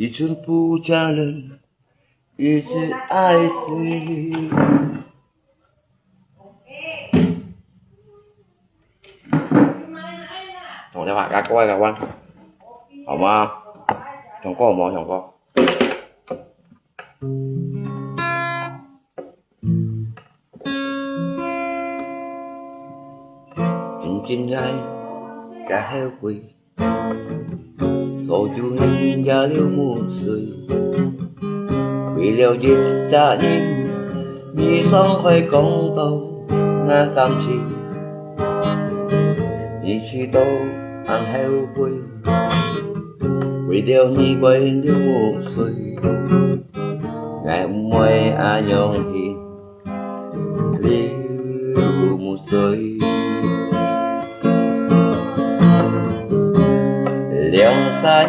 一直不家人，一直爱死你。Chọn cho bạn các coi các bạn. Hỏng không? Chọn có hỏng không? Chọn có. Trên trên gai cá heo quỳ số chú nhìn giá liêu một sự vì liêu dịp cha nhìn như sóng khoai công tàu nga cam chi như khi tàu ăn heo quỳ vì điều như quay liêu một sự ngày mùi a nhong hi liêu một sợi liều say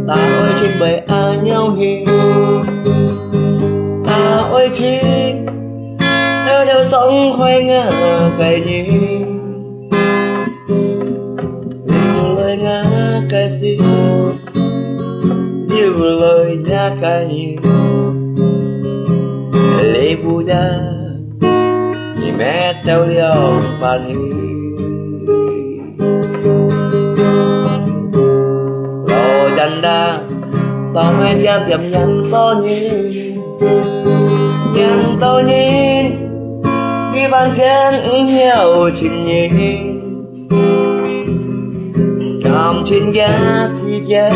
ta ơi trên bầy a nhau hi ta ơi trên theo theo sóng khoai ngã cây nhi liều lời ngã cây si liều lời nhã cây nhi lê bu đa nhìn mẹ theo liều bàn hi đàn đa tao hai gia tiệm nhắn to nhìn khi bàn chén nhau trình nhìn cầm trên giá xì gian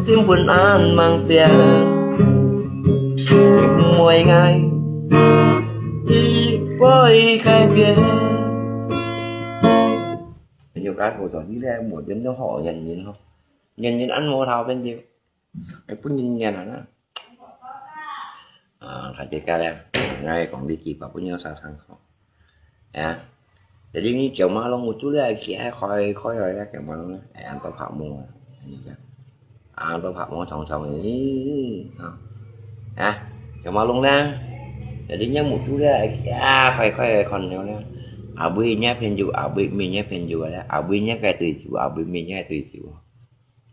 xin buồn an mang tiền mỗi ngày đi với khai biệt nhiều cái hồi rồi đi ra muốn đến cho họ nhìn không nhìn ăn mua thao bên nhiêu cái cũng nhìn nào đó phải chơi ca đen ngay còn đi kịp vào có nhau sao thằng không để đi như kiểu mà luôn một chút đây khẽ khói rồi ra kiểu mà luôn ăn tao phạm mua ăn tao phạm mua xong kiểu mà luôn nè để đi nhớ một chút đây khói còn nhiều nè abi nhé phiền dù abi mình nhé phiền dù đấy abi nhé cái tùy xíu abi mình nhé tùy xíu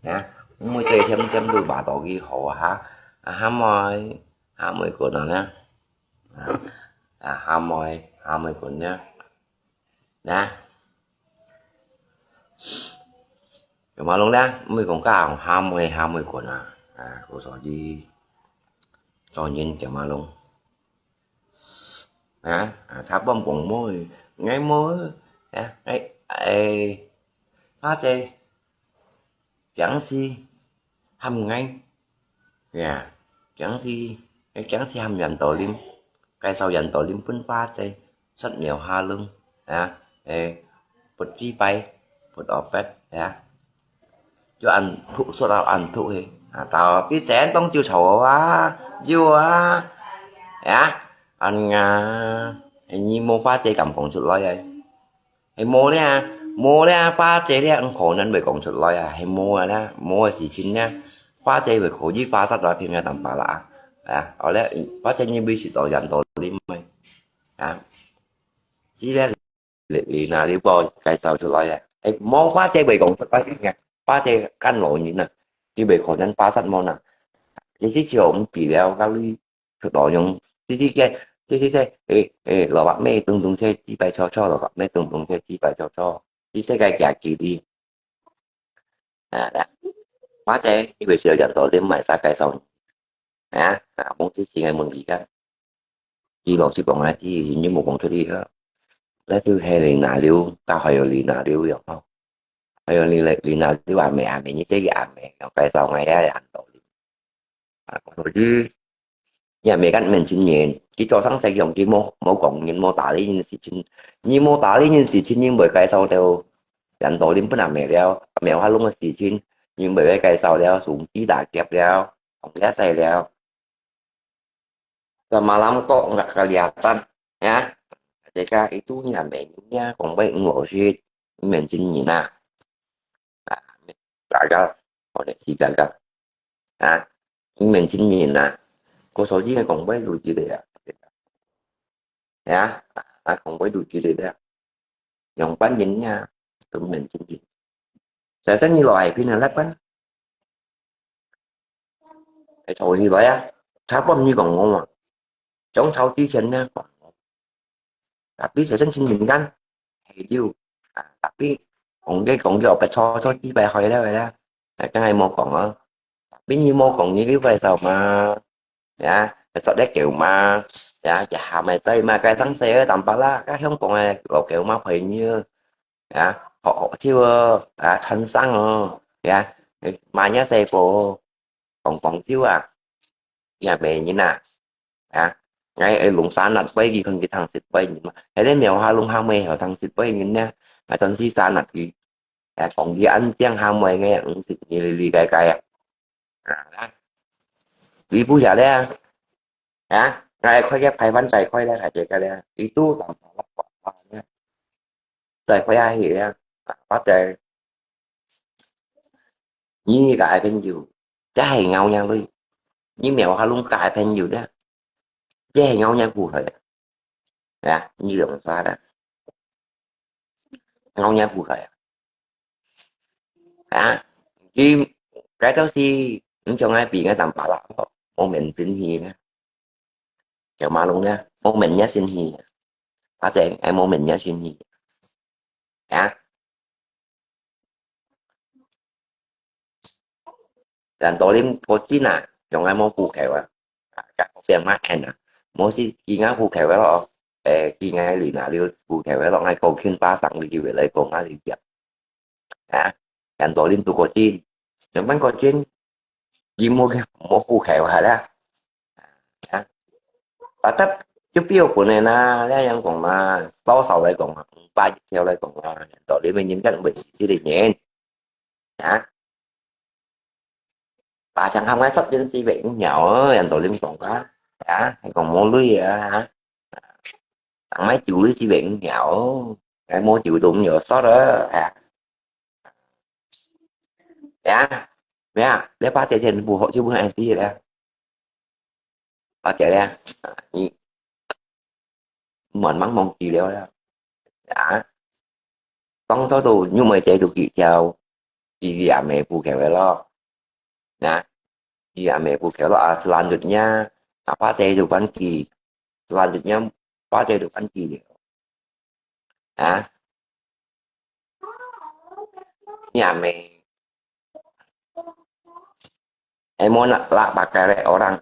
nè mới chơi thêm đôi bà tổ ghi hộ hả ham mồi của nó nè ham mồi của nhá nè mà luôn đó mới còn cả ham mồi của nó của sò gì cho nhìn kiểu mà luôn tháp bom còn môi ngay môi ấy phát đây chẳng gì hầm ngay chẳng gì hầm dành tội liêm cái sau dành tội liêm phân phát đây rất nhiều ha lưng bật chi bay bật ọp phép cho ăn thụ số nào ăn thụ thì tao biết sẽ tông chiêu sầu quá chưa anh hình như mua pha chế cầm còn sụt lôi rồi hay mua đấy pha chế đấy ăn khổ nên bị còn sụt lôi hay mua đó mua xì chín nha pha chế bị khổ với pha sát loại phim nha tầm bà lạ ở đấy pha chế như bị sự tội dành tội liêm mày chỉ đấy lì nào đi bò cái sau sụt lôi hay mua pha chế bị còn sụt lôi nha pha chế căn lỗi như nè đi bị khổ nên pha sát món nè cái chiếc chiều cũng bị đeo các ly sụt lôi dùng thế lọ bạn mẹ từng xe chỉ bài cho lọ bạn mẹ từng xe chỉ bài cho chỉ xe cái giả kỳ đi đã quá trẻ như bây giờ dẫn tổ đến mày xa cái xong muốn tí xin ngày mừng gì cả chỉ lọ chỉ còn ai chỉ như một con thôi đi đó lấy thứ hai là nào liêu tao hỏi là nào liêu được không hỏi là nào liêu mẹ như thế mẹ cái sau ngày ra ăn tổ còn chứ nhà mẹ gắn mình chuyên nghiệp chỉ cho sáng sử dụng chỉ mô cộng những mô tả lý như mô tả lý nhân sự chuyên nhưng bởi cái sau theo dẫn tội đến bất làm mẹ đeo mẹ hoa luôn là sự chuyên nhưng bởi cái sau đeo xuống chỉ đã kẹp đeo không giá xe đeo rồi mà lắm có ngặt là già tan nhá để ca itu nhà mẹ nha còn bệnh ngộ gì mình chuyên nhìn lại ra còn để gì ra mình chuyên nhìn cô số gì còn mấy đùi chỉ để còn mấy đùi chỉ để dòng bán nhìn nha tụi mình chỉ gì sẽ như loài phi nào lắp bánh Thôi như vậy á, Sabon như còn ngon mà. Trong thau chi sinh á, tapi saya sendiri kan, itu. Tapi còn cái bài cho chi bài hỏi đó vậy đó. Cái này mô còn tapi như mô còn như cái bài sao mà, dạ, cái sao đấy kiểu mà, dạ, chả mày tây mà cái thắng xe tầm ba la, cái không còn là kiểu mà phải như, dạ, họ chưa, thân xăng dạ, mà nhá xe của còn chưa nhà về như nào, dạ, ngay ở lũng san nặt bay gì không cái thằng xịt bay nhưng mà thấy đến mèo ha lung ha mê ở thằng xịt bay như nè, ở trong xí san nặt thì, còn gì anh chăng ha mê nghe ăn xịt như lì cay cay đó, vì bố già đấy ngay khoai ghép hai bánh tay khoai đây là chạy cái đây itu tanpa lapar tay khoai ai thì bắt chạy như cái bên dù trái hay nhau nhau đi như mèo ha lung cái bên dù đó trái hay nhau nhau phù hợp như đường xa đó nhau nhau phù hợp à chứ cái đó si những cho ngay bị ngay tầm phá lắm mô mình xin hi nha kiểu mà luôn nha mô mình nhá xin hi bắt chạy em mô mình nhá xin hi à dan tolim China trong ai mô phù kẹo các tiền mát ăn mỗi khi khi ngã phù kẹo đó khi ngay lì nà liu phù kẹo đó ngay cầu khuyên ba sẵn đi về lấy cầu ngã lì việc dan tolim tu có chi những bánh có trên gì mua cái mua phù kẹo hả đó ở tất chút tiêu của này na đấy yang còn là bao sau lại còn ba theo lại còn là tổ đi bên những cái bị chỉ định nhện hả bà chẳng không ai sắp đến si bệnh nhỏ anh tổ liên còn có hay còn mua lưới hả tặng mấy chịu lưới si bệnh nhỏ cái mua chịu tụng nhỏ sót đó để ba chạy trên phù hộ chứ bữa anh tí rồi đó ba chạy ra mình mắng mong gì đó đã con tối tù nhưng mà chạy được gì chào gì mẹ phù kẹo lo nè iya mẹ phụ kéo là selanjutnya apa kehidupan ki selanjutnya apa kehidupan ki nah nhà mẹ em mau nak lah pakai orang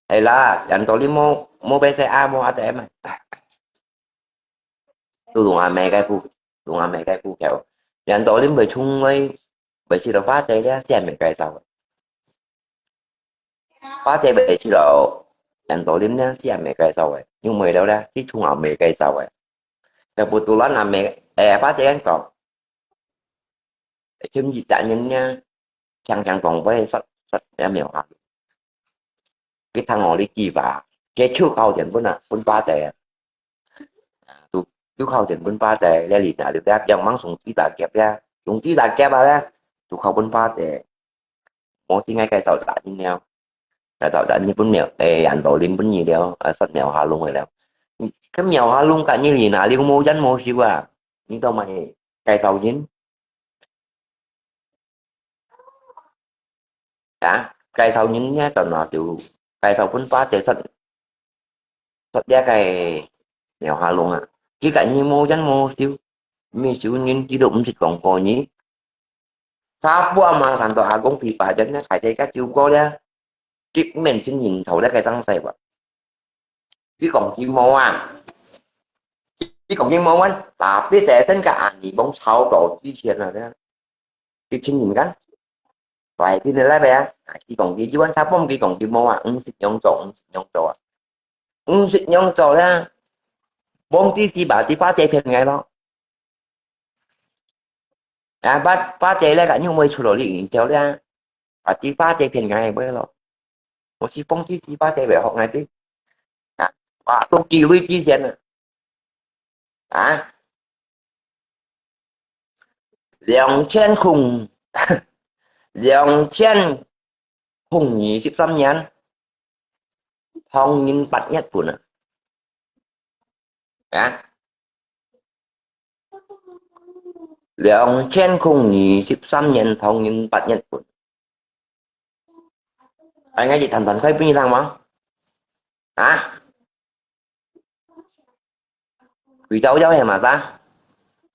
hay là dan toli mau mau BCA mau ATM tôi dùng mẹ cái phụ dùng mẹ cái phụ kéo dan toli bởi chung ấy bởi chỉ là phát chạy ra xem mẹ cái sao phát chạy bởi chỉ là dan toli nó xem mẹ cái sao ấy nhưng mà đâu ra chỉ chung mẹ cái sao ấy kebetulan mẹ phát chạy anh còn chứng gì trả nhân nha chẳng chẳng còn với sách sách em hiểu hả cái thằng họ đi chi và cái trước khâu tiền bốn ba tệ tu trước khâu tiền bốn ba tệ để lì đã được ra trong mắng súng chỉ đã kẹp ra súng chỉ đã kẹp ra tu khâu bốn ba tệ mỗiที่ngay cái tàu đã như nhau cái tàu đã như bốn mèo anh tổ liên bốn gì đeo sách mèo hà luôn rồi đâu cái mèo hà luôn cả như gì nào liên mua danh mua siêu nhưng tao mày cái tàu dính cái tàu dính nhá tao nói chịu cái tàu bốn ba tệ sách sách giá cái mèo hà luôn chỉ cả như mua danh mua siêu mi siêu nhìn chỉ đụng chỉ còn coi nhí Papua mà thành tòa cũng bị bà đến nó phải thấy các chú cô đó cái mình xin nhìn thầu đó cái răng xẹp chứ còn chim mô chứ còn chim mô anh là biết sẽ tính cả ảnh gì bóng sau rồi chứ chuyện rồi đó chứ xin nhìn cái vậy thì này là bé chỉ còn cái chú anh sắp bông chỉ còn chim mô xịt nhông trộn xịt nhông trộn đó bông tí xì bảo tí phá chạy phiền ngay đó phá chạy là cả những người chủ đồ lý theo đó và tí phá chạy phiền ngay bây giờ một xí bông tí xì phá chạy về họ ngay tí và tôi kỳ với chi chuyện à 2000空2023년 thông bạch nhất của nó à 2023년 thông bạch nhất của anh nghe chị thành thành khơi bao nhiêu thằng mà hả quỷ cháu cháu em mà ta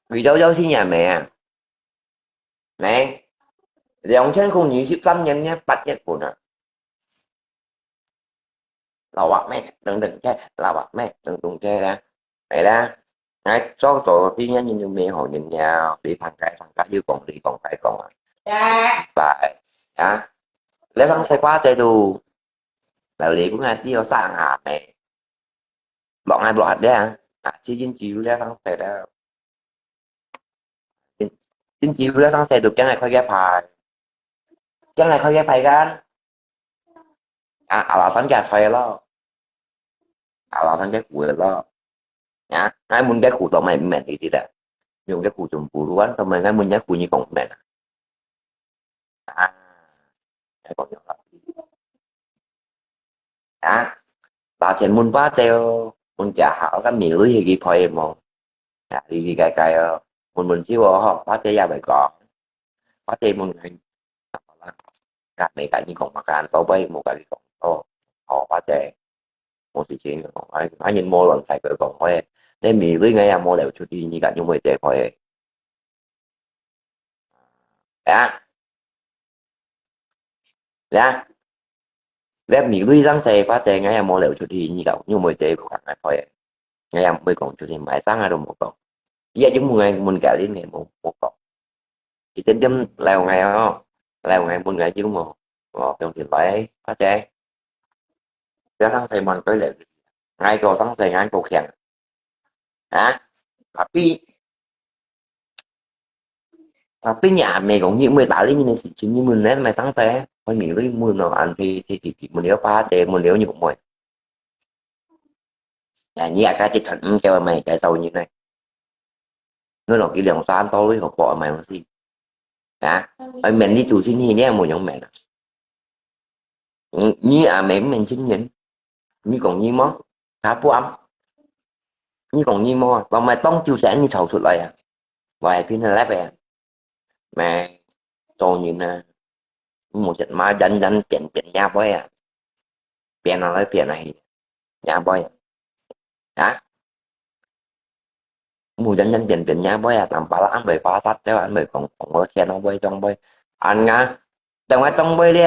quỷ cháu cháu xin nhà mẹ này dòng chân không nhiều 13 nhân nhé bắt nhất của nó là bạn mẹ đừng đừng chơi là bạn mẹ đừng đừng chơi ra mẹ ra ngay số tổ tiên nhá nhìn mẹ họ nhìn nhau đi thằng cái dưới còn đi còn phải còn phải hả lấy thằng xe quá chơi đủ là lý của ngài tiêu sang hả mẹ bọn ai bọn đấy à chỉ chính chịu lấy thằng xe đó chính chịu lấy thằng xe được cái này khơi ghép phải cái này khơi ghép phải gan là thằng gà xoay lo là thằng cái củi lo nhá ngay muốn cái cụ tao mày mẹ thì đã dùng cái cụ trồng phụ luôn tao mày ngay muốn cái cụ như còn mẹ à cái còn nhỏ lắm à bà trên muốn ba treo muốn trả hảo cái miệng lưới gì thôi mà đi cái muốn chiếu họ ba treo ra bài cọ ba treo muốn ngày các mấy cái như còn mặc ăn tao bay một cái còn to họ ba treo một sự chuyện còn ai nhìn mua lần xài cỡ còn thôi nên miệng lưới ngay mua đều chút đi như cả những người trẻ thôi đã đã Rep miệng lưới răng xe ba treo ngay mua đều chút đi như cả những người trẻ của các ngày thôi ngày em mới còn chút thì mãi sáng ra được một cọc giờ chúng mình cả đến ngày một cọc thì tính chấm leo ngày đó leo ngày một ngày chứ một trong tiền phải phát chế giá thắng thì mình tới lệ ngay cầu thắng thì ngay cầu khen hả tapi tapi nhà mày cũng như 18 lý như chỉ như mình nên mày thắng xe thôi nghĩ với mình nào ăn thì mình nếu phá chế mình nếu như một mồi như cái chỉ thằng kêu mày cái sâu như này nó là cái lượng xoan tôi học bỏ mày mà gì hả mình đi chủ sinh thì nhé một nhóm mẹ như mẹ mình chính nhỉnh như còn như món khá phú âm như còn như mò và mày tông chiêu sáng như sầu sụt lại vài phiên lép về mà tôi như là một trận ma đánh đánh chuyện chuyện nha boy tiền nào lấy tiền này nha boy hả mua đánh đánh chuyện chuyện nha boy làm bà là ăn về phá sát đấy anh về còn có xe nó boy trong boy anh nga trong ai trong boy đi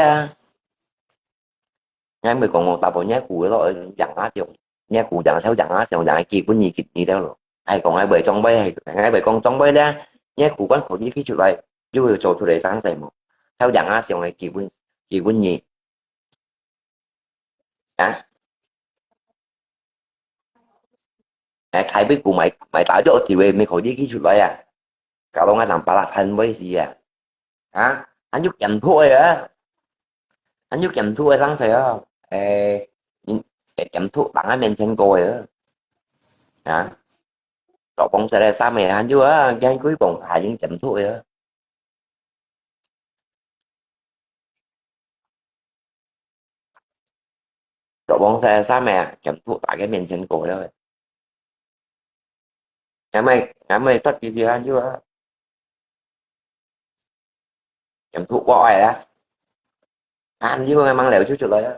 ngay mình còn một tập bộ nhát cùi rồi chẳng á chiều nhát cùi chẳng theo chẳng á chiều chẳng ai kịp có nhiều kịp gì đâu rồi ai còn ai bơi trong bay hay ai bơi con trong bay ra nhát cùi quán khổ như cái chuyện này chứ rồi trò để sáng sớm một theo chẳng á chiều ngày kịp có nhiều à thay với cụ mày mày tạo chỗ thì về mày khỏi đi cái chuyện này cả ông ai làm bà là thân với gì anh giúp chậm thua anh giúp chậm thua sáng sớm ê chậm thua tặng anh men trên coi hả cậu bóng sẽ ra xa mẹ anh chưa gan cuối cùng thà những chậm thôi á cậu bóng sẽ ra xa mẹ chậm thuốc tại cái miền trên cổ đó ngày mai tất cái gì anh chưa chậm thuốc bọ này á anh chứ ngày mang lẹo chút trở lại á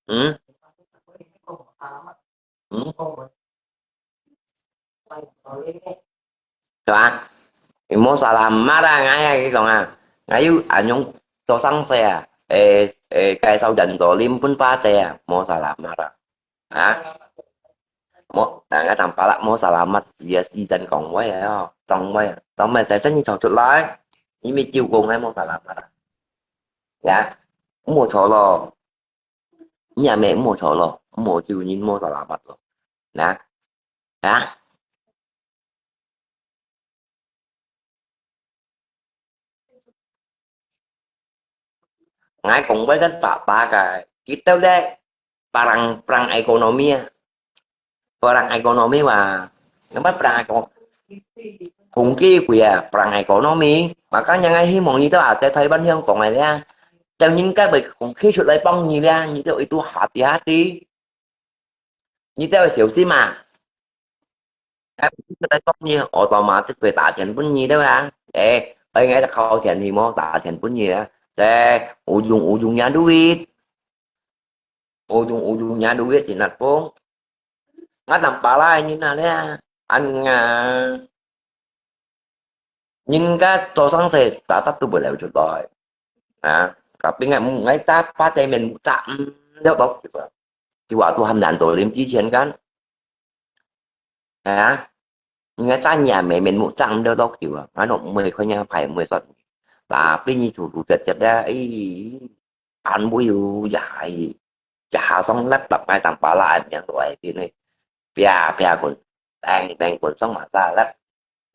ừ ừ rồi mau salam marah ngay cái còn ngay yung to sang xe cái sau trận tổ lim pun pa xe mau salam marah cái thằng phải là mau salamat dia season còn quay rồi trong quay trong mày sẽ như trò chuột lại như mi chiêu cùng hay mau salamat dạ mua trò lo nhà mẹ mua trò lo mua chiêu nhìn mau salamat rồi nè hả ngay cùng với cái ba cái kita deh perang ekonomi ya perang ekonomi mà nó bắt perang ekonomi Hungki ya perang ekonomi makanya ngay hy vọng như thế là sẽ thấy bản thân của mày ra trong những cái việc khủng khiếp sự lấy bong như ra như thế itu hati-hati như thế là xỉu xí mà cái sự lấy bong như otomatis về tài chính pun như thế à ấy ngay là kau tiền thì mò tả tiền pun gì á để ujungnya duit ujungnya duit thì nạt pun nggak tanpa lah ini nalnya anh nhìn cái trò sáng sẽ đã tắt tôi bữa nào chút rồi tapi nggak ta pakai mình chạm đeo bọc thì waktu Hamdan tổ liêm chi chiến kan nggak tanya mình mau chạm đeo bọc kiểu anh nó mười coi nhà phải mười tuần tapi như chủ chật chật ra ấy anh bùi dài chả xong lắp tập hai tầm bả lại nhận tuổi thì này pia pia còn đang đang còn sống mà ta lắp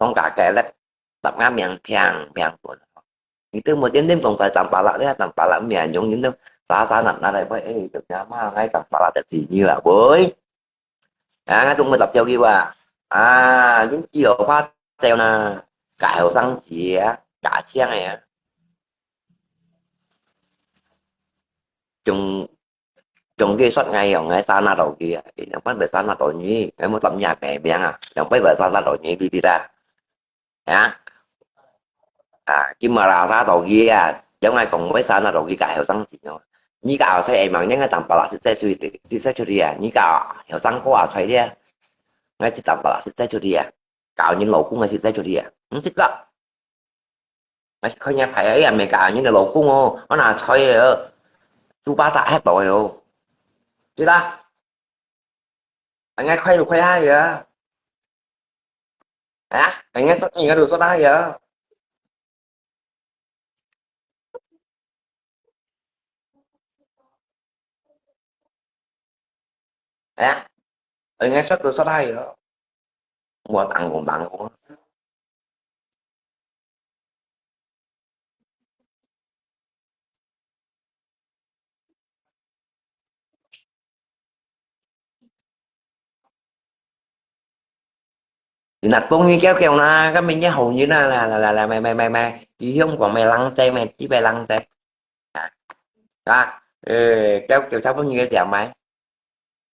xong cả cái lắp tập ngắm miệng piang piang còn itu một đêm còn phải tầm bả lại đấy tầm bả lại miệng giống như nó xa nặng ra đây với được nhá mà ngay tầm bả lại thì như là với ngay chúng mình tập chơi kia những chiều phát treo nè cải hồ răng chỉ cả chiang này chung chung cái suốt ngày ở ngay sana đầu kia nó phải về sana đầu nhí cái một tấm nhà kẻ biển nó phải về sana đầu nhí đi ra nhưng mà là ra đầu kia giống ai còn với sana đầu kia cải hiểu răng gì nữa như cạo sẽ em bằng những cái tầm bả sẽ chui đi như cạo hiểu răng có xoay đi ngay chỉ tầm bả sẽ chui đi cạo những lỗ cũng ngay sẽ chui đi không thích lắm mày coi nhà phải ấy mày cạo những cái lỗ cũng nó là xoay chú ba xã hết rồi chứ ta anh nghe khoay được khoay hai vậy anh nghe xuất nhìn được xuất hai vậy anh nghe xuất được xuất hai vậy mua tặng còn tặng luôn thì nạp vốn như kéo kèo na cái mình nhớ hầu như là mày chỉ không còn mày lăn xe mày chỉ mày lăn xe đó kéo kéo sao có như cái gì mày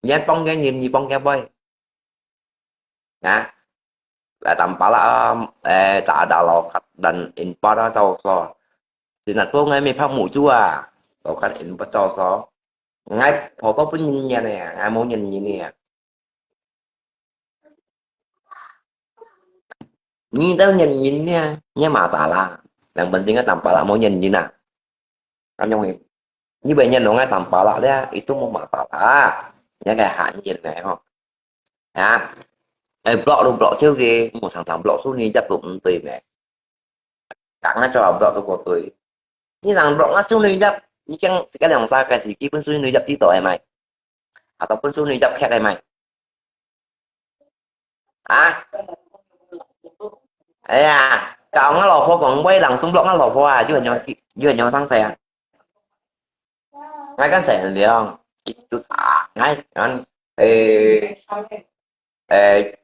nhớ bông cái nhìn gì bông cái bơi là tầm bả là tạ đào lò khách đành in ba đó cho so thì nạp vốn ngay mình phát mũ chúa rồi khách in ba cho so ngay phổ có cái nhìn nhà này ngay muốn nhìn như nè nhìn tao nhìn nha nhớ mà tạ là mình tiếng cái tầm bả là muốn nhìn như nè anh nhung như bệnh nhân nó ngay tầm bả là đấy itu mau mata nhớ cái hạn nhìn này không block luôn block chứ ghê một thằng block xuống đi chấp tụng tùy mẹ cắn nó cho block của tùy như thằng block nó xuống đi chấp như cái lòng sao cái gì kia pun xuống đi chấp tí tội mày atau pun xuống đi chấp khác đây mày ấy cậu nó lò phô còn quay lần xuống block nó lò phô chứ là nhau thắng xe ngay cái xe thì không itu ngay anh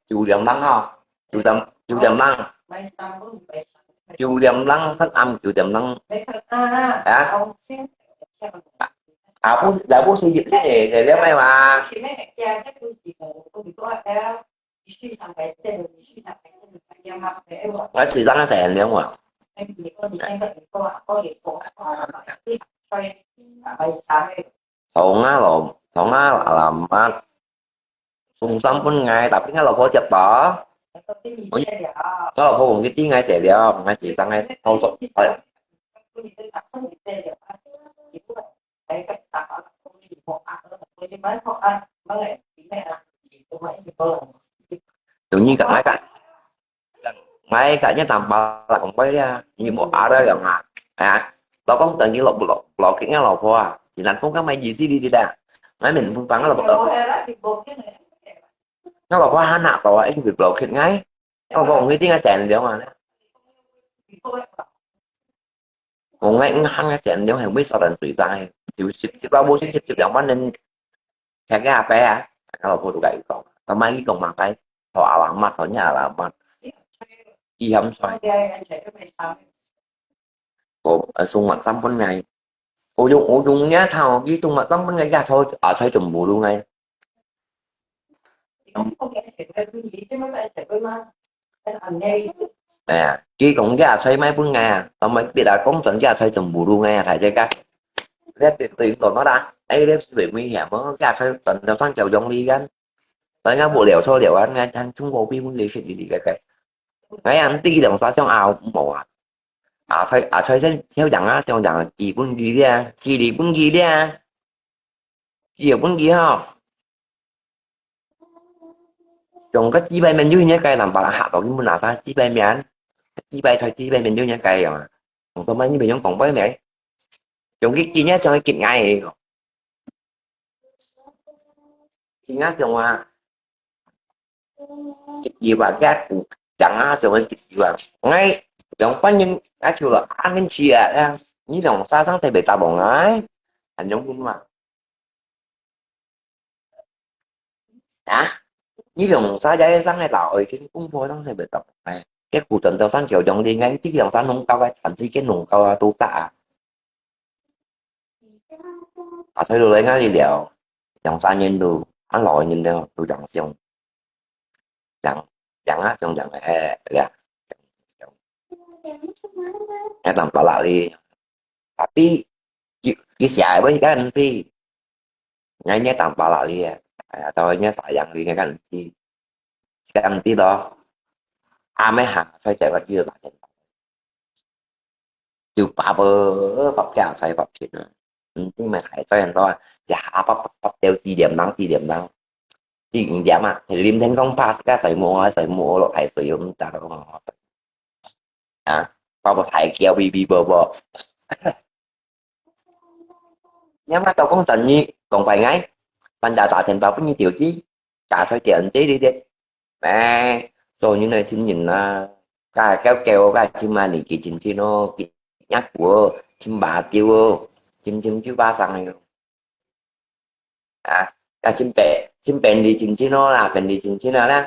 chú điểm lăng không chú điểm lăng chú điểm lăng thất âm chú điểm lăng đã bố xây dịch cái này thì nếu may mà nói sự răng sẽ nếu mà thằng á làm sung sắm bên ngày tập cái là phô chập tỏ nó là phô cùng cái tiếng ngay chạy đi ngay chỉ tăng ngay thâu tục tự nhiên mấy cả nhất tầm ba là còn mấy như một ở đó gần tao có tự nhiên lọc cái lò phô thì làm không có mấy gì đi ra mấy mình phương phán là nó lò phô hai nạp rồi anh việc lộ kiện ngay nó còn cái tiếng ai chạy được mà còn ngay hăng ai chạy nếu không biết sao đàn suy dài chịu bao bố chịu động bán nên theo cái apa nó lò phô tụi gậy còn tao mấy cái còn mặt đây họ làm mặt ở nhà làm mặt gì không xoay ở xung mặt xăm bên ngày ủa dùng nhá thao với xung mặt xăm bên ngày ra thôi ở xoay trùm bù luôn này Khi cũng cái xoay mấy phương Nga tao mấy biết đã cũng chuẩn cái xoay tầm bù đu Nga thầy chơi cái tuyển tuần nó đã ấy đấy bị nguy hiểm nó cái xoay tuần đầu sang chầu dòng đi gan tới ngay bộ liệu thôi liệu ăn ngay thằng Trung Quốc phim gì đi cái ngay ăn tí đồng sao trong ảo mổ xoay theo dặn á theo dặn chỉ quân gì đi à chỉ đi quân gì đi à chỉ ở quân gì không trong cái chỉ bay mình dưới nhá cây làm bà hạ vào cái môn nào ta chỉ bay miễn chỉ bay thôi chỉ bay mình dưới nhá cây à còn tôi mấy như bây giờ còn với mẹ trong cái chi nhá cho cái kịp ngay chi nhá trong kịp gì bà gác chẳng á xong rồi kịp gì bà ngay trong quá nhân á chưa là anh nên chia ra như lòng xa sáng thì bị ta bọn ấy anh giống cũng mà đã như lòng xa giấy sáng này lại cái cũng vô sáng thì bị tập này cái cụ trận tàu sáng kiểu trong đi ngay cái lòng xa nông cao cái thậm chí cái nông cao tu tạ à thấy được lấy ngay đi liệu dòng xa nhìn được hắn lội nhìn đâu tôi dòng xong dặn dặn á xong dặn ra cái tầm bả lại đi tapi cái với cái anh phi ngay tanpa lari ya atau sayang đi ngay kan thì cái anh tí đó mấy hàng phải chạy qua chưa bạn từ bà bơ bắp chả phải bắp thịt nữa nhưng mà hãy cho anh thôi chả bắp bắp tiêu xì điểm đắng thì cũng giảm à thì lim thanh công pass cái sợi mua rồi phải sử dụng ta đâu à có một thầy kêu bi bơ bơ nhưng mà tao cũng tình nhiên còn vài ngày ban đào tạo thành vào có như tiểu chí cả phải tiền tí đi đi mẹ rồi những này xin nhìn cái kéo keo cái chim mà nị kỳ trình chi nó kỳ nhắc của chim bà tiêu chim chim chứ ba sang này cái chim bèn đi trình chi nó là bèn đi trình chi nó đó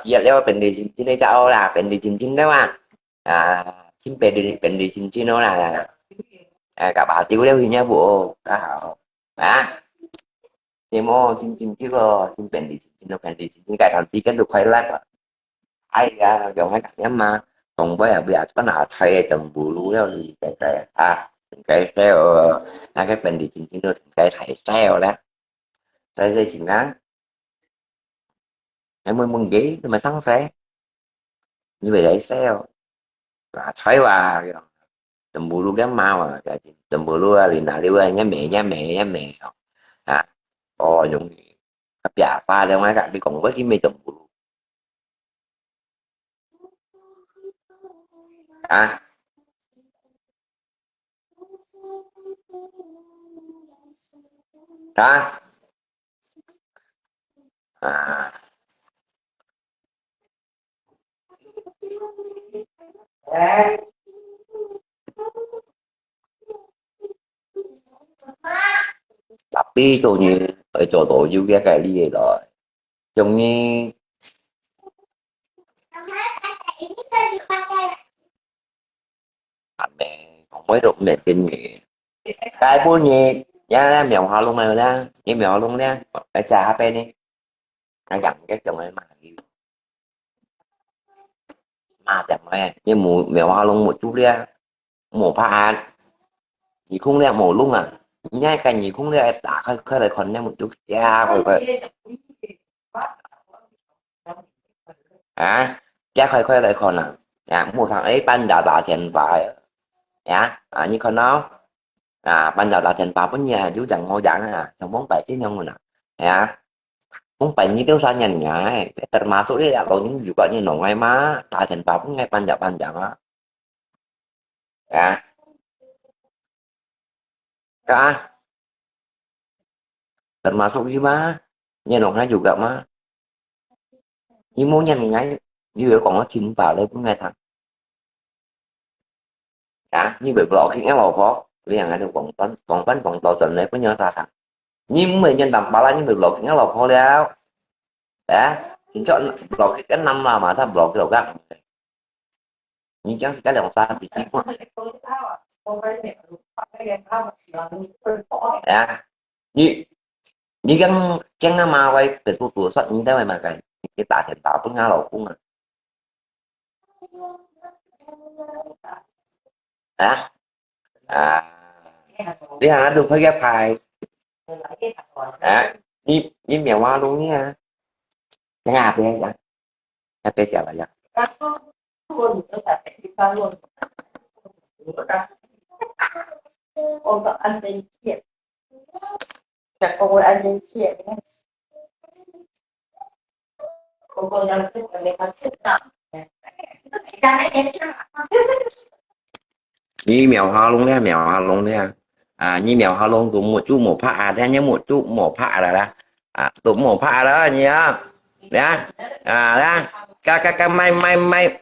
xịa leo bèn đi trình chi nó cháu là bèn đi trình chi đó mà chim bèn đi trình chi nó là cả bà tiêu đeo thì nhá bộ cả hảo chim ô chim chứ chim bèn đi trình chi nó bèn đi trình chi cái thằng chi cái được khoai lát ai ra dòng hai cạnh mà còn bây giờ có nào thay tầm bù lú đâu thì cái hai cái bên thì chính được cái thầy treo đó tay dây chuyền đó em mới mừng ghế thì mà sáng xe như vậy để xeo và xoáy vào tầm bù lú cái mau à tầm bù lú thì nào đi qua nhá mẹ à dùng cấp giả pha lên hai cạnh đi cùng với cái mê tầm bù lú à đó à tapi tôi như ở chỗ tổ juga kayak dia rồi trông như bạn bè còn mới được mẹ kinh nghiệm cái punya ya ra mèo họ luôn mà ra em mèo luôn ra cái trà HP đi anh gặp cái chồng em mà chẳng mẹ nhưng mù mèo họ luôn một chút ra mù pha an gì không ra mù luôn à nhai cái gì không ra đã khơi khơi lại còn ra một chút ya rồi vậy cha khơi khơi lại còn một thằng ấy ban đào tạo tiền phải như con nó ban đầu là thành vào với nhà chú chẳng ngồi dạng trong bóng bảy chứ nhau rồi nè bóng bảy như tiêu sa nhanh nhảy termasuk dia kalau những juga như nongai má tại thành vào với ngay ban đầu á ya kak termasuk juga như nongai juga má như muốn nhanh ngay như còn nó chim vào đây cũng ngay thẳng như bị lộ khi ngáo phó liền ngay được còn tàu tuần này có nhớ ta sẵn nhưng mà nhân tầm bà la những bị lộ khi ngáo phó đeo chính chọn lộ cái năm mà sao lộ cái đầu gắt nhưng chẳng cái lòng ta thì chỉ có như như cái mà quay Facebook của soạn như thế này mà cái tả hiện tạo cũng ngáo lộ cũng hả đi hả tôi phải ghép hài như mèo hoa luôn nha chẳng hạp đi chẳng hạp đi chả là gì Ôi còn ăn bên chuyện chắc cô ăn bên chuyện cô làm cái này ăn thích lắm như mèo hoa luôn đấy mèo hoa luôn đấy như mèo hoa luôn tụi một chú một pha đấy nhớ một chú một pha là đó tụi một pha đó nhớ đó đó các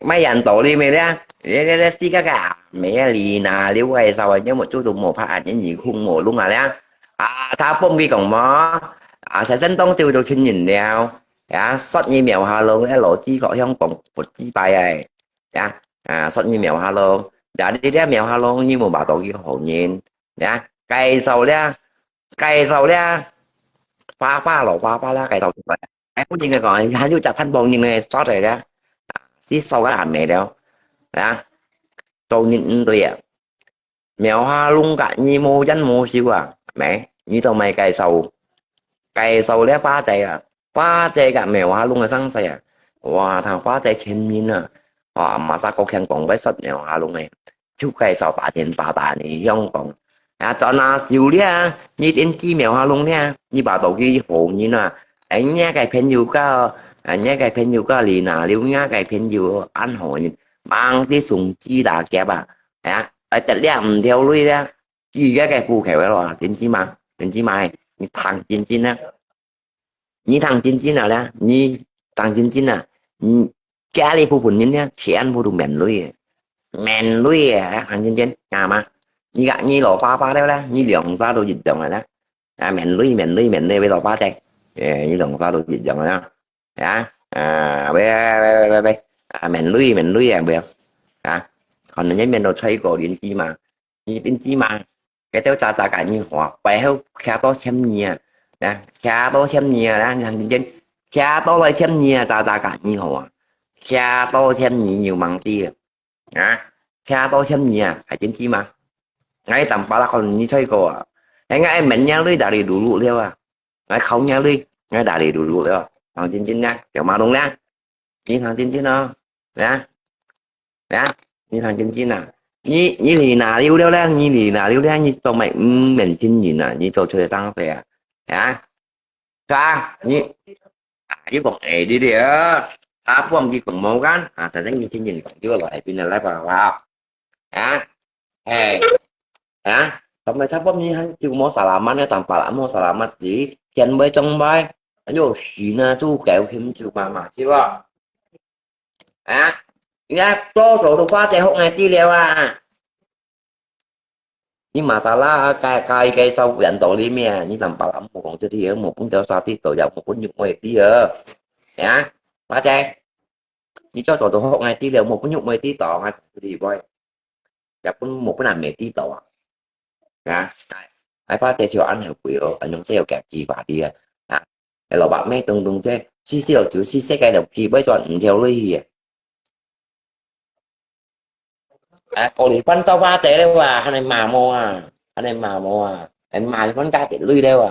mấy dàn tổ đi mày đó để xí các cả mẹ lì nà liếu quay sao rồi nhớ một chú tụi một pha những gì khung một luôn đó thao bông đi còn mó sẽ sân tông tiêu đồ trên nhìn đeo sót như mèo hoa luôn cái lộ chi gọi không còn một chi bài này sót như mèo hoa luôn đã đi ra mèo ha luôn như một bà tổ kia hồn nhiên cây sầu ra pha lẩu pha lá cây sầu vậy em có những gọi hai chú chặt thanh bông như này xót rồi đó xí sâu cái làm mẹ đâu đó tôi nhìn tôi mèo ha luôn cả như mô danh mô siêu mẹ như tao mày cây sầu đấy pha chạy cả mèo ha luôn là sang sài wow thằng pha chạy trên nhìn mà sao có khen còn với sốt mèo ha luôn này chú cây sầu bà tiền bà bà này không còn cho nó xíu đi như tên chi mèo hoa luôn nha như bà tổ kia hồn như là anh nhá cái phen nhiều cả anh nhá cái phen nhiều cả lì nà liu nhá cái phen nhiều ăn hỏi mang cái súng chi đã kẹp ở tận điểm theo lui ra gì cái phù khéo rồi tên chi mai như thằng chín á như thằng chín nào đó như thằng chín cái này phù phun nhá chén phù đủ mèn lui thằng chín mà như gạn như lò pha đấy đó như lượng pha đồ dịch dòng này đó mèn lui bây giờ pha đây như lượng pha đồ dịch dòng này đó bây mèn lui bây còn nếu mèn đồ chơi cổ điện chi mà như điện chi mà cái tiêu cha cả như họ béo khá to xem nhẹ khá to xem nhẹ đó thằng trên khá to lại xem nhẹ cha cả như họ khá to xem nhẹ nhiều bằng tia khá to xem nhẹ phải chính chi mà ngay tầm ba là còn như chơi cổ ngay em mình nhau đi đã đi đủ lụa theo ngay không nhau đi ngay đã đi đủ lụa theo thằng chín nha kiểu mà đúng nha như thằng chín nó như thằng chín như thì nào yêu đeo đang như thì nào yêu đang như tao mày mình chín nhìn như tao chơi tăng về cha như với còn ấy đi đi phong gì còn màu gan tại thấy như chín nhìn còn chưa loại pin là lại vào sampai siapa nih cuma mau salaman ya tanpa lama mau salaman sih kian bay trong bay ayo Sina tu kéo thêm chịu mà chứ nghe to rồi đồ qua chạy hộ ngày đi leo nhưng mà salah cái sau dẫn tổ đi mẹ như làm bà lắm một con chơi đi ở một cũng theo sao thì tổ dọc một cũng nhục mày tí ba chạy như cho tổ hộ ngày đi leo một cũng nhục mày tí tỏ ngay thì voi chắc cũng một cái làm mẹ tí tỏ ai phát chạy chiều ăn hiểu quỷ ở nhóm xe kẹp gì bà đi cái lò bạn mấy từng chơi xí xí chứ xí xí cái đầu gì bây giờ theo lui cô đi phân tao ba chạy đâu anh em mà mua anh em mà mua em mà phân ca tiện lui đâu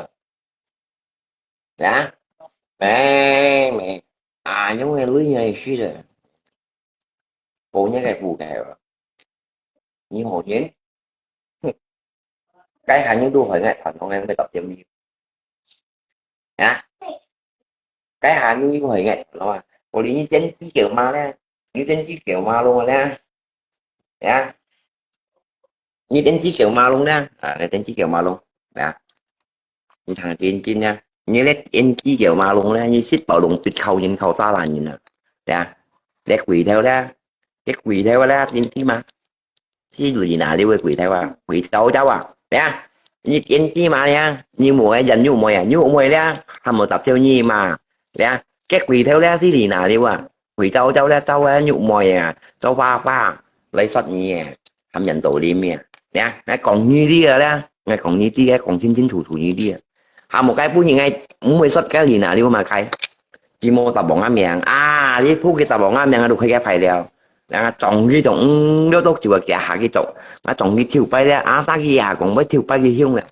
đã mẹ giống như lui này suy rồi cô nhớ cái vụ này như hồ nhến cái hàng những đua hỏi ngại thật con em phải tập thêm nhiều cái hàng như hỏi ngại thật mà cô đi như chân chỉ kiểu ma đấy như chân chỉ kiểu ma luôn rồi nha như đến chỉ kiểu ma luôn đó này đến chỉ kiểu ma luôn như thằng trên nha như lấy em chỉ kiểu ma luôn đó như ship bảo lùng tuyệt khâu nhìn khâu xa là nhìn nè để quỳ theo đó cái quỳ theo đó trên chỉ mà chứ gì nào đi quỳ theo quỳ đâu cháu nè như trên chỉ mà nha như mùa dành như mùa đó hầm một tập theo nhi mà nè cái quỳ theo đó chứ gì nào đi quỳ cháu đó cháu nhụ mồi cháu pha lấy sọt nhỉ hầm nhận tổ đi mẹ nè còn như đi đó ngay còn như đi còn chính thủ như đi một cái phút như ngay mới xuất cái gì nào đi mà cái chỉ mô tập bóng miệng đi phút cái tập bóng miệng được hay cái phải đeo trồng cái trồng nếu tốt chịu cái hạ cái trồng trồng cái chiều bay đấy sáng cái hạ còn mới chiều bay cái hiung này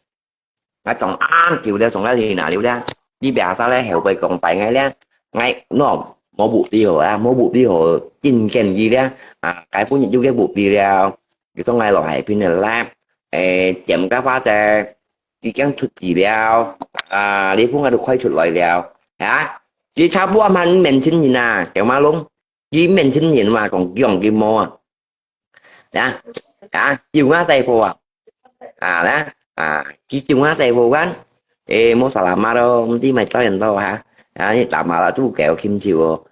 trồng chiều đấy trồng ra gì nào liệu đó đi bè sao đấy hẻo bay còn phải ngay đấy ngay nó mỗi bụt đi rồi mỗi bụt đi rồi chín kèn gì đấy cái phú nhận chú cái bụt đi ra cái xong ngay loại pin này là chém các phá xe đi cắn thuật gì đeo đi phú ngay được khoai thuật loại đeo hả chỉ chả bua mình xin gì nè kiểu má luôn chỉ mình xin nhìn mà còn dòng kim mô đó chiều ngã tay phù đó chỉ chiều ngã tay phù gắn mua xà làm mà đâu tí mày cho anh đâu hả làm mà là chú kẹo kim chiều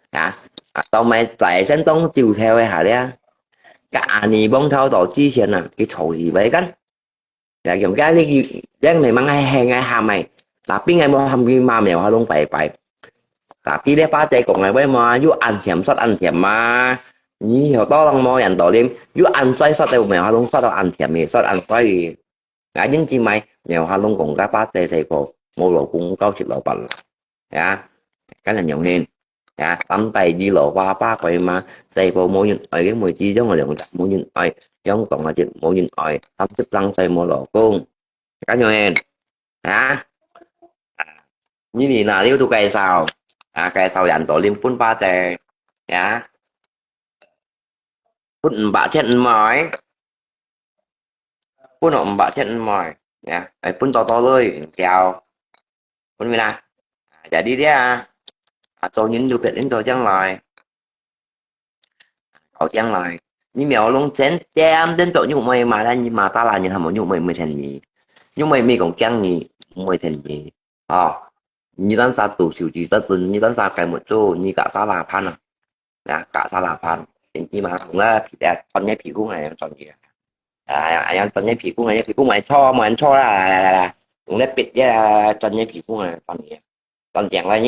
tao mày tại sáng tông chiều theo hay hả đấy cả ni bông thao tổ chi tiền cái chỗ gì vậy cắn kiểu cái này mang hay ngay hàm mày tapi ngày mua hàm kim mà mèo luôn phải tapi dia pakai kok ngai mà yu ăn thiểm mà nhiều to lăng mò ăn tổ đêm yu ăn xoay sót đều mèo luôn sót ăn thiểm mì sót ăn xoay ngã những chi mày mèo luôn cùng các pakai xây cổ mua lộ cũng cao chịu lộ bẩn cái là nhiều nên tắm tay đi lộ qua ba quay mà xây cổ mua những ở cái mùi chi giống là lượng mua những ở giống còn là chuyện mua những ở tắm tiếp lăng xây mua lộ cung cái nhiều nên như gì nào nếu tôi cây sao cây sao dành tổ liêm phun ba chè phun bạ chết mỏi phun nộm bạ chết mỏi phun toเลยchào phun nè dạ đi đấy cho những điều kiện đến tôi chẳng lời cậu chẳng lời nhưng mèo luôn chén chém đến chỗ như mày mà ra nhưng mà ta là những thằng một như mày thành gì nhưng mày còn chẳng gì mày thành gì như tán xa tù xỉu chỉ tất tình như tán xa cái một chỗ như cả xa là phan cả xa là phan thì khi mà cũng là con nhé皮肤 này chọn gì anh con nhé皮肤 này cho mà anh cho là cũng lấy bịt với con nhé皮肤 này còn gì còn chẳng là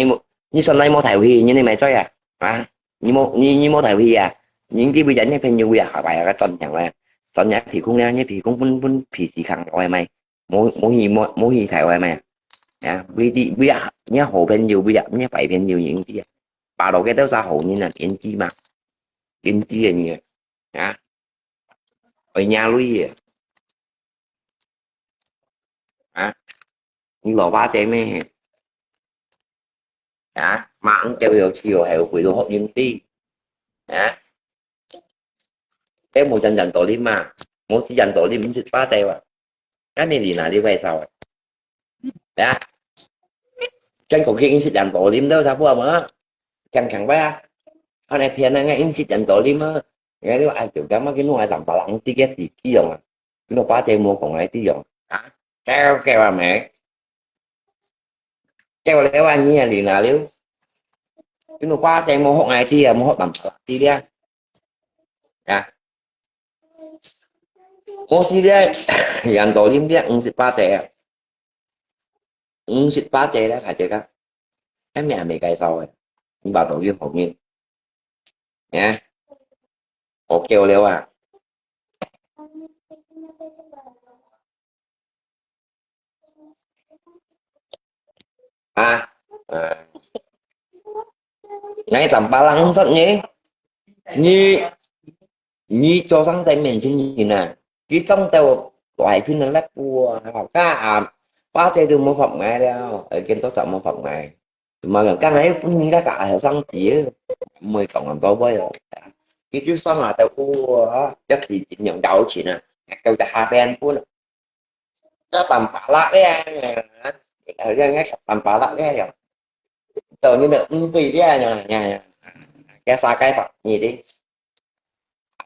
như sân này mua thảo huy như này mày cho như mua thảo huy những cái bây giờ nhé phải nhiều bây giờ hỏi bài cái tuần chẳng là tuần nhé皮肤 này nhé皮肤 vẫn皮gì khẳng rồi mày mỗi gì thảo mày bây giờ nhé hồ bên nhiều bây giờ nhé phải bên nhiều những cái bà đầu cái tớ ra hồ như là kiến chi mà kiến chi là nhiều ở nhà lui gì như lò ba trẻ mẹ mà ăn kêu nhiều chiều hệ quỷ đồ hộp những ti cái một chân dành tổ đi mà muốn chỉ dành tổ đi mình thịt ba teo cái này gì là đi về sau chân còn kia sẽ dành tổ đi đâu sao phù mà chẳng chẳng ba anh này phiền ngay em chỉ dành tổ đi mà nghe nếu ai kiểu cái cái nuôi làm bà lặng tí cái gì tí dòng cái nó ba teo mua còn lại tí dòng kêu mẹ kêu léo anh như là gì là nếu cái nó qua xem mua hộ ngày thì mua hộ tầm tí đi mua tí đi dành tổ đi biết xịt ba trẻ xịt ba trẻ đó phải chơi cái mẹ mày cày sau rồi nhưng bà tổ viên hồn nhiên hộp kêu léo ngay tầm ba lăng rất nhé như như cho sáng tay mình trên gì nè cái trong tàu loại phim nó lách cua học ba chơi từ mô phỏng ngay đâu ở trên tốt chọn mô phỏng ngay mà gần cái ấy cũng như đã cả hiểu xong chỉ 10 cộng làm to với rồi cái chú xong là tàu cua chắc thì chỉ nhận đầu chỉ nè kêu cả hai bên phun nó tầm phá lạ đấy ở đây ngay tầm phá lạ đấy rồi tự như là tùy đấy nhà cái xa cái phật gì đi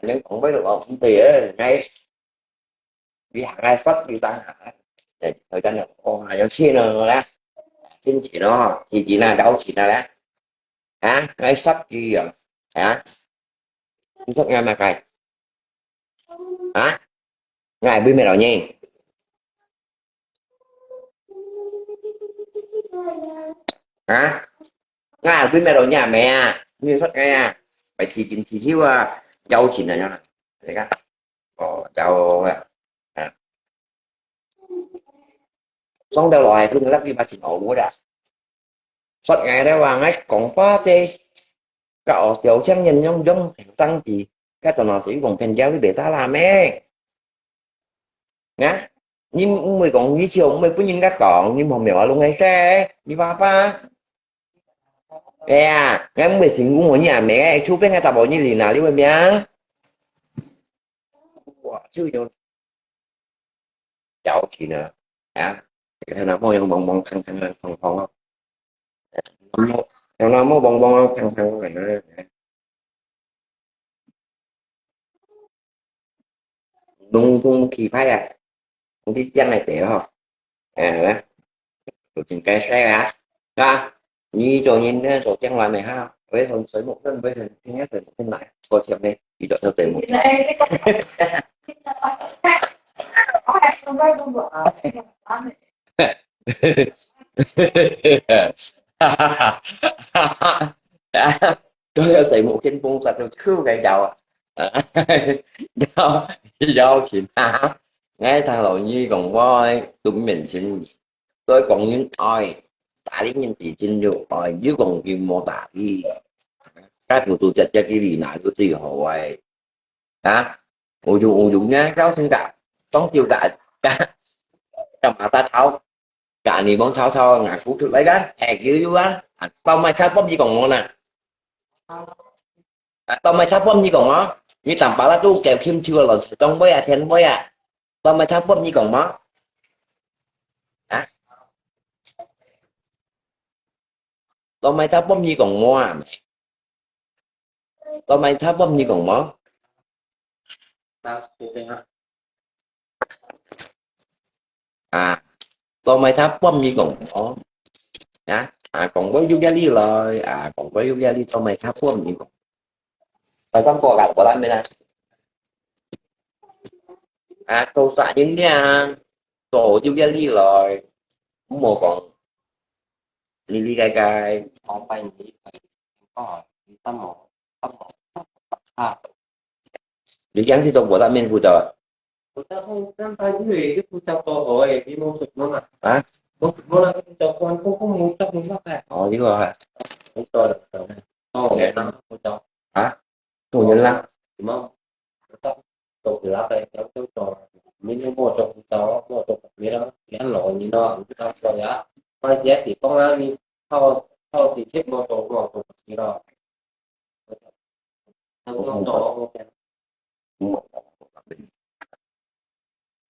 nhưng cũng biết được không tùy đấy ngay đi hàng ai phát đi tăng hả thời gian là ô là xin rồi đó xin chị nó thì chị là đâu chị là đó ngay sắp gì rồi thức ngay mà cày ngày bên mẹ rồi nha ngày bên mẹ rồi nhà mẹ như phát nghe vậy thì thiếu dâu chị này nha đấy cả dâu xong đâu loại thương lắc đi ba chị nổ đã phát ngày đó vào ngay còn quá chê cậu tiểu trang nhìn nhông giống tăng gì cái tòa nó sĩ còn phèn giáo với bể ta làm mẹ nhá nhưng mày còn như chiều mày cứ nhìn các còn nhưng mà mày ở luôn ngay xe đi ba ba à ngay mày xin cũng ở nhà mẹ chú biết ngay tao bảo như gì nào đi mày nhá chứ cho cháu chị nè hả cái nào mua bông bông khăn khăn phong phong không nó mua bông bông khăn khăn này nó đúng đúng khi phải à không biết chân này tệ không à đó rồi chừng cái xe hả ra như trò nhìn trò chân lại này ha với thằng sới một lần với thằng thứ nhất rồi thêm lại coi xem đây đi đợi theo tiền một tôi theo tiền một trên buông sạch rồi cứ gây đầu à do do chị ta ngay thằng lộ nhi còn voi tụi mình xin tôi còn những oi tả lý nhân chỉ xin vô oi dưới còn kim mô tả đi các phụ tụ chặt cho cái gì nãy của tùy hỏi hả ủ dụ nhá cháu sinh cả tóm chiêu đại cả trong mà ta tháo cả này bóng tháo thao ngạc phút trước lấy đó hè kiểu vô á tao mai sao bóp gì còn ngon nè tao mai sao bóp gì còn nó như tầm bà lá tu kèo kim chưa lần trong bói à then bói à tao mai sao bóp gì còn nó hả tao mai sao bóp gì còn ngon tao mai sao bóp gì còn mó à tao mai sao bóp gì còn mó hả còn có yoga lý lời còn có yoga lý tao mai sao bóp gì còn tao không có gặp của tao mới nè câu xạ những nha tổ yoga lý lời một còn li li gai gai không phải nghĩ có tâm một à dự dáng thì tôi của tao mình phụ trợ người ta không dám phải cái gì cái phụ trợ cơ hội đi môn thực nó mà hả môn thực nó là cái phụ trợ con không muốn chấp muốn mắc à chứ rồi không cho được rồi không nghe nó phụ trợ hả tôi nhận lắm đúng không tập tổ từ lá đây kéo kéo trò mình mua trò phụ trợ mua trò biết đó cái lỗi như nó chúng ta cho giá nói giá thì có ai đi sau sau thì tiếp mua trò như đó không trò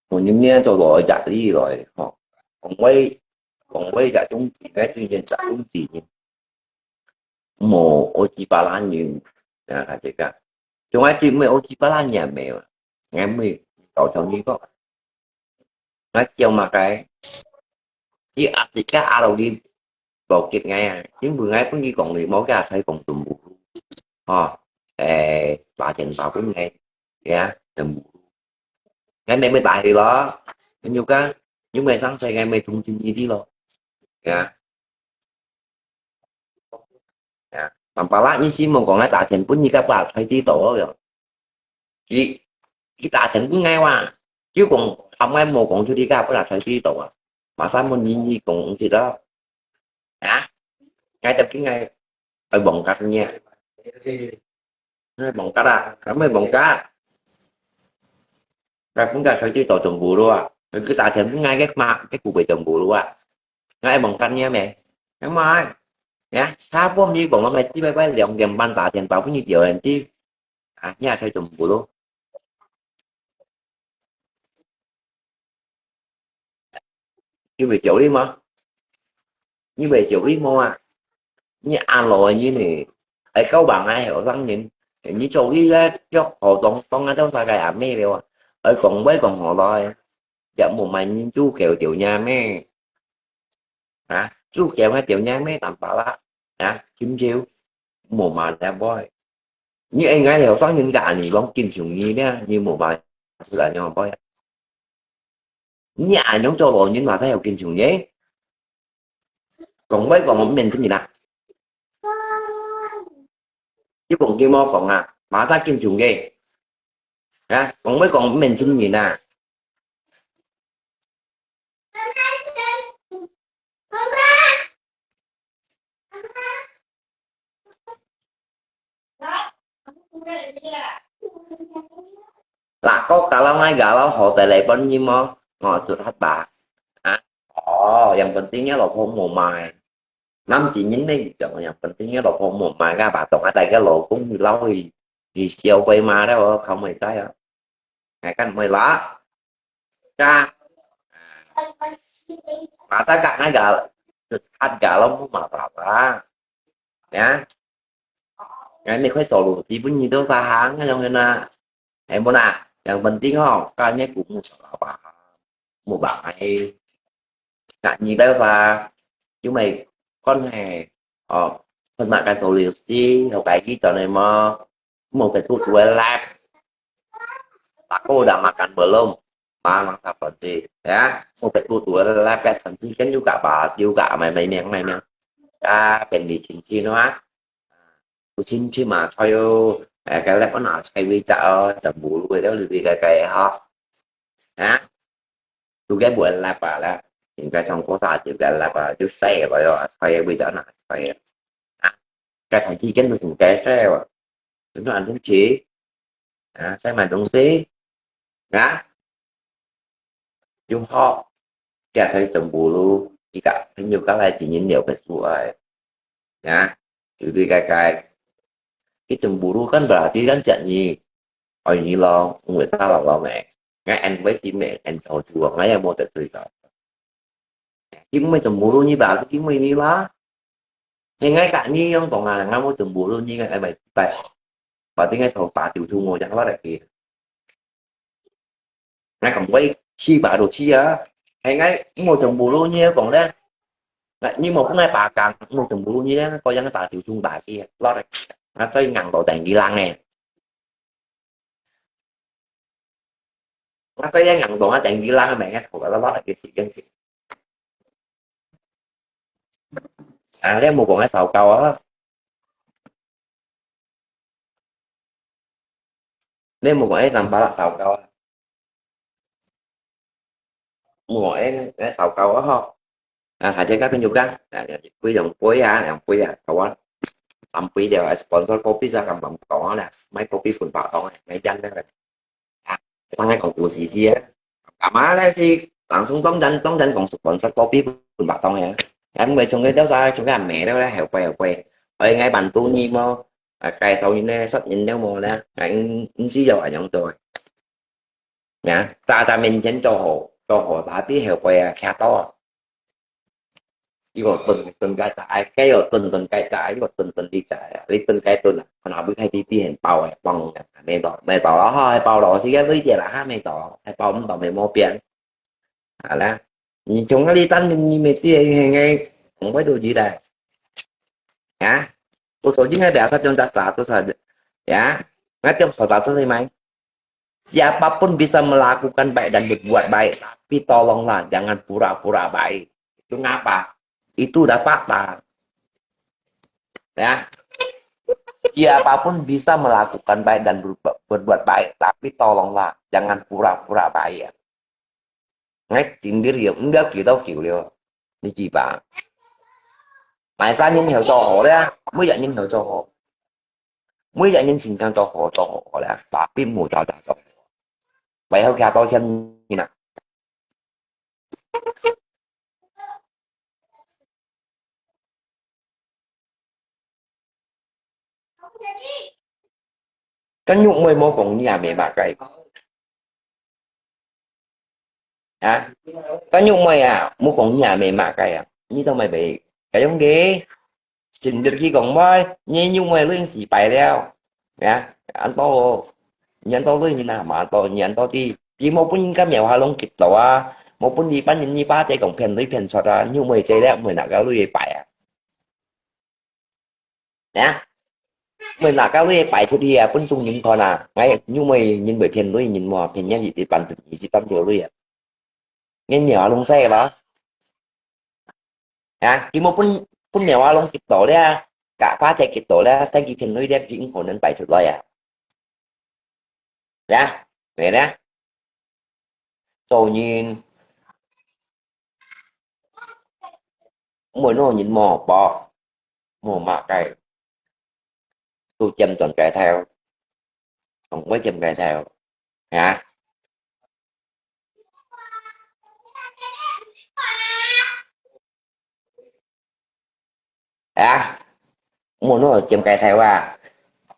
còn những nghe tôi gọi trả đi rồi họ còn quay cả chúng cái tuy nhiên trả chúng gì mồ ô chi ba lan nhiều là chị cả chúng ai chỉ mới ô chi ba lan nhà mèo ngày mới cậu chọn như có nói chiều mà cái chứ thì cá đầu đi bột chịch ngay chính vừa ngay có như còn người món gà phải còn tùm bù bà trình bảo cũng ngay tùm bù ngày mai mới tại thì đó nhiều cái nhưng mà sáng say ngày mai thông tin gì đi lo Mempelaknya sih mau còn lại tạ trình cũng như các bạn thấy tí tổ rồi thì cái tạ trình cũng ngay qua chứ còn ông em một còn chưa đi gặp là thấy tí tổ à mà sao mình gì còn gì đó ngay tập cái ngay ở bồng cắt nha bồng cắt cảm ơn bồng cá ra cũng ra thấy tí tổ trồng bù luôn cái tạ trình cũng ngay cái cụ bị trồng bù luôn ngay bồng cắt nha mẹ đúng rồi sao có như bọn nó mày chỉ bay lòng gần ban tạ tiền bảo cũng như giờ anh chứ nhà theo trồng bù luôn như về chỗ đi mà như về chỗ đi mua như ăn rồi như này ở câu bằng ai ở răng nhìn như chỗ đi ra cho họ toàn ngay trong xa gai ảm mê đều ở còn với còn họ rồi chậm một mày như chú kẹo tiểu nhà mê chú kẹo hai tiểu nhà mê tầm bảo lá 9 triệu một mà đã boy như anh gái đều có những gà này bóng kim trùng như nhá như một bài là nhau boy như ai giống cho rồi nhưng mà thấy học kim trùng nhé còn với còn mình cái gì nè chứ còn kia mò còn mà ta kim trùng ghê còn với còn mình xin gì nè là có cả lâu ngay gà lâu họ tại lại bao nhiêu mà ngồi tụt hết bà à yang penting nhớ là không mùa mài năm chỉ nhính đấy chọn yang penting nhớ là không mùa mài ra bà tổng ở đây cái lộ cũng như lâu thì siêu quay mà đó không mày tới à ngày cái mày lá ra bà ta cả hai gà tụt hết gà lâu mà bà ta nhá ngày này khói sổ lụt thì bao nhiêu đâu ta hàng cái trong này nè em muốn à yang penting không cái nhé cũng một bà hay ngại gì đâu và chúng mày con hè phân mạng cái số liệu chi hoặc cái trò này mà một cái thuốc quay lại aku udah makan belum malang seperti ya một cái thuốc quay lại cái thằng chi kan juga bà juga mày miệngเป็นดีชินๆนะกูชินๆmà thôi cái lẽ nó sai vi chợ chợ bù rồi đó thì cái họ hả tôi cái buổi là bà là những cái trong có ta chỉ cái là bà chú xe rồi phải bây giờ này phải cái thằng chi cái mình cái xe rồi chúng anh cũng chỉ xe mà đúng xí á chúng họ cái thấy chồng bù luôn thì cả nhiều cái là chỉ nhìn nhiều cái số rồi nhá từ cái chồng bù luôn kan berarti kan janji oh ini lo người ta là lo mẹ ngay anh với chị mẹ anh thầu chùa ngay em mua từ từ rồi chứ mấy chồng bù luôn như bà chứ mấy đi lá nhưng ngay cả như ông còn là ngay mỗi chồng bù luôn như ngay bài và tiếng ngay thầu bà tiểu thu ngồi chẳng đó là kìa ngay còn quay chi bà đồ chi á hay ngay ngồi chồng bù luôn như còn đó nhưng mà cũng ngay bà càng ngồi chồng bù luôn như đó coi dân bà tiểu thu bà kia lo đây nó tới ngàn độ tiền đi lăng nè nó tới ngàn độ nó tiền đi lăng mẹ nghe còn đó là cái gì cái đấy một con cái sầu câu á đấy một con cái làm ba là sầu câu một con cái sầu câu á không hãy chơi các cái nhục đó quý dòng quý làm quý câu á tầm quý đều là sponsor copy ra cầm bằng có nè mấy copy phun vào đó mấy danh đó là thằng này còn của gì á cả má đấy gì bạn không tống danh còn sponsor copy phun vào này anh về trong cái đó ra trong cái mẹ đó hẻo què ở ngay bàn tu nhi mô cái sau nhìn này sắp nhìn theo mồ nè anh xí dầu ở trong tôi nè ta mình chén cho hồ ta tí hẻo què khá to 이거 từng cái tại cái rồi từng cái tại rồi từng đi tại lấy từng cái tôi là hồi nào biết hay đi hình bao bằng mày tỏ đó thôi bao đó xí cái với giờ là mày tỏ hay bao tỏ mày mua tiền là chúng nó đi tanh như mày tiền ngay không phải tôi gì đây hả tôi tổ chức ngay đại satu trong dasar itu saja ya macam satu sih main siapapun bisa melakukan baik dan berbuat baik tapi tolonglah jangan pura-pura baik itu ngapa itu udah fakta ya siapapun bisa melakukan baik dan berbuat baik tapi tolonglah jangan pura-pura baik ngay tìm biết hiểu được kiểu đâu chịu liều đi chị bà tại sao nhân hiểu cho họ đấy mới dạy nhân hiểu cho họ mới dạy nhân sinh cho họ là bà phim mùa cho vậy thôi gà tôi xem như nào cái nhung mây mô cũng nhà mẹ bà cái cái nhung mây mô cũng nhà mẹ mà cái như tao mày bị cái giống ghê trình được khi còn mới như nhung mây lên xì bài đeo anh to nhận to lên như nào mà to nhận to thì chỉ một bún cá mèo hà long kịch tổ một bún gì bán như ba chạy còn phèn tới phèn sọt ra nhung mây chạy đeo mười nào cái lui bài mình là cái lui bài thì bún tung những con ngay nhung mây nhìn bởi phèn lui nhìn mò phèn nhá gì thì bàn tự gì tâm điều lui nghe nhỏ luôn xe đó chỉ một phút nhỏ luôn kịp tổ đấy cả khóa chạy kịp tổ đấy sẽ kịp phèn lui đem chuyện khổ nên bài thực rồi vậy đó rồi nhìn mỗi nó nhìn mò bò mò mà cái tôi chăm toàn chạy theo không mấy chăm chạy theo hả à muốn nó chém cái theo à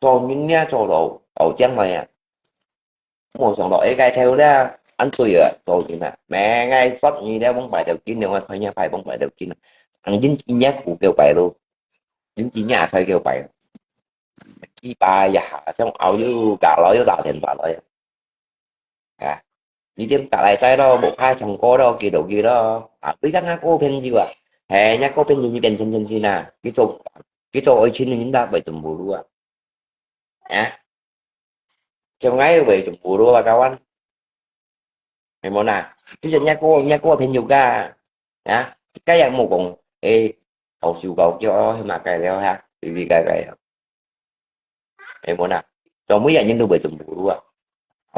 cho những nhá cho đồ đồ chém mày à một số đồ ấy cái theo đó anh tôi à rồi gì nè mẹ ngay sót như đó bóng bài đầu tiên nếu mà phải nha phải bóng bài đầu tiên ăn dính chi nhát của kêu bài luôn dính chi nhát phải kêu bài chi bài giả xong ảo với cả lối với tạo thành bà lối à như thêm cả lại trái đó bộ hai chồng cô đó kỳ độ kia đó à biết các ngã cô bên gì vậy hè nhá cô bên gì bên chân chân chi nè cái chỗ ấy chín những đã bị tụm bù luôn à trong ngay bị tụm bù luôn các anh mày muốn à cái chân nhá cô bên yoga à cái dạng một cùng ê cầu siêu cầu cho mà cái leo ha vì cái em muốn à cho mấy dạng những tôi bị tụm bù luôn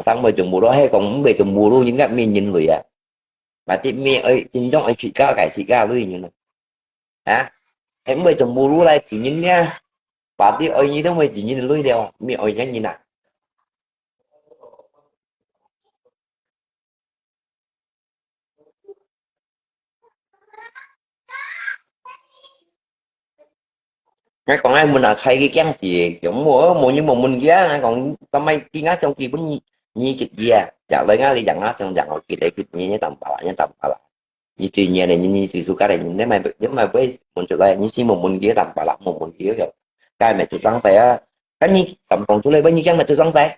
sang bị tụm bù đó hay còn bị tụm bù luôn những cái mình nhìn người à mà tìm mẹ ơi chính trong ấy chị cao cái chị cao luôn như này à em bị tụm bù luôn lại chỉ nhìn nha bà tí ơi như đó mới chỉ nhìn lui đeo mẹ ơi nhá nhìn à ngay còn ai mình là thay cái chăn gì giống mua mua những một mình giá còn tao may cái ngã trong kia cũng như kịch gì à dạ lấy ngã đi dặn ngã xong dặn ở kia để kịch như tầm bà lại như tuy nhiên này như thì số cái này nếu mà với mình trở lại như xin một mình kia tầm bà lại một mình kia rồi cái mẹ tụi tăng sẽ cái như tầm còn số lấy bao nhiêu chăn mà tụi tăng sẽ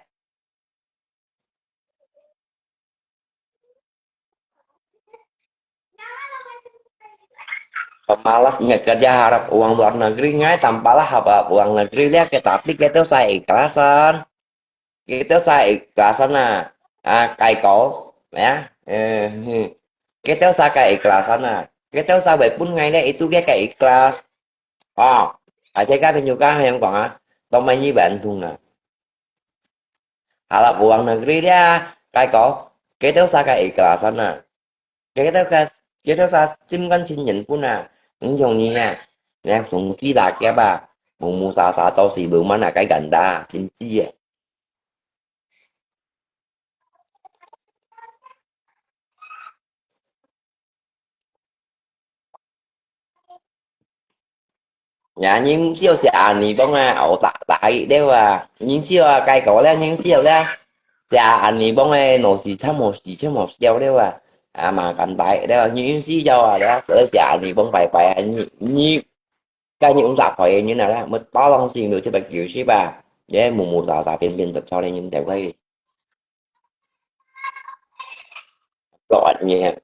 pemalas kerja harap uang luar negeri ngai tanpa lah apa uang negeri dia ke tapi kita saya ikhlasan cài cổ ya kita saya kayak ikhlasan nah kita saya baik pun ngai deh itu dia kayak ikhlas oh aja kan juga yang bang ah tao như bạn thùng nè harap uang negeri dia cài cổ kita saya kayak ikhlasan nah kita kita saya simpan xin nhận pun nah những dòng như nha nè dùng chỉ là cái bà mù mù xà cho xì bự mà là cái gần đa chính chi à nhà những siêu xà này bông à ẩu tạ tại đeo à những siêu cây cổ lên những siêu ra xà này bông à nổ xì chứ một siêu đeo à mà cầm tại đeo những siêu do à đó để xà này bông bài bài như cái những giặc hỏi như nào đó mới to lòng xin được cho bạch kiểu chứ bà để mù mù xà bên bên tập sau đây những đều gây gọi nhẹ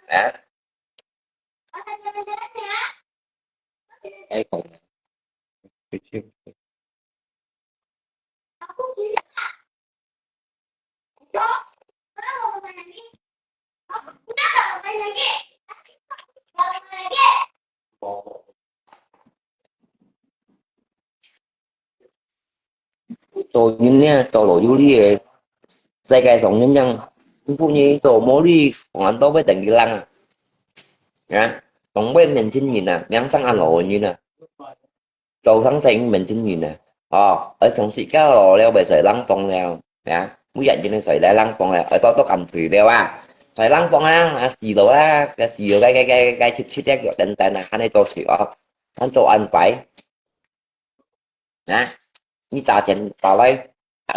à cái còn tôi những nha tôi lỗi du đi sai cái sống nhân dân phu nhi tôi mới đi còn anh tôi với tỉnh Kỳ Lăng à nha còn bên mình xin nhìn nè ngắn sang anh lộ như nè tôi thắng xanh mình xin nhìn nè ở sông sĩ cá lò leo bề sợi lăng phong leo nha muốn dạy cho nên sợi lại lăng phong leo ở tôi cầm thủy leo à sợi lăng phong xì đồ cái xì đồ cái chít chít cái tên tên là anh ấy tôi xì anh tôi anh phải nè như ta chuyện ta lấy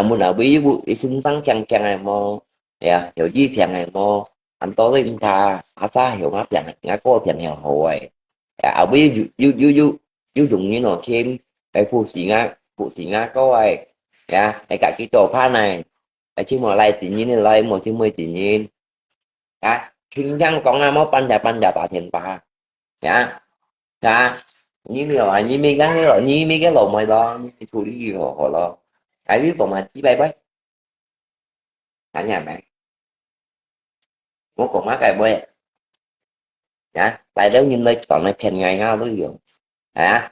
muốn ở bí vụ đi xin sáng chăng chăng này mò dạ hiểu gì phiền này mò anh tối lên ta xa hiểu ngáp phiền ngã có phiền hiểu hồi ở bí dùng như nó thêm cái phụ sĩ ngã có ai cái cả cái tổ pha này cái chứ mà lại chỉ nhìn lại một chứ mới chỉ nhìn khi chăng có ngà máu pan giả tạ thiền bà dạ như là như mấy cái lồng mày đó như cái chú ý gì họ lo ai biết còn mà chỉ bay bấy cả nhà bạn muốn còn má cái bê tại nếu như nơi toàn này phèn ngày ngao đối tượng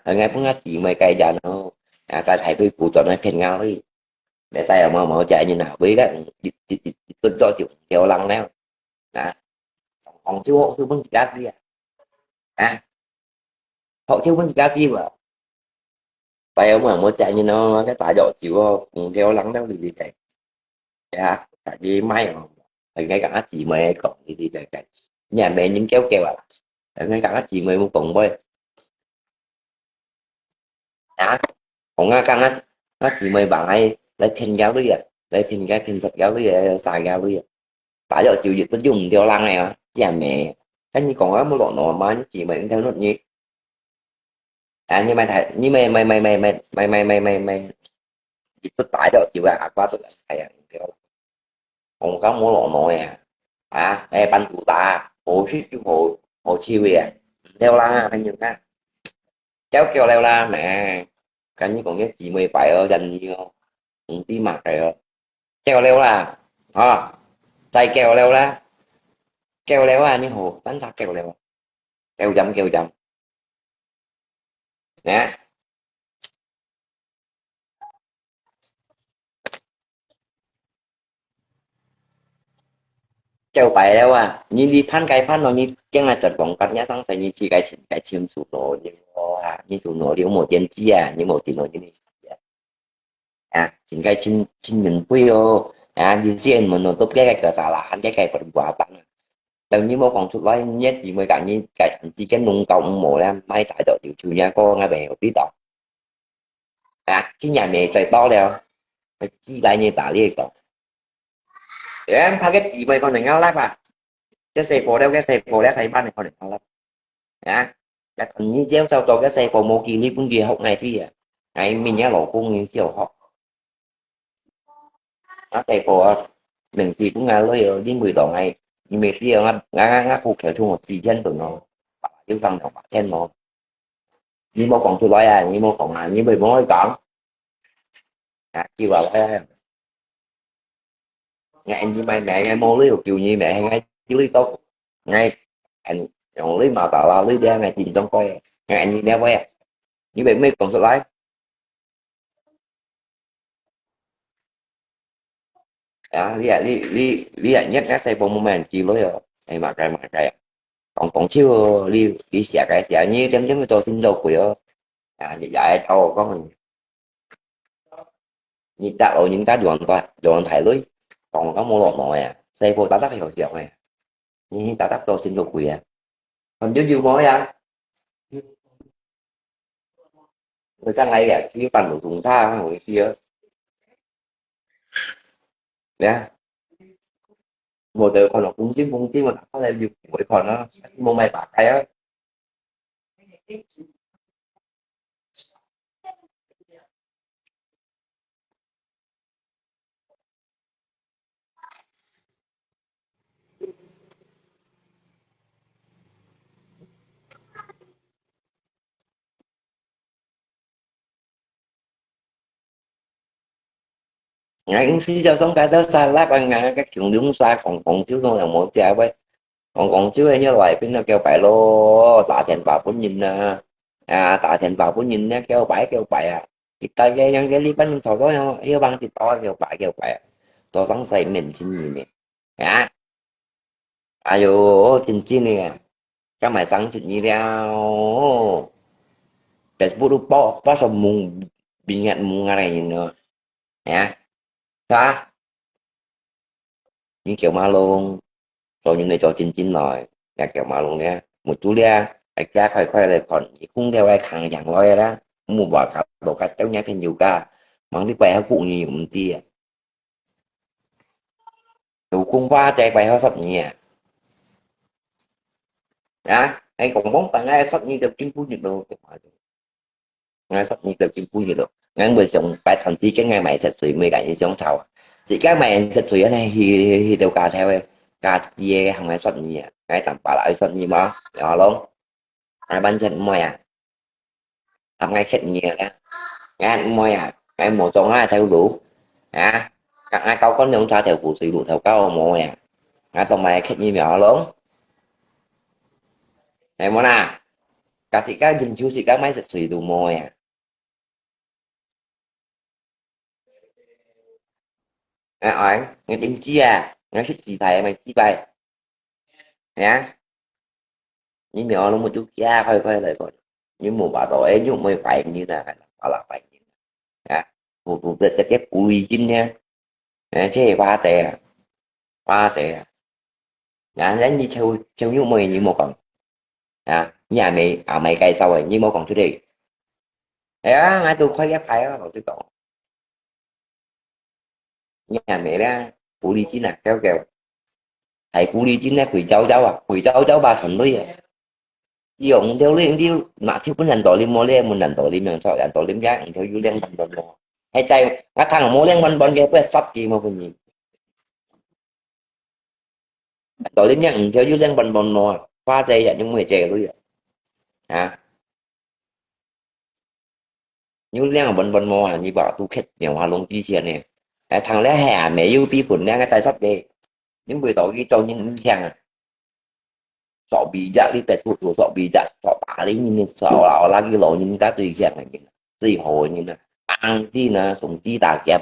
ở ngay cũng chị mày cây giờ nó cái thầy tôi phụ toàn này phèn ngao đi để tay mà chạy như nào biết đó tôi cho chịu theo lăng nào còn chú hộ tôi vẫn chỉ đi họ thiếu vấn cá kia mà tại ông mà muốn chạy như nó cái tải độ chịu cùng theo lắng đâu thì chạy dạ tại vì may mà thì ngay cả chị mẹ còn thì chạy nhà mẹ những kéo keo à tại ngay cả chị mẹ một tuần bơi à còn ngay căng á nó chị mẹ bạn ai lấy thêm giáo lý à lấy thêm cái thêm thật giáo lý để xài giáo lý à tải độ chịu dịch tôi dùng theo lăng này à nhà mẹ cái như còn có một loại nọ mà chị mẹ cũng theo nó như à nhưng mà thầy như mày dịch tôi tải độ chịu à quá tôi thầy à kiểu còn có một loại nọ à à ê banh tụ ta hồ shit chứ hồ chiêu à leo la hay như ha kéo keo leo la mẹ cái như còn cái chị mày phải ở dành gì không tí mặt rồi keo leo la à tay keo leo la keo leo à như hồ đánh thật keo dầm nè keo phải đâu à như đi phan cái phan nó như cái này tuyệt vọng cắt nhá sang sẽ như chỉ cái chim sụp nổ như như sụp nổ thì một tiền chi à như một tiền nổ như này à chính cái chim chim mình quý ô à như xem mình nó tốt cái cờ xả là hắn cái phần quả tăng tự nhiên một con chút lấy nhất gì mới cả như cái chỉ cái nung cộng một em may tại độ tiểu trừ nha cô ngay về một tí đọc à cái nhà này trời to đeo phải chi lại như tả liệt cộng để em pha cái gì mày con này ngon lắm à cái xe phố đeo thấy ban này con này ngon lắm à cái thằng như gieo sao cho cái xe phố một kỳ đi cũng gì học này thì à ngày mình nhớ lộ cung như chiều học nó xe phố đừng thì cũng ngay lối ở đi 10 độ ngày nhưng mà khi ngã khu kiểu thu một xì chân tụi nó chứ không đồng bạc trên một như một con tôi nói à như một con như 14 con à kêu vào đây nghe anh như mày mẹ nghe mô lý được kiểu như mẹ ngay chứ lý tốt ngay anh còn lý mà tạo là lý ra ngày chìm trong coi nghe anh như đeo que như vậy mấy con tôi nói à lý lại nhất các xe bông moment chi lối rồi này mà cái còn chưa đi xẻ cái xẻ như chém chém tôi xin đâu của à vậy vậy đâu có mình như ta ở những cái đoàn thải lưới còn có mua lọt nội à xe vô tá tắc hồi chiều này như tá tắc tôi xin đâu quỷ à còn chứ chưa mới à người ta ngay là khi bàn của chúng ta hồi kia nè một đời còn nó cũng chứ mà có lên được mỗi còn nó mua may bạc cái á ngay cũng xí cho sống cái đó xa lát anh ngay các trường đúng xa còn chứ không là mỗi cha với còn chứ nhớ lại cái nó kêu phải lô tạ thành vào cũng nhìn tạ thành vào cũng nhìn nó kêu phải à kita yang gali pan so có yêu bang thì to kêu phải to sáng xây mình xin gì nè hả ayo xin chi nè cái mày sáng xin gì đâu Facebook lu po so mung bingat mung ngarai nữa hả sao những kiểu ma luôn rồi những người trò chín rồi là kiểu mà luôn nha một chú lia ai cha khoai lại còn không theo ai khẳng chẳng lo đó một bỏ cả đồ cả cháu nhái thêm nhiều ca mang đi quay phụ nhiều một tí đủ cung pha chạy quay hơi sập nhỉ á hay còn bóng tay ngay sắp như tập chính phủ nhiệt độ ngay sắp như tập chính phủ nhiệt độ ngay bây giờ phải thành chi cái ngay mày sẽ suy mày cái gì trong thầu chỉ cái mày sẽ suy ở đây thì đều cả theo em cả chia hàng ngày sắp nhỉ ngay tầm bà lại sắp nhỉ mà nhỏ luôn ai ban chân mày à làm ngay khét nhỉ nè ngay mày à ngay một trong hai theo đủ hả các ai câu có những sao theo phụ sự đủ theo câu mày à ngay tầm mày khét nhỉ nhỏ lớn em muốn à cả sĩ các dinh chú sĩ các máy sẽ suy đủ mồi à nghe hỏi nghe tiếng chi à nghe thích gì thầy mày chi bài nhá nhưng mà nó một chút cha khoai khoai lại còn nhưng mà bà tổ ấy nhưng mới phải như là phải như à phụ tự cái cùi chín nha chế ba tệ lấy như theo theo như mày như một còn nhà mày mày cày sau rồi như một còn thứ đi đấy ngay tôi khoái ghép hai đó tôi cậu nhà mẹ đó cù đi chín kéo kèo thầy cù đi chín quỷ cháu ba thần đấy dùng theo liên điêu mà thiếu cái lần tội liên mua liên một lần tội liên mình thôi lần tội liên giá theo liên bần bần mò hay chay ngắt thằng mua liên bần bần cái quét sót gì mà cái gì tội liên giá theo liên bần bần mò qua chay vậy nhưng mà chè luôn như liên là bần bần mò là như bảo tu khét nhiều hoa long chi tiền này thằng lẽ hè mẹ yêu pi phun đang cái tay sắp đi những buổi tối cái trâu những thằng sọ bị dạ đi tẹt sụt sọ bị dạ sọ bả đi như sọ lão la cái lộ như ta tùy kẹt này gì hồi như là ăn chi là súng chi tà kẹp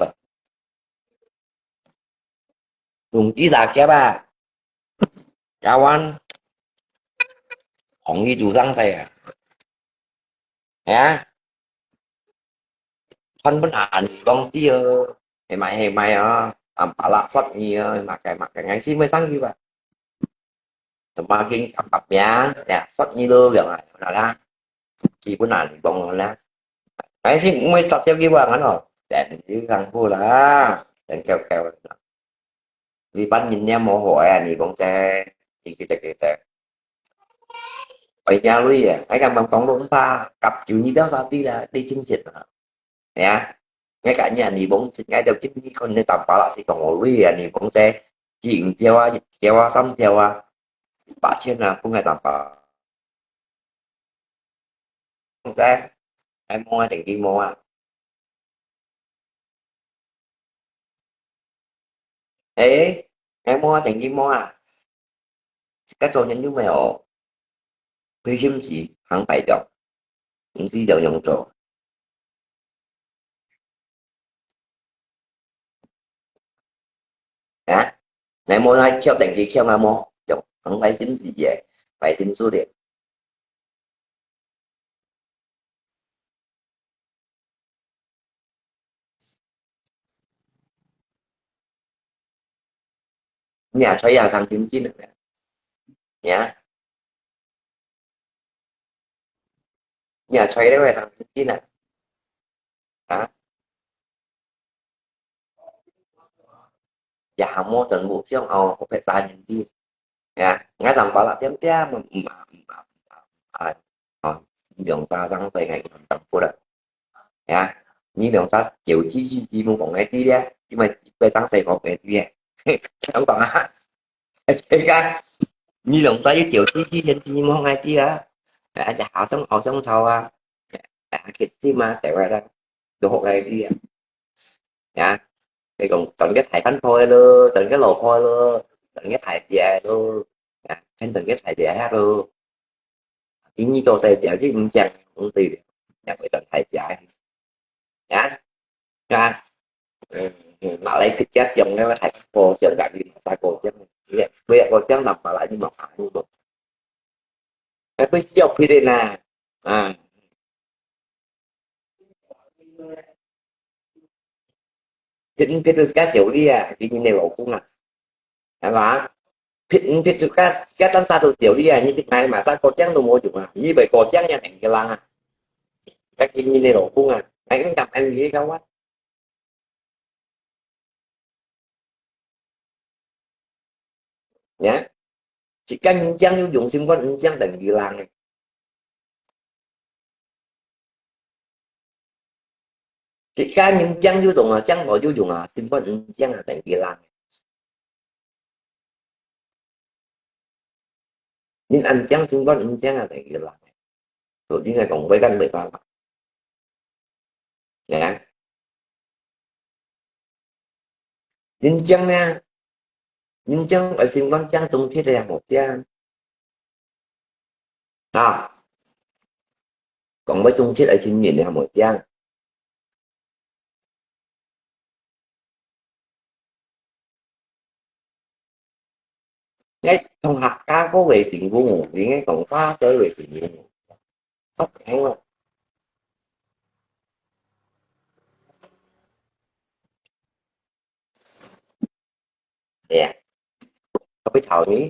súng chi tà kẹp kawan không như chủ răng xe ya thân vấn hạn bông chi hay mày làm bả lạ sót như mà cái ngày xí mới sáng như vậy mà kinh cặp nhá sót như lơ vậy là ra chi vấn hạn bông là cái xí cũng mới sót theo kia bằng rồi đèn chứ thằng cô là đèn kèo kèo vì bắn nhìn nhau mồ hôi thì con trai thì cái vậy nha Luis hãy cầm bằng cộng đồng pha cặp chịu như đó sao đi là đi chương trình nè ngay cả nhà thì bóng ngay đầu chính con nên tầm bảo là sẽ còn ngồi Luis thì bóng xe chuyện theo xong theo bà trên là không ngày tầm bảo không xe em mua tiền đi mua ê em mua tiền đi mua các trò nhân với mèo vì chim chỉ hàng bảy chọc những gì đều nhận trò hả này mua hai cho tiền gì cho mà mua chồng không phải xin gì về phải xin số điện nhà xoay ra thằng chín chín được nè nhá nhà xoay đấy về thằng chín chín nè hả dạ mua tuần vụ chứ không có phải sai những gì ngay thằng bảo là chém chém à rồi đường ta đang về ngày tầm của đấy như đường ta chịu chi mua còn ngay tí đấy nhưng mà về sáng sớm có về tí không còn á cái như đường ta với chịu chi trên chi mua ngay tí á dạ họ sống sau cái gì mà chạy ra đồ hộ này đi thì còn tận cái thầy bánh thôi luôn tận cái lột thôi luôn tận cái thầy về luôn trên tận cái thầy về luôn chỉ như tôi thầy về chứ không chẳng không tiền nhà phải tận thầy chạy nhá ra mà lấy cái chết xong nó thầy cô xong gặp đi sai cô chứ bây giờ cô chứ nằm mà lại như mà phải như vậy cái bây giờ khi đây là cái từ cá xỉu đi thì như này cũng làผิดสุดก็ตั้งซาตัวเสียวดินี่ผิดไหมหมาซาโกจังตัวโมจุมายี่ไปโกจังยังแข่งกันลังก็กินยี่ในโหลกุ้งไอ้ก็จับอันนี้เขาว่าnhá chỉ cần chân dùng sinh vật chân đừng gì làm chỉ cần những chân vô dụng chân bỏ vô dụng sinh vật chân là đừng gì làm nhưng anh chân sinh vật chân là đừng gì làm rồi những ngày còn với căn người ta nhá nhưng chân nha nhưng chân ở sinh vật chân tung thiết ra một chân còn với tung thiết ở trên nhìn là một chân ngay không hạt cá có về xịn vô ngủ thì ngay còn phá tới về xịn vô ngủ sắp hẹn rồi nè có biết thầu nhí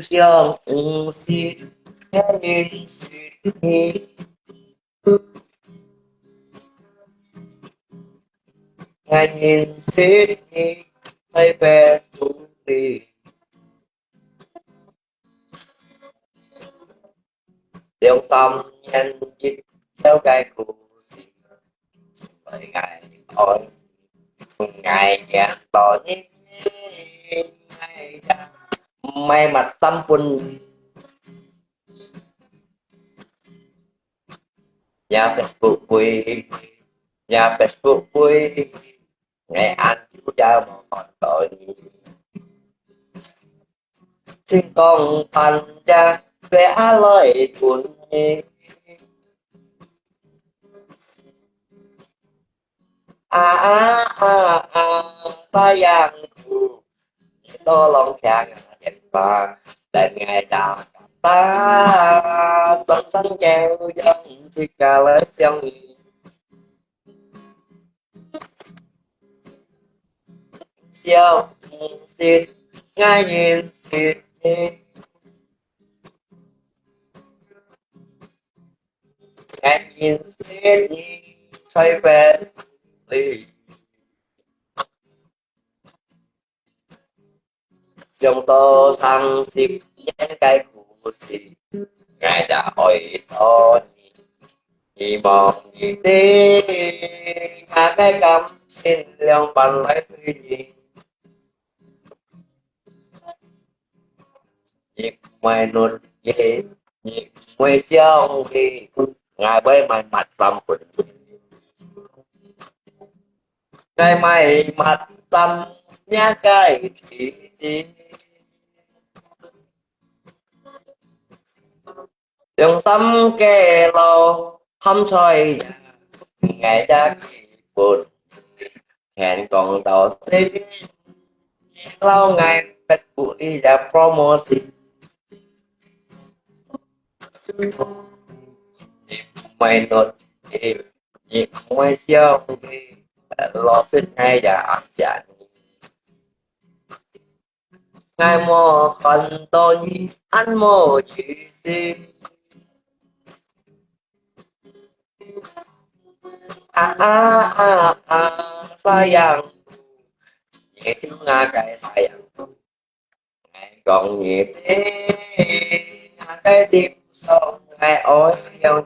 siêu si nghe si nghe nhìn si thấy về tu đi điều tâm nhân dịp theo cái cụ gì bởi ngày hỏi ngày nhạc tỏ nhí ngày may mặt xăm quân nhà Facebook vui nhà Facebook vui ngày anh chú cha một còn tội xin con thành cha vẽ lời buồn nhé sayang ku tolong jangan lupa dengan kata tentang jauh yang segala yang siêu xịt ngay nhìn xịt ngay nhìn xịt xoay về đi dòng tô thăng xịt những cái cụ xịt ngài đã hỏi to nhị mòn nhị tê ngà cái cầm xin lòng bằng lấy thứ gì nhịp mày nốt gì nhịp mày siêu đi ngài với mày mặt tâm quỳnh ngài mày mặt tâm nhá cái gì đường xăm kê lâu hâm xoay ngài đã buồn hẹn còn tàu xí lâu ngày Facebook đi ra promotion mày nốt nhịp mày siêu đi lo xin hay đã ăn chán ngài mò phần tôi ăn mò chỉ xin sayang nhẹ tiếng nga cái sayang ngài còn nhẹ thế cái tim son ngài ôi yêu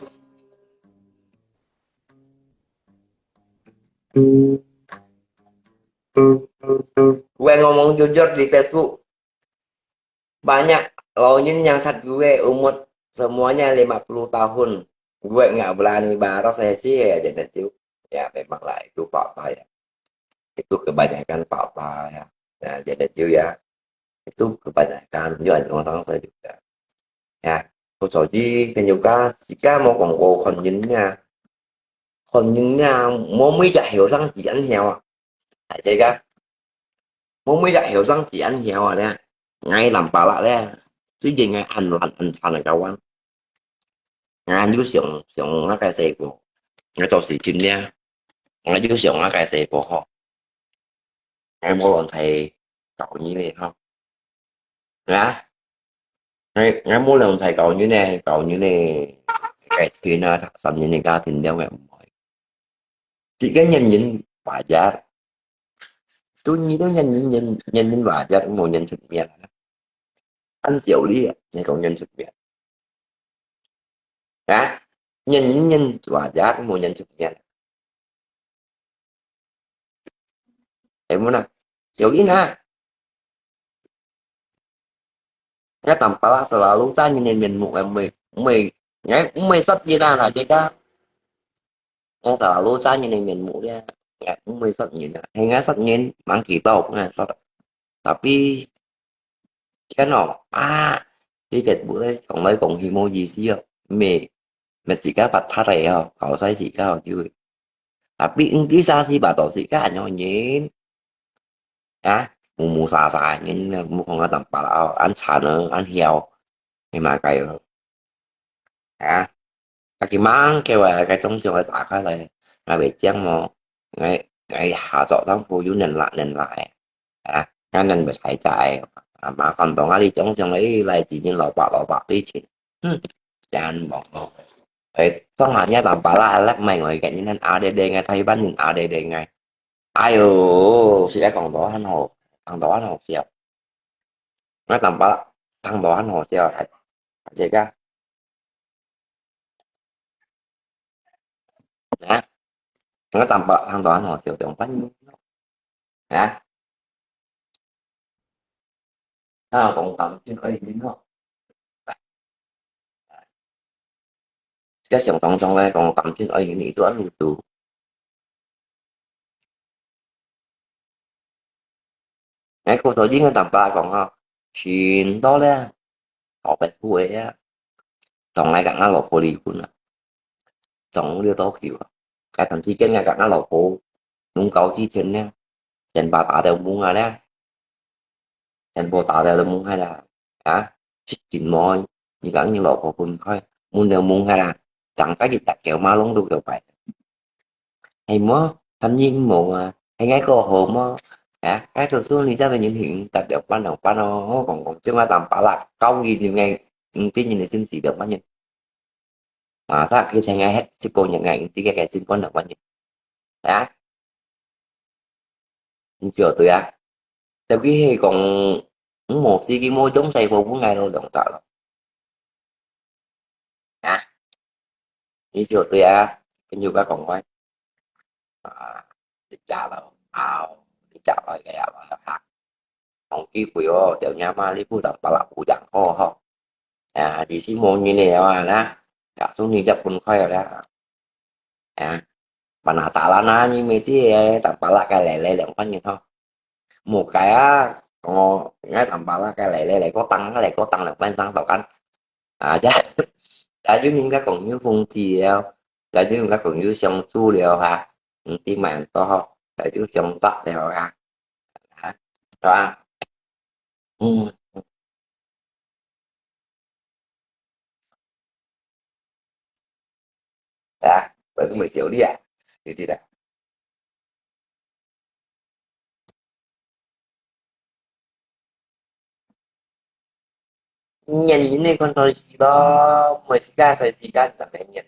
gue ngomong jujur di Facebook banyak login yang chat gue umur semuanya 50 tahun gue nggak berani balas sesi ya jadi cuy ya memang lah itu fakta ya itu kebanyakan fakta ya nah jadi cuy ya itu kebanyakan juga orang saya juga ya cô sổ chi thì nhiều ca chỉ ca một quảng cổ còn những nhà muốn mới đã hiểu rằng chỉ ăn heo à phải chơi ca muốn mới đã hiểu rằng chỉ ăn heo à nè ngay làm bà lại nè chứ gì ngay ăn sàn ở đâu ăn ngay như sưởng sưởng nó cái xe của ngay cho xì chín nha ngay như sưởng nó cái xe của họ ngay mỗi lần thầy cậu như này không nhá ngay mỗi lần thầy cậu như này cái chuyện nó sẵn như này ca thì đeo ngày mọi chỉ cái nhìn bà giá tôi nghĩ nó nhìn bà giá một nhân thực miệng ăn xỉu đi này cậu nhân thực miệng đó nhìn bà giá một nhân thực miệng em muốn nào xỉu đi nè cái tầm pala selalu tanya nhìn một em mày mày sắp gì ra là chơi ca nghe selalu tanya nhìn một dia mày sắp nhìn hay nghe sắp nhìn mang kỳ tộc nè tapi cái nó đi Việt bữa còn mấy còn emoji gì mày mày chỉ cái bật thắt này không cậu thấy gì cái chưa tapi cái sao gì bà tổ gì cái nhỏ nhìn mù mù xà xà nhưng mua con tầm bà là ăn xà nữa ăn heo nhưng mà cái à cái máng kêu là cái trong siêu cái tạc cái này là bị chăng mà ngay ngay hạ rõ lắm vô nền lại cái nên bị phải chạy mà còn toàn đi chống trong ấy là chỉ như lọ bạc đi chứ cha anh bọn nó vậy xong mà nhá tầm bà la lắc mày ngoài cái nên ADD ngay thay bánh nhìn ADD ngay ai ồ sẽ còn đó thằng đó anh hồ xèo nó tầm bà thằng đó anh hồ xèo thật vậy cả hả nó tầm bà thằng đó anh hồ xèo tưởng bánh hả nó còn tầm chứ ấy nó cái sòng tòng xong rồi còn tầm chứ ấy nghĩ tôi luôn tù cái cô tôi với cái tầm ba còn không chuyện đó đấy họ phải thua ấy á còn ai gặng nó lột cô đi cũng tổng đưa tốt hiểu cái thậm chí cái ngay gặng nó lột cô nung cầu chi trên nha trên bà tạ đều muốn rồi đó trên bộ tạ đều muốn hay là hả chuyện mồi như gắn như lột cô cũng thôi muốn đều muốn hay là chẳng cái gì đặt kẹo má lông đu kiểu vậy hay mó thanh niên mùa hay gái cô hồ mó cái từ xưa thì ra về những hiện tại được ban đầu còn chưa mai tầm bả lạc câu gì thì ngày cái nhìn này xin xỉ được bao nhiêu mà sao khi thằng ngay hết si cô nhận ngày thì cái xin con được bao nhiêu đã chưa tôi theo cái hay còn một si cái môi chống xây vô cũng ngay đâu động tạo à đi chưa tôi cái nhiều cái còn quay đi trả đâu đi trả lại cái là không kịp rồi tiểu nhà mà đi phụ tập bà lạc phụ chẳng có không di Simonnya wala kaso nidap pun kayo da panatalan ni meti tampala cái lele lượng có như thôi một cái ngay tampala cái lele lại có tăng nó lại có tăng được bên tăng tàu canh chứ đã chứ những cái còn như vùng thì đã chứ những cái còn như sông su đều tim mạng to đã chứ sông tắt đều rồi ừ. Bởi 10 triệu đi thì đã nhìn những này con tôi chỉ có 10 ca xoay xì ca là phải nhìn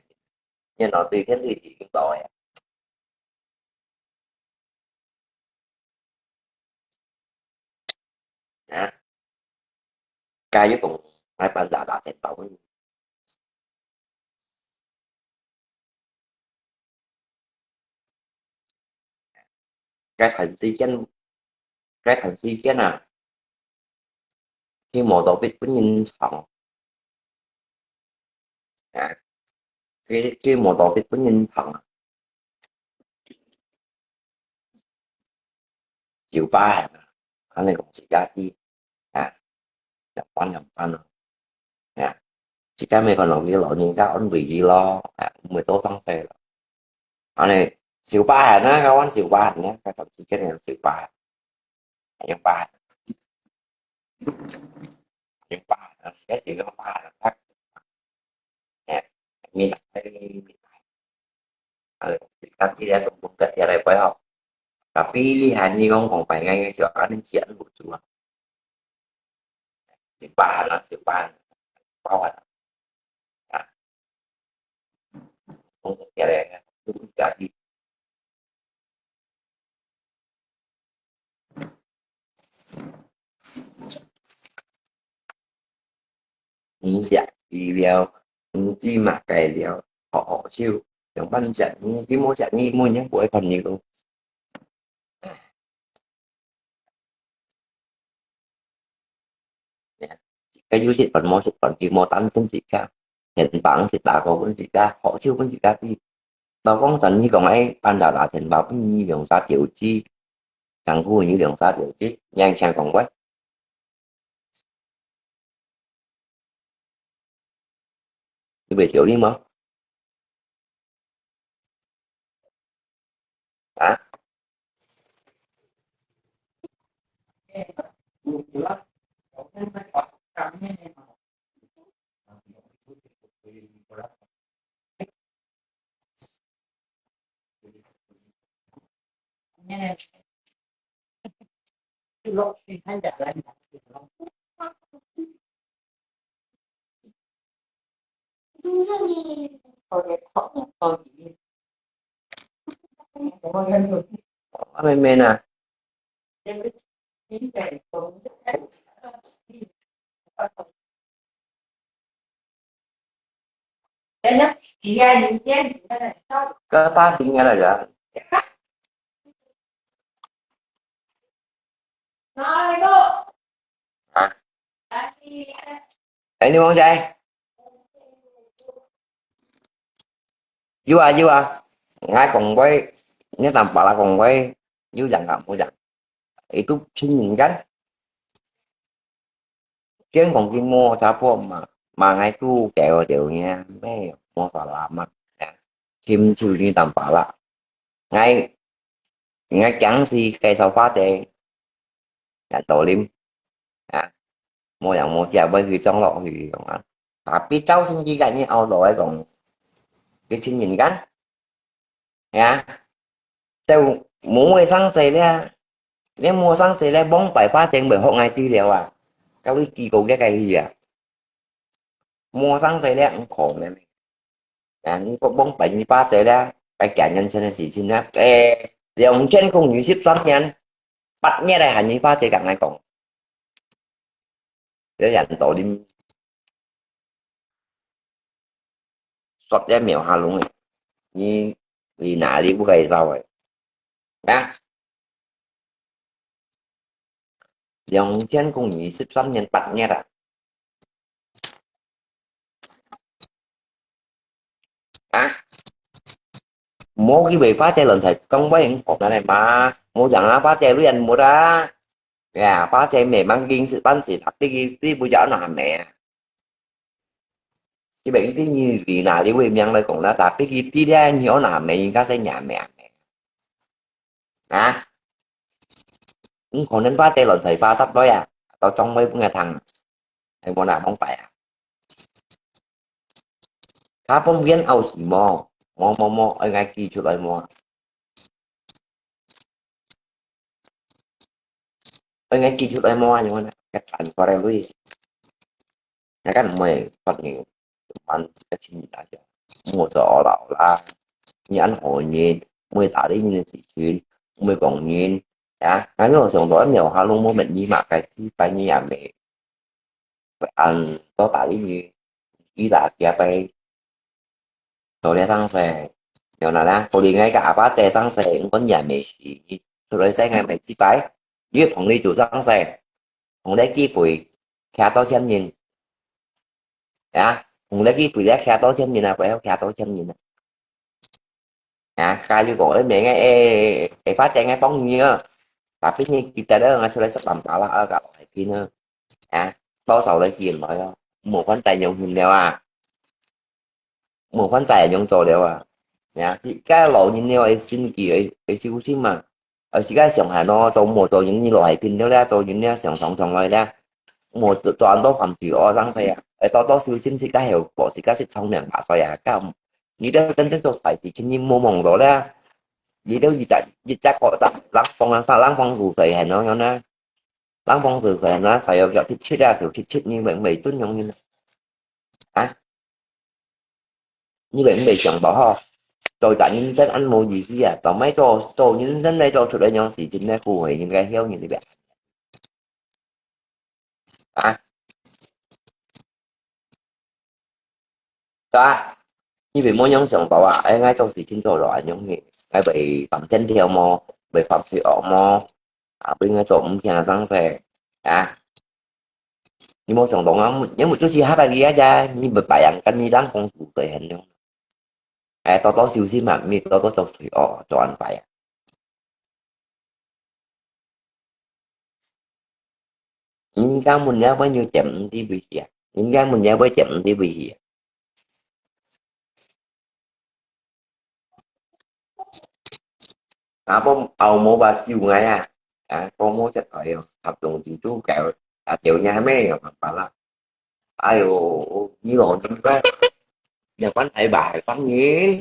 nhìn nó tùy cái gì thì cũng tội à. Ca với cùng hai bạn đã thành tổng cái thành si cái thành si cái nào khi một tổ biết cũng nhìn phòng à. Khi một tổ biết cũng nhìn phòng chiều ba anh này cũng chỉ ca chi nhập quan à chỉ ca mấy còn lòng cái lộ những cái ổn bị gì lo mười tô tăng phê anh này chiều ba nó các anh chiều ba nhé cái thậm chí cái này là chiều ba chiều ba chiều ba sẽ chiều ba là khác nè như là cái kita tidak membuka tiada apa tapi pilihannya ngomong pengen ngejalan cian lucu di bahan di bahan bawah untuk tiada jadi ini sih di dia đi mặc cái điều họ siêu những banh trận cái mô trận như mua những buổi phần nhiều luôn cái dưới thị phần mô thị phần kỳ mô tán cũng chỉ cao hiện bản thì tạo có vẫn chỉ ca họ siêu vẫn chỉ ca thì đâu có trận như còn ấy ban đầu là thành bảo như đường xa triệu chi càng vui như đường xa triệu chi ngang sang còn quét như về triệu đi mà hả Mày mê nè. Cái ta thì nghe là vậy. À, anh đi con trai. Chú à. Ngay còn quay, nhớ tầm bảo là còn quay, chú dặn cầm, cô dặn. Itu xin nhìn cái. Chứ còn khi mua sao phố mà ngay chú kẹo đều nha, mấy mua tòa làm mà. Kim chú đi tầm bảo là ngay ngay chẳng gì cây sau phá chế ya tổ lim à mua yang mua chả bởi vì trong lọ thì tapi cháu xin gì cái như ao đội còn cái xin nhìn gắn ya tao mua sang chế đấy nếu mua sang chế đấy bóng phải phá chế bởi họ ngay ti liệu à cháu đi kỳ cầu cái gì à mua sang chế đấy cũng khổ này những có bóng phải như phá chế đấy cái cả nhân chân là gì xin á cái dòng trên không như ship lắm nha bắt nhé đây hành như phá chế cả ngày còn để dành tổ đi xuất ra miệng hà luôn rồi như vì nãy đi bữa gây sao rồi nha dòng trên cùng nhị xếp xăm nhân bạch nha ra mua cái việc phá chơi lần thật không có những hộp này mà mua rằng phá chơi với anh mua ra phá chơi mẹ mang kiên sự bánh thì thật đi bây giờ nó mẹ cái bệnh cái như vì nào đi quên nhân đây còn đã tập cái gì tí ra nhiều nào mẹ nhưng các sẽ nhà mẹ cũng còn đến phá chơi lần thầy phá sắp đó tao trong mấy nghe thằng thầy mua nào không phải khá phóng viên âu xì mò ở ngay kia chút lại mò ở ngay kia chút lại mò nhưng mà các bạn qua đây với các mày phát hiện bạn cái chuyện gì đó mua rõ bảo là nhãn hội nhìn mới tạo đi như thị trường mới còn nhìn cái nó xong đó nhiều ha luôn mua mình như mà cáiที่ไปเนี่ยแม่อันก็ตายnhư ý là kiaไปตัวเรียsang xe điều nào đó tôi đi ngay cả bát xe sang xe cũng có nhà mẹ chỉ tôi lấy xe ngay mẹ chỉ phải dưới phòng đi chủ sang xe phòng đấy kia quỷ khá to chân nhìn phòng đấy kia quỷ đấy khá to chân nhìn nào phải không khá to chân nhìn khai như gọi mẹ ngay phát xe ngay phóng như tapi ini kita dah nggak selesai tanpa lah kalau kayak gini bao sau đây kia nói một con tay nhung hình đeo một con tay nhung trò đeo thì cái lộ nhìn đeo ấy xin kỳ ấy siêu xin mà ở cái sòng hà nó trong một trò những loại pin đó ra trò những đeo sòng sòng sòng rồi ra một toàn đó phẩm chỉ ở răng xe ấy to siêu xin cái hiệu bộ cái xịt xong nè bà xoay cái nghĩ đó tính đến tôi phải thì khi nhìn mua mỏng đó ra gì đâu gì chắc gọi ta lăng phong rủ thầy hèn nó lăng phong rủ thầy nó xài ở thịt chết ra sự thịt chết như vậy mấy tuần nhông như như vậy mấy chẳng bỏ ho rồi tại những dân ăn mua gì tao mấy trò những dân đây trò sự đây nhau thì chính là phù hợp những cái heo như thế vậy đó như vậy mỗi nhóm sống bảo ngay trong sự chính trò rồi nhóm gì ngay bị tầm chân theo mò bị phạm sự ở mò bên ngay trộm nhà răng xe nhưng mà chồng tổng lắm nếu một chút xíu hát ra ra nhưng mà bài ăn canh như đáng con chủ tệ hình luôn to siêu xí mà mi to cho thủy cho ăn phải những cái mình nhớ bao nhiêu chậm đi bị những cái mình nhớ với chậm đi bị bông ầu mô bà chiều ngay promo chất thời hợp đồng thì chú kẹo chịu nhà mấy bà là ai như lộn trong cái nhà quán thầy bài quán nhé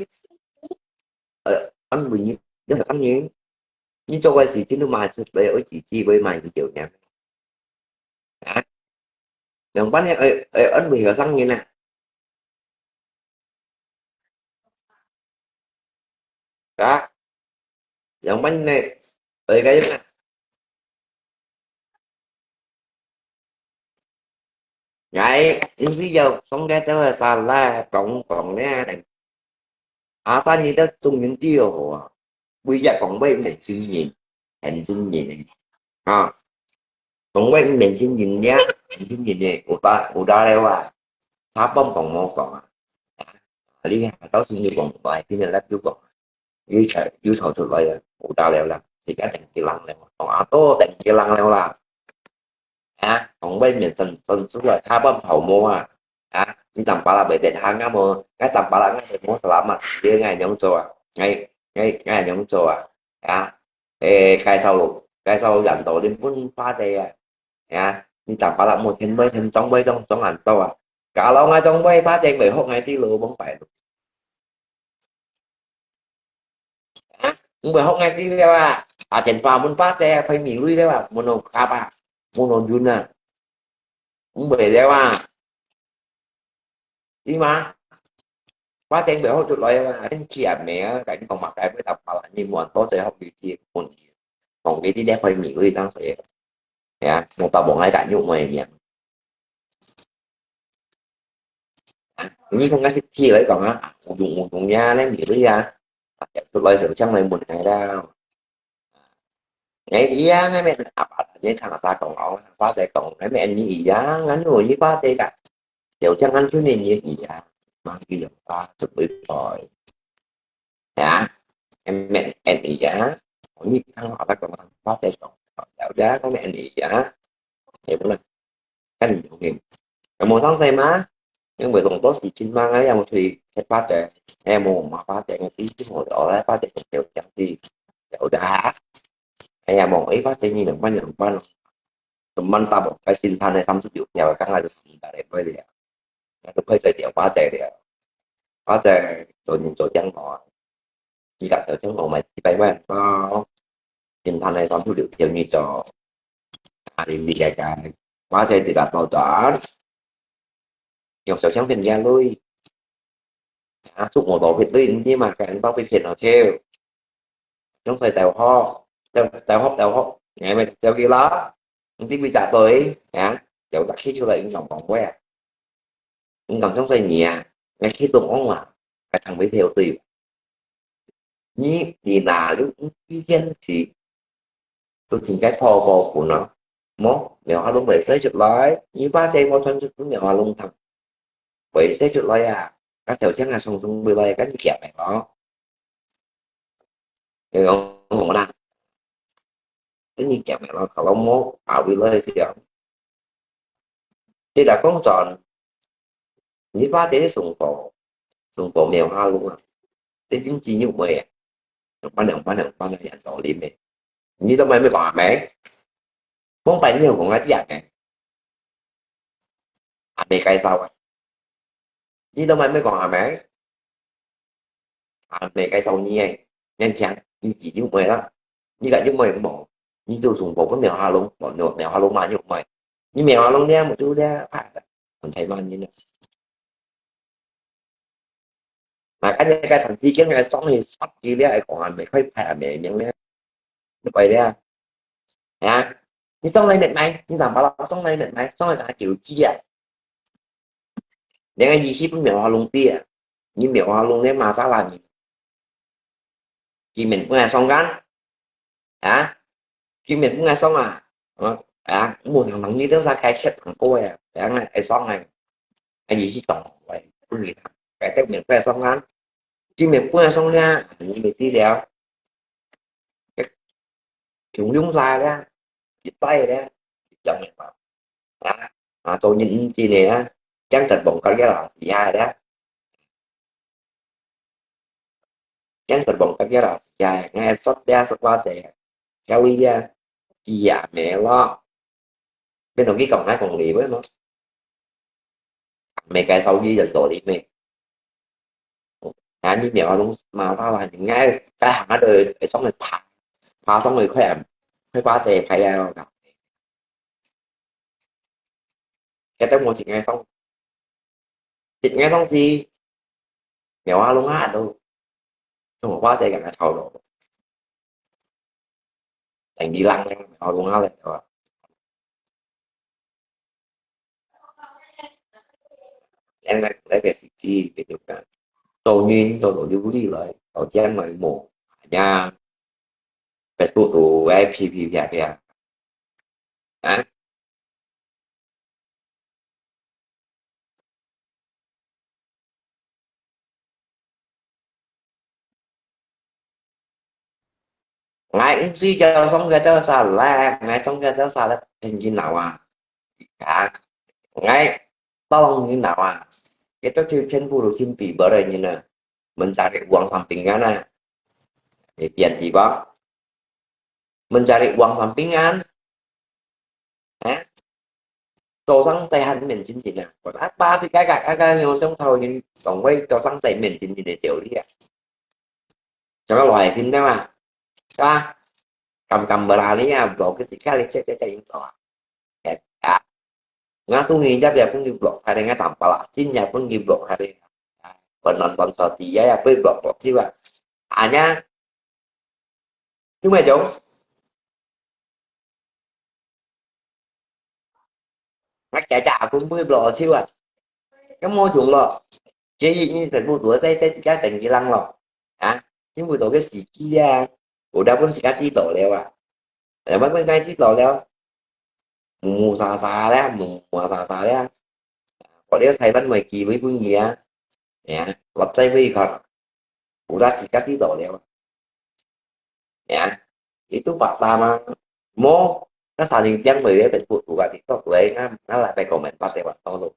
anh bị rất là quán nhé như cho quay gì chứ nó mà để ở chị chi với mày thì chịu nhà à nhà quán này anh bị ở xăng như nè đó nhà quán này ở cái nè vậy nhưng bây giờ xong cái đó là sao là cộng còn nè sao như đó tung những chiều bây giờ còn bên để suy nhìn hành sinh gì này à còn bên mình xin nhìn nhá mình xin nhìn này của ta đâu tháp bông còn một còn lý hà đó xin như còn vài cái nên lắp chú còn dưới thầu thuật lại của ta leo là thì cái đèn kia lăng leo còn tô đèn kia lăng leo là còn bên mình sân xuống là tháp bông hậu mua ini tanpa lah beda hanga mo cái tanpa là ngay mo selamat dia ngay nhóm cho ngay ngay ngay nhóm cho cái sau dành tổ đến pun pha tè ini tanpa là một thêm trong bay trong hành to cả lâu ngay trong bay pha tè 11 ngày tí lừa bóng phải cũng 11 ngày tí lừa trên pha muốn pha tè phải mì lui đấy mono kapa mono juna cũng về đấy đi mà quá trang biểu tụi loại anh chị mẹ cảnh còn mặc lại với tập là như một tốt sẽ học điều chi còn cái tí đẹp hơi miệng đi đang sẽ một tập bọn ai cả nhung mày nhỉ như không cái chia lấy còn dùng nha lấy miệng đi ra tụi loại sự trong này một ngày đâu ngày gì á mấy mẹ với thằng ta còn ổn quá sẽ còn mấy mẹ như gì á ngắn người với quá tê cả đều chân anh chứ nên như gì à mang cái dòng ta thực bị rồi em ý giá cũng như thằng họ ta còn có thể còn đạo giá có mẹ anh ý giá thì cũng là cái gì cũng nghiêm một tháng thêm á nhưng mà còn tốt thì chín mang ấy em một thùy cái phát trẻ em một mà phát trẻ ngay tí chứ hồi đó đấy phát trẻ đều chẳng đi đều đá em một ý phát trẻ như được bao nhiêu tụi mình ta một cái xin than này thăm chút điều theo các ngài được xin tại đây đi tôi thấy thời điểm phát trẻ rồi nhìn chỗ chân họ chỉ cả sở chân họ mày chỉ phải quen có xin than này thăm chút điều theo như trò thì đi cái quá chơi thì đặt vào tỏa nhiều sở trắng tiền ra lui suốt một tổ việt tin chứ mà cái tao bị phiền nó treo nó phải tèo ho ngày mày tèo kia đó những tiếng bị trả tôi kiểu đặt khí cho lại những dòng vòng que những dòng trong tay nhẹ ngay khi tôi mong mà cái thằng mới theo tìm như thì là lúc ý kiến thì tôi tìm cái phò của nó mốt nhỏ luôn bị xế chụp lái như ba chơi mô thân cũng nhỏ luôn thằng bị xế chụp lái các tiểu chắc là xong xong bị lái cái kẹp này đó thì ông đang cái như kẹp này nó khẩu lông mốt bị lái gì đó thì đã có tròn như ba thế sùng phổ mèo ha luôn thế chính chỉ như mày ban này ăn tổ đi mày như tao mới còn mẹ muốn phải nhiều còn cái dạng này mày cay sao như tao mới còn mẹ mày cay sau như vậy nhanh chóng như chỉ như mày đó như cả như mày cũng bỏ như tôi sùng phổ có mèo ha luôn bỏ nửa mèo ha luôn mà như mày như mèo ha luôn nha một chú ra mình thấyมันnhư này mà cái thằng chi cái ngày sống thì sắp chi đấy còn mày phải phải mẹ những đấy vậy đấy như sống lên này như làm bảo là sống lên này sống lên là chịu chi những cái gì ship mèo hoa lông tia như mèo hoa lông đấy mà sao làm gì mình cũng nghe xong gắn khi mình cũng nghe xong một thằng thằng như thế ra cái chết thằng cô này ai xong này anh gì chứ tổng vậy cái tết mình khoe xong gắn khi mình cũng nghe xong nha như mình tí đéo chúng nhúng dài ra chỉ tay ra chồng mình bảo tôi nhìn chi này chắc thật bụng có cái là dài đó chắc thật bụng có cái là dài nghe sót ra sót qua thì cao đi ra dạ mẹ lo bên đồng cái còn hai còn lì với nó mẹ cái sau gì dần tổ đi mẹ như mẹ luôn mà tao là những ngay cái hàng đời xong rồi phá xong rồi khỏe phải qua xe phải cái tới một chị nghe xong gì mẹ luôn á đâu xong rồi qua xe gần thầu đồ thành đi lăng mẹ luôn á rồi em lấy về xịt chi về được cả tôi nhiên tôi đổi đi lại ở trên ngoài mù nha cái tụ tụ ai phi dạ kìa á ngay cũng suy cho xong cái tao sao là ngay xong cái tao sao là thành như nào cả ngay tao như nào kita cenderung cimpi barangnya na mencari uang sampingan biar tiba mencari uang sampingan cho sang tay hành mình chính trị nè còn ác ba thì cái nhiều trong thôi nhưng còn quay cho sang tay mình chính trị để chịu đi cho cái loài phim đó mà ba cầm cầm bờ là đấy nha lộ cái xịt cái lên chạy những tòa ngã tôi nghĩ chắc là cũng như block hay ngã tầm bờ chính nhà cũng như block hay còn nonton thì ya với block chứ mà nha chúng mày chúng nó chả cũng với block chứ cái môi trường lọ chỉ như thành phố tuổi sẽ cái tình kỳ lăng lọ những buổi tối cái gì kia của đa vẫn chỉ cá chi tổ leo để mấy cái chi tổ leo mù xà đấy mù xà đấy có đứa thầy bánh mày kỳ với vương gì lập tay với còn của đa chỉ cá chi tổ leo itu pertama mau saling yang melihat dan buat TikTok nó lại phải comment bắt bạn to luôn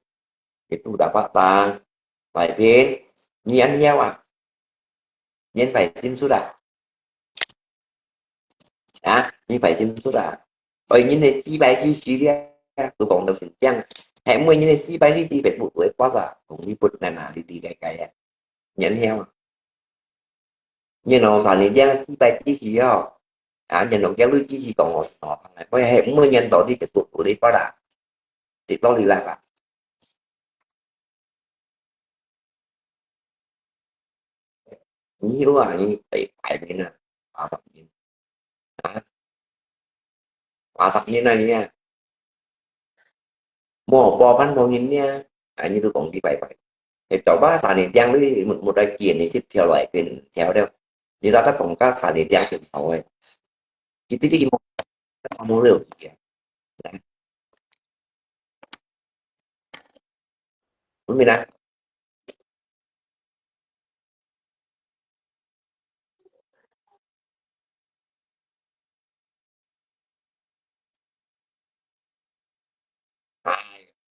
itu dapat ta bài viết như anh nhau nhân phải xin sudah như phải xin sudah bởi những này chi bài chi chi đi tôi còn đâu xin chăng hẹn mấy những này chi bài chi phải buộc tuổi quá giờ cũng đi bút này là đi cái nhận theo như nào phải liền giang chi bài chi gì đó nhận được giáo lý chi gì còn họ có hẹn mới nhân tổ đi cái buộc tuổi đi quá đã thì tôi đi làm nhiều như vậy phải bên nè tập như này nha mua bò bánh bò nhìn nha như tôi còn đi vậy vậy thì chỗ bác sản điện giang với một đại kiện thì sẽ theo loại quyền theo đâu như ta tất còn các sản điện giang truyền thống rồi cái tí mua được kìa đúng không ạ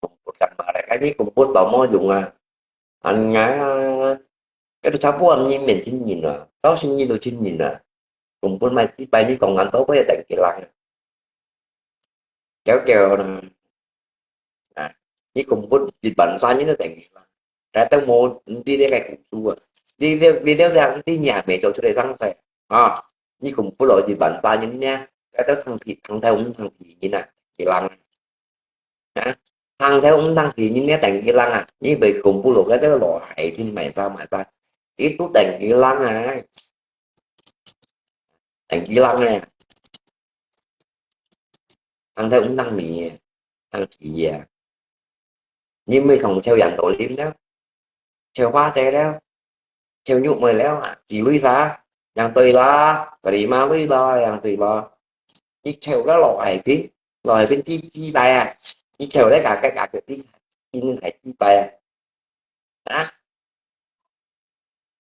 cùng một cặp mà lại cái cùng một tàu mua dùng anh ngái cái tôi cháu anh như mình xin nhìn rồi cháu xin như tôi xin nhìn rồi cùng một mai chỉ bay đi còn anh tốt với tận kỳ lăng kéo kèo như cùng một dịch bệnh ta như nó tận kỳ lăng ra tới mua đi đến ngày cũng chua đi đeo ra đi nhà mẹ chỗ để răng xe như cùng một loại dịch bệnh ta như nha ra tới thằng theo ông thằng gì như nè kỳ lăng thằng theo ông thằng thì như nét tận kỳ lăng như vậy cùng một loại cái loại hại thì mày sao mà ta ít tú tận kỳ lăng tận kỳ lăng nè thằng theo ông thằng mì thằng thì gì nhưng mới không theo dặn tội liếm đó theo ba xe đó theo nhục mày léo chỉ lui ra yang tùy la vì mà lui lo yang tùy lo đi theo cái loại bên chi bài đi theo đấy cả cái chi nên phải chi bài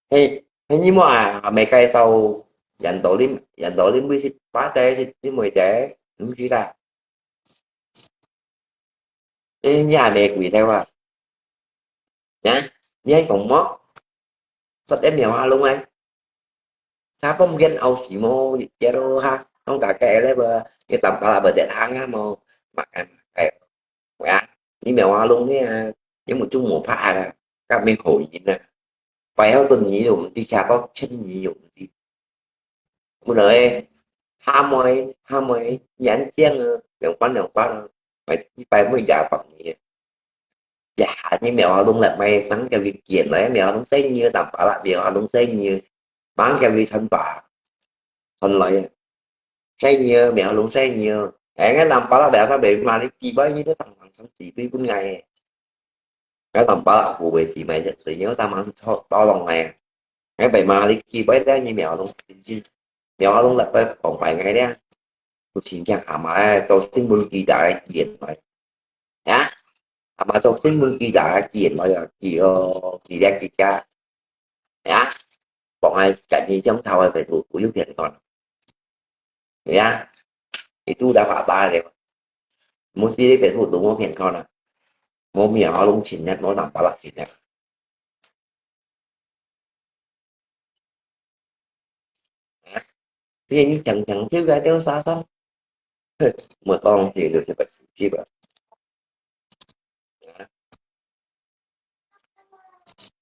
thì nhưng mà mày cây sau dành tội liếm với ba xe với 10 trẻ đúng chứ ta nhà mẹ quỷ theo nhá nhá còn mót thật em mèo luôn anh sao không gen ông chỉ mô zero ha không cả cái level cái tầm ba là bờ đẹp thang á mà cái à như mèo hoa luôn á nhưng một chung một pha là các bên hội gì nè béo tình nhị dùng đi cha có chân nhị dùng đi một đời hai mươi nhãn chiên đường quán phải phải mới giả phẩm nhỉ giả như mèo hoa luôn là may mắn cho việc chuyện đấy mèo nó xây như tầm ba là mèo hoa luôn xây như bán cho việc thân bà thân lợi xây như mèo luôn xây như cái làm ba là bèo sao bị mà đi chi bấy như thế thằng thằng sống chỉ đi bốn ngày cái tầm ba là phụ về thì mày sẽ nhớ tao ăn to lòng này cái bầy ma đi chi bấy đó như mèo luôn mèo luôn là phải còn vài ngày đấy tôi xin chăng mà tôi xin mừng kỳ đại diện mà nhá mà tôi xin mừng kỳ đại diện mà kỳ đẹp kỳ cha nhá bọn ai chạy đi chống thao về tụi của yếu thiện còn nhá thì tôi đã bảo ba rồi muốn gì về tụi tụi muốn hiền con à muốn mèo luôn xin nhất muốn làm ba lạc xin nhất thì như chẳng chẳng chứ gái tiêu xa xong mà con thì được thì phải chi vậy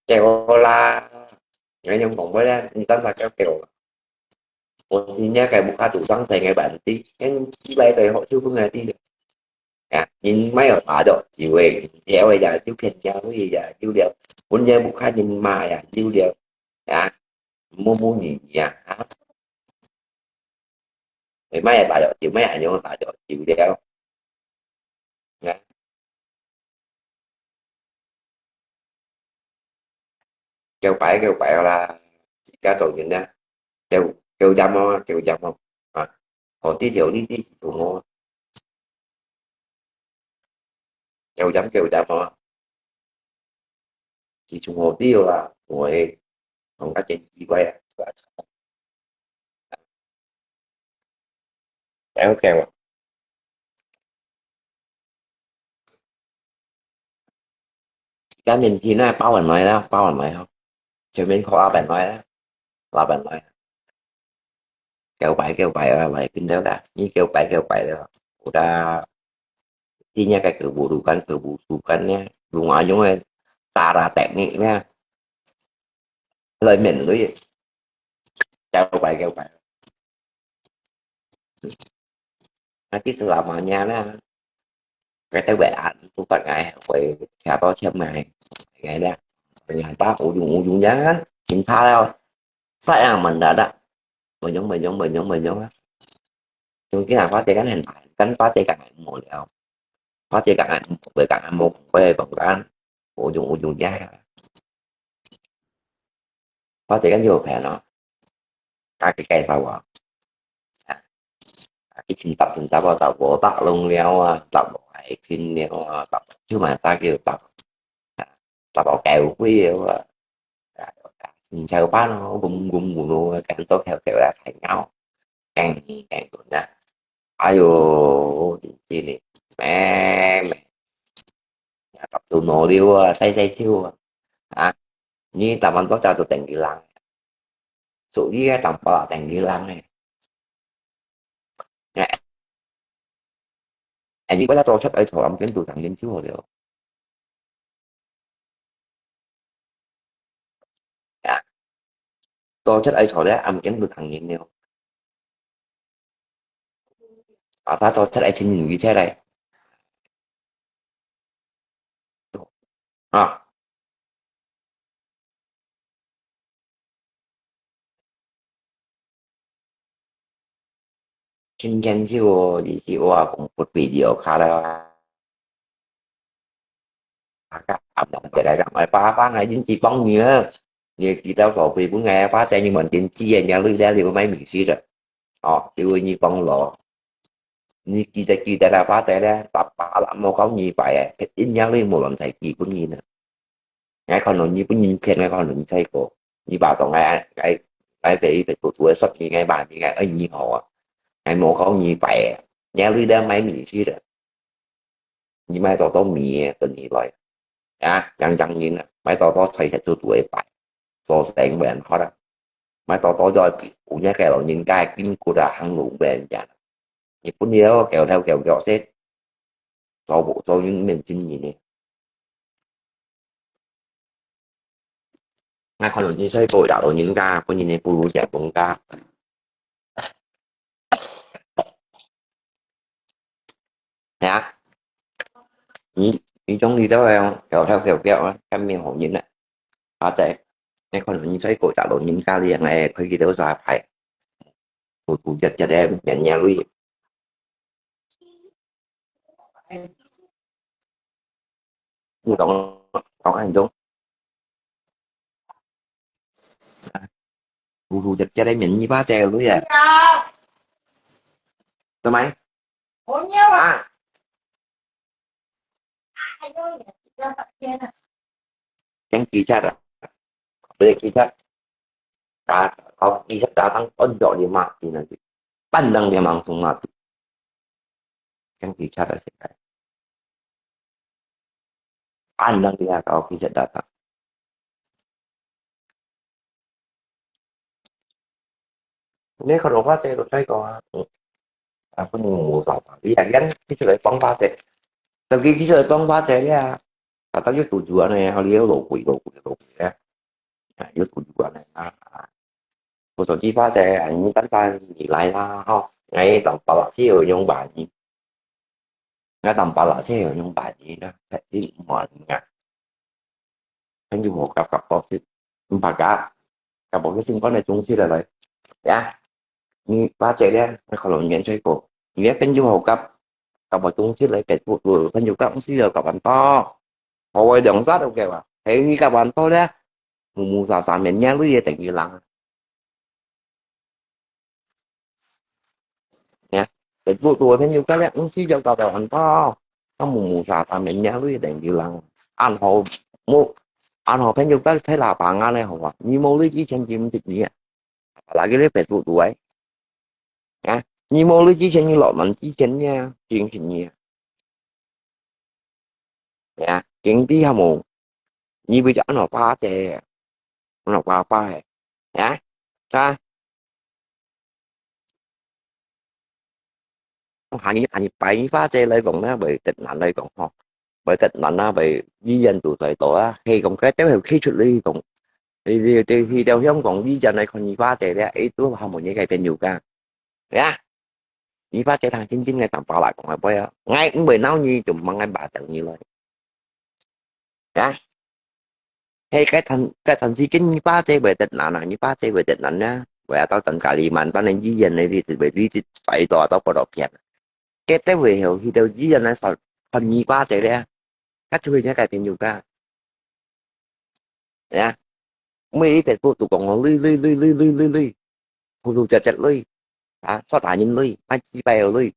kèo là ngày nhung cùng với đó người ta là kèo một thì nha cái một hai tủ tăng thì ngày bạn tí cái chỉ bay tới họ chưa có ngày tí được nhìn mấy ở bà đó chỉ về dẻo bây giờ chú khen cha cái gì giờ chú đều muốn nhớ một hai nhìn mà chú đều mua mua gì thì mấy bà đó chịu mấy ai nhưng mà bà đó chịu đeo kêu phải là cá trội nhìn nha kêu kêu dăm không họ tí thiểu đi tí tụ ngô kêu dăm không chỉ tụ ngô tí là ngồi không có chuyện gì quay kéo kèo cái mình thì nó bao bản nói không chứ mình khó bản nói đó là bản nói kêu bảy là vậy kinh đéo đã như kêu bảy là udah intinya kayak keburukan nha dùng ở giống như tà teknik nha lời mình với kêu bảy cái selamanya đó cái tới bạn tôi phải ngày vậy chả có xem ngày đó ngày ba ủ dùng giá chúng ta đâu phải là mình đã đó mình giống á nhưng cái nào có thể cánh hình cánh có thể cạnh một liệu có thể cạnh về cạnh một về còn cái ủ dùng giá có thể cánh vô phải nó cái cây sau à cái trình tập vào tập bộ tập luôn leo tập hải phim leo tập chứ mà ta kêu tập bảo kèo quý sao quá nó bung luôn càng tốt theo là thành nhau càng càng tốt nè ayo gì này mẹ tập tụ nổ điêu say siêu như tập anh tốt cho tụi tình kỳ lăng số đi tập bảo tình kỳ lăng này anh đi bắt tôi sắp ở chỗ ông kiến tụi thằng liên chiếu hồi được tôi chắc ở chỗ đấy ông kiến tụi thằng liên nhiều ta tôi chắc ở trên nhìn như thế này à trên trên siêu đi siêu cũng một video khá là các ẩm động cái đại rằng phải phá ngày chính trị bóng nhớ như khi tao có vì bữa ngày phá xe nhưng mà chính trị nhà lưu ra thì mấy mình suy rồi chứ như bóng lộ như kita đã phá xe đó tập bả lắm một có như vậy cái ít nhắc lên một lần thầy kỳ cũng như nữa ngay còn nó như cũng như khen ngay còn nó xây cổ như bảo tổng ngày về tuổi tuổi xuất như ngay bà như ngay ở như họ ngày một có như vậy nhà lưu ra mấy mình suy rồi như mai tao mì tình như vậy chẳng như nè mấy tao thấy sẽ tuổi vậy so sánh với anh họ đó mấy tao cho cũng nhớ cái là những cái kim của đã hăng ngủ về nhà 日本嘢咯，掉頭掉腳先，做những mình chuyên nghiệp này，那可能你所以不會達到人家，本人你不如日本家，係啊，你中意都係掉頭掉腳啊，咁面紅人啊，或者你可能你所以不會達到人家啲人係佢見到就係係，日日咧人nhà lui，你講hành動，日日咧面như ba chè lui à，做咪？我尿啊！啊，哎呦，要半天了。chẳng kỳ chắc à, để kỳ chắc, có kỳ chắc đã tăng ấn độ đi mạng thì là ban đăng đi mạng xuống mạng, chẳng kỳ chắc là sẽ cái, ban đăng đi là có kỳ chắc đã tăng, nếu không có thì tôi thấy có, có ngủ tỏ đi là gắn cái chuyện bóng ba thế, tại vì cái chuyện bóng ba thế là, tao giúp tụi chúa này, họ liếu đồ quỷ đấy, giúp tụi chúa này, một số chi phá sẽ ảnh đánh sai gì lại là không, ngay tầm bảo là xíu用bài gì, ngay tầm bảo là xíu用bài gì đó, phải đi mọi ngày, anh dùng một cặp cặp bọc xíu, bà cặp bọc cái sinh con này chung xíu là vậy, ya, như ba trẻ đấy, nó còn lộn nhện chơi cổ, nếu cái du học cặp bọc chung xíu lại phải phụ vừa cái du cặp xíu là cặp bạn to, họ quay động tác đâu kìa, thế như cặp bạn to đấy, mù xà miệng nhang với gì tỉnh như lăng, nha, phải phụ tuổi phải như cái đấy, xíu cho cặp bạn to. Nó mù xà miệng nhang với tỉnh như lăng, ăn hồ mua anh họ phải nhục tới thấy là bạn anh này họ như mô lý trí chân chim thịt nhỉ là cái đấy phải vụ tuổi nha như mô lý trí chân như lộ mạnh trí chân nha chuyện chuyện nhỉ nha chuyện tí hả mù như bây giờ nó pha chè nó pha hè nhá ta hành bảy pha chè lấy còn nó bị tịch nặng đây còn không bởi tịch nặng nó bị di dân tụi tội tội khi còn cái téo khi处理còn thì đều giống còn di dân này còn như pha chè đấy ý tôi không một những cái bên nhiều ca nhá chỉ phát chạy thằng chính ngay tầm bảo lại còn là bây giờ ngay cũng bị nấu như chùm bằng ngay bà tự nhưเลยnhá hay cái thằng di kinh như phát chạy về tịch nạn như phát chạy về tịch nạn nhá về tao tận cả lì mạnh tao nên di dân này thì về đi phải tòa tao có đọc nhạc cái tới về hiểu thì đâu di dân này sao phần như phát chạy ra các thứ nhá cái tiền nhiều ca nhá mấy cái phụ tụ còn lưới phụ tụ chặt lưới à sao tả nhìn lưới anh chỉ bèo lưới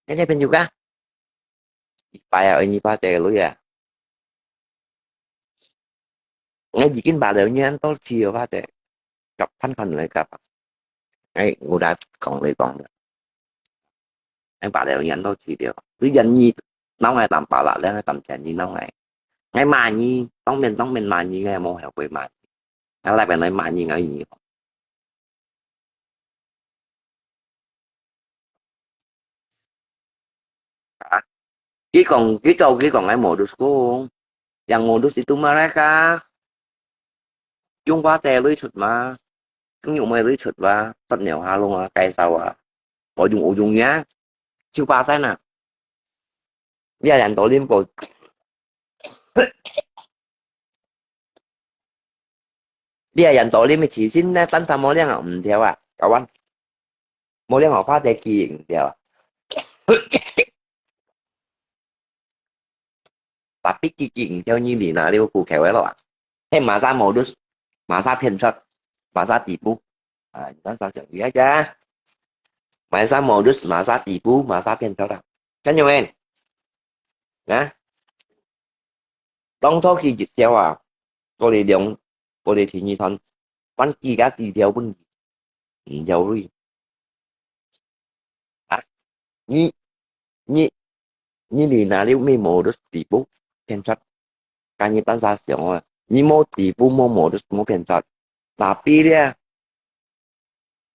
cái này bên nhiều ca bài ở như phát chạy lưới à ngay bikin balik niya to chiều phát chạy gặp thanh phần lại gặp ngay ngồi đá còn lại còn anh bà đều nhận tôi chỉ điều cứ dân nhi nó ngay tầm bà lại lên tầm trẻ nhi nó ngay ngay mà nhi tông mình mà nhi ngay mô hiểu về mà nó lại phải nói mà nhi ngay gì cả cái còn ngay modus ko yang modus itu mereka yung pate lưới chuột mà cũng dùng mấy lưới chuột và tất nhiều ha luôn à cây sau à bỏ dùng nhá chưa ba thế nè gia đình tổ liên của bây giờ人tổ liên咪遲先咧，等陣冇啲人唔跳啊，搞穩冇啲人花姐見唔跳啊，tapi kiking theo như lì là Liverpool kéo ấy rồi ạ. Thế mà ra modus mà ra偏chấp mà ra tỷ phú à nó sao chẳng biết chứ mà ra modus mà ra tỷ phú mà ra偏chấp à cái nhiều em nhá當初佢越跳啊我哋田二屯揾而家字條本唔有呢啊呢呢呢年啊你咩 modus tỷ phú偏chấp cái như tan ra sướng rồi như mô tỷ phú mô modus mô偏chấp tapi dia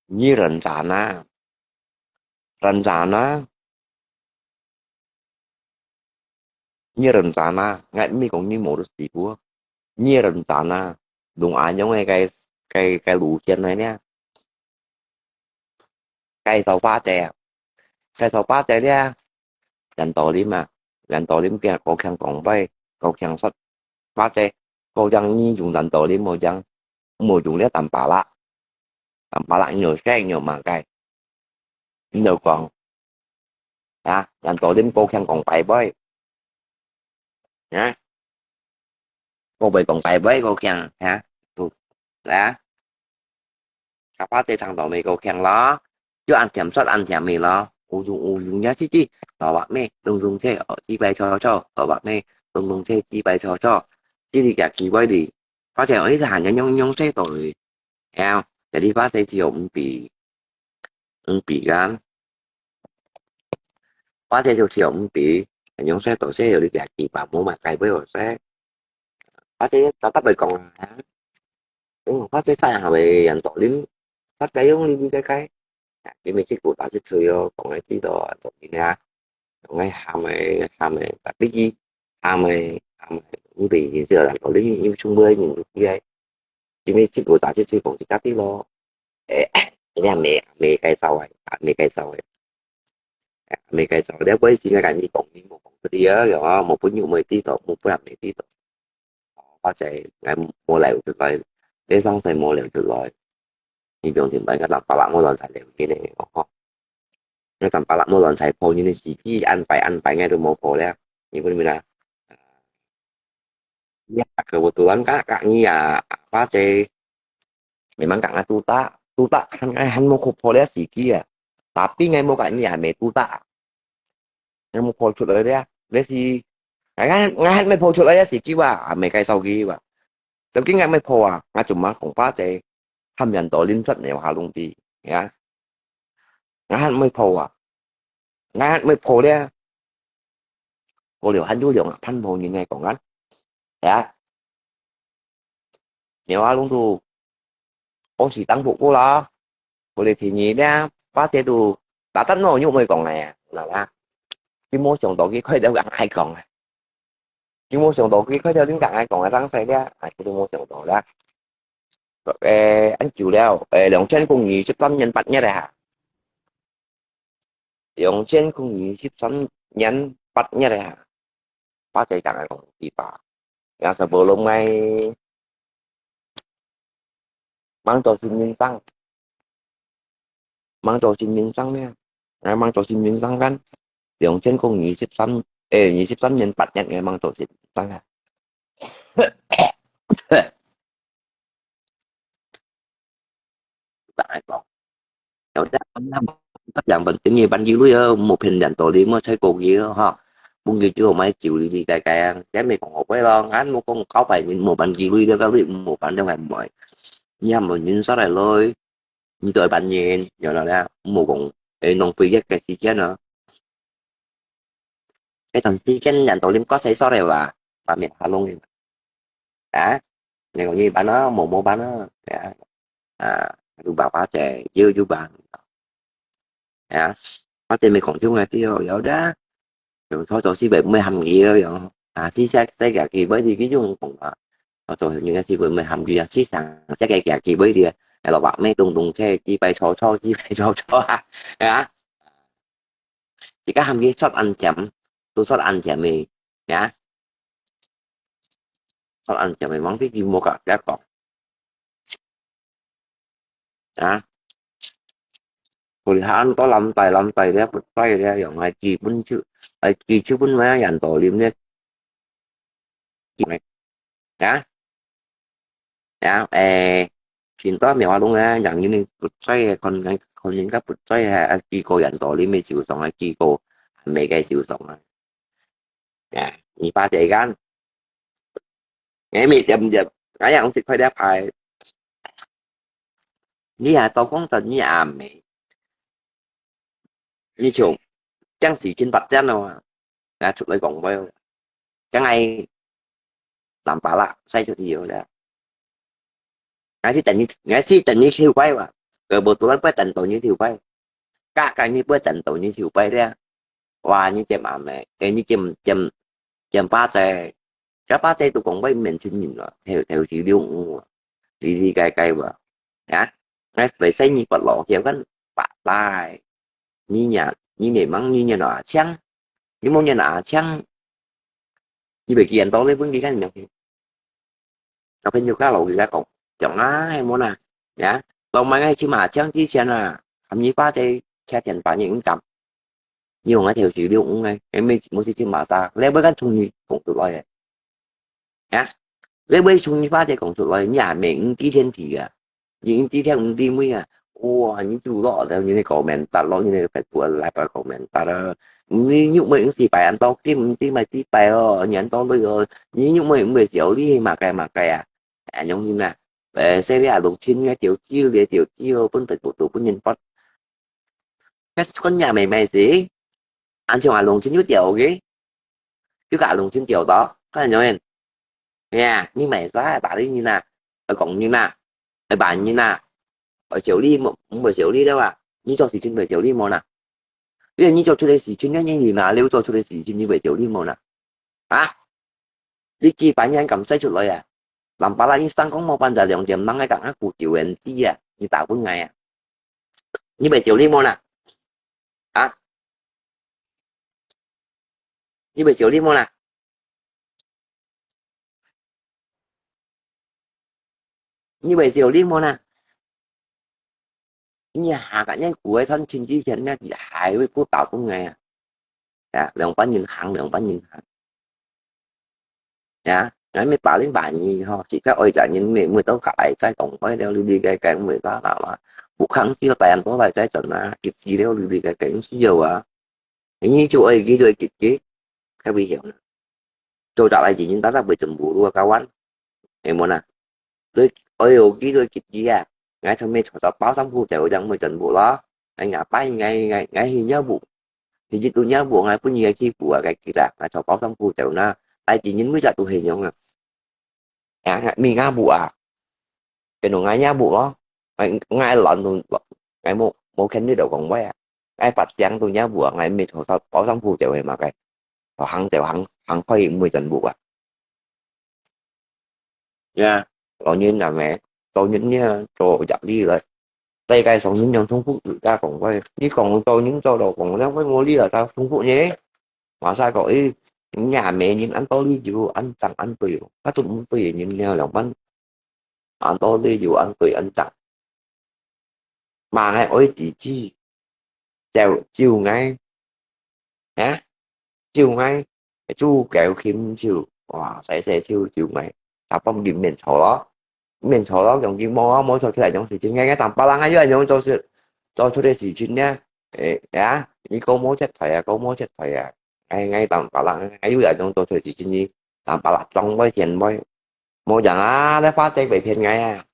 như rần sản à rencana như rencana ngay mi cũng như một sĩ của như rencana đúng ai giống như cái lũ trên này nè cái sau phá trẻ cái sau phá trẻ nè人多點嘅個強講bay個強實phá trẻ個răng như dùng人多點một dùng để tầm bả lại nhiều cái nhiều mà cái nhiều còn人多點個強講bay bay nhá cô bị còn bay với cô khen hả tụt đã các bác sĩ thằng tụi mày cô khen lo chứ ăn chém sắt ăn chém mì lo u dùng nhá chi tao bạn mày đừng dùng xe ở chi bay cho tao bạn mày đừng dùng xe chi bay cho chi thì cả kỳ quay đi phát triển ấy là nhá nhông nhông xe tội em để đi phát sĩ chiều bị gan phát sĩ chiều bị nhông xe tội xe rồi đi cả kỳ bảo mua mặt cái với rồi xe phát sĩ tao tắt bay còn đúng không phát sĩ sai hả về anh tội đến phát cái giống như cái mấy cái cụ ta sẽ chơi còn cái tí đó tội nha còn cái hàm ấy ta cái gì hàm ấy như bị giờ làm tội lý như chung bơi những cái vậy thì mấy cái cụ ta sẽ chơi còn chỉ các tí đó nhà mẹ cái sau ấy mẹ cái sau đấy với chỉ là cái gì còn như một cái đi á rồi một cái nhiều mấy tí đó một cái làm mấy tí đó có chạy ngày mua lẹo được rồi để xong rồi mua lẹo được rồi thì dùng tiền cái làm bảo mua lần xài lẹo cái này cái tầm bảo mua lần xài phô như này chỉ khi ăn phải ngay được một phô đấy như bên mình là ya kebetulan Kak ini ya apa sih memang Kak tuta kan han mau kopolnya siki ya tapi ngay mau Kak ini ya me tuta ngay mau pol chuột ở đây đấy gì ngayไม่พอชุดเลยสิกี่ว่าไม่ไกลเท่ากี่ว่าแต่กี่ngayไม่พอngayจุดมาของป้าเจทำยันต่อลิ้นสัตว์เนี่ยหาลงดีเนี่ยngayไม่พอngayไม่พอเนี่ยcô liều hắn du liều thanh bồ như ngày còn ngắn dạ nhiều ai luôn tu ô chỉ tăng phụ cô lo cô liều thì nhí đóป้าเจดูđã tắt nổi như mày còn này là cái môi trường tổ kia khơi đeo gặng ai còn cái môi trường tổ kia khơi đeo đến gặng ai còn là thằng xe đó cái môi trường tổ đó anh chịu đeo đồng trên cùng nhí chấp tâm nhân vật nhé ra đồng trên cùng nhí chấp tâm nhân vật nhé raป้าเจgặng ai còn gì bà ya sebelum ngay mang trò xin miếng xăng mang trò xin miếng xăng nha mang trò xin miếng xăng kan đồng trên cùng nhí chấp tâm nhí chấp tâm nhân vật nhé nghe mang trò xin xăng à tại còn Kiểu chắc năm tất dạng bình tĩnh như bánh dưới lưới một hình dạng tội điểm mới thấy cô gì ha buông gì chưa mấy chịu đi cái này còn một cái lo ngán một con có phải một bánh dưới lưới đó có điểm một bánh trong ngày mọi nhằm vào những số này lôi như tôi bánh nhện giờ là ra một con nông phi cái gì chết nữa cái thằng tí cái dạng tội điểm có thể số này và miệng hà luôn đã này còn như bạn nó một bạn nó tôi bảo ba trẻ dư chú bạn có tiền mình còn chú ngày kia rồi đó rồi thôi tôi xin về mới hầm gì rồi xí sẽ gạt kỳ với đi cái chung còn tôi những cái gì vừa mới hầm gì xí sẵn sẽ gạt kỳ với đi là bạn mấy tung xe chi bay cho chi bay cho chỉ có hầm cái sót ăn chậm tôi sót ăn chậm mì sót ăn chậm mì món cái gì mua cả các còn rồi hắn có lâm tài đấy bật tay đấy giống ai chỉ bún chữ ai chỉ chữ bún mấy dàn tổ liêm đấy này nhá nhá xin tốt mèo đúng á dạng như này bật tay còn những các bật tay hay chỉ cô dàn tổ liêm mấy chịu sống ai chỉ cô mấy cái chịu sống như ba chạy gan nghe mi chậm chậm cái ông thì phải đáp phải như là tôi cũng tình như mày như chuồng trang sĩ trên bạch chân nào chụp lại còn bao cái này làm bà lạ say cho nhiều là ngay khi tình như thiêu quay mà rồi bộ tôi phải tình tội như thiêu quay cái như bữa trận tụ như chiều bay đấy và như chém à mẹ cái như chém chém chém ba tê cái ba tê tụ cũng bay mình xin nhìn rồi theo theo chỉ điêu đi cay cay vào nhá ngay phải xây như vật lộ kiểu cái bạc tai như này mắng như nọ chăng như món như nọ chăng như vậy kia anh tối lấy vấn đi cái này nó phải nhiều cái lộ gì ra còn chọn á hay món nào nhá còn mấy cái chứ mà chăng chứ xem là thậm chí ba tê cha tiền phải những chậm nhiều ngay theo chỉ điêu cũng ngay em mới muốn chỉ mà ra lấy với cái chung như cũng tự loại nhá lấy với chung như ba tê cũng tự loại nhà mình kỹ thiên thì à những tí theo những tí mới à ô những chú đó theo những cái comment lo những cái phải của lại phải comment những mấy những gì bài ăn to cái những tí mà tí bài nhận to bây giờ những mấy những người xấu đi mà cái giống như là về xe ra lục chín cái tiểu chiêu phân tích của tụ của nhân vật cái con nhà mày gì anh cho lùng chín chút tiểu cái chứ cả lùng chín tiểu đó các anh nhớ nha nhưng mày giá bà đi như nào ở cộng như nào ở bạn như nào ở chiều đi một buổi chiều đi đâu à như cho xì trên buổi chiều đi một nào bây giờ như cho đây xì trên nhanh như nào nếu cho đây xì trên như buổi chiều đi một nào à đi kia bạn nhanh cầm say chuột rồi à làm bà lại sang có một ban giờ两点năng cái cả cụ tiểu人机啊你打不挨啊như buổi chiều đi một nào à như buổi chiều đi một nào như buổi chiều đi một nào nhà cả nhân của thân trên chi trên nha hại với cô tạo cũng nghe à lượng bán nhìn hàng nha nói mấy bảo đến bạn gì ho chỉ các ơi trả những miệng người tao cãi trái tổng với đeo đi cái người ta nào mà cuộc kháng chưa tàn có lại trái chuẩn là kịp gì đeo đi cái nhiều à như chú ơi ghi đôi kịp chứ các vị hiểu tôi trả lại chỉ những ta ra bị chủng bù đua cao anh em muốn à tôi ơi ghi đôi kịp gì à ngay trong mấy cho báo sắm phu chạy đang mới trận bù đó anh ngã bay ngay thì nhớ bù thì chỉ tôi nhớ bù ngay có nhiều khi bù cái kỳ lạc là cho báo sắm phu chạy na ai chỉ những mới ra tôi hình không à mình ngã bù à cái nó ngay nhá bù đó ngay lợn tôi ngay một khen đi đầu còn quay à cái bạch giang tôi nhá bù ngay mình thôi báo sắm phu chạy mà cái hắn chạy hắn phải 10 trận bù à nha còn như là mẹ tôi những nha trò chậm đi rồi tay cái sống những nhân thông phụ tự ta còn quay chứ còn tôi những trò đầu còn đang quay mua đi là sao thông phụ nhé mà sao gọi những nhà mẹ những anh tôi đi dù anh chẳng anh tùy các tôi cũng tùy nhưng nhau lòng bánh anh tôi đi dù anh tùy anh chẳng mà ngay ôi chỉ chi chiều ngay hả chiều ngay chú kẹo khiêm chiều wow sẽ chiều ngay tập phong điểm miền số đó giống như mỗi số lại giống gì ngay cái tầm ba lăng ấy chứ giống cho đây gì chuyện nha á như câu mối chết phải à ngay tầm ba lăng ấy bây giờ trong tôi gì chuyện gì tầm ba lăng trong với tiền với mua chẳng á để phát chạy về phiền ngay à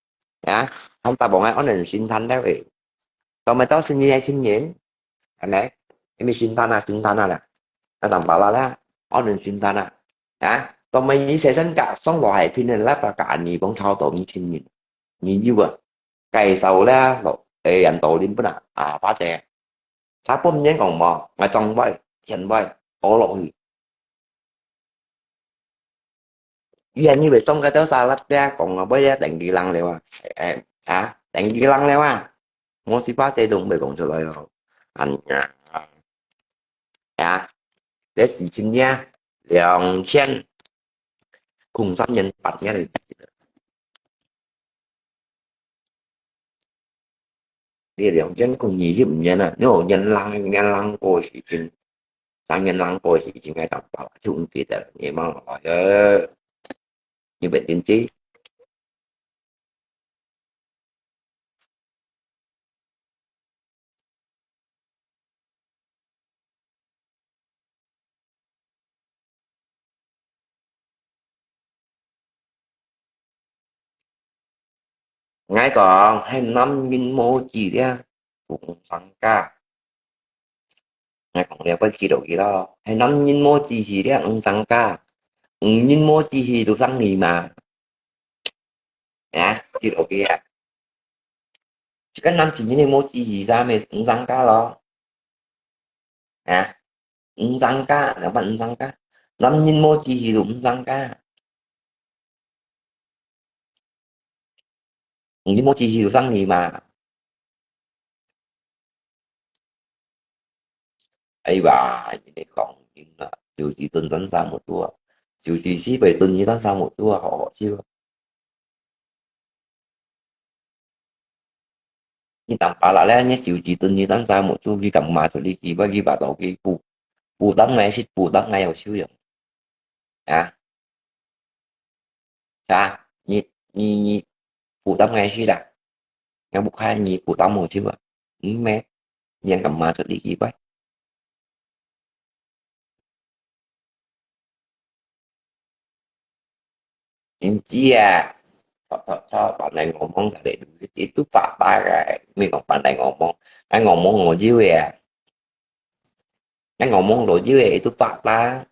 á không ta bọn ai có nền xin thanh đấy vậy còn mày tao xin như xin nhiễm anh đấy em xin thanh à nè nó tầm ba lăng đó có nền xin thanh à á còn mày nghĩ sẽ sinh cả sống loại phiền nên lắp là cả nhị bóng thao tổ như xin nhìn nhìn như vậy cây sầu ra để anh tổ đến bữa nào à phá trẻ tháp bom nhé còn mò ngay trong bay hiện bay có lỗi giờ như vậy trong cái tớ xa lắp ra còn bây giờ đánh kỹ năng liệu đánh kỹ năng liệu muốn xí phá chế đúng về còn trở lại rồi anh để xí xin nha liền chen cùng sát nhân bật nha thì liền chen cùng nhị giúp nhân à nếu nhân lăng cô xí xin sang nhân lăng cô xí xin ngay tập bảo chúng kỳ thật nhẹ mà hỏi như vậy tiên trí ngay còn 25.000 mô chỉ ra cũng tăng ca ngay còn đeo cái kỳ độ kỳ đó 25.000 mô chỉ ra cũng tăng ca 5.000 mô chỉ đồ tăng nghỉ mà kỳ độ kia chỉ có 5 chỉ 000 mô chỉ ra mới cũng tăng ca lo tăng ca là bạn tăng ca năm nhìn mô chỉ đúng tăng ca nhìn mô chỉ hiểu tăng gì mà ấy bà để còn nhưng là điều chỉ tuần tấn ra một tua điều chỉ sĩ về tuần như tấn ra một tua họ chưa nhưng tầm bà lại nhé điều chỉ tuần như tấn ra một tua đi cầm mà thôi đi kỳ với đi bà tổ cái phụ tấn này xích phụ tấn này ở siêu vậy à sao nhị nhị nhị phụ tấn này xích à nghe bục hai nhị phụ tấn một siêu à mẹ nhưng cầm mà thôi đi kỳ với nhưng chi à bạn này ngomong tadi itu Pak Bara mi còn bạn này ngomong anh ngomong ngồi dưới à anh ngomong rồi dưới itu Pak Ba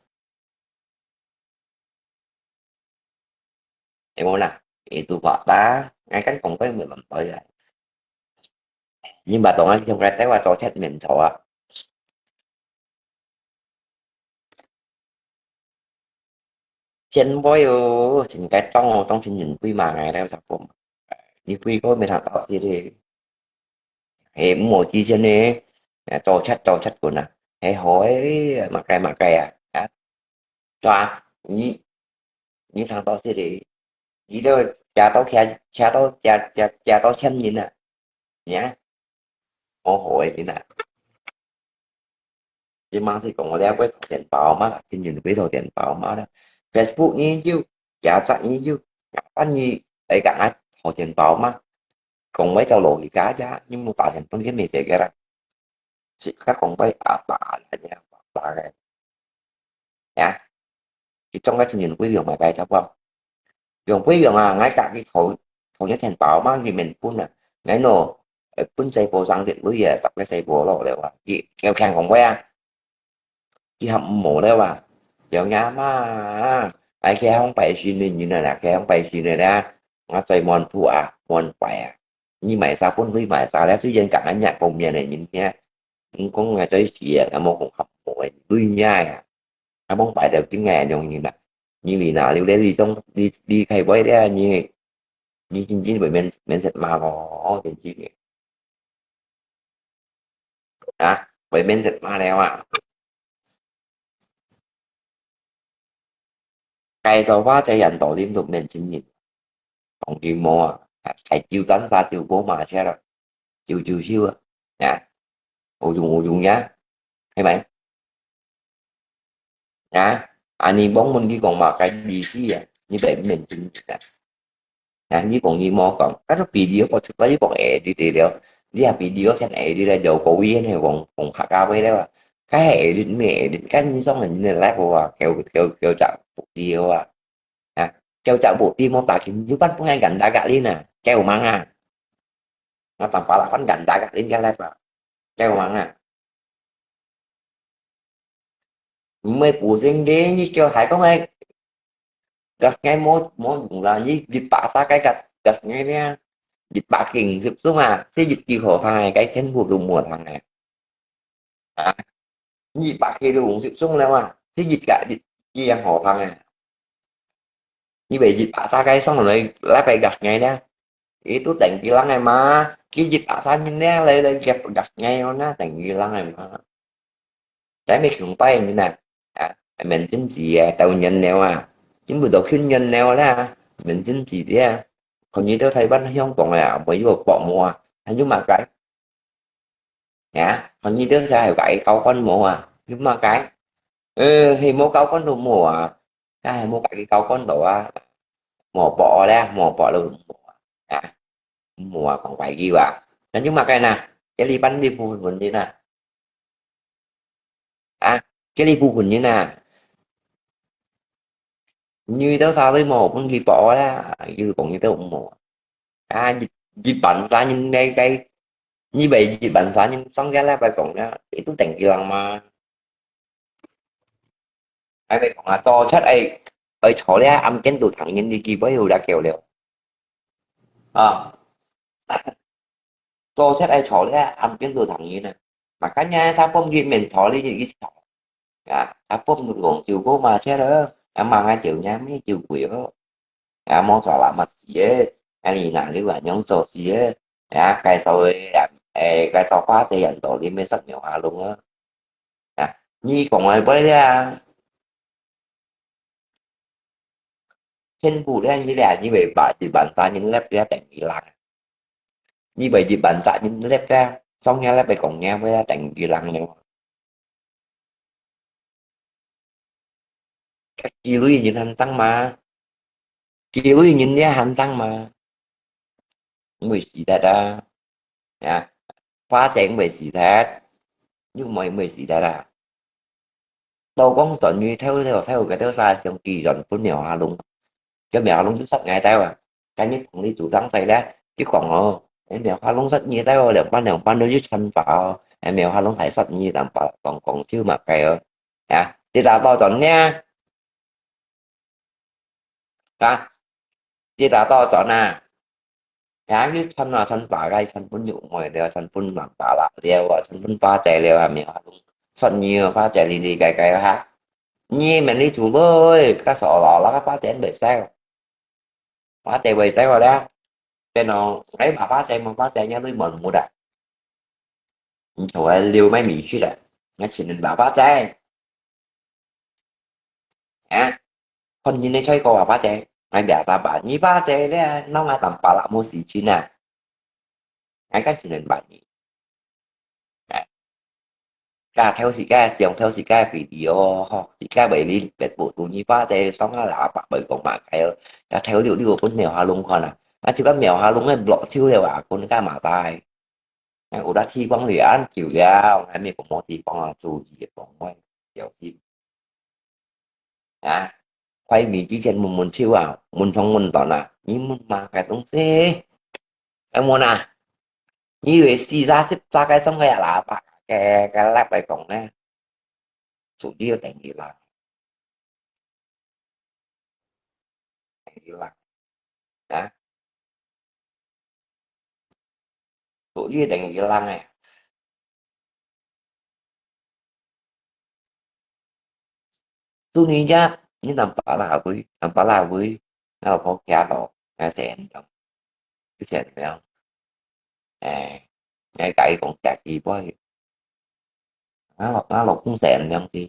em nói là itu Pak Ba ngay cánh còn với mình làm tội rồi nhưng mà tụi anh không ra tới qua cho trách mình sợ trên bói trên cái trong chương trình quy mà ngày đeo sản phẩm như quy có mấy thằng tao thì em một chi trên này cho trách của nè hãy hỏi mà cái à cho à như thằng tao thì ý đó cha tao xem như nè nhá mô hội như nè chứ mang thì còn đeo với tiền bảo mà kinh nhìn với thổ tiền bảo mà đó Facebook như chứ cha tặng như chứ anh như ấy cả ai thổ tiền bảo mà còn mấy trao lộ thì cá giá nhưng mà tại thành trong cái này sẽ ra các còn mấy bà là nhà bà này nhá thì trong cái nhìn quý vị mà cái cháu không dùng quý vị mà ngay cả cái thổ thổ nhất tiền bảo mà thì mình phun nè ngay nổ phun xây bộ răng điện bây giờ tập cái xây bộ lộ đều là kéo khăn còn quen chứ hâm mộ đấy mà giờ nhá mà ai kia không phải xin nên như này là kia không phải xin này ra nó xây mòn thua mòn khỏe như mày sao cũng tuy mày sao đã suy dân cả nhà cùng nhà này nhìn nha cũng có ngày tới xịa là một con học mỗi tuy nhai à bóng phải được tiếng nghe nhung như vì nào liệu đấy đi trong đi khai với đấy như chính bởi mình sẽ mà có tiền chi à bởi mình sẽ mà đeo à cây số hóa cho dành tổ liên tục nền chính nhìn còn kỳ mô thầy chiêu tánh ra chiêu bố mà sẽ rồi chiêu chiêu siêu nha ô dùng nhá hay mày nhá anh đi bóng mình đi còn mà cái gì xí à như vậy mình chính nha như còn như mô còn các video có thực tế còn ẻ đi thì đều đi học video thành ẻ đi ra dầu cổ yên hay còn còn hạ cao với đó cái hệ định mẹ định cái như xong là như này level à kêu kêu kêu chậm một điều à kêu chậm bộ tim mô tả thì như bắt ngay gần đã gạ đi nè kêu mang à nó tầm phải là bánh gần đã gạ đến cái level kêu mang à mấy cụ sinh đế như cho hải có mấy gặt ngay mốt mốt cũng là như dịch bả xa cái gặt gặt ngay nha dịch bả kình dịch xuống mà thế dịch kỳ khổ thằng cái chân của dùng mùa thằng này à dịch bả kỳ dùng dịch xuống đâu mà thế dịch cả dịch kia hổ thằng này như vậy dịch bả xa cái xong rồi lại phải gặt ngay đó ý tôi tỉnh kỳ lăng này mà cái dịch bả xa nhìn nè lên lên gặp gặt ngay nó tỉnh kỳ lăng này mà trái mấy thằng tay như nè à mình chính gì tàu nhân nèo à chính vừa đầu khuyên nhân nèo đó mình chính gì đi à còn như tôi thấy bánh không còn là mấy vừa bỏ mùa hay nhưng mà cái nhá còn như tôi sai vậy câu con mùa nhưng mà cái thì mua câu con đồ mùa cái mua cái câu con đồ mùa bỏ ra mùa bỏ luôn à mùa còn phải gì à nhưng mà cái nè cái ly bánh đi vui mình như nè à cái ly vui mình như nè như tớ sao tới một con đi bỏ ra như còn như tớ cũng một dịch bệnh ra nhưng đây cái như vậy dịch bệnh ra nhưng xong ra là bài còn ra itu tỉnh kỳ lần mà ai bài còn là to chết ấy ở chỗ đấy âm kén tụ thẳng nhân đi kia với đã kèo liệu à to chết ấy chỗ đấy âm kén tụ thẳng như này makanya Sapom di mentor ini gitu ya Sapom gồm chiều cố mà sẽ đó mà ngay chiều nhá mấy chiều quỷ đó món sò là mặt gì anh gì nào nếu mà nhóm sò gì cái sau cái sau khóa thì nhận tổ đi mới sắc nhiều hòa luôn á như còn ngoài với trên vụ đấy như là như vậy bạn thì bạn ta những lép ra tại vì là như vậy thì bạn ta những lép ra xong nha lépไปcòn nghe với tại vì lăng này các chi lý nhìn hành tăng mà chi lý nhìn ra hành tăng mà người gì ta ra phá chạy người gì ta nhưng mà người gì ta ra đâu có tuần như theo cái theo xa xong kỳ rồi tôi mèo hà luôn cái mèo luôn chút sắp ngày tao cái nhất cũng đi chủ thắng xây ra chứ còn em mèo hà luôn rất nhiều tao là ban đầu với chân vào em mèo hà luôn thấy rất nhiều làm bảo còn chưa mà cái thì là to chọn nha thì là to chọn với chân là chân bảo gai chân phun nhụ ngoài đều chân phun làm bảo là đều chân phun pha chạy đều là mèo hà luôn rất nhiều pha chạy đi cái ha nhiên mình đi chủ bơi cái sọ lọ là cái phá chạy bể sao phá chạy bể sao rồi đó cái nó ấy bà phá chạy mà phá chạy nhá với mình mua đặt trời liêu mấy mì chứ đã nghe xin bà phá chạy con nhìn thấy chơi cô bà phá chạy ai bẻ ra bà nhí phá chạy đấy nó ngay tầm bà lạ mua xì chứ nè ai cách xin bà nhí cả theo sĩ ca xiong theo sĩ ca video họ sĩ ca bảy linh biệt bộ tụ nhí phá chạy xong là bà bởi còn mà cái cả theo điều điều con mèo hà lung còn chỉ có mèo hà lung ấy block siêu đều con cái mà tai ủa đã chi quăng liền chiều ra hay mình cũng một thì con dù gì cũng quay kiểu gì quay mình chỉ trên một siêu mình xong mình toàn nhưng mà cái东西em muốn như vậy xì ra xếp ra cái xong cái là bạn cái lab bài cổng nè chủ yếu thành là đó chủ yếu thành là này tôi nghĩ ra như làm phá là với nó là có cá độ cái sẽ không cái sẽ phải không ngay cái còn chặt gì quá nó là cũng sẽ không thì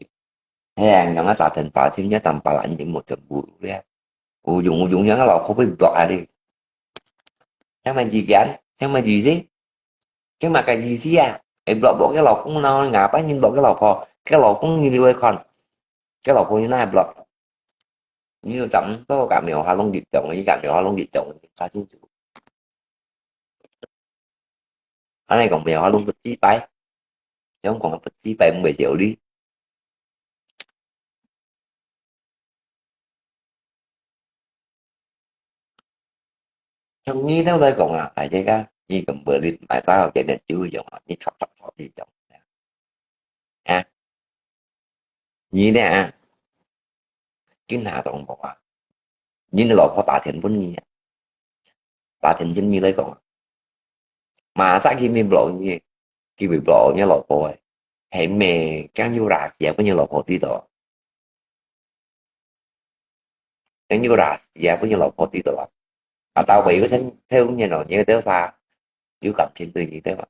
thế yang nó tạo thành phá xíu nhớ tầm phá lại những một trận buổi ra ujung-ujungnya kalau aku blok ada cái mà gì gắn cái mà gì gì cái mà cái gì gì blok blok cái lọc cũng nó ngáp á nhưng blok cái lọc cũng như đi con cái lọc cũng như này blok như chậm có cảm hiểu hoa long dịch trồng như cảm hiểu hoa long dịch trồng sao chứ ở này còn mèo hoa long vật chí bay chứ không còn vật chí bay 10 triệu đi trong như thế đây còn phải chơi ra như cầm bờ đi tại sao chạy đến chưa giống như thọt đi chồng à như nè cái nào tổng bảo như nó lọt có tả thiện vốn gì tả thiện chính như đấy còn mà sao khi mình lộ như khi bị lộ như lộ rồi hãy mề càng như rạc dẹp với như lộ hồ tí đó càng như rạc dẹp với như lộ hồ tí đó tao bị có thêm theo như nào như thế xa chứ cầm trên từ như thế mà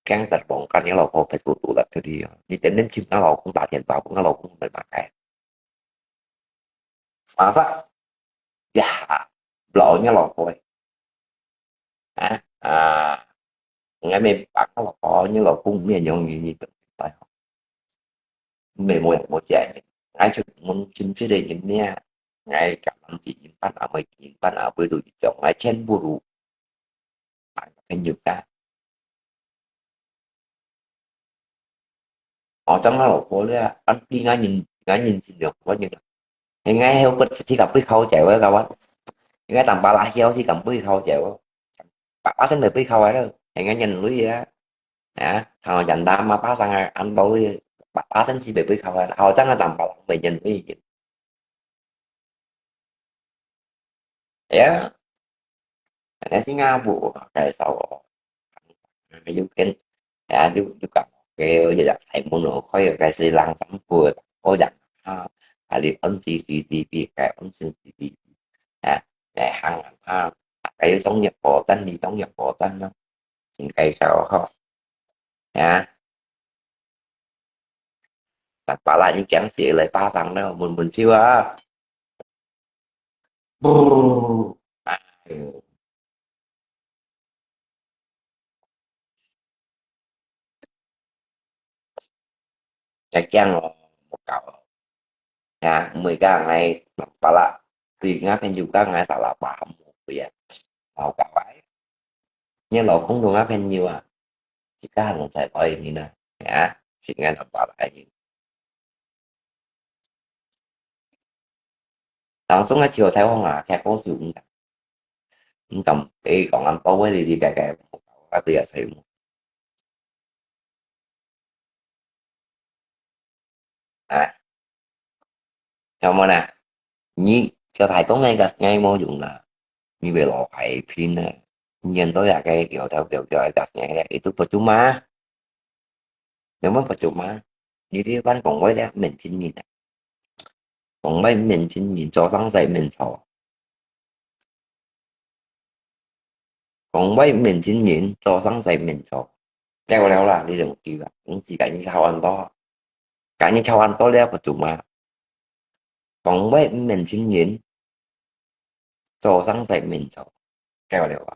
càng tạch bọn càng như lộ hồ phải tụ tụ lật theo đi đi đến đến chim nó lộ cũng tả thiện vào cũng nó lộ cũng phải mặc cái mà sao dạ lộ như lộ rồi ngay mình bắt nó lộ như lộ cũng như nhau như tại mình một trẻ ngay chút muốn chính phía đây những nha ngay cả năm chỉ những bạn ở mấy những bạn ở với tụi chồng ngay trên buru bạn cái nhiều cả ở trong đó là phố đấy anh đi ngay nhìn xin được có những thì ngay heo bịch chỉ gặp cái khâu chạy với các bạn ngay tầm ba lại heo chỉ cầm cái khâu chạy bạn bắt sang được cái khâu ấy đâu thì ngay nhìn lưới gì đó thằng dành đam mà bắt sang anh tôi bạn bắt sang chỉ bị cái khâu ấy hồi chắc là tầm ba lại mình nhìn cái gì ya Singa vụ cái sau cái điều kiện ya juga cái giờ thầy muốn nó khơi cái xì lăng sắm vừa có đặt ha ali ấn CCTV cái ấn CCTV à để hàng ha cái giống nhập bộ tên đi giống nhập bộ tên đó cái sao không ya đặt bà lại những chẳng xịa lại ba thằng đó mình siêu á à, chắc chắn là một cậu ya 10 cái này bà lại thì ngáp bên juga nggak salah paham ya mau kawan nhưng lo cũng đúng ngáp bên nhiều à kita harus saya tahu ini nah ya dengan apa lagi langsung aja chiều theo không à theo có sử dụng cầm cái còn anh tối đi đi cài một cái tiền sử dụng à cho mà nè như cho thầy có ngay gặp ngay mô dụng là như về lộ phải phim nè nhìn tôi là cái kiểu theo kiểu kiểu gặp ngay itu percuma nếu mà percuma như thế vẫn còn quay ra mình xin nhìn còn mấy mình xin nhìn cho sáng dậy mình sợ còn mấy mình xin nhìn cho sáng dậy mình sợ treo leo là đi được một kỳ là cũng chỉ cả những sao ăn to cả những sao ăn to leo percuma còn mấy mình xin nhìn cho sáng dậy mình sợ treo leo là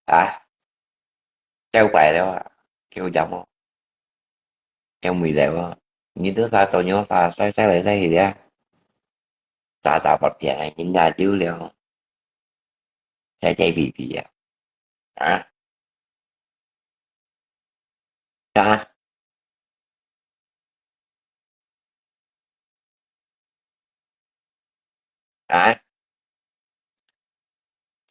à treo bài đó à kêu chồng không treo mì dẻo á như thứ sao tôi nhớ sao sai lại sai gì đó ta ta bật chạy những nhà chứ liệu sai chạy bị à à à à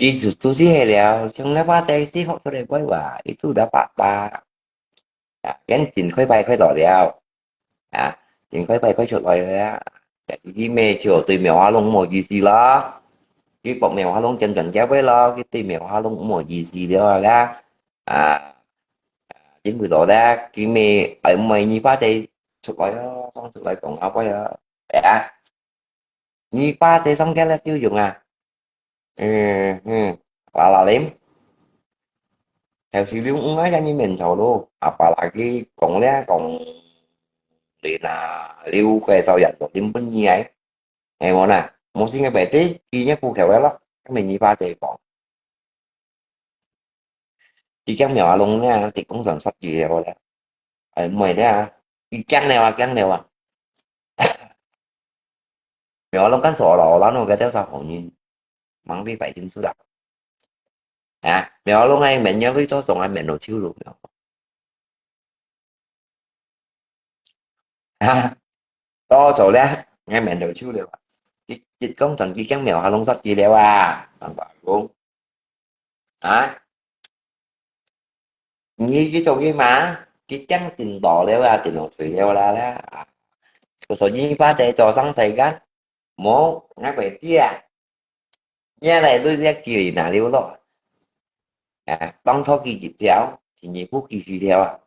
justru sih ya trong lớp ba chạy sih họ tôi đây quay và itu dapat ba à, cái chuyện khói bay khói đỏ đeo à chuyện khói bay khói chuột bay á cái mê chiều từ mèo hoa lông một gì đó cái bọn mèo hoa lông chân chuẩn chéo với lo cái tìm mèo hoa lông một gì đó ra à 90 độ đó cái mê ở mày như phá thì chuột bay đó xong chuột lại còn áo bay đó à như phá thì xong cái là tiêu dùng à ừ, ừ. Là liếm theo suy lý cũng nói ra như mình rồi luôn apalagi còn lẽ còn đi là liu ke sau dành một điểm bên như ấy ngày mà nè một xin cái bài tí khi nhắc cô kẹo đó lắm cái mình như ba chạy còn chỉ chắc nhỏ luôn nha thì cũng dần sắp gì rồi đó ở mày đó à cái căng nào à nhỏ lông cánh sọ đỏ lắm rồi cái theo sao hồn nhiên mắng đi vậy xin số đặt à nhỏ luôn hay mình nhớ với số xong ai mình đồ chiếu luôn à to số ra ngay mình đồ chiếu được dịch công thành cái trắng mèo lông sắp gì đeo à toàn toàn luôn hả như cái chỗ cái má cái trắng tình đỏ đeo ra tình đỏ thủy đeo ra đó à cái số gì phá chạy cho sáng sài gắn mố ngay phải tia nha này tôi ra kỳ nà liêu đó à tông thô kỳ dịch theo thì nhị phút kỳ kỳ theo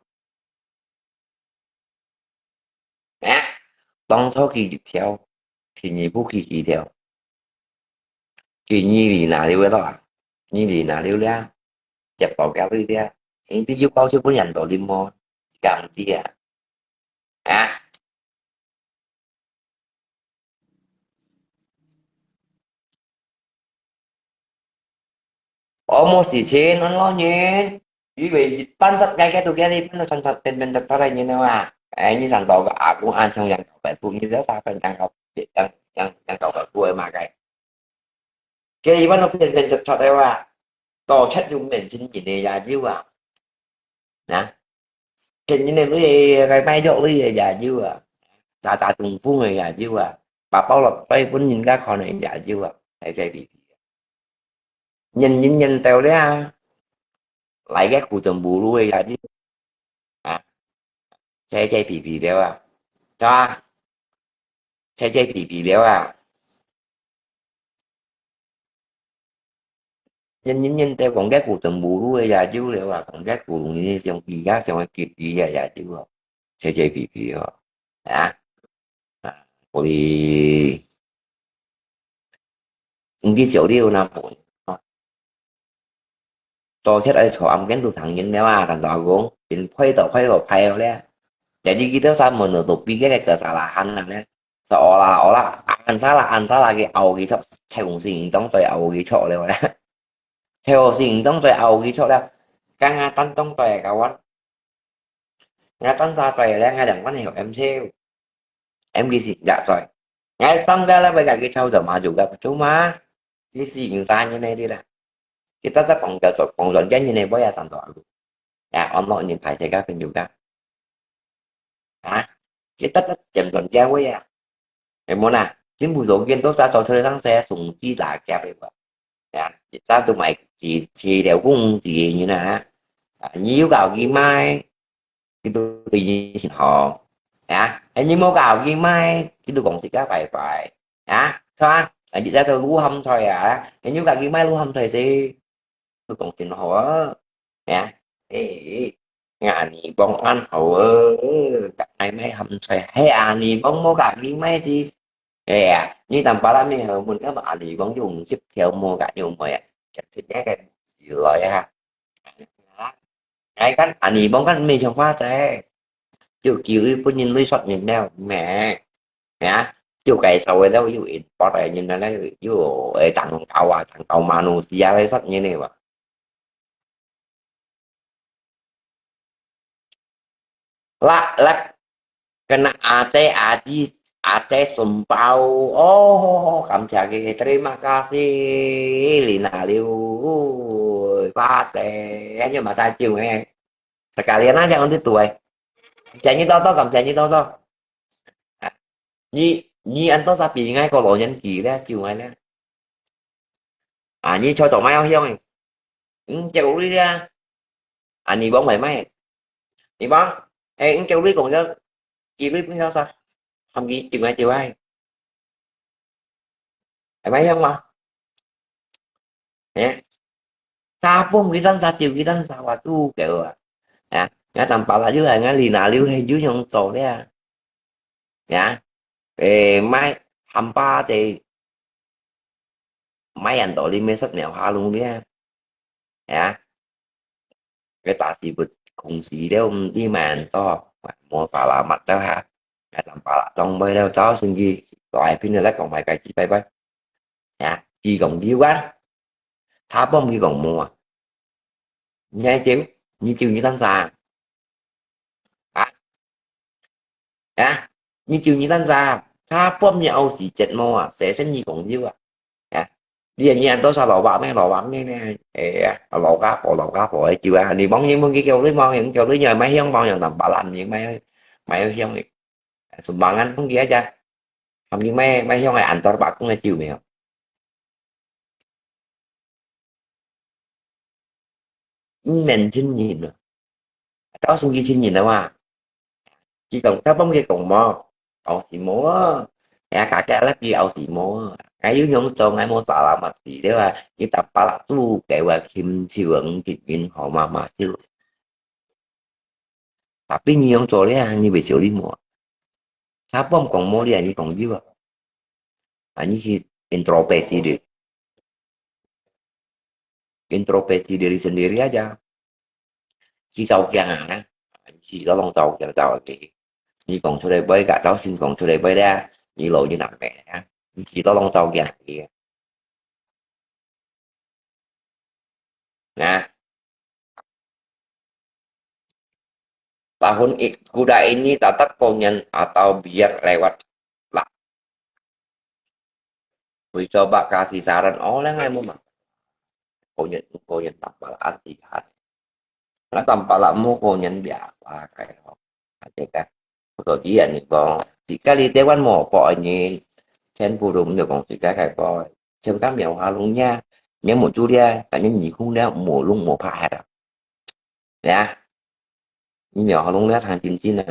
à tông thô kỳ dịch theo thì nhị phút kỳ kỳ theo kỳ nhi thì nà liêu đó à nhi thì nà liêu ra chặt vào cao đi theo thì giúp bao chứ có nhận tổ đi mô cảm tia à almost thì chế nó lo nhé vì vậy ban sắp ngay cái tụi kia đi nó thành thậtเป็นเป็นthật ra như nào à cái như sản tổ cả cũng ăn trong dạng cậu bé cũng như thế sao phải đang cậu đang cậu bé tuổi mà cái gì bắt nóเป็นthật ra à tổ chất dùng mình chính gì này là dư à nè cái như này cái máy độ cái là dư à ta ta trùng phu người là dư à bà bao lọc tay vẫn nhìn ra khỏi này là dư à cái bị nhìn nhìn nhìn tèo đấy à lại ghét cụ tầm bù lui ra chứ à chơi chơi pì pì đéo à cho chơi chơi pì pì đéo à nhân theo còn ghét cụ tầm bù lui ra chứ đéo à còn ghét cụ như trong kỳ gác trong cái kỳ kỳ ra chứ chơi chơi pì pì đéo à 우리 인기 tiểu điêu tôi thích ai cho âm kén tôi thằng nhìn nếu mà thằng đó cũng chính quay vào phèo đấy jadi kita sama menutupi cái kesalahan này seolah-olah anh salah cái ầu cái chỗ theoสิ่งต้องไปเอาcái chỗเลยนะtheoสิ่งต้องไปเอาcái chỗ đâu cái ngay tấnต้องไปkawan ngay tấn raไปแล้วngay đằng quan hiểu em theo em ghi gì dạ rồi ngay tấn ra là bây giờ cái chỗ giờ mà juga cuma cái gì người ta như này đi là kita sẽ còn luận cái như này với sản phẩm ya online nhìn phải chạy cái juga hả kita tetap chậm luận cái với ya em muốn à chính phủ dụ viên tốt ra trò chơi thắng xe sùng chi là kẹp vậy ya ta tụi mày chỉ đều cũng gì như nè nhiều gạo ghi mai cái tôi tự nhiên họ ya em như mua gạo ghi mai cái tôi còn xịt cá phải phải ya sao chỉ ra tôi lúa hâm thôi à em như gạo ghi mai lúa hâm thôi gì tôi còn xin họ ya ngà ni bông ăn hậu cặp này mấy hâm thôi hay à ni bông mua gạo ghi mai thì như tầm ba mươi mình các bạn thì vẫn dùng chip theo mua cả dùng mà chắc thì nhé cái rồi ha cái cách anh thì bóng cách mình trong khoa thế chiều chiều có nhìn lưới sọt nhìn nào mẹ mẹ chiều cái sau ấy đâu ví bỏ ra nhìn là đấy ví dụ thằng cầu Manusia lấy sọt như này mà lắc kena AT sumpau oh kamsagi terima kasih Lina Liu Pate nhưng mà sai chiều nghe sekalian aja nanti tuổi chạy như to cầm chạy như to nhi anh to sapi ngay có lộ nhân kỳ đó chiều ngay đó nhi cho tổ máy không này chào đi ra nhi bóng mày mấy nhi bóng ê chào đi còn cho chị biết sao sao không ghi chiều ai mấy không mà nè sao phong cái thân sao chiều cái thân sao mà tu kiểu nghe tầm bảo là dưới này nghe lì nà lưu hay dưới trong tổ đấy dạ mai hampa thì mấy anh tổ đi mê sách nẻo hoa luôn đấy dạ cái tạ sĩ vật cùng sĩ đeo đi màn to mua phải là mặt đó ha nghe tầm bảo là trong bơi đeo chó xin ghi loại pin này còn phải cái chi bay bay dạ ghi còn ghi quá tháp bông ghi còn mua nghe chứ như chiều như tăng già như chiều như tăng già tháp bông như Âu chỉ chết mua sẽ như còn dư đi anh em tôi sao lò bạn nè lò cá bộ ấy chịu đi bóng những cái kêu lưới mon những kêu lưới nhờ mấy hiên mon nhận tầm bà làm những mấy mấy hiên sụp bằng anh không ghé cha không những mấy hiên này anh cho bạn cũng là chịu mèo mình xin nhìn rồi cháu xin nhìn đâu mà chỉ cần các bóng cái còn mò ông xì múa cả cái lát gì ông xì múa cái dưới nhóm cho ngay mô tả là mặt gì đấy là như tập ba là tu kể qua kim siêu ẩn kịch họ mà siêu tapi như ông cho đấy như bị xử lý mùa tháp bom còn mua đi như còn dư như khi introspeksi diri sendiri aja khi sau kia khi có long tàu thì như còn số đây với cả cháu xin còn số đây với ra như lộ như nặng mẹ chỉ có long tàu kia nè tahun kuda ini tetap konyen atau biar lewat lah coba kasih saran oleh ngay mo mà konyen tampalaan sihat nó tampalan mo konyen biasa kayak kan kemudian ito jika litewan mo po ni trên forum được còn cái po trong các mèo hoa luôn nha nếu một chú ra cả những gì cũng đã mùa luôn một phải nha như nhỏ luôn nét hàng chín chín này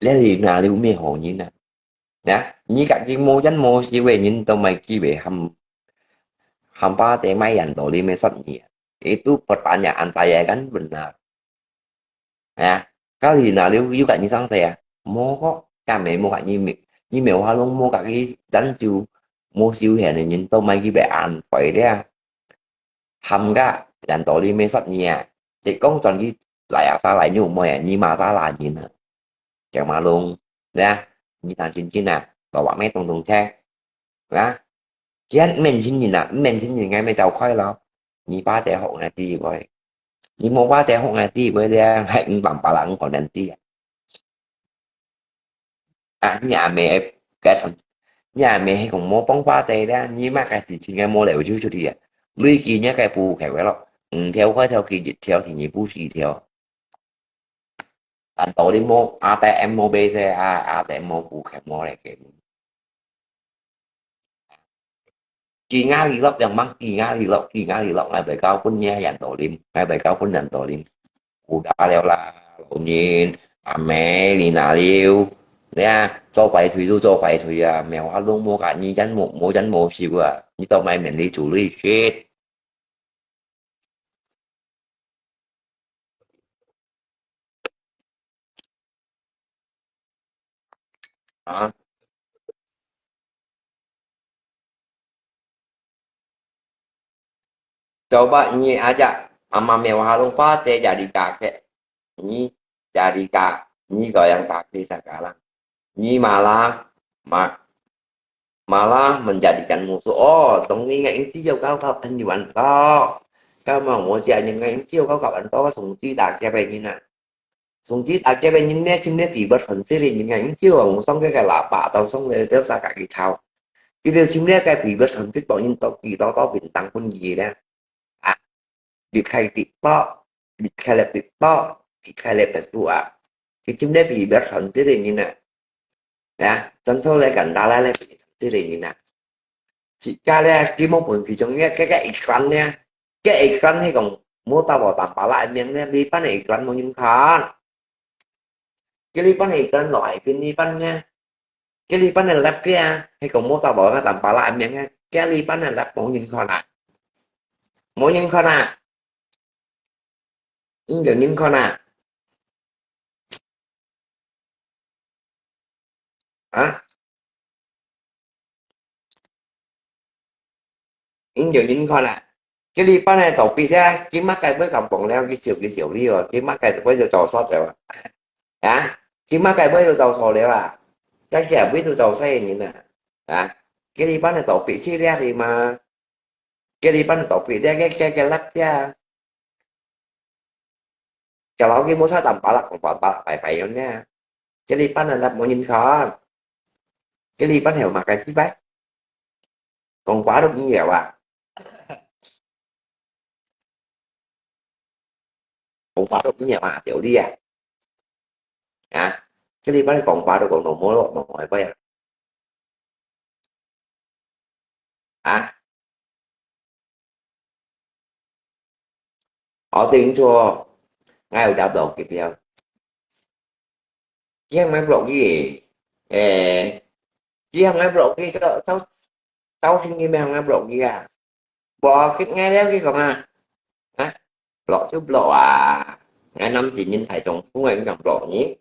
lấy gì nào đi cũng mê hồ như nè nha như các cái mô chánh mô siêu về nhìn tao mày kia về hầm hamba te mai yan to li me sot ni itu pertanyaan saya kan benar ya kali nào nếu ví dụ như sang xe mua có cha mẹ mua cả như mèo hoa luôn mua cả cái đánh siêu mua siêu hè này nhìn tôi mấy cái bé ăn phải đấy à hầm ga yan to li me sot ni à thì con toàn cái lại à sao lại như một mẹ như mà ta là gì nữa chẳng mà luôn nha như thằng chính chính nè bảo bạn mấy tuần tuần xe đó chứ mình xin gì nè mình xin gì ngay mấy cháu khoai lo như ba trẻ hộ này thì vậy như một ba trẻ hộ này thì bây giờ hẹn bằng bà lặng còn đàn ti à nhà mẹ cái thằng nhà mẹ hay còn mua bóng ba trẻ đó như mà cái gì chỉ nghe mua lều chứ cho đi à lui kỳ nhá cái bù khỏe vậy đó theo khoai theo kỳ dịch theo thì như bù gì theo anh tổ đi mua ATM mua BCA ATM mua bù khỏe mua này cái kỳ Nga lì lọc chẳng mắc kỳ Nga lì lọc ngay bài cao quân nha dàn tổ lim ngay bài cao quân dàn tổ lim udah leo là tự nhiên à mẹ lì nà liêu nha cho phải thủy à mèo hoa luôn mua cả như chánh một mua chánh một xíu à như tao mày mình đi chủ lý chết đó coba ini aja sama mewah lupa saya jadi kakek ini jadi ini goyang kaki sekarang ini malah menjadikan musuh oh tông nghi ngạnh siêu cao cấp anh nhiều anh to các mà muốn chạy những ngành siêu cao cấp anh to súng chi tạc cho bên như này súng chi tạc cho bên những nét chính nét bị bất phần xí liền những ngành siêu ông xong cái là bả tàu xong rồi tiếp ra cả cái thao cái điều chính nét cái bị bất phần tích bọn những tàu kỳ to bình tăng quân gì đó à việc khai tiết to việc khai lập tiết to việc khai lập tiết tụ à cái chính nét bị bất phần xí liền như này nè trong số lại cảnh đa lại bị xí liền như này chị ca ra cái mốc thì trong cái expand nha cái expand hay còn mô tả bảo tạm bảo lại miếng nha đi bán này expand một những khó cái đi bán này expand loại cái đi bán nha cái đi bán này lắp kia hay còn mô tả bảo tạm bảo lại miếng nha cái đi bán này lắp một những khó này mỗi những khó này những khó này hả những khó này cái đi bán này tổ pi ra cái mắc cái với cầm còn leo cái xỉu đi rồi cái mắc cái với giờ trò sót rồi hả cái mắc cái với giờ trò sót rồi à chắc chắn biết tôi trò xe như nè à cái đi bán này tổ pi chia ra thì mà cái đi bán này tổ pi ra cái lắp ra kalau cái mô sát tầm bả còn bả phải phải nha cái đi bán này là một nhìn khó cái đi bán heo mà cái chí bác còn quá đâu cũng nhiều à còn quá đâu cũng nhiều à tiểu đi à cái đi bán còn quá đâu còn đồ mối lộ mà hỏi quay à họ tiền cho ngay ở đạp đầu kịp theo chứ không em lộ cái gì chứ không em lộ cái tao tao xin nghe mày không em lộ gì à bỏ cái nghe đeo cái còn hả lộ chứ lộ à ngày năm chỉ nhìn thấy trong phú ngày cầm lộ nhé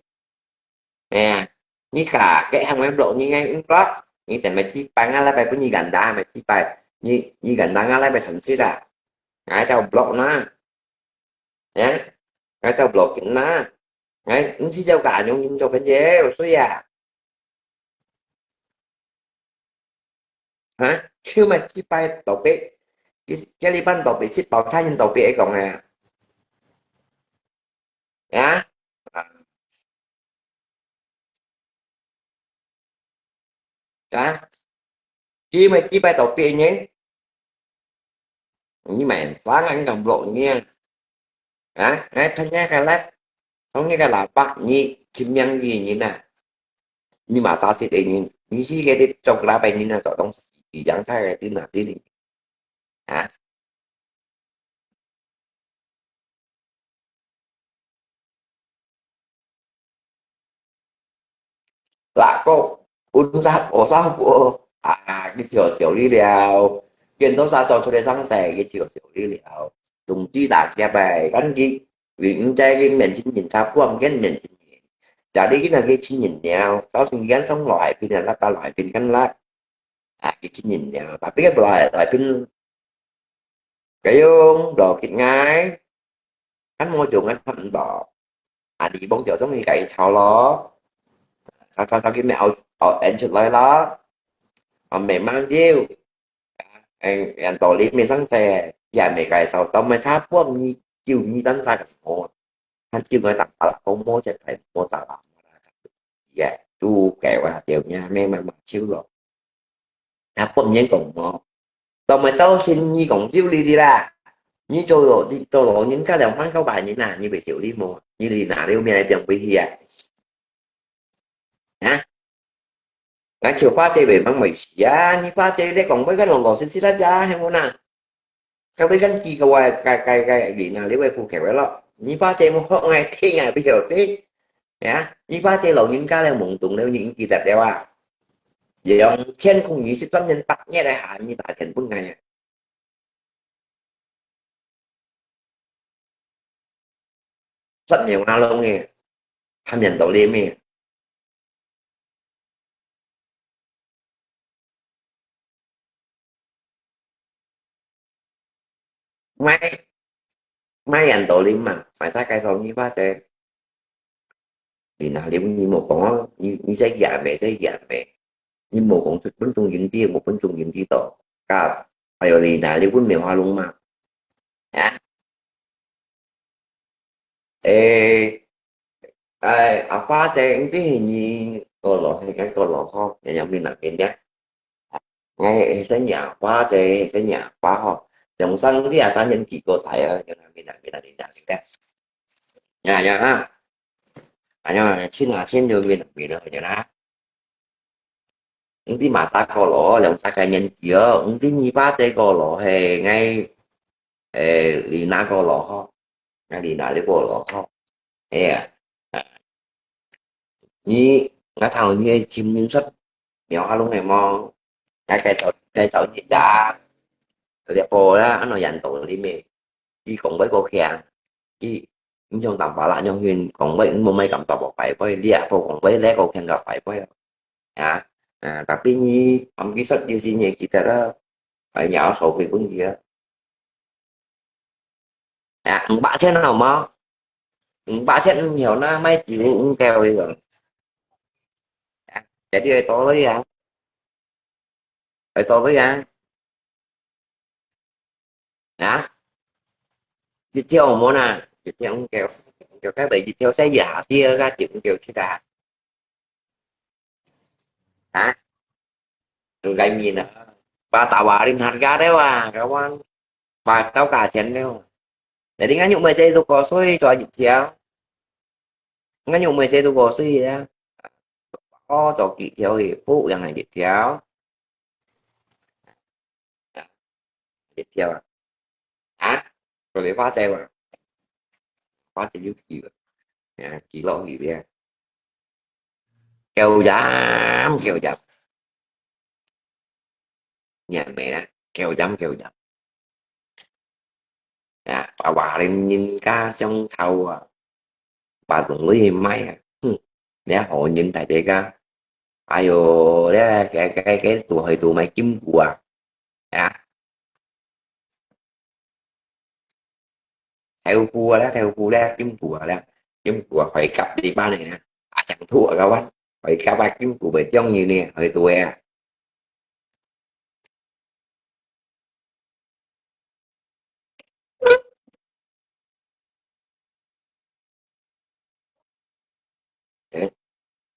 nè như cả cái hàng em lộ như ngay ứng có như tại mày chỉ bằng ala bài có như gần đa mày chỉ bài như gần đa ala bài thẩm sĩ ra ngay trong lộ nó nhé ngay trong lộ kính nó ngay ứng chỉ cho cả nhưng cho bên dễ rồi suy à hả chứ mà chỉ bài tổ biết cái li ban tổ bị chỉ tổ thay nhân tổ bị ấy còn nè nhá đó khi mà chỉ bài tổ bị nhé như mày phá ăn đồng lộ nha đó ngay thân nhá cái lát không như cái là bắt như kim nhân gì như nè nhưng mà sao sẽ tự nhiên như khi cái đi trong lá bài như là cậu đông chỉ dẫn sai cái tin là tin hả là có un ra ổ sao của cái tiểu lý liệu kiến thức sao cho tôi sang sẻ cái tiểu lý liệu dùng chi đạt ra bài gắn gì vì những cái mình chỉ nhìn ta quan cái mình chỉ nhìn đã đi cái là cái chỉ nhìn nhau có những gắn sống loại pin là ta loại pin gắn lá cái chỉ nhìn nhau tapi cái loại pin cái đồ kịch ngay anh môi trường anh thành bỏ đi bốn chỗ giống như cái thảo đó sao cái mẹo anh chụp lại đó mà mẹ mang chiêu anh tổ lý mình sẵn sẻ và mẹ cái sau tao mới tháp của như chiêu như đánh ra cái một anh chiêu người tặng là không mua chạy phải mua tao làm dạ chú kẹo tiểu nha mẹ mà chiêu rồi tháp của những còn một tao mới tao xin như còn chiêu đi ra như trôi lộ những cái đồng phán cáo bài như nào như bị tiểu đi mua như đi nào đi mẹ này chẳng bị gì hả ngã chiều khóa chơi về mang mày giá như khóa chơi đấy còn mấy cái lò xin xí lá giá hay muốn nào cái với gắn chi cái gì nào lấy quay phụ kẹo đó như khóa chơi một hôm ngày khi ngày bây giờ thế nhá như khóa chơi lầu những cái là mộng tụng nếu những kỳ thật đeo vậy ông khen không nghĩ sẽ tâm nhân tắc nhé đại hạn như tại thành phương ngày rất nhiều nào luôn nghe tham nhận tổ liêm nghe mấy mấy anh tổ liêm mà phải sát cái sau như khóa chơi thì nào liêm như một có như giấy giả mẹ như một con thức bánh trung dính chia một bánh trung dính chia tổ cả phải ở đi nào liêm quên mèo hoa luôn mà hả ê khóa chơi cái hình như cô lộ hay cái cô lộ không nhà nhóm mình làm việc nhé ngay sẽ nhà khóa chơi sẽ nhà khóa ho dòng xăng thì sang nhân kỳ cô thầy cho nên mình làm đi làm cái nhà nhà ha nhưng mà xin được mình làm việc rồi cho nó những tí mà ta cô lộ dòng ta cái nhân kia những tí như khóa chơi cô lộ hay ngay đi na cô lộ ho ngay đi na đi cô lộ ho à như ngã thầu như chim những sách nhỏ luôn này mò cái sầu gì cha rồi cô đó nó dành tụi đi mẹ đi cùng với cô khen đi những trong tầm bảo lại nhân viên còn với một mấy cầm tàu bọc phải với đi cô còn với lẽ cô khen gặp phải với tapi như ông cái sách như gì nhỉ kita đó phải nhỏ sổ việc cũng gì á bạn chết nào mà bạn chết nhiều nó mấy chịu kêu đi rồi để đi tôi với ăn rồi tôi với ăn hả đi theo món à đi theo ông kêu kêu cái bị đi theo xe giả kia ra chịu kêu chứ đã hả rồi gây gì nè bà tạo bà đi hạt gà đấy các bạn bà tao cả chén đâu để đi ngắn nhung mày chơi tôi có xôi cho dịch theo ngắn nhung mày chơi tôi có xôi gì đó có cho chị theo thì phụ rằng này dịch theo dịch theo rồi để phá treo phá treo giúp chị chị lo gì vậy kêu dám nhà mẹ đó kêu dám bà lên nhìn ca xong thâu bà cũng lý mấy để họ nhìn tại đây ca ai vô đó cái tụi mày kiếm quà à, theo cua đó kiếm quà phải cặp đi ba này nè chẳng thua các bạn phải cả ba kiếm của bể trong như nè hơi tụi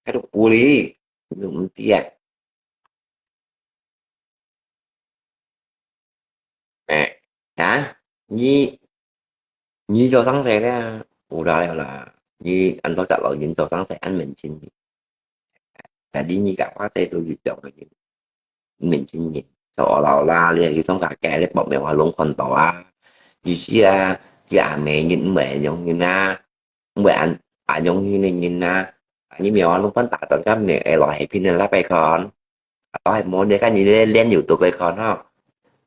cái đồ cua đi đừng tiếc hả như như cho thắng xe đó ủa đây là như anh có trả lời những cho thắng xe anh mình xin tại đi như cả khóa tay tôi dự chọn là những mình xin nhỉ sợ là la liền cái xong cả kẻ đấy bọn mèo hòa luôn phần tỏ như xia mẹ nhìn mẹ giống như na mẹ anh giống như này nhìn na như mèo luôn phân tả tận các mẹ loại pin là bài con tao muốn để cái gì lên YouTube bài con ha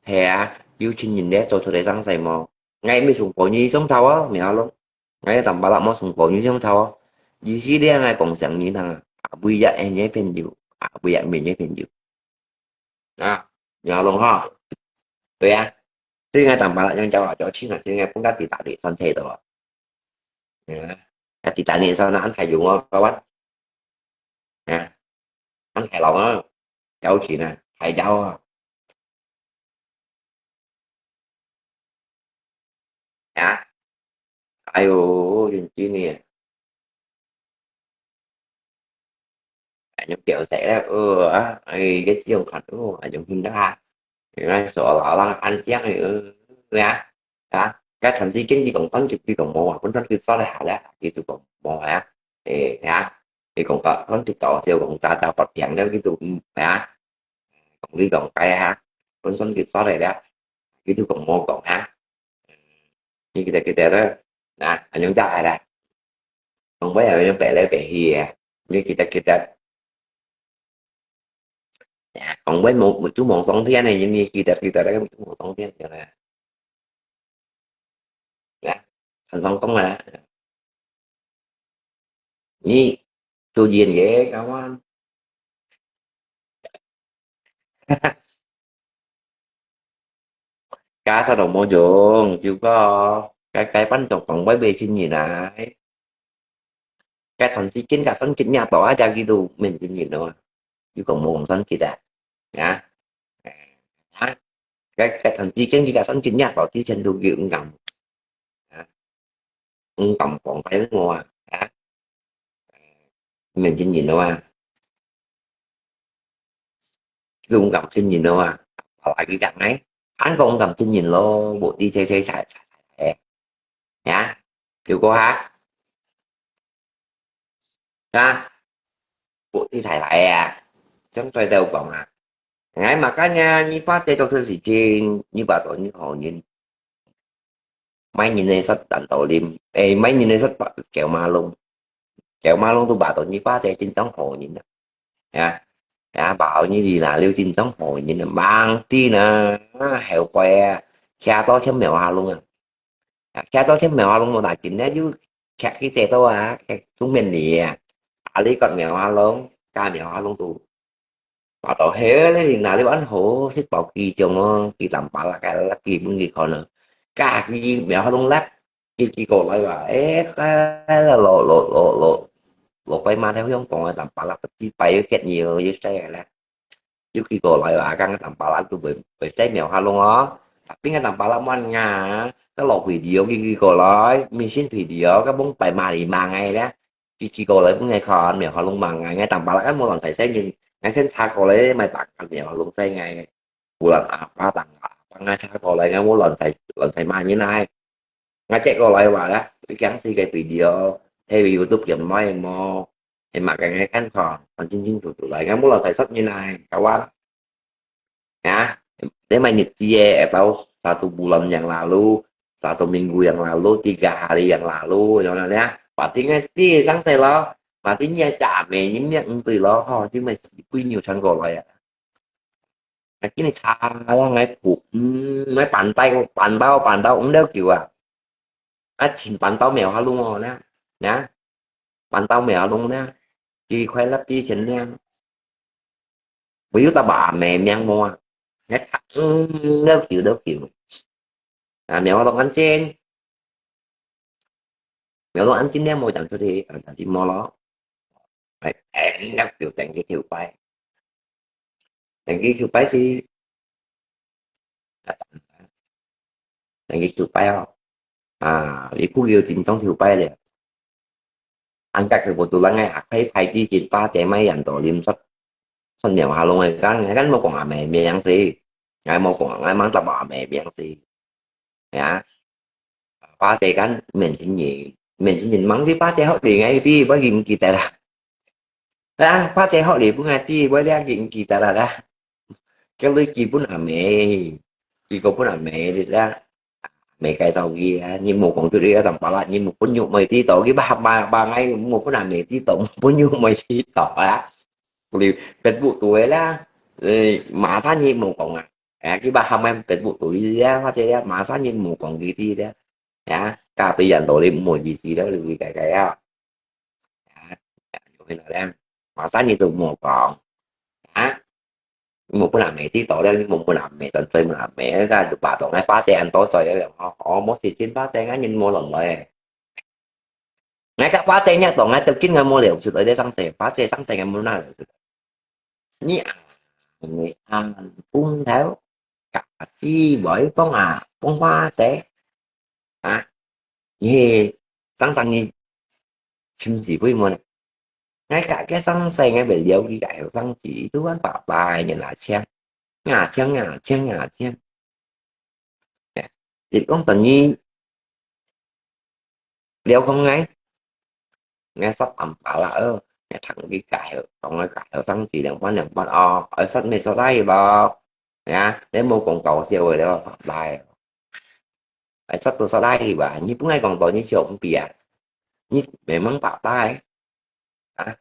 hè yêu trình nhìn đấy tôi để răng dày mò ngay mới sùng phổ như sống thâu á mèo luôn ngay tầm ba lăm món sùng phổ như sống thâu á vì gì đấy ngay còn sẵn như thằng bây giờ em nhớ phim nhiều bây giờ mình nhớ phim nhiều à mèo luôn ha vậy à chứ ngay tầm ba lăm trong châu cho chính là chứ ngay cũng đã tỉ tạ để son thế rồi tỉ tạ này sao nó anh phải dùng không các bác à anh hài lòng á cháu chị nè thầy cháu hả ai ồ chị nè những kiểu sẽ á cái chiêu thật ở trong phim đó ha thì nó sợ là anh chén thì nha hả cái thằng gì cái gì còn toán trực tiếp còn mò cũng toán trực so lại hạ đó thì tụi còn mò hả thì hả thì còn có toán trựcต่อ siêu còn ta bật dạng đó cái tụi hả còn đi còn cái hả cũng toán trực so lại đó cái tụi còn mò còn hả như kita đó nah những trai đây không biết là những vẻ lấy vẻ hìa như kita dạ, còn với một chú mòn sóng thế này như kita đấy một chú mòn sóng thế là dạ, thành phong công là nhi chu diên dễ cao anh cá sao đồng môi trường chưa có cái bánh trộn còn với bê xin gì này cái thằng chỉ chính cả sân chính nhà tỏ ra cái đồ mình xin gì nữa chứ còn mòn sân kita dạ đó. Cái thằng chỉ chính cả sân chính nhà tỏ chứ trên đồ kiểu ngầm ngầm còn phải ngồi mình xin gì nữa dùng cầm xin nhìn đâu lại cái cạnh ấy hắn không cầm xin nhìn lô bộ đi chơi xài nhá kiểu cô hát ha bộ đi thải lại chống xoay đâu còn ngay mà cái nha như phát tê trong thư sĩ trên như bà tội như họ nhìn mấy nhìn này sách tận tội liêm ê mấy nhìn này sách kẹo ma luôn tôi bà tội như phát tê trên chống hồ nhìn đó nha bảo như gì là liêu tin chống hồ nhìn là bang tí nè heo que cha to chấm mèo hà luôn cha to chấm mèo hà luôn mà đại chính đấy chứ cha cái xe to cái chúng mình nè lý con mèo hà luôn ca mèo hà luôn tụ bảo tao hế lấy thì nào lấy bán hổ xích bảo kỳ chồng kỳ làm bảo là cái là kỳ bên kỳ còn nữa cả cái mèo hà luôn lắc kỳ cổ lại bảo cái là lộ quay ma theo hướng còn làm bảo là chỉ bay kết nhiều như xe là trước khi cổ lại bảo căng làm bảo là tụi bị trái mèo hà luôn á tapi nga làm bảo là man nga cái lọc video cái cổ lại mình xin video cái bóng bài mà thì mà ngay đó khi cô lại cũng nghe kho mèo họ luôn bằng ngay tầm ba lá mỗi lần thầy sẽ nhưng ngay sen xa cô lấy mày tặng anh mèo họ luôn xây ngay một lần ba tặng bằng ngay xa cô lại ngay mỗi lần thầy mai như này ngay chạy cô lại và đó cái gắn si cái video hay vì youtube dùm mấy em mò thì mà cái ngay khán còn chính tụi lại ngay mỗi lần thầy sách như này cả quá hả để mày nhịp chia tao satu bulan yang lalu 1 minggu yang lalu 3 hari yang lalu cho nên nhá berarti ngasih sanksi lo berarti nya chame những từ lo ho chứ mày quy nhiều chân gọi lại cái này xa đó ngay phục mấy bàn tay cũng đeo kiểu chỉ bàn tao mèo ha luôn rồi nè nè bàn tao mèo luôn nè chi khoai lắp chi chỉnh nha ví dụ ta bà mẹ nhang mua ngay đeo kiểu mèo luôn anh trên mèo luôn anh chính đeo môi chẳng cho thì thì mua nó phải em đeo kiểu thành cái kiểu bay thành cái kiểu bay thì thành cái kiểu bay không đi khu yêu tình trong kiểu bay này anh chắc là một tụi lăng ngay thấy phải đi chín ba chạy máy dành tổ liêm sách sách mèo hà luôn này gắn một con mẹ mẹ ăn gì ngày một con ngày mang tập bà mẹ mẹ ăn gì dạ ba chạy gắn mình chỉ nhìn mắng cái ba chạy họ đi ngay đi bởi vì kỳ tài là ba chạy họ đi cũng ngay đi bởi ra kỳ tài là ra cái lưới chi bún mẹ chỉ có bún mẹ thì ra mấy cái sau kia nhưng một con tôi đi tầm bảo lại nhưng một con nhụ mày tí tổ cái ba ngày một con làm mày tí tổ một con nhụ mày tí tổ á vì kết vụ tuổi là mã sát nhiên một con cái ba hôm em kết vụ tuổi ra hoa chơi mã sát nhiên một con gì thì đó cả bây giờ tổ lên một gì đó là cái như là đang mã sát nhiên từ một con một cái làm mẹ tí tổ đây một cái làm mẹ tận tình làm mẹ ra được bà tổ ngay phá tên tối rồi họ mất gì chín phá tên á nhìn mua lần rồi ngay các phá tên nha tổ ngay từ kiến ngay mua liệu sự tới đây sang sẻ phá xe sang sẻ ngay mua nào nhỉ người ăn cung theo cả chi bởi phong hoa tế nhỉ sang sang nhỉ chim gì với mua này ngay cả cái sang sẻ ngay về liệu đi đại sang chỉ thứ ăn bảo bài như là chen ngả chen thì con tự nhiên đeo không ngay nghe sách tầm bạ là nghe thằng cái cài còn nói cài ở tăng chỉ đừng bán ở sách này sau đây đó nha nếu mua còn cầu siêu rồi đó bài ở sách tôi sau đây thì bà như bữa nay còn tội như trộm bìa như mẹ mắng bạ tay à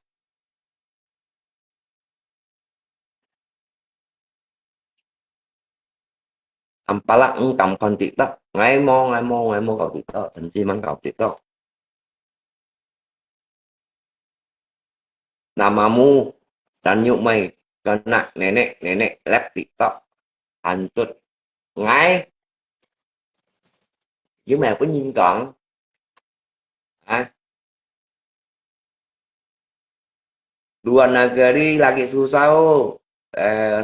tầm bạ là cầm con tiệt đó ngay mong cầu tiệt đó thậm chí mắng cầu tiệt đó namamu dan nhụ mày kena nenek lab tiktok hancur ngay với mẹ có nhìn còn dua negeri lagi susah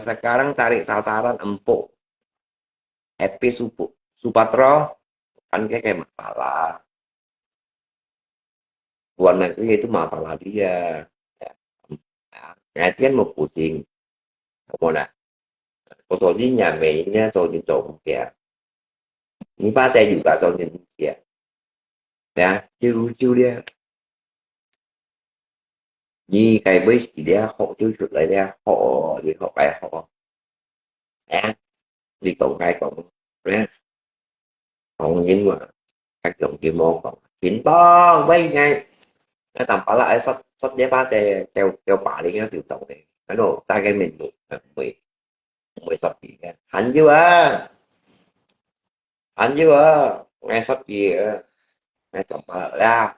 sekarang cari sasaran empuk happy supatro kan kayak masalah dua negeri itu masalah dia ngajian mau pusing kamu nak fotonya mainnya tôi trộm kìa những ba xe juga tôi nhìn kìa chiêu dia như cái bấy thì dia họ chiêu chuột lại dia họ thì họ bài họ đi cộng cái cộng còn những mà các dòng chuyên môn còn chuyện to với ngay cái tầm phải lại sắp sắp giấy ba tè kêu bà đi cái tiểu tổng này cái đồ ta cái mình mười mười sắp gì cả hạnh chưa nghe sắp gì nghe tầm phải ra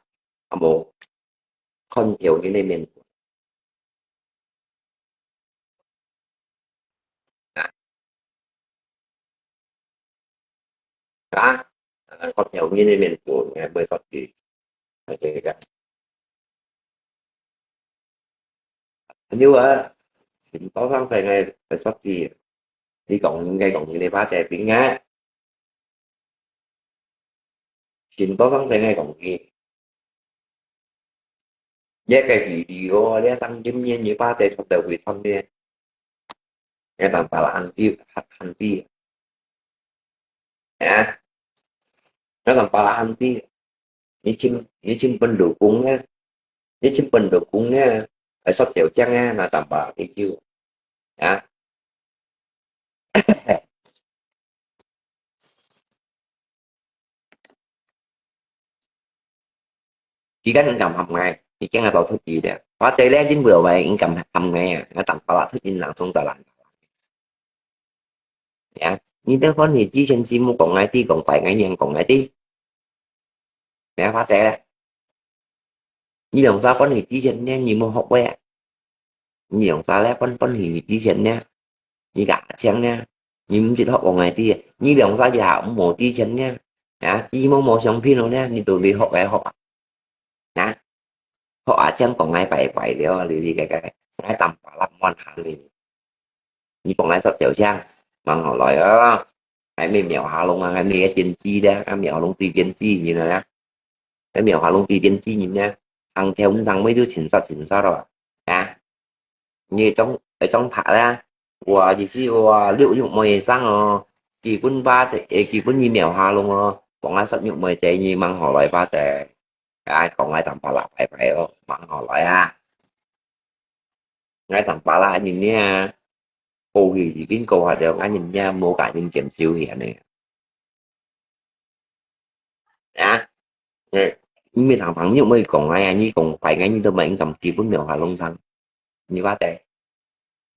một không hiểu như này mình đã không hiểu như này mình của nghe mười sắp gì cái hạnh chưa chuyện to sang này ngay phải sắp gì đi cộng ngay cộng như này ba trẻ tiếng nghe chuyện to sang này ngay cộng gì với cái video để tăng chim nhiên như ba trẻ trong đầu vị thân đi nghe tầm phải là anh ti à nó tầm phải là anh ti như chim bên đồ cung á như chim bên đồ cung á ở sắp tiểu trang á là tầm phải thì chưa à chỉ có những cầm hầm ngày thì cái ngày bảo thức gì đấy có chơi lẽ chính vừa vậy những cầm hầm ngày nó tầm phải là thức in lặng xong tờ lạnh như thế có thì chỉ trên sim một còn ngày tí còn phải ngày nhân còn ngày tí mẹ phát sẽ như đồng sao có thì chỉ trên nha như một học bé như đồng sao lẽ con thì chỉ trên nha như cả chẳng nha như muốn chỉ học còn ngày tí như đồng sao giờ cũng một tí trên nha chỉ một trong phim đâu nha như tụi vì học đại học họ chẳng còn ngày phải phải đi cái tầm phải làm món hàng liền như còn ngày sắp tiểu trang mà họ nói cái mềm mèo hà long cái mèo tiên tri đó cái mèo long tùy tiên tri như này cái mèo hà long tùy tiên tri nhìn nha ăn theo ông thằng mấy đứa chỉnh sao rồi như trong thả ra của gì chứ liệu dụng mày sang kỳ quân ba chạy kỳ quân như mèo hà long còn ai sắp dụng mày chạy như mang họ lại ba chạy ai còn ai tầm phải là phải mang họ lại ngay tầm phải là nhìn nha cô gì kiến cô họ đều anh nhìn nha mua cả những kiểm siêu hiện này à mấy thằng thằng như mấy còn ai như còn phải ngay như tôi mấy cầm kịp với mèo hòa long thằng như ba tệ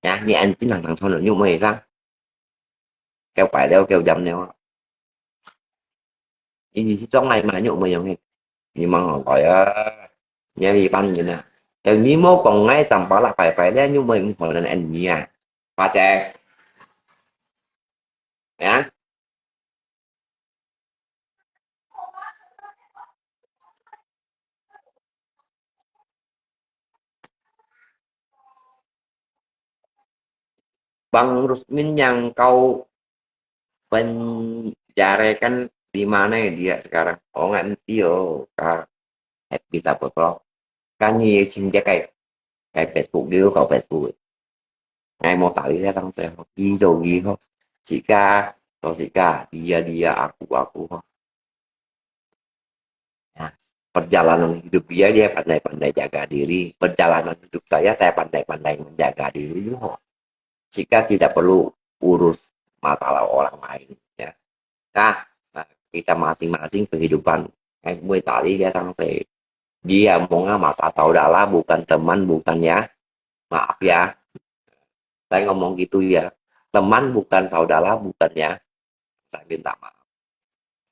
như anh chính là thằng thôi nữa như mày ra kêu phải đeo kêu dầm neo gì trong này mà nhụ mày không nhưng mà họ gọi nhà gì banh vậy nè từ ní mốt còn ngay tầm bảo là phải đeo như mình hồi là anh gì ba tệ á bang Rusmin yang kau penjarakan di mana ya dia sekarang oh nggak nanti oh happy tak berkelok kan như chim dia cái Facebook dia kalau Facebook ngày mau tali dia tang saya ghi rồi ghi không chị ca rồi chị ca dia dia aku kok nah, perjalanan hidup dia pandai-pandai jaga diri perjalanan hidup saya pandai-pandai menjaga diri kok jika tidak perlu urus masalah orang lain ya nah, kita masing-masing kehidupan mulai tali dia sang saya dia ngomongnya masa saudara bukan teman bukan ya maaf ya saya ngomong gitu ya teman bukan saudara bukan ya saya minta maaf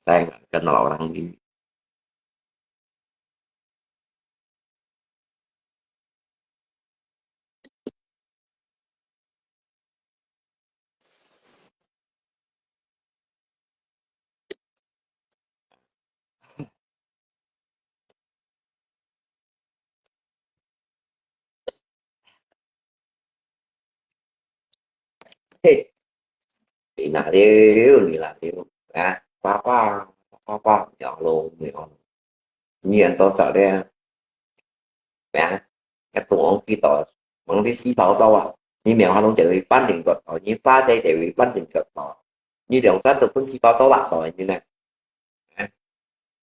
saya nggak kenal orang ini thì là điêu papa papa nhỏ luôn nhỏ nhiên tôi sợ đây mẹ cái tụi ông kia tỏ bằng cái xí bảo tao như mèo hai lông chạy bị ban đỉnh cột tỏ như pha đây chạy bị ban đỉnh cột tỏ như đường sát tụi con xí bảo tao bạn tỏ như này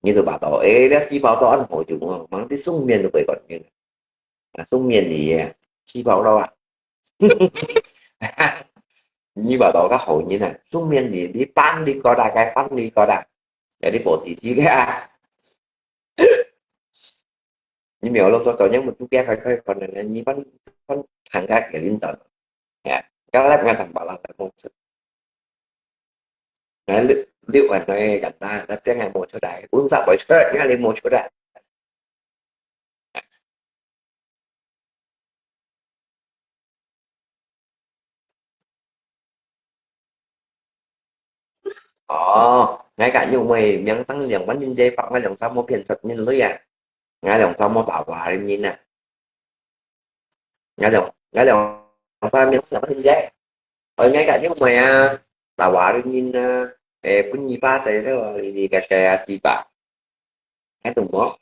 như tụi bà tỏ ế đó xí bảo tao ăn hồi chúng bằng cái sung miên tụi bay còn như này sung miên thì xí bảo đâu như bà tỏ các hội như này sung miên thì đi ban đi coi đà cái ban đi coi đà để đi bộ xí xí cái như mèo lâu tôi những một chút ghé phải còn là như vẫn hàng ra cái liên tận các lab ngay thằng bảo là tại một cái liệu mà nói gần ta là cái ngày một chỗ đại uống sao bởi chơi cái lên một chỗ đại ngay cả nhiều mày miếng tăng liền bắn trên dây phạm ngay lòng sau một biển thật nhân lưới ngay lòng sau một tạo quả lên nhìn nè ngay lòng sau miếng là bắn trên dây ngay cả những mày tạo quả lên nhìn cũng như ba thế đó thì cái gì bà cái tùng bó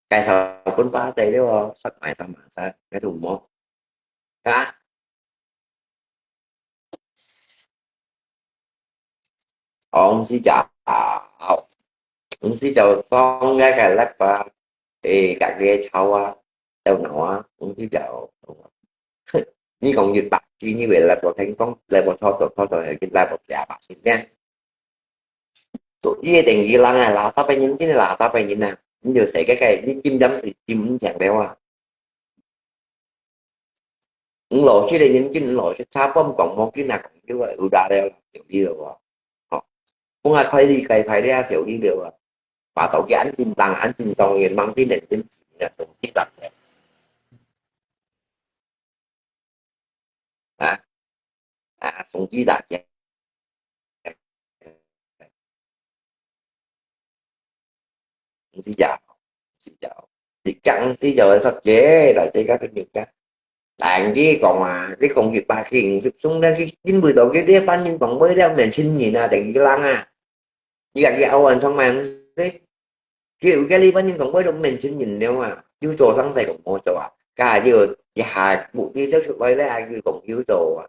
cái sao cũng ba thế đó sắc mày sao mà sao cái tùng bó hả ông xin chào ông xin chào con ra cái lắp thì cả ghê sau đâu nọ ông xin chào như còn dịch bạc chỉ như vậy là có thành công level thôi cái level giả bạc xin nha tụi với tiền gì lăng này là sao phải những cái này là sao phải như nào những điều sẽ cái đi chim đấm thì chim cũng chẳng đeo những lộ chứ đây những cái lộ chứ sao có một còn một cái nào cũng như vậy đa đeo kiểu đi được không ai phải đi cày phải ra kiểu đi được và tổ cái anh chim tăng anh chim xong nghiền mang cái nền chính là tổ chức đặt xong chỉ đặt xin chào thì căng xin chào sao chế là chơi các cái việc khác bạn chứ còn mà cái công việc bà kiện xuống đó cái 90 độ cái đĩa bánh nhưng còn mới đeo nền sinh gì nè tại cái lăng như gặp cái âu anh xong mà thế kiểu cái ly bánh nhưng còn mới đông nền sinh nhìn đâu mà chú trò sáng tay cũng mua trò cả giờ già bộ tí sức sức lấy ai cứ còn chú trò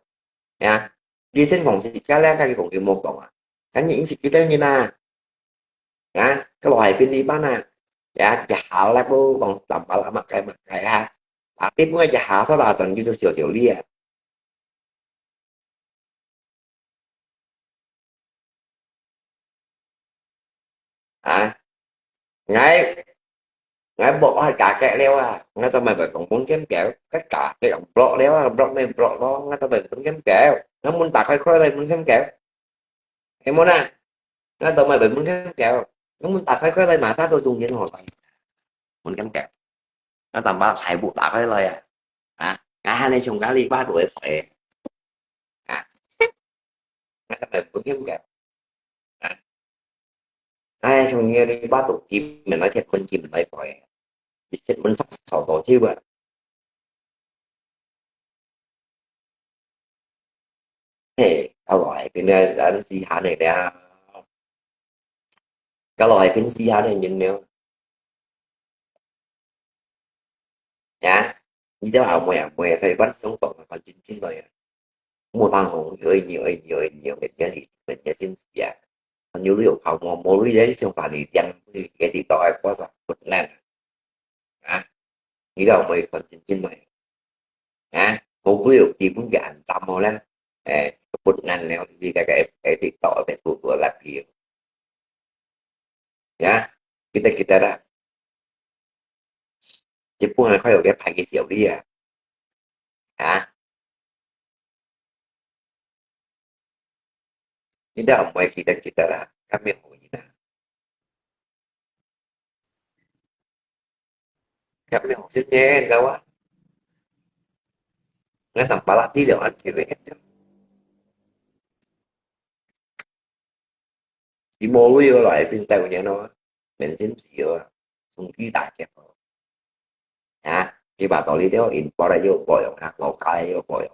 nha đi sinh phòng xịt cá lá cái còn kiểu một còn cái những xịt cái như na cái loài pin đi bán già là bố còn tầm bảo là mặt cái tiếp ngay già sau là dần như tôi chiều chiều đi ngay ngay bỏ cả cái đeo ngay tao mày phải còn muốn kiếm kẹo tất cả cái đồng bọ đeo bọ này bọ đó ngay tao mày muốn kiếm kẹo nó muốn tạt hay khói đây muốn kiếm kẹo em muốn ngay tao mày phải muốn kiếm kẹo nó muốn tạt hay khói đây mà sao tôi dùng như hồi muốn kiếm kẹo nó tầm ba thầy buộc tạt hay lời ngay hai này chồng cá ly 3 tuổi phải ngay tao mày muốn kiếm kẹo ai chồng nghe đi 3 tuổi chim mình nói thiệt con chim mình nói phải chết mình phát sầu tổ chứ vậy thế tao gọi cái này là nó xì hà này nè cái loại cái xì hà này nhìn nè nhá như thế nào mẹ mẹ thầy bắt trong tổng là còn chín rồi mua tăng hồn nhiều người nhà thì mình nhà xin dạ còn nhiều liệu họ mà mua lý đấy trong phải đi chăng thì cái thì tội quá rồi bật lên nghĩ đâu mày còn chín mày một liệu gì cũng gạn tâm màu lên bật lên leo đi cái thì tội về thuộc của làm gì nhá kita dah Jepun là khói cái cái xỉu đi hả tidak mau kita lah kami mau kita kami mau sini đâu á nó tầm ba lát tí được anh chỉ về chỉ mua với lại phim tàu nhà nó mình xin xỉu không ký tài kẹp khi bà tội lý đó in bỏ ra vô bồi ngồi cái vô bồi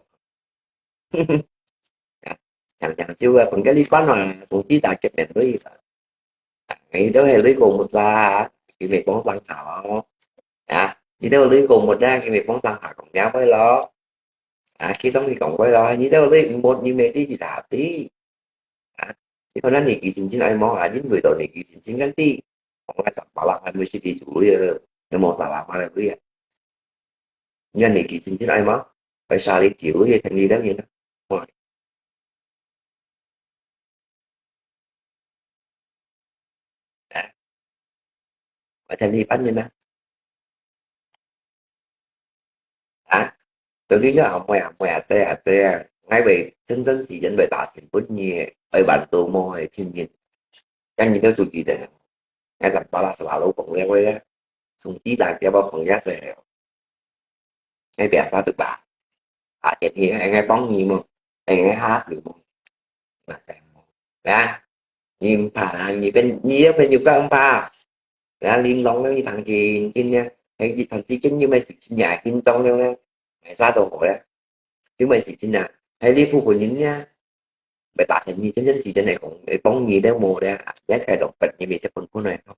chẳng chẳng chưa còn cái lý con là cũng ký tài kẹp mình với nghĩ đó hay lý cùng một ra cái việc bóng răng thọ như thế lý cùng một ra cái việc bóng răng thọ còn nhau với nó khi sống thì cộng với lo như thế lý một như mẹ tí gì thả tí chứ còn anh thì kỳ chính ai mong dính người tội này kỳ chính gắn tí không ai tập bảo lạc 20 cm chủ lý nhưng mà ta làm mà quý như anh này kỳ chính ai mong phải sao đi chịu với thành đi đó như đó phải thành đi bánh như đó tự nhiên nó mẹ tè ngay về chân chân chỉ dẫn về tả thành bút nhẹ ở bản tù môi thiên nhiên chẳng như theo chủ gì thế ngay gặp bà là sao lâu cũng nghe quay đó xong chỉ đạt cho bao phần giá rẻ ngay bẻ sao từ bà chết thì ngay bóng nhiều mà ngay hát được mà ra nhìn phà nhìn bên nhía bên nhiều cái ông pha ra liên long với thằng gì kinh nha hay gì thằng chi kinh như mày nhà kinh tông đâu nè mày ra tổ hội đó chứ mày xịt trên nhà hay đi phụ của những nha bài tả thành như chân chỉ trên này cũng để bóng gì đeo mùa đây giá cái động vật như vậy sẽ còn này không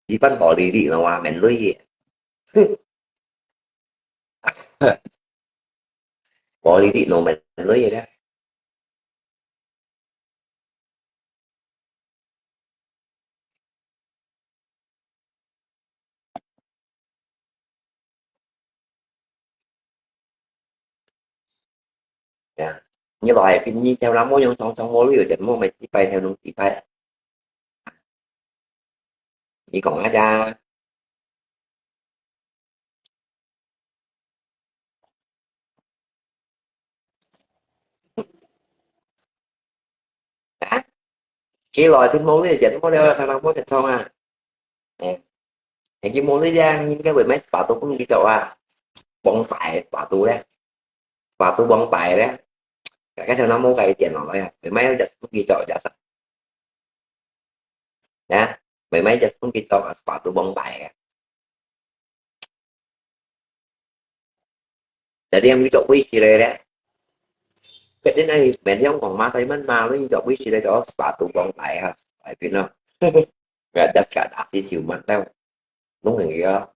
đi bắt bỏ đi là hòa mình lưới gì bỏ đi nó mình lưới gì đó như loài phim như theo lắm mỗi trong mỗi người định mua mày chỉ bay theo luôn chỉ bay chỉ còn ai ra cái loài phim môn thì chỉnh có đeo thằng nào có thịt không thì cái môn lý ra những cái về máy spa tôi cũng đi chỗ bông tại spa tôi đấy spa tôi bông tại đấy cái theo nó muốn gây chuyện nói về máy just cũng đi chỗ giả sắc nè về máy just cũng đi chỗ spa tôi bông tại để đem đi chỗ quý gì đây đấy cái đến đây mình giống còn ma thấy mình mà với chỗ quý gì đây chỗ spa tôi bông tại ha tại vì nó và tất cả đã xí xìu mất đâu đúng rồi đó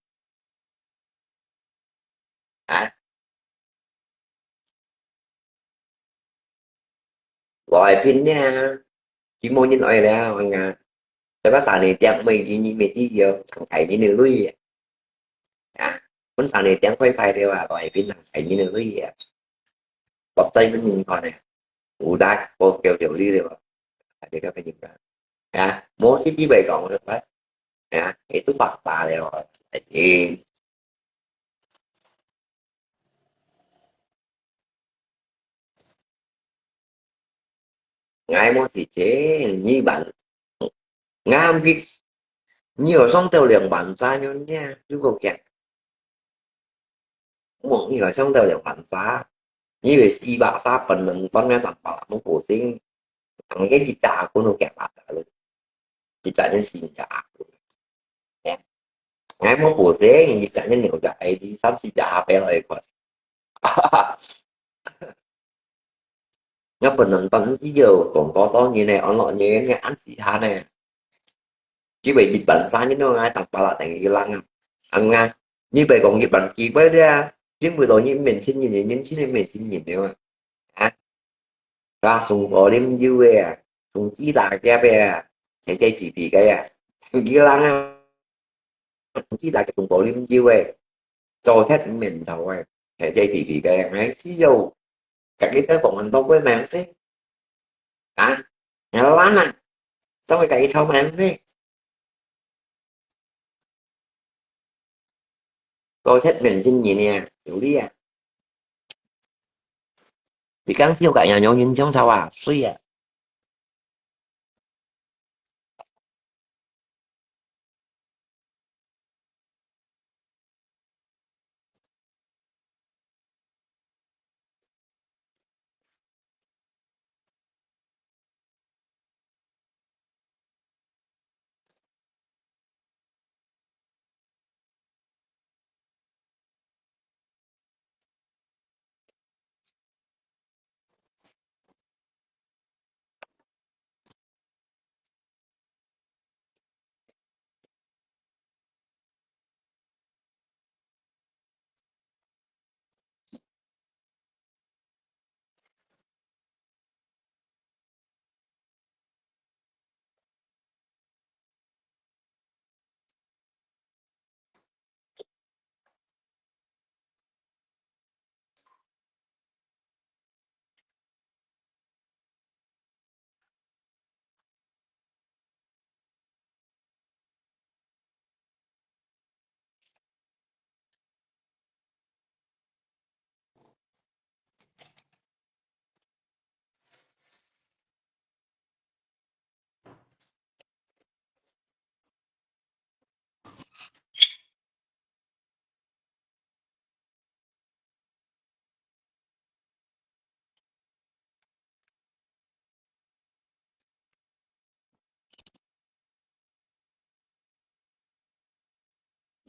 gọi phim nha chỉ mua những ai là hoàng tôi có xài này chẳng mày gì mày chỉ giờ không thấy như nửa đuôi muốn xài này chẳng quay phai theo gọi phim thằng thấy như nửa đuôi bọc tay với nhìn coi này ủ đá cô kêu kiểu đi rồi để các phải nhìn ra Muốn xích với bề còn được đấy. Itu fakta rồi. Thì ngài muốn thì chế như bạn ngam cái nhiều xong tàu liền bản ra nhau nha chú cầu kẹt muốn nhiều xong tàu liền bản ra như vậy si bạ sa phần mình con nghe tập bảo muốn cổ sinh thằng cái gì trả của nó kẹt bạc rồi chỉ trả nhân xin trả ngài muốn cổ thế gì trả nhân nhiều chạy đi sắp si trả bé lại còn nhớ phần mình vẫn chỉ giờ còn có to như này on lọ như nghe ăn xì tha này chứ bị dịch bệnh sao như nó ngay tập bảo là tại cái lăng ăn ngay như vậy còn dịch bệnh chỉ với ra chứ vừa rồi như mình xin nhìn những chứ mình xin nhìn được mà ra sùng bò đêm dư về sùng chỉ là cái về chạy chạy phì cái cái lăng chỉ là cái sùng bò đêm dư về cho hết mình thôi chạy chạy phì cái ấy xí dầu cả cái tới bọn mình đâu với mạng xí nhà lắm nè xong rồi cái thâu mạng xí tôi hết mình xin nhìn nè hiểu đi thì càng siêu cả nhà nhau nhìn trong sao suy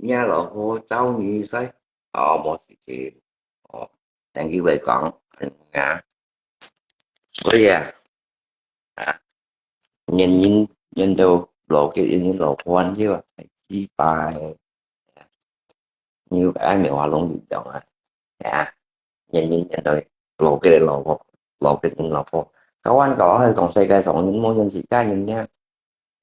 nha lộ vô tao gì thấy một sự kiện đang ghi về còn ngã với nhìn nhìn nhìn đâu lộ cái nhìn lộ quan chứ chỉ bài như ai mẹ hòa luôn bị chọn nhìn nhìn nhìn rồi lộ cái lộ cái nhìn lộ vô các anh có hay còn xây cái sọn những món nhân sĩ cá nhân nha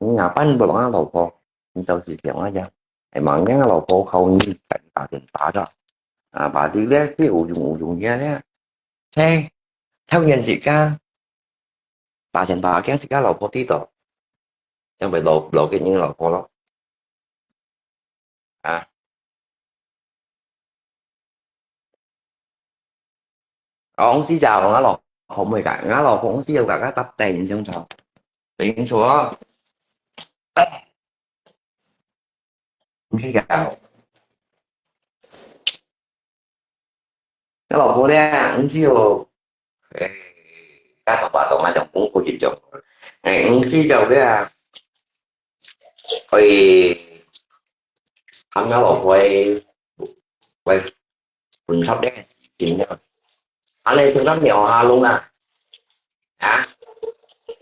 những nhà bán đồ ăn lộ vô nhưng tao chỉ chuyện đó nha thì mọi cái lộ vô không như cảnh bà tiền bà đó bà đi lấy cái ủ dụng nha đấy thế theo nhân sĩ cá bà tiền bà cái sĩ cá lộ vô tí đồ chẳng phải lộ cái những lộ vô đó à ông xin chào ngã lộ không mày cả ngã lộ cũng xin cả các tập tiền trong trò tiền số cái gạo cái lộ vô đây ông xin các tập bà tổng ai trong cũng có chuyện chồng này khi đầu đấy ôi hắn nó bảo quay quay mình sắp đấy chuyện nhau anh lên chúng nó nhiều luôn hả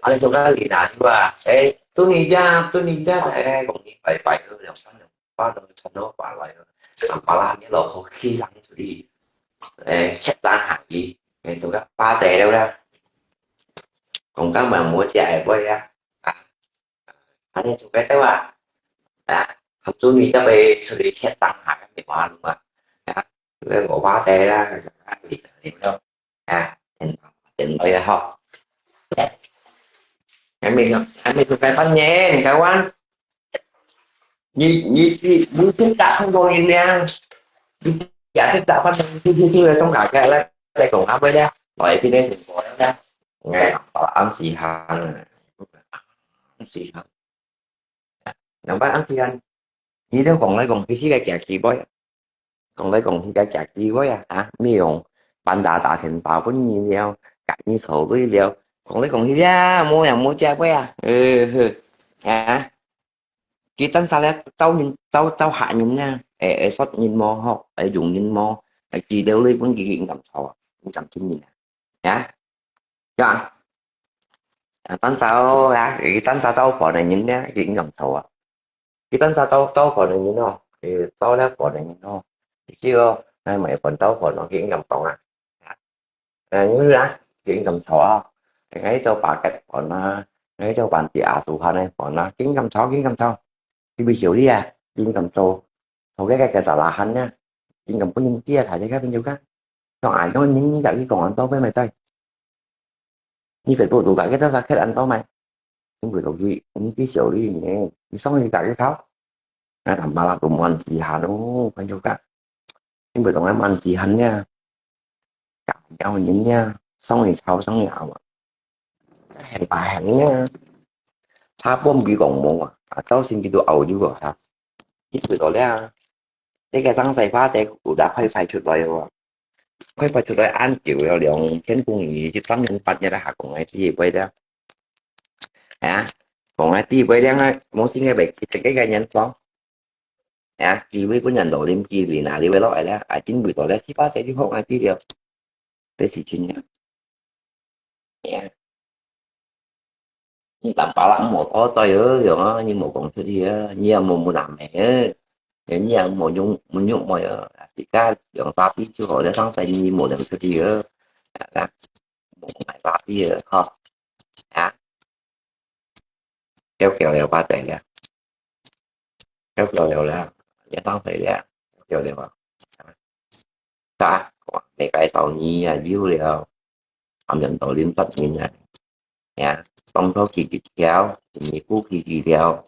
anh lên chúng nó gì đã chứ ê tôi nghĩ ra sẽ cũng như vậy vậy thôi là không được qua đâu cho nó qua lại làm bà lan cái lộ khi lắng đi xét tan hạt gì thì tôi các ba tè đâu ra còn các bạn mua chạy quay ra anh lên chúng cái tới không tôi nghĩ ra về xử lý xét tan hạt cái quá luôn lên bộ ba tè ra thì đâu à tình tình bây giờ học Em phải bắt nhẹ kawan. Như chúng ta không có gì nha. Dạ chúng ta bắt như trong cả cái là đây cùng áp với đó. Bởi vì đây mình có đó. Ngày âm sĩ hàng. Âm sĩ hàng. Nampak âm sĩ hàng. Như thế còn lấy còn cái gì cái gì bói. Còn lấy còn cái gì bói à. À, mấy ông bạn đã thành bảo có nhiều điều. Cả như sổ với điều. Còn lấy còn gì ra. Mua cha bói à. À. Kita salah tahu tahu hạ nhìn nha ở sót nhìn mò họ ở dùng nhìn mò ở chỉ đều lấy vấn kiện cầm thọ cầm chính nhìn nhá chọn tán sao cái tán sao tao còn này nhìn nhá kiện cầm thọ cái tán sao tao tao còn này nhìn nó thì tao đã còn này nhìn nó chưa hai mày còn tao còn nó kiện cầm thọ như là kiện cầm thọ cái cho bà cái còn cái cho bạn chị số hai này còn kiến cầm thọ thì bị chịu đi à kiến cầm thọ thôi cái kesalahan nha chỉ cần có những kia thải cho các bên khác còn ai nói những cái còn anh tốt với mày thôi như vậy tôi đủ cả cái đó ra cái anh tốt mày những người đầu duy những cái xử lý nhẹ sống như cả cái tháo làm ba là cùng anh gì hà nó phải vô cả những người đồng em anh gì hắn nha cả nhau những nha sống thì sao sống nào mà hẹn bài hẹn nha tha bom bị gồng mồm à tao xin cái đồ ẩu chứ rồi hả những người đó là cái răng xài phá để cũng đã phải xài chuột rồi quay vào chuột rồi ăn chịu rồi liền khiến cô nghĩ chứ tắm nhân phát ra đã hạ cùng ai gì quay đó hả còn ai tí quay đang muốn xin nghe về cái gai nhân không hả chỉ với có nhận đồ đêm kia vì nào đi với loại đó à chính vì tội đó ship sẽ chứ không ai tí điều để xì chuyện nhá như tầm bảo lắm một có tôi ở rồi nó như một con thứ gì á như một làm mẹ đến như một nhung mọi thì ca đường ta biết chứ hồi đó sáng say như một lần thứ gì á một ngày ta biết không hả kéo kèo đều ba tệ ra kéo kèo đều là giá sáng say ra kèo đều ta mấy cái tàu nhi à dưới đều âm nhận tội liên tất như này nha trong số kỳ tiếp theo thì phú kỳ theo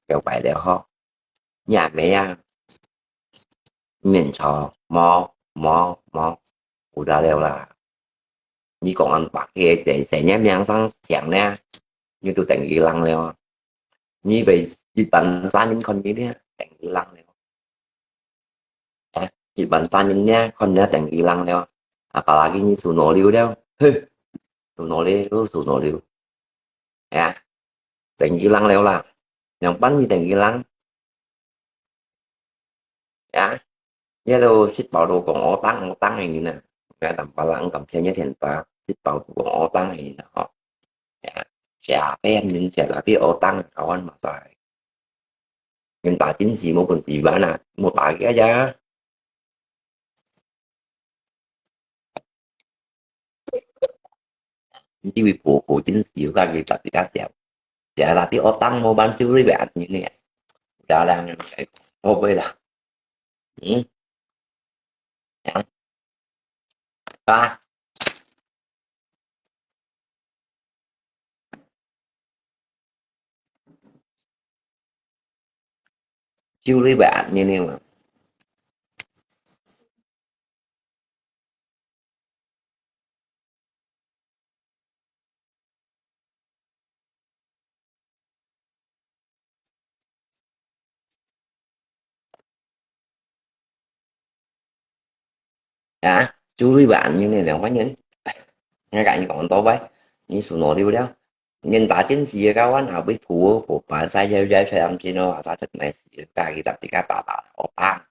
kéo bài đều ho nhà mẹ miền trò mò udah đều là như còn anh bạc kia sẽ nhém nhang sáng sáng nè như tôi tặng lăng leo như vậy chỉ bạn xa những con như thế tặng lăng leo chỉ bạn xa những nha con nhớ tặng lăng leo apalagi như số nổ liu đeo số nổ liu ya tặng lăng leo là yang bắn như tặng lăng ya nhớ đâu ship bảo đồ còn ó tăng này nè cái tầm ba lăng tầm theo nhớ tiền và ship bảo đồ còn ó tăng này nè họ siapa yang menjadi otak kawan masa yang tak chính gì một phần gì bạn à một tại cái giá chỉ vì phụ chính gì ra cái tập các chèo chả là cái otak mau bán chứ với bạn như này đã đang cái ô bây là ừ. ba chứ với bạn như này mà chú với bạn như này là quá nhấn ngay cả như còn tôi vậy như số nổ đi đó nhưng tại chính gì cao quá nào biết phụ bạn sai giao giao sai âm chi nó sai thật này cả cái tập thì cả tạ otak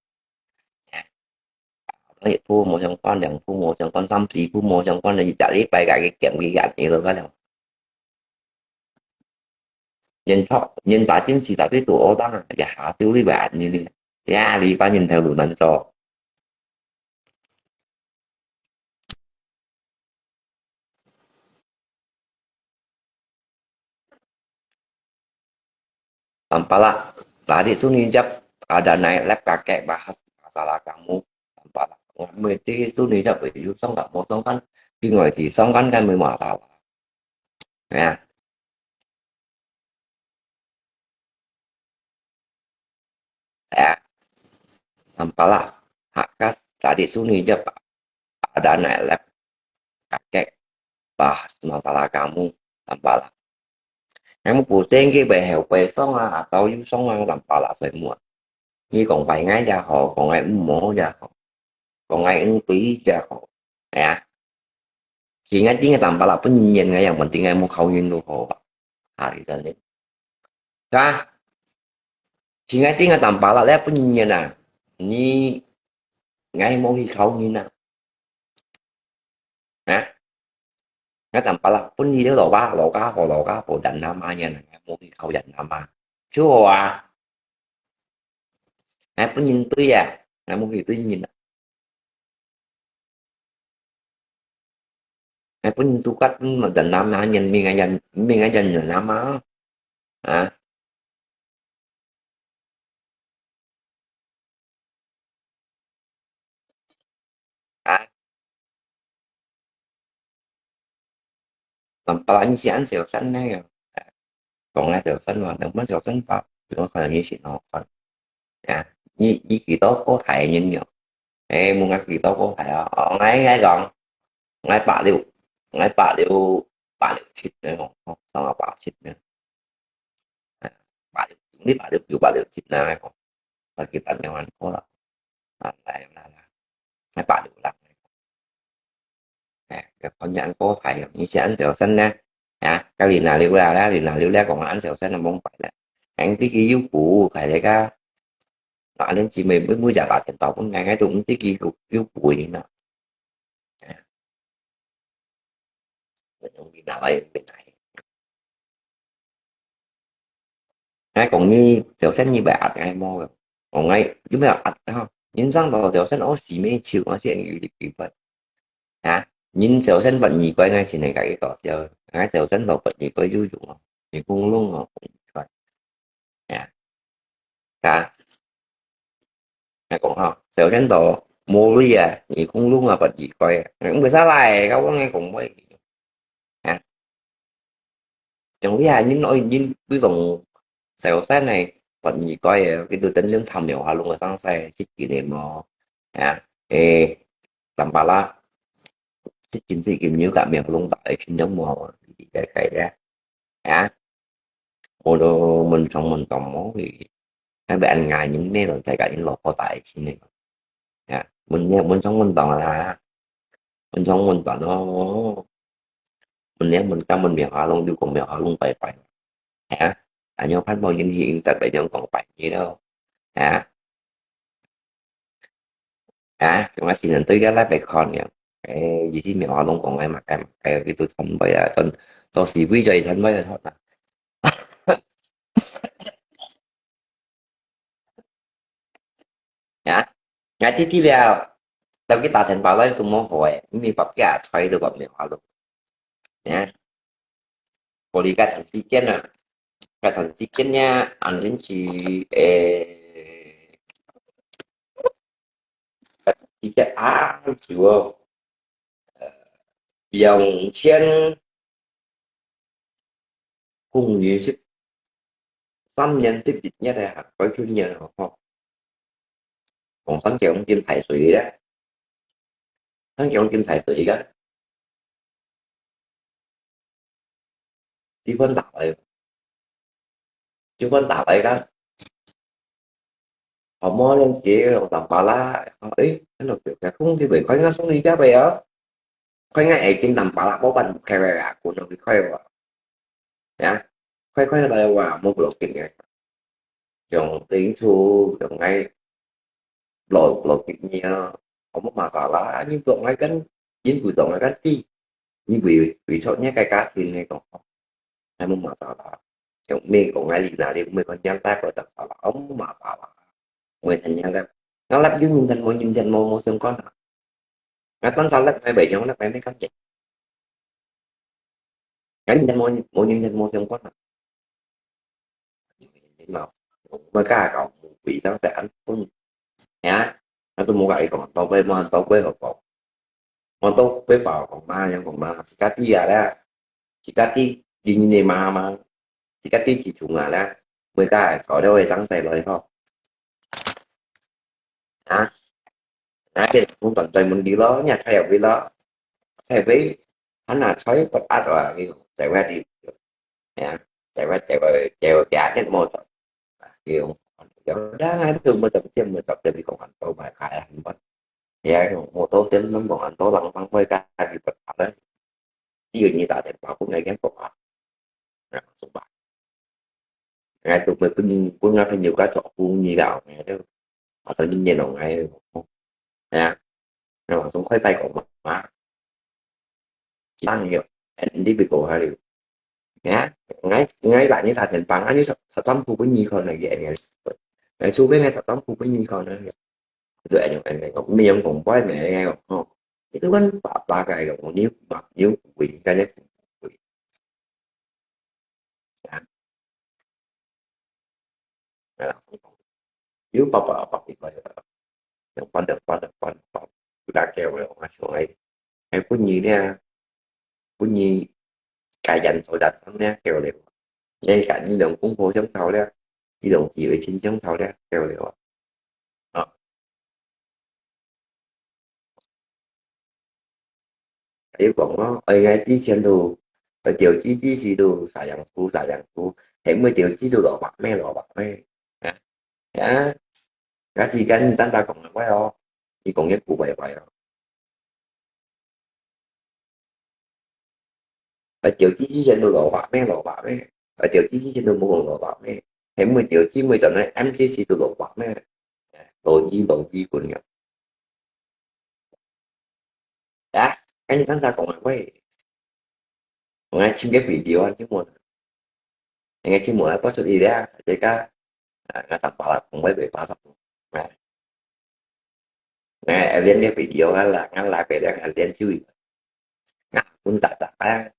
cái phu một trong con đừng phu một trong con tâm gì phu một trong con là gì chả biết bài cái kiểm ghi gạt nhiều rồi đó nhìn tại chính sĩ tại cái tuổi đó là giả hạ tiêu lý bạn như này ya đi ba nhìn theo đường đánh cho tanpa lah lari suni jap ada naik lab kakek bahas masalah kamu tanpa lah mesti suni jap itu xong nggak potong kan di ngồi thì xong kan kan mới mở tàu nè tampala hak tadi suni aja Pak ada naik lab kakek bahas masalah kamu tampala kamu pusing cái bài học về sống atau you sống tampala semua như còn vài ngày ra họ còn ngày mổ ra họ còn ngày tí ra họ ya chỉ ngay tiếng tampala pun nhìn ngay yang penting ngay mau kau nhìn đồ họ hari ini kan chỉ ngay tiếng tampala lẽ pun nhìn à ni ngay mau hi kau nhìn à hả ngay tampala pun gì đó lò ba bộ đàn nam ai nha ngay mau hi kau đàn nam à chứ à ngay pun nhìn tươi à ngay mau hi tươi nhìn ngay pun nhìn tu cách mà đàn nam ai nhìn mình ngay dành đàn nam á à à tampala như sẽ ăn xẻo xanh này à còn ngay xẻo xanh mà đừng mất xẻo xanh pháp nó phải là như chuyện họ còn à như kỳ tốt có thầy nhìn nhở em muốn ngay kỳ tốt có thầy ở ngay ngay gần ngay bà liệu thịt nữa không xong là bà thịt nữa à, bà liệu biết bà liệu dù bà liệu thịt nào không và kita nhau ăn có là ngay bà liệu làm cái con nhà ăn có thầy như sẽ ăn xẻo xanh nè à cái liền là liệu ra còn ăn xẻo xanh là mong phải là ăn tí kia yếu phụ phải lấy cái nó lên chỉ mình mới mua giả lại tiền tàu cũng ngay tôi cũng tí kia yếu phụ đi nè mình không đi nào đây bên này còn như xẻo xanh như bà ai mua rồi còn ngay chúng ta ạch không những răng vào xẻo xanh nó xì mê chịu nó sẽ như vậy vậy à nhìn xẻo xanh vẫn nhị quay ngay chỉ này cái cỏ giờ ngay xẻo xanh vào vẫn nhị quay vui dụng thì cũng luôn mà cũng vậy à cả còn không xẻo xanh vào mua bây giờ nhị cũng luôn là vẫn nhị quay những người xa lại không có nghe cùng với à chẳng biết ai những nói những cái vòng xẻo xanh này vẫn nhị quay cái tôi tính đến thầm nhiều họ luôn là sáng xe chích kỷ niệm mà à ê làm bà la chích chính sĩ kiểu như cả miệng luôn tại khi giống mùa cái ra à ồ đồ mình xong mình tò mò thì hai bạn ngài những mấy rồi chạy cả những lột kho tại khi này à mình xong mình toàn là mình xong mình toàn nó mình nếu mình cho mình miệng họ luôn điều còn miệng họ luôn phải phải hả à nhau phát bao nhiêu hiện tại bệnh nhân còn phải gì đâu hả hả chúng ta xin tới cái lá bạch con nhỉ cái gì chứ miệng họ luôn còn ngay mặt cái tôi không bây giờ tôi xì quý chơi thân với thôi à hả ngay tiếp theo tao cái tà thành bảo lấy tôi muốn hỏi mi bắp gà xoay được bắp miệng họ luôn nhá còn đi cái thằng chicken nha ăn đến chỉ chicken chịu dòng chiên cùng gì chứ xăm nhân tiếp dịch nhất là có chuyên nhờ không còn sáng kiểu ông kim thầy sụy đó sáng kiểu ông kim thầy sụy đó chứ phân tạo lại chứ phân tạo lại đó họ mua lên chị làm bà la họ ấy nó là kiểu cái không thì bị khoai ngã xuống đi cha bây giờ khoai ngã ấy trên làm bà la bố bánh khai ra của nó cái khoai vào nhá khoai đây vào một lộ kinh này dòng tiếng thu dòng ngay lộ lộ kinh nhiều không có mà bà la nhưng tượng ngay cánh những buổi tượng ngay cánh chi như vì số nhé cái cá thì này còn hai mươi mà bà la dòng mình còn ngay gì nào thì mình còn nhân tác rồi tập bà la ống mà bà la người thành nhân ra nó lắp dưới nhìn thành mô xương con nó tấn sau lắp hai bảy nhau lắp hai mấy cắm vậy cái nhìn thành mô nhìn thành mô xương con mà mới cả cậu bị sao sẽ cũng nhá nó tôi mua gậy còn tao với hộp bột mà tao với vào còn ma chỉ cá tí à ra chỉ cá tí đi như này mà chỉ cá tí chỉ thùng à ra mới cả có đâu ấy sáng sớm rồi không à cái cũng tận tay mình đi đó nhà theo với đó theo với hắn là thấy bất át rồi chạy qua đi à chạy qua cả cái mô tập kiểu đó ngay thường mới tập trên mới tập để bị công an tôi bài khai hành bất dạ mô tô tính lắm bọn anh tôi bằng bằng với cái gì bất át đấy ví dụ như tại thành phố của ngày ghém cộng hòa số bảy ngày tụi mình cũng nghe phải nhiều cái chỗ cũng như gạo ngày đó họ tự nhiên nào ngày nè rồi xuống khói tay của mà tăng nhiều anh đi bị cổ hay điều nhá ngay lại như thật thành bằng anh như thật tâm khu với nhi con này vậy này ngày xưa với ngay thật tâm khu với nhi con này rồi anh cũng miệng cũng quay mẹ nghe không cái thứ bánh ba cái còn nhiều mặt nhiều quỷ cái nhất quỷ nếu bà bị vậy yang pada udah kẹo masuk sungai hay bunyinya bunyi kayak sodat nha kẹo liệu ngay cả như đồng cúng phố chống thầu đó như đồng chỉ ở trên chống thầu đó kẹo liệu đó nếu còn nó ở ngay chi trên đồ ở tiểu chi gì đồ xài dạng phu hệ mới tiểu chi đồ lọ bạc mê à cái gì cái người ta còn là quái ho chỉ còn nhất cụ bày vậy rồi ở tiểu chi trên đồ lọ bạc mê ở tiểu chi trên đồ mua lọ bạc mê hệ mới tiểu chi mới cho nó em chỉ đồ lọ bạc mê đồ gì của nhau đã anh chúng ta còn là quay ngay chim ghép video anh chứ muốn ngay chim muốn có sự gì đó jadi kan nggak tanpa lah mulai dari pasar nah nah alien dia video kan là về đang alien chui nah pun tak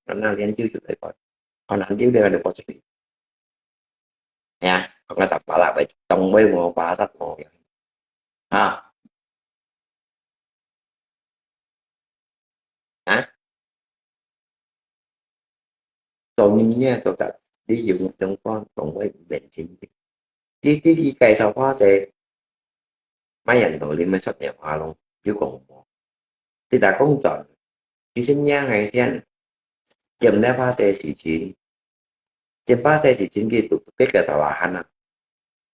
karena alien chui juga còn nanti dia ada positif ya còn nggak tanpa lah baik trong với một pasar mau à hả còn như nha tôi ta đi dùng trong con còn với bệnh chính tí cây sau đó thì mấy人同你咪xuất nhập化luôn chứ còn thì ta không chọn thì sinh nhang ngày thiên chấm đa pha tê sĩ chín chấm pha tê sĩ chín kia tụ cái cái tàu là hắn à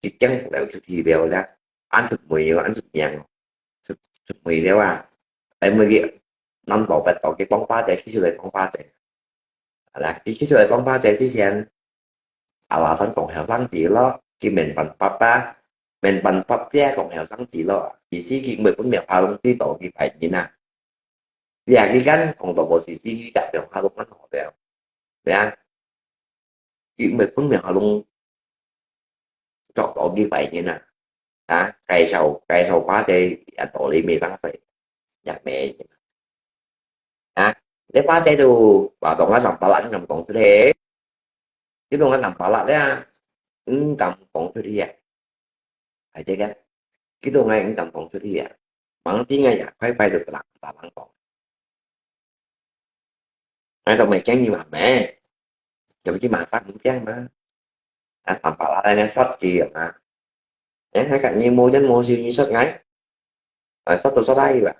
chỉ chẳng đều thực thì đều là ăn thực mì ăn thực nhàng thực mì đều à em mới ghét năm bộ bạch tổ cái bóng pha tê khi chơi bóng pha tê là khi chơi bóng pha tê thì xem à là vẫn còn heo sáng chỉ lo khi mình bằng pháp ra còn heo sáng chỉ lo chỉ sĩ khi mình cũng nhập vào luôn tí tổ thì phải như nào vì cái gắn còn tổ bộ sĩ sĩ chặt được hai lúc nó họ đều đấy chuyện mình cũng nhập luôn chọn tổ như vậy như nào cây sầu quá thì anh tổ lý mì tăng sĩ nhạc mẹ để quá thế đủ bảo tổng nó làm bảo lãnh nằm còn thế chứ không có làm bảo lãnh đấy cầm còn thế đi à phải chứ cái đồ ngay cầm còn thế đi à bằng tiếng ngay à phải bay được làm bảo lãnh còn ai tao mày chán như mà mẹ chồng chứ mà phát cũng chán mà làm bảo lãnh này sót gì mà em thấy cạnh như mua danh mua siêu như sót ngay sót tôi sót đây vậy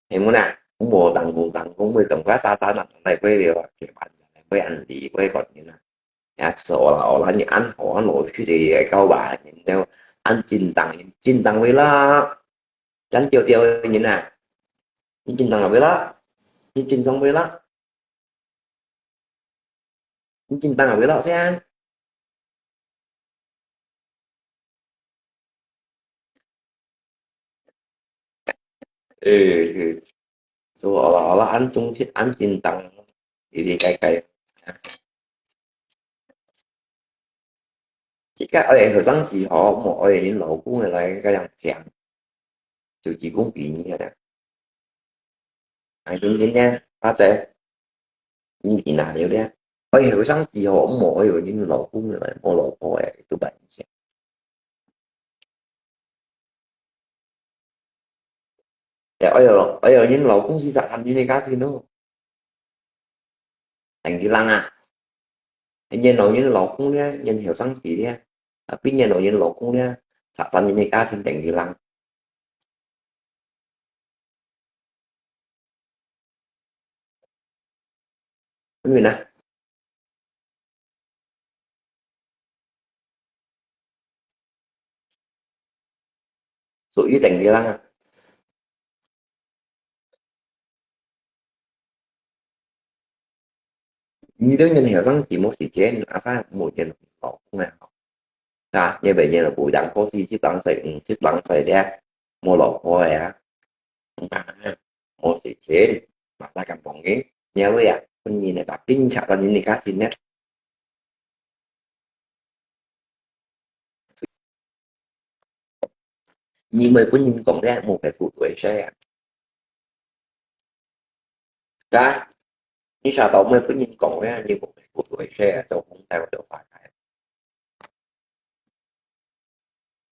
thì muốn nào cũng buồn tặng cũng mới cầm cá xa nằm này với điều kiểu bạn với anh thì với còn như nào sợ là những anh họ nội khi thì câu bà nhìn theo anh chinh tăng với nó tránh tiêu tiêu như nào chinh tăng là với nó chinh xong với nó chinh tăng là với nó sẽ ăn ừ, ừ. Sợ là anh chung thích anh chinh tăng thì cái chỉ các ở đây thời gian chỉ họ mọi những lộ của người lại cái dòng kẹm từ chỉ cũng bị như thế này ai cũng nha phát sẽ như thế nào đều đấy ở đây thời gian chỉ họ mọi rồi những lộ của người lại mỗi lộ của tụi bạn ở đây những lộ cũng chỉ thành như thế cái thì nó thành cái lăng à anh nhân nội những lộ cũng đấy nhân hiểu sáng chỉ đấy Tapi nhà nội nhân lộ cũng nha saat tanya nikah sinteng hilang đúng nè属于等hilang à như nếu nhân hiểu rằng chỉ một sự chế à sao một nhân lộ cũng nào à như vậy như là buổi đăng có gì chiếc đăng xây ra mua lộ thôi à mà một sự chế mà ta cầm bóng ấy nhớ với à con nhìn này bà kinh chặt ra những nikah xin nét nhưng mà có nhìn cộng ra một cái phụ tuổi sẽ ra như sao tổng mới có nhìn cộng ra như một cái phụ tuổi sẽ đâu không theo được phải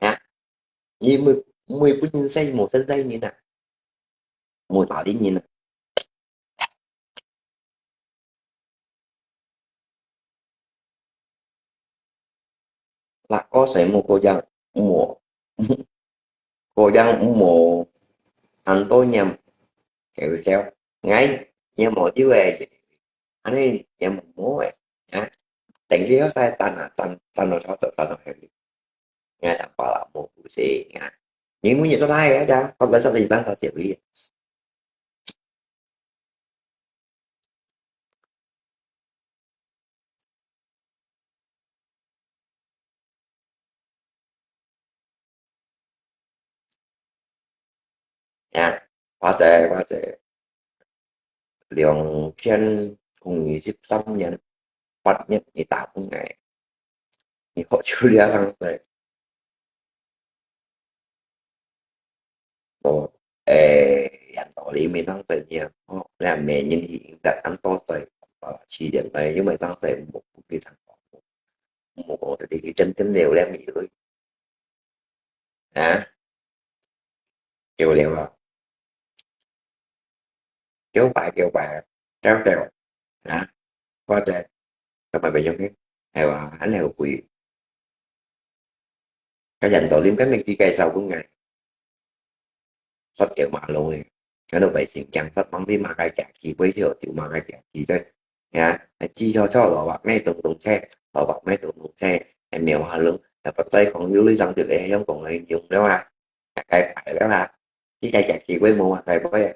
nha như mười có nhìn xây một sân dây như nè một tỏ đi nhìn nè là có sẽ một một cô dân một anh tôi nhầm kiểu theo ngay nhưng mà chứ về anh ấy nhầm một mối vậy nhá tình lý nó sai tan nó sao tan nó hiểu nghe thằng bảo là một vụ gì nha nhưng muốn gì tôi like á cha không phải sao thì ban tao tiểu đi nha hóa sẽ lượng trên cùng giúp tâm nhận bắt nhất thì tạo cũng ngày thì họ chưa ra thằng này rồi anh tỏ lý mấy thằng này nha họ làm mẹ nhưng hiện tại anh to tới chỉ điểm này nhưng mà thằng này một cái thằng một thì cái chân tính đều đem gì rồi hả kêu đều là kéo bài treo treo hả qua treo các bạn bị giống cái hay là anh nào quỷ cái dành tội liếm cái mấy cây sau của ngày phát triệu mà luôn cái đâu vậy xin chẳng phát bóng đi mà cái chạc chỉ với thiểu tiểu mà cái chạc chỉ thôi nha chi cho lọ bạc ngay tụng xe lọ bạc ngay tụng xe em mèo hà lưng là bắt tay còn dưới lý rằng từ đây giống còn người dùng đó mà cái phải đó là chỉ cái chạc chỉ với mua mà cái với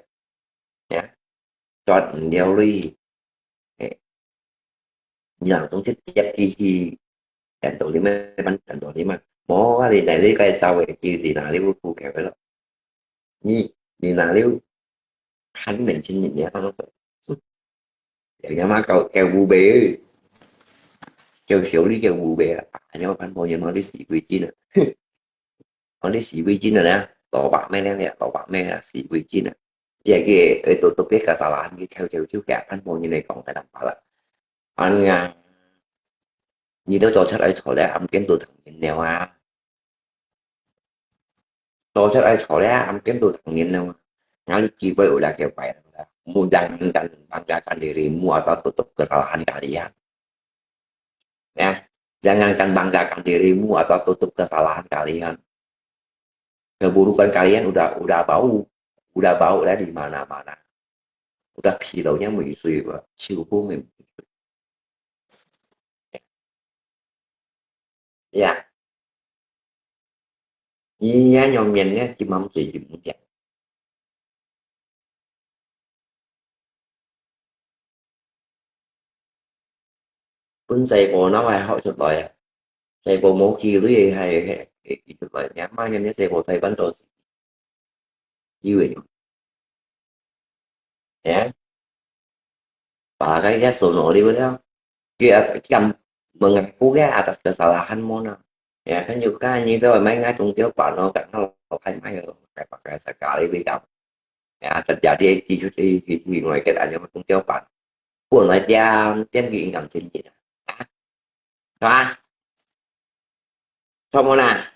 nhá cho nhiều ly giờ tôi thích chấp chi trận tụ liếm mấy bánh trận tụ liếm mà mó thì này lý cái sau về chi thì là liếm phu kẹo đó như thì là liếm hắn mình xin nhìn nhé nó để nhà má kêu bu bê kêu xỉu đi kêu bu bê anh em anh bao nhiêu nó đi xỉ quy chín nè nó đi xỉ quy chín rồi nè tỏ bạc mẹ nè tỏ bạc mẹ là xỉ quy chín nè vậy cái tụ biết cả sao là anh cái theo chiếu cả anh bao nhiêu này còn phải đảm bảo là anh như đó cho chắc ai chỗ đấy âm kiếm từ thằng nhìn nào à cho chắc ai chỗ đấy âm kiếm từ thằng nhìn nào ngali kibai udah kayak bayar mau jangankan banggakan dirimu atau tutup kesalahan kalian ya jangankan banggakan dirimu atau tutup kesalahan kalian keburukan kalian udah bau dari mana-mana udah kilaunya mengisi siêu mình ya nhá nhom nhìn nhá chỉ mong chỉ dùng chặt pun say của nó hay hỏi chút lời say của mỗi khi thứ gì hay chút lời nhá mà nhân nhá say của thầy bắn rồi như vậy ya và cái gas sổ nổ đi với đó kia cầm mengaku ya atas kesalahan Mona ya kan juga itu memang nggak jauh Pak no karena lokal main kayak pakai sekali bidang ya terjadi di ngoài cái đại nhưng cũng Pak của người cha trên ghi ngầm trên gì đó rồi xong Mona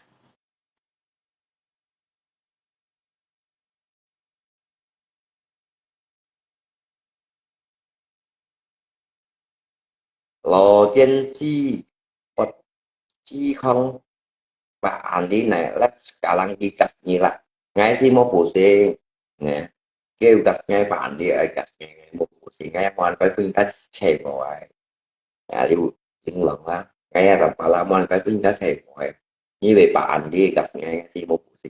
lộ trên chi vật chi không bạn đi này lắp cả lăng đi cắt như là ngay khi một bộ xe nè kêu cắt ngay bạn đi ở cắt ngay một bộ xe ngay mà phải khuyên cách chạy rồi đi từng lần á ngay là bà làm mà phải khuyên cách chạy rồi như vậy bạn đi cắt ngay khi một bộ xe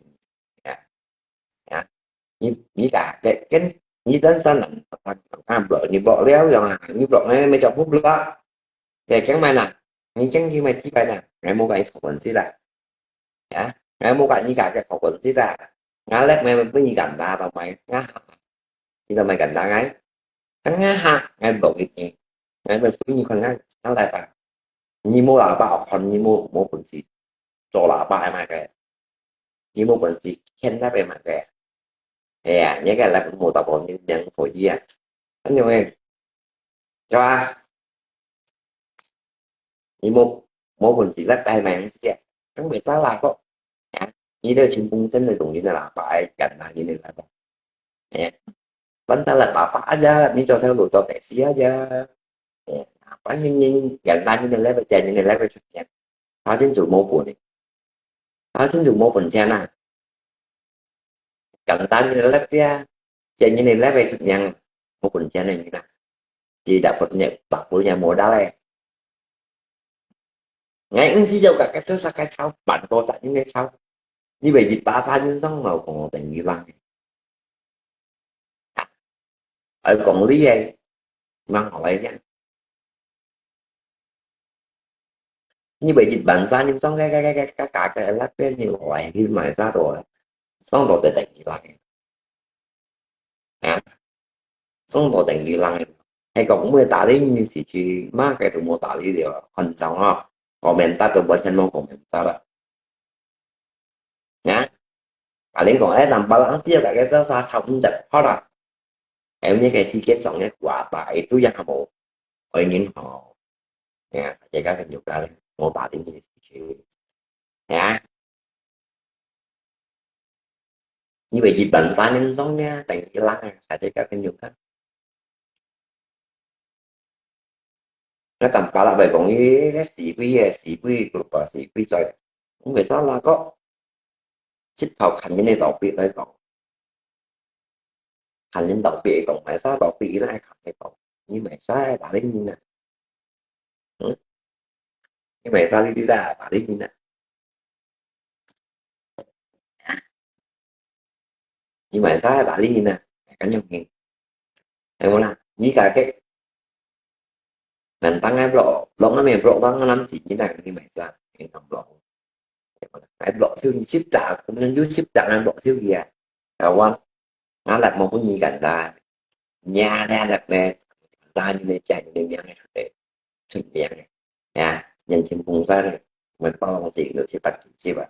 như cả cái như đến sana bro ni bro léo rồi như bro mấy trong phút đó thì chẳng may nè nhưng chẳng như mày chỉ phải nè ngày mua cái phục bệnh xí ra ngày mua cái như cả cái phục bệnh xí ra ngã lát mày mới như gần ta tao mày ngã như tao mày gần ta ngay ngã ha ngay bro cái ngày mày cứ như con ngã nó lại phải như mua là bao còn như mua mua bệnh xí cho là ba mà cái như mua bệnh xí khen ra về mà cái nhớ cái là mua tao còn như nhận phổi gì anh nhiều em cho như một mình chỉ lắc tay mày sẽ không bị phá là có như đây chim cung tính này cũng như là phải cảnh là như này là bánh sao là bà phá ra như cho theo đuổi cho tệ xía ra phải nhưng cảnh ta như này lấy về chè như này lấy về chụp nhạc nó chính chủ mô của này nó chính chủ mô phần cha này cảnh ta như này lấy ra chè như này lấy về chụp nhạc một phần cha này như này chỉ đã phật nhật bạc của nhà mùa đó này ngay ứng chỉ cho cả cái thứ sao cái sau bạn cô tại những cái sau như vậy dịch ba sa nhân sống màu còn tình như văn ở còn lý đây mang họ lại nhá như vậy dịch bệnh sa nhân sống cái cả cái lát cái nhiều loại khi mà ra rồi sống rồi tình như lại sống rồi tình như lại hay còn mới打理như是去 market 都冇打理掉很早啊我们大都本身冇我们大了nhá liên còn ấy làm balance tiếp lại cái đó sa không đẹp hết rồi em như cái si kết xong cái quả tại túi giang bộ ở những họ chạy các cái nhục ra mô tả tiếng gì nha như vậy dịch bệnh ta nên giống nha tại cái lăng chạy các cái nhục đó nó tầm ba là về còn như cái sĩ group sĩ quý rồi cũng về đó là có xích học hành những này đặc biệt đấy còn hành những đặc biệt còn phải sao đặc biệt là không phải còn như mày sao đã đến như nè như mày sao đi ra đã đến như nè như mày sao đã đến như nè cả nhau nghe em muốn là như cả cái nền tăng em lộ lộ nó mềm lộ tăng năm chỉ như này như mày sao em không lộ em lộ siêu ship trả cũng nên dưới ship trả em lộ siêu gì à đâu anh nó là một cái gì gần là nhà ra là nè ta như này chạy như này nhà này để thực hiện này nhân trên vùng ta này mình bao một gì nữa thì bắt chỉ vậy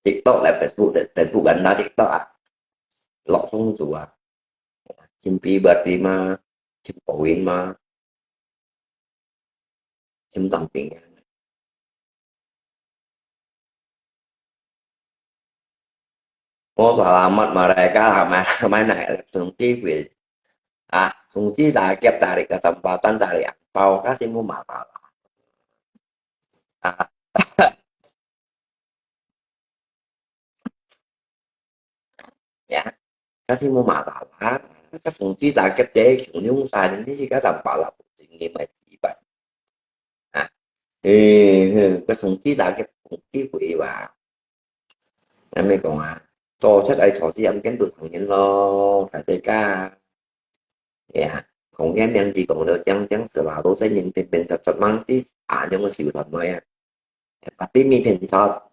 TikTok là Facebook gần đó TikTok lọ không chủ chim pi bật đi mà chim phổ biến mà chim tầm tiền có là mất mà đại ca là mà mai này là thường chi vì thường chi là kẹp đại cái tầm vào tan đại bao các xin mua mà vào à dạ các xin mua mà vào các thường chi là kẹp để chúng nhung sai đến cái gì các tầm bảo làสิ่งนี้mà chỉ vậy thì cái thường chi là cái thường chi quỷ và em mới còn cho chất ấy cho gì em kén được thằng nhân lo phải tới ca dạ còn em đang chỉ còn được chẳng chẳng sự là tôi sẽ nhìn tiền chặt mang tí trong cái sự thật này tapi mi tiền cho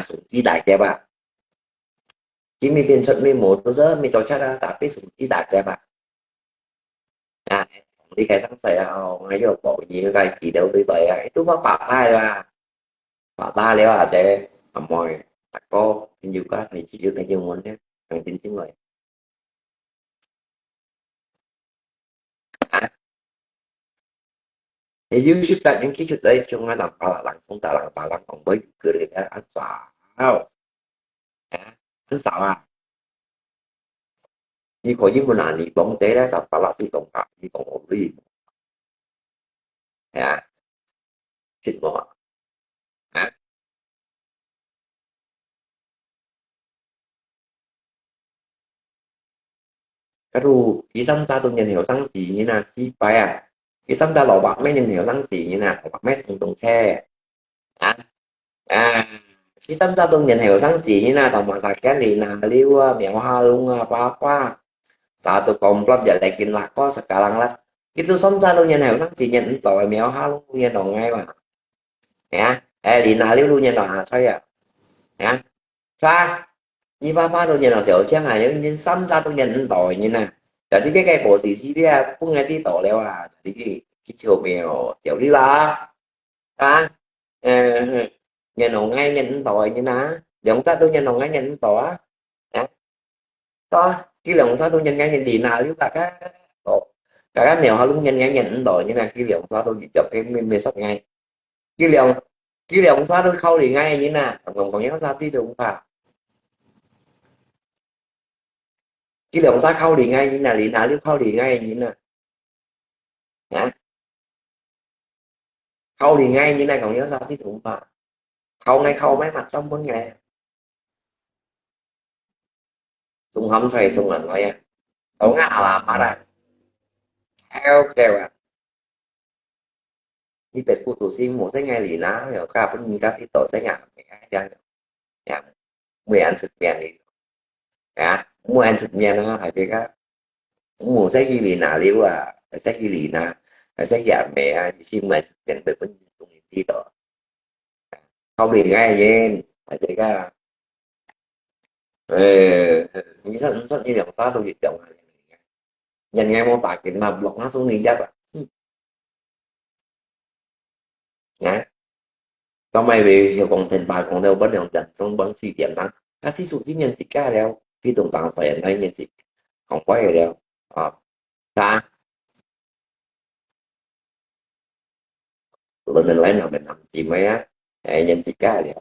sủng chi đại cái bạn chỉ mi tiền chặt mi một tôi giờ mi cho chắc là tapi sủng chi đại cái bạn à đi cái sáng sớm ngay giờ bộ gì cái kỳ đầu tư vậy tôi bắt bạc tay ra bạc tay léo chơi mồi có nhiều cái thì chỉ được cái nhiều món nhé hàng tin tiếng người thì dưới sức ta những cái chuyện đấy chúng nó làm bà lặng không ta làm bà lặng còn với cười để ăn xả không ăn xả chỉ có những mình thì bóng tế đó tập bà lặng thì còn cả chỉ còn một gì ผิดหมดฮะก็ดูที่ซ้ำตาตรงยันเหนียวสังสีนี่นะที่ไปอ่ะที่ซ้ำตาหล่อบักไม่ยันเหนียวสังสีนี่นะหล่อบักไม่ตรงแช่อ่ะที่ซ้ำตาตรงยันเหนียวสังสีนี่นะต่อมาสักแค่นี้นะเรียกว่าเหนียวฮาลุงapa satu komplot jadi kinlak kok sekarang lah itu somsa lu nhân hậu sắc chỉ nhận tội mèo ha lu nhân đồng ngay mà hả đi nào liu lu nhân đồng à thôi à hả pha như pha lu nhân đồng xỉu chứ à nếu nhân somsa lu nhân tội như nè jadi cái bộ xì đi à cũng nghe tí tội leo à jadi cái chiều mèo xỉu đi là à nhân đồng ngay nhân tội như nè giống ta tu nhân đồng ngay nhân tội á có cái lòng sao tôi nhân ngay nhân gì nào nếu là cái mèo họ luôn nhanh nhanh nhanh rồi như là cái liệu sao tôi bị chụp cái mê sắp ngay cái liệu sao tôi khâu thì ngay như nè còn nhớ sao tí được không phải cái liệu sao khâu thì ngay như là liền nào nếu khâu thì ngay như nè hả khâu thì ngay như này còn nhớ sao tí được không phải khâu ngay khâu mấy mặt trong vấn đề sung không phải sung là vậy à tao ngã làm mà ra theo kêu àนี่เป็ดกูตัวซิหมูใช้ไงหลีนะเดี๋ยวข้าเพิ่งมีการที่ต่อใช้งานไม่ได้อย่างเมื่ออันสุดเมียนนี่นะเมื่ออันสุดเมียนนะหายไปก็หมูใช้กี่หลีนะเรียกว่าใช้กี่หลีนะใช้ยาแม่ชิมมาเป็นเป็นเป็นตรงนี้ที่ต่อเขาหลีง่ายเย็นหายไปก็นี่สักนี่เดี๋ยวซาตัวหยุดเดี๋ยวยังไงมองตากินมาบล็อกหน้าxuốngนี่chắc à nhá tao mày về hiểu còn thành bài còn đâu bất đồng trận trong bắn suy điểm thắng các sĩ sốที่nhân sĩ caแล้วที่ตรงต่างใส่ให้nhân sĩ ของไว้แล้วta rồi mình lấy nào mình làm gì mấy á nhân sĩ caแล้ว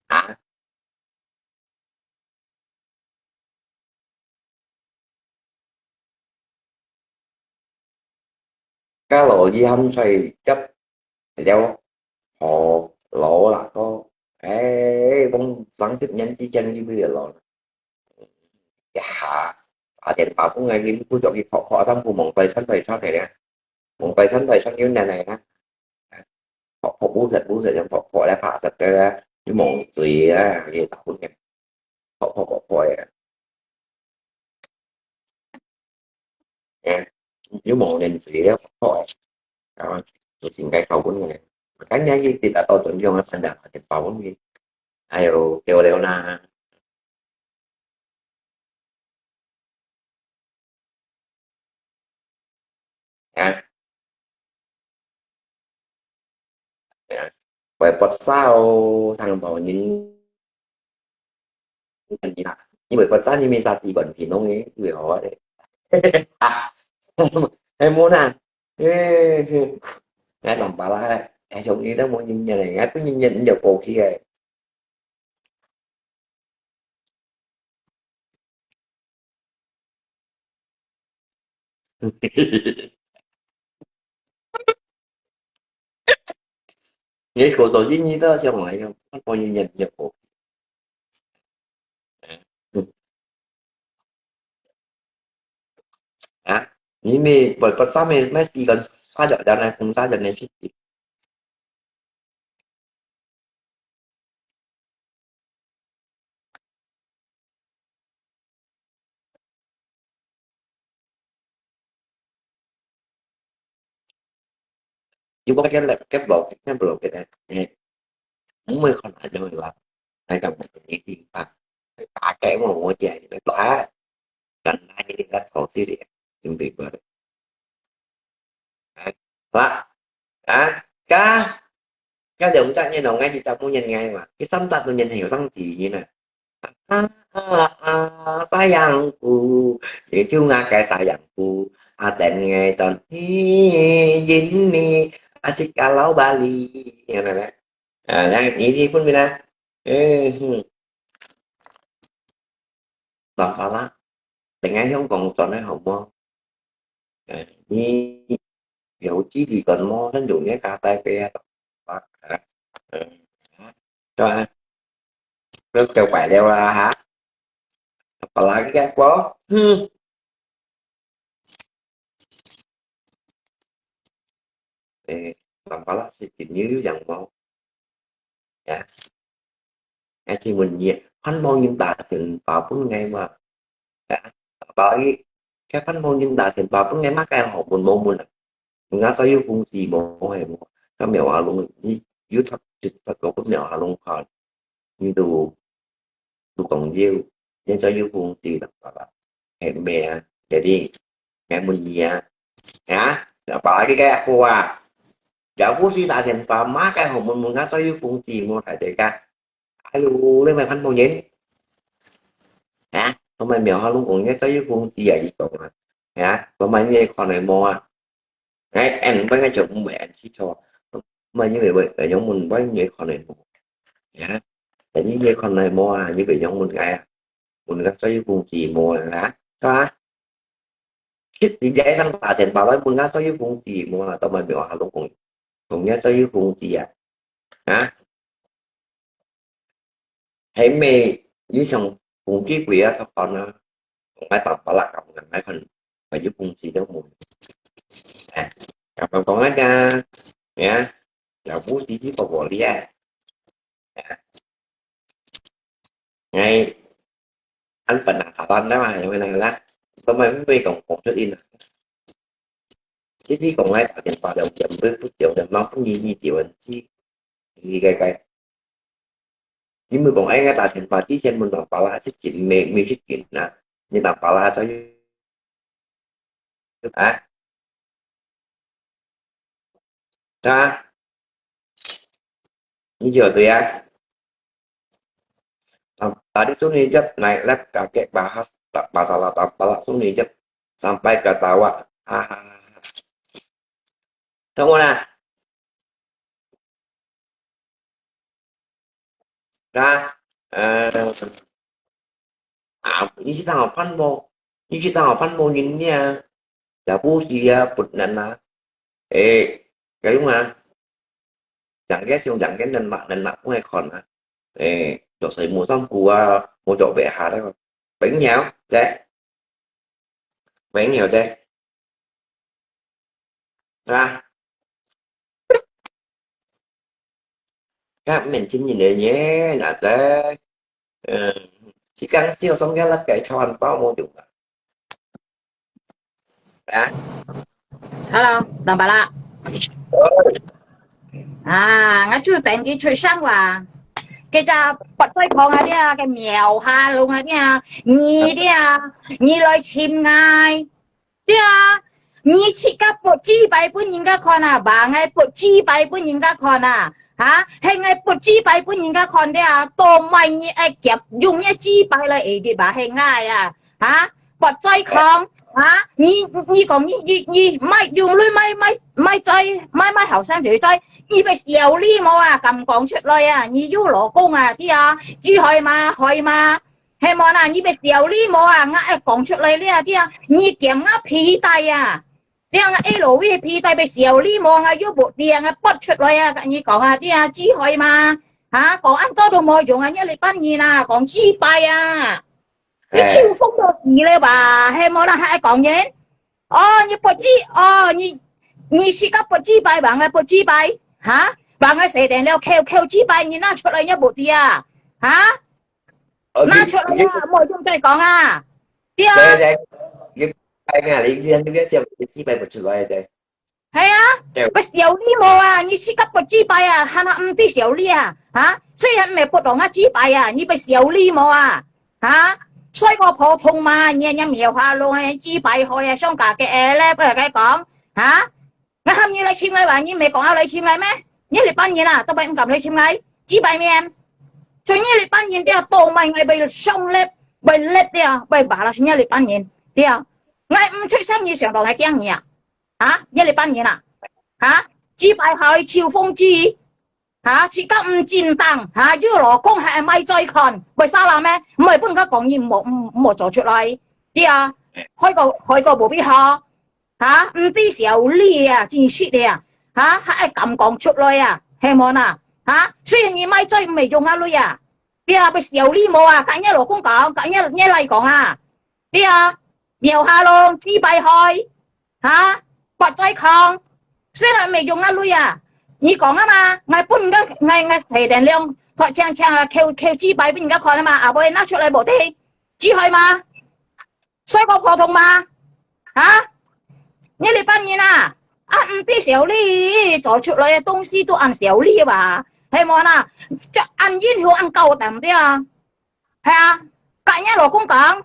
à cái lộ gì không xoay chấp đeo họ lộ là có bông sáng xếp nhân chỉ chân như bây giờ lộ dạ ở trên bảo cũng ngay cái chọn cái họ xong của mong tay sánh tay sát này nè mong tay sát như này nè họ bút giật họ đã phá giật ra cái mong tùy á cái tạo cũng nghe họ nha nếu mong nên tùy á họ tôi xin cái khẩu cũng nghe cá nhân như thì đã tôi tuần vô nó thành đạt ở trên bảo cũng nghe ai kêu leo na à vậy bật sao thằng bảo những anh gì là như vậy bật sao như mình ra gì bẩn thì nó nghe người họ đấy em muốn à nghe lòng bà la em sống như đó muốn nhìn nhà này cứ nhìn vào cổ kia nghĩ cổ tổ chứ như đó xong lại không nó coi như nhìn vào cổ à ini buat pertama mesti kan ada dana punta dan efektif juga cái là cái blog cái này cũng mới không phải rồi là hay cần một cái gì ta cả cái mà mua chạy nó tỏa gần đây thì đã có gì để chuẩn bị vào đó cái động tác như nào ngay thì ta muốn nhìn ngay mà cái sắm ta tôi nhìn hiểu xong chỉ như này sayangku itu nggak kayak sayangku dan ngeton ini asik kalau Bali ya này đang ý gì pun mina toàn có lá từ ngay không còn toàn nói hồng môn Ni hiểu chí thì còn mo đến dùng cái cà tay pe cho rất cho bài đeo ra hả và là cái quá làm phải là sẽ chịu nhớ dần máu dạ thì mình nhiệt phán môn nhân tài thì vào cũng ngay mà dạ bởi cái phán môn nhân tài thì vào cũng ngay mắc cái học một môn mình ngã sao yêu cùng gì một hay một cái mèo à luôn dưới thấp trực thấp có cái mèo à luôn khỏi như tụ còn yêu nhưng cho yêu cùng gì là hẹn mẹ để đi mẹ mình gì hả bởi cái cô chợ phú sĩ tại thành và má cái hồng mình ngã sao yêu cùng gì một tại chạy ca ai lấy mày phanh môn nhỉ hả hôm nay mèo luôn còn nhớ tới cùng gì vậy còn hả và mày nghe con này mua đấy em với cái chồng của mẹ chỉ cho mà như vậy ở giống mình với những con này mua hả tại những con này mua như vậy giống mình gà mình gắt tới cùng gì mua là đó chết thì dễ thằng ta thành bảo với mình gắt tới cùng gì mua tao mày mèo luôn còn nhớ tới cùng gì hả hãy mê với xong cùng trí quỷ á con nó máy tập bảo lạc cộng gần mấy phần và giúp cùng gì đâu mùi còn nói ra nhá là bố chỉ vào bỏ đi ngay anh bệnh là thằng đó mà như này là tôi mới về còn một chút in chi phí còn lại tạo tiền vào đầu chậm với phút triệu để nó cũng như triệu anh chi gì cái nhưng mà còn ai cái tạo tiền vào chi trên mình bảo là thích chuyện mình thích chuyện nè nhưng mà bảo là cho ra như giờ tụi tadi Suni Jab naik lab kakek bahas masalah tampal Suni Jab sampai ketawa hahaha semua nah ra như chúng ta học phân môn như chúng ta học phân môn như nha là bố gì bụt nè ê cái đúng không chẳng ghét siêu chẳng cái nền mặt của ai còn ê chỗ xây mua xong của một chỗ bẻ hà đấy bánh nhau đấy bánh nhiều đây ra các mình xin nhìn này nhé là thế chỉ cần siêu xong cái là cái tròn bao mô dụng đã Hello, đồng bà lạ. Ngã chui bệnh cái chui sang và cái cha bật tay con đi cái mèo ha luôn nha, nhì đi nhì lời chim ngay đi nhì chỉ cả bột chi bài của những cái con bà ngay bột chi bài của những cái con hả hay ngay bột chi bài của những cái con đi tô mày như kẹp dùng như chi bài là đi bà hay ngay hả bật tay con hả你讲你咪用你咪追咪後生仔追，你咪有呢冇咁講出來你要老公啲豬去嘛，希望你咪有呢冇講出來呢啲你夾皮帶啲LV 皮帶咪有呢冇要部啲不出來你講啲豬去嘛講啱多都冇用因為班人講豬拜你超風到事咧吧？係冇啦，係講嘢。你不知你是個不知拜bằng不知拜嚇bằng寫定了 Q 知拜，你拿出來一部啲嚇拿出來冇用再講啲cái ngày đi riêng cái xem cái chi bài một chút rồi vậy係不有呢冇你是個不知拜係咪唔知有呢雖然未不懂知拜你不有呢冇所以個普通嘛，日苗下路豬拜去商家嘅咧，不如佢講我喊你嚟簽禮話，你未講你簽禮咩？你嚟班人都俾唔撳你簽禮，豬拜咩？所以你嚟班人啲多咪我被上叻，被叻啲被把啦，你嚟班人啲我唔出生意上當係驚嘢你嚟班人豬拜去超風豬。自己唔戰鬥要老公係咪再看為啥啦咩唔係本家講嘢冇做出嚟啲開個冇必要嚇，唔知小利啊，真是的啊，嚇，係咁講出來啊，係冇啊，嚇，雖然你咪追未用啊女啊，啲啊，俾小利冇啊，隔日老公講，隔日嚟講啊，啲啊，苗下龍支幣開，嚇，拔仔抗，雖然未用啊女啊，你講啊嘛，我搬嘅我提定量，學唱唱啊，扣支幣俾人家看啊嘛，啊，會拿出嚟冇啲，支去嘛，衰過普通嘛，嚇。你哋班人啊，唔知小利做出來嘅東西都按小利吧，係冇啦，就按英雄按夠膽啲啊，係啊，隔日老公講，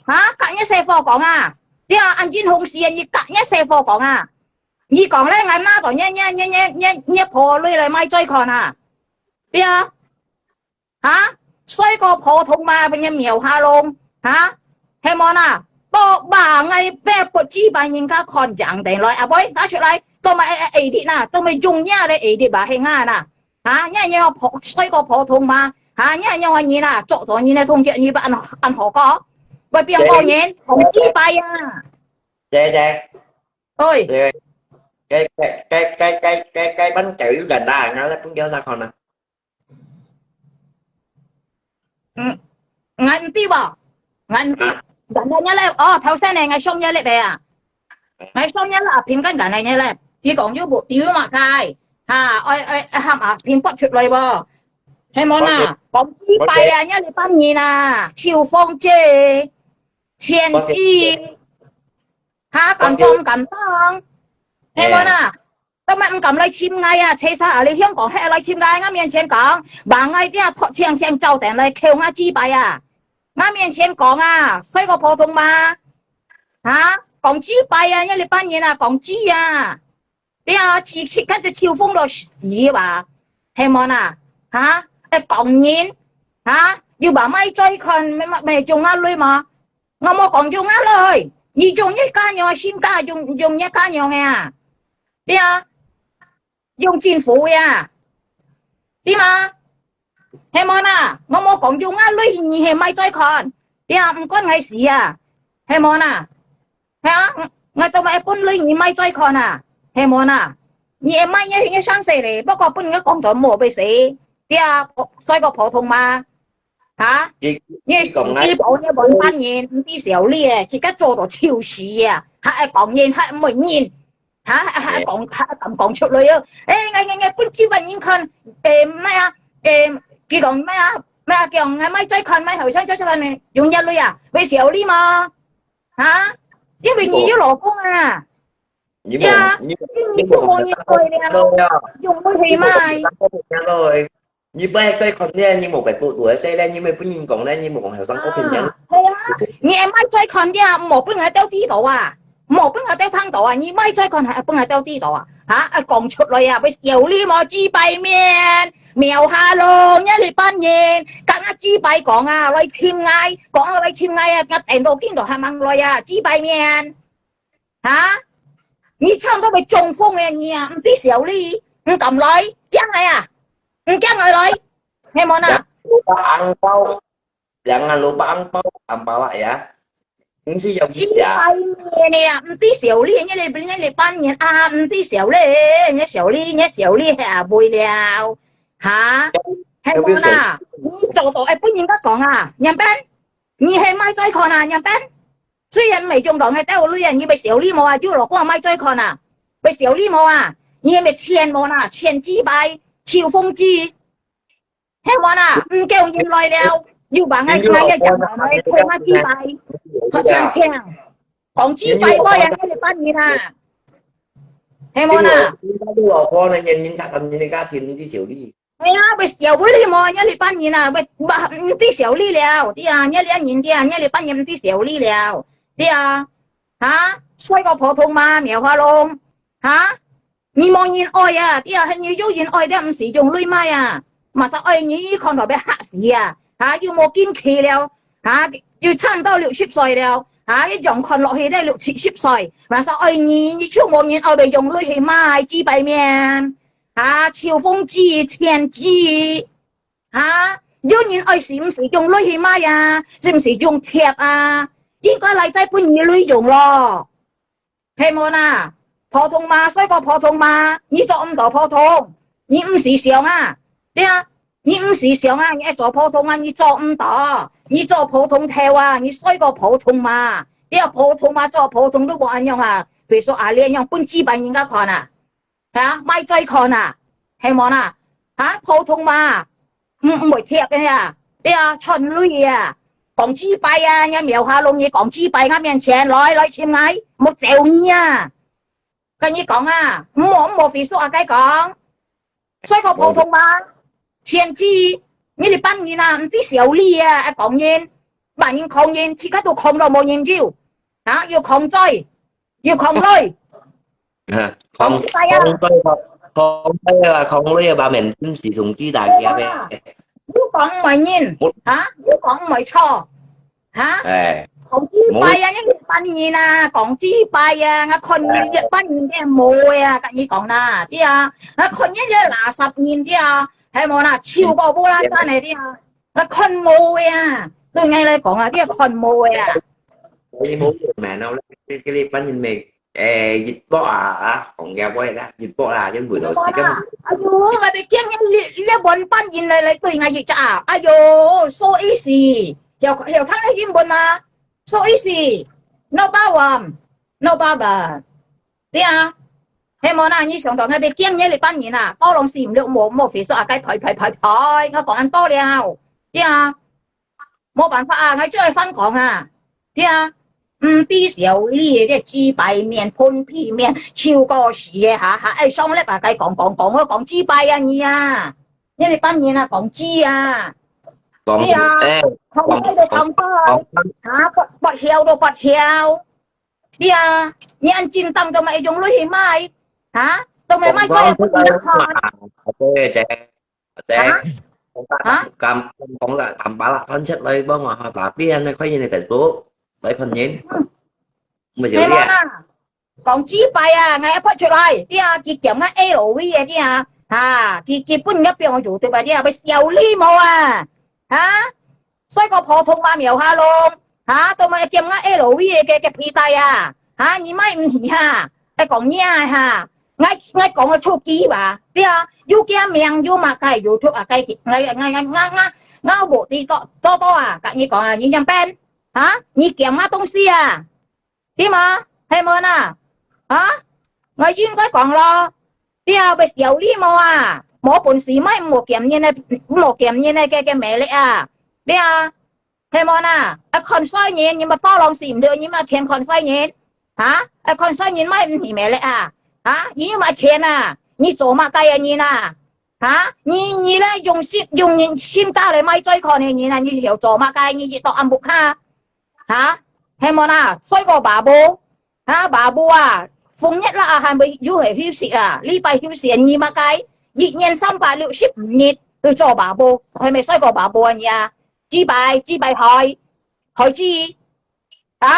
隔日社課講啊，啲啊按英雄事啊，而隔日社課講啊，而講咧我媽講一破女嚟買追看啊，啲啊，衰過普通嘛，俾人苗下龍，係冇啦。多bà ngày bé bột chi bà nhìn cả con chẳng để nói à bối nói chuyện này tôi mà ấy đi nè tôi mới dùng nha để ấy đi bà hình nè nhá nhau xoay có phổ thông mà nhá nhau anh nhìn nè chỗ chỗ nhìn này thông chuyện như bạn ăn hổ có bởi vì bao nhiêu không chi bà à Chè ơi cái bánh chữ gần đây nó là cũng giao sao còn nè ngăn ti bỏ ngăn ti gần đây nhá lên theo xe này ngày xong nhá lên đây à ngày xong nhá là phim cái gần này nhá lên chỉ còn vô bộ tiêu mà khai ơi hàm phim bắt chụp lại bò hay món à còn chi bay à nhá đi bán gì nè chiều phong chê tiền chi cầm phong cầm tông hay món à tao mà cầm lấy chim ngay à chế sao ở đây香港hay lấy chim ngay ngay miền trên講bà ngay啲thọ chiang chiang châu tiền嚟kêu ngay chi bay à ngay面前講啊，衰過普通嘛？講豬幣啊，因為你班人啊講豬啊，你啊切跟住超風到死話，係冇啊？講人要把咪追佢咪做啱女嘛？我冇講做啱女，你用一家樣先家用一家樣嘅啊？你啊用政府呀？點啊？係冇啊，我冇講用啊女兒係咪再看？啲啊唔關我事啊，係冇啊，係啊，我都咪搬女兒咪再看啊，係冇啊，你咪一生死嚟，不過搬個講台冇俾死，啲啊衰過普通嘛，你保班人唔知小利啊，自己做到超市啊，係講人係唔明人。講出嚟啊！我搬幾萬人看咩啊？佢講咩啊？咩啊？叫我咪再看咪後生再看你用一類啊？為小利嘛？因為你有老公啊！你父母你愛了，用唔起咪？rồi như bây tôi còn nghe như một cái phụ tuổi xe lên như mấy phụ nhìn còn lên như một con heo sống có hình dáng係啊！你咪再看啲啊，冇搬喺兜知道啊！冇搬喺兜聽到啊！你咪再看係搬喺兜知道啊！講出嚟啊！俾小利冇豬幣面。苗下龍一列班人，更加豬幣講啊，嚟簽嗌，講啊嚟簽嗌啊，我訂到邊度係問來啊，豬幣面，你差唔多被中風嘅你啊，唔知小利，唔撳來，驚你啊，唔驚佢來，係冇啊？ lupa angpau jangan lupa angpau lah ya ini sih yang bisa nè唔知小利你班人啊，唔知小利你小利係啊背了。係冇啦，你做到一般人家講啊，人班，你係咪再看啊，人班，雖然未中到嘅兜女人，你被小利冇啊，就老公咪再看啊，被小利冇啊，你係咪錢冇啊，錢支幣，超風支，係冇啦，唔叫人來了，要把嗌一人來退下支幣，學唱唱，講支幣嗰人你班人啊，係冇啦。老婆呢，人家看人家錢啲小利。係啊，喂小利冇，一列班人啊，喂唔知小利了，啲啊，一列人啲啊，一列班人唔知小利了，啲啊，衰過普通嘛，苗下龍，你冇人愛啊，啲啊，係你有人愛啲唔是用女買啊，嘛實愛你看到俾嚇死啊，要冇堅持了，要差唔多60歲了，一樣看落去都60、70歲，嘛實愛你出冇人愛俾用女去買豬幣面。超風支、錢支，有人愛是唔是用女去買啊？是唔是用貼啊？應該嚟在本兒女用咯。係冇啦，普通嘛，所以個普通嘛，你做唔到普通，你唔時尚啊，對啊，你唔時尚啊，你做普通啊，你做唔到，你做普通跳啊，你所以個普通嘛，對啊，普通嘛做普通都冇人用啊，譬如說啊，你用半紙幣人家看啊，嚇，咪再看啊，係冇啦，嚇，普通嘛，唔會貼嘅呀，對啊，春女啊。講紙幣啊，我描下弄嘢講紙幣我面前來簽嗌，冇嚼你啊！跟你講啊，唔好肥叔阿雞講，所以個普通嘛，前置你哋班人啊，唔知小李啊，講嘢，扮人抗嘢，即刻都抗到冇研究，嚇要抗罪，要抗女，không không nói ba mình cũng sử dụng trí đại kia về 要講唔係認，嚇要講唔係錯，嚇。 講支幣啊，一日班人啊，講支幣啊，我คน一班人嘅冇啊，跟你講啦，啲啊，我คน一日拿10年啲啊，係冇啦，超過波蘭山嚟啲啊，我คน冇啊，對我嚟講啊，啲啊คน冇啊。cái bố mẹ nó cái clip bánh nhìn mì dịch bó còn gà quay ra dịch bó chứ buổi đầu thì cái 哎呦，我哋驚一揾班人嚟對我熱咋，哎呦，so easy，又睇你英文啊。 So easy, no problem，no problem， 對啊，希望啊，你上堂喺邊驚嘢你班人啊，多攏試唔了冇肥叔啊，雞排，我講緊多了，對啊，冇辦法啊，我再分講啊，對啊，啲小呢啲豬排麵、盤皮麵超過時嘅嚇，誒上咧啊，計講我講豬排啊你啊，你哋班人啊講豬啊。 còn không thấy được không có hả bọt heo đi à nhà anh chim tâm tụi mày dùng lưới thì mai hả tụi mày mai coi trẻ cầm cũng là tầm bả là thân chất đây bông mà họ tạp biết anh khoái như này Facebook để con nhìn mà chịu đi à còn chỉ bài à ngày bắt trở lại đi à chỉ kiểm cái LV đi à chỉ bún cái biểu chủ tụi mày đi à bây giờ li mò à hả所以個普通話描下咯嚇，到咪見個 LV 嘅皮帶啊嚇，你咪唔係嚇，係講嘢嚇，我講個出機吧，對啊，要見名要嘛計要出啊計，我冇啲多啊，跟你講啊，你認邊嚇，你檢個東西啊，點啊，係冇啊嚇，我應該講咯，對啊，咪有禮貌啊。 冇本事咪冇檢驗嘅魅力啊！對啊，係冇啊！啊，看衰嘢，你咪多浪事唔對，你咪填看衰嘢嚇！啊，看衰嘢咪唔係魅力啊！嚇，你咪填啊！你做乜計啊你啊？嚇，你咧用心交嚟咪追看你啊！你又做乜計？你亦當暗木哈嚇？係冇啊！衰個爸爸嚇，爸爸啊，逢一啦啊，係咪要係休息啊？呢排休息你乜計？ 1年365日去做爸爸，係咪衰過爸爸啊？豬排害豬啊！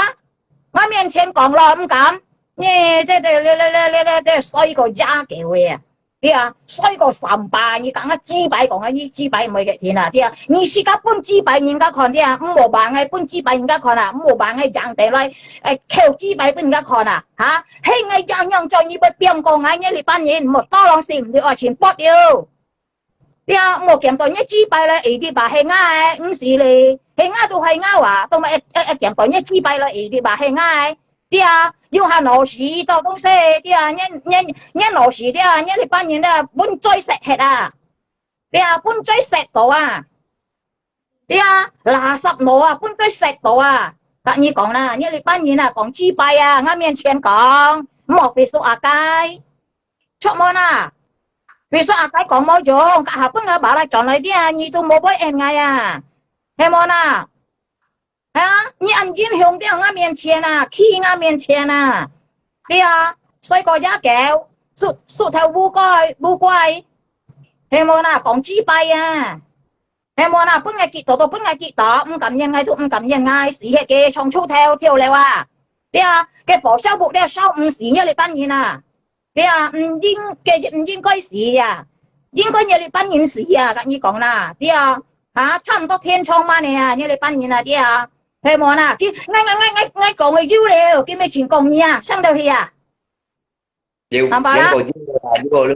我面前講咯唔敢，即衰過渣嘅會啊！啲啊，衰過300，你講啊豬排講啊，呢豬排唔係嘅錢啊！啲啊，你試下搬豬排人家看啲啊，5萬嘅搬豬排人家看啊，5萬嘅養地來扣豬排俾人家看啊！嚇，輕嘅樣在你不變過眼嘅你班人唔多浪事唔對愛錢搏掉。啲啊，我見到一豬排咧，啲把係啱嘅，唔是咧，係啱都係啱話，都咪見到一豬排咧，啲把係啱。 啲啊，要下攞屎做東西，啲啊，一攞屎啲啊，一班人咧搬追石吃啊，啲啊搬追石度啊，啲啊垃圾攞啊搬追石度啊，跟你講啦，一班人啊講豬排啊，我面前講，莫非說阿雞，出門啊，非說阿雞講冇用，隔下搬個把嚟撞嚟啲啊，你都冇俾人嗌啊，係冇啊？ 啊！你按英雄在我面前啊，企我面前啊，對啊，衰過一嚿，縮頭烏龜，係冇啦，講豬排啊，係冇啦，搬個結度，唔敢應嗌都唔敢應嗌，死係嘅，從粗跳嚟啊，對啊，嘅火燒木咧燒唔死一你班人啊，對啊，唔應該死啊，應該一你班人死啊，跟你講啦，對啊，差唔多天窗嘛你啊，一你班人啊，對啊。hay món à cái ngay còn người yêu đều cái mấy chuyện còn nha sang đâu thì à Yêu làm bà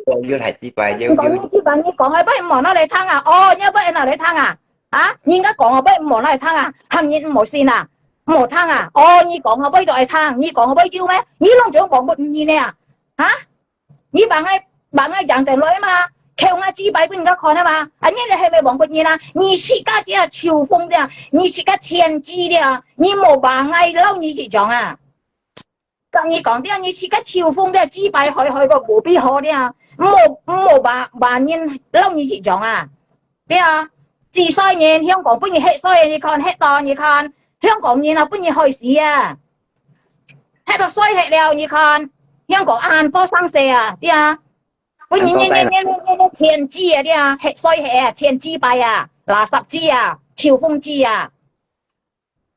còn yêu thạch chi bài yêu còn như bạn như còn ai biết món nó để thăng à nhớ biết nào để thăng à hả nhưng cái còn ai biết món nó để thăng à hàng nhìn một xin à một thăng à như còn ai biết rồi thăng như còn ai biết yêu mấy như long trưởng bọn một gì nè hả như bạn ai chẳng tiền lối mà theo ngay chỉ bài bên cái con mà anh nhớ là hay bị bọn một gì nè như sĩ cá chỉ chiều phong đi như sĩ cá thiên chi đi như một bạn ai lâu như vậy chọn à càng như講啲你似個潮風啲支擺去個無必可啲啊，冇把人撈你一種啊，啲啊，自衰人香港本人黑衰你看黑當你看香港人啊本人開始啊，黑到衰黑了你看香港啱多生死啊啲啊，本人千支啊啲啊黑衰黑啊千支擺啊垃圾支啊潮風支啊，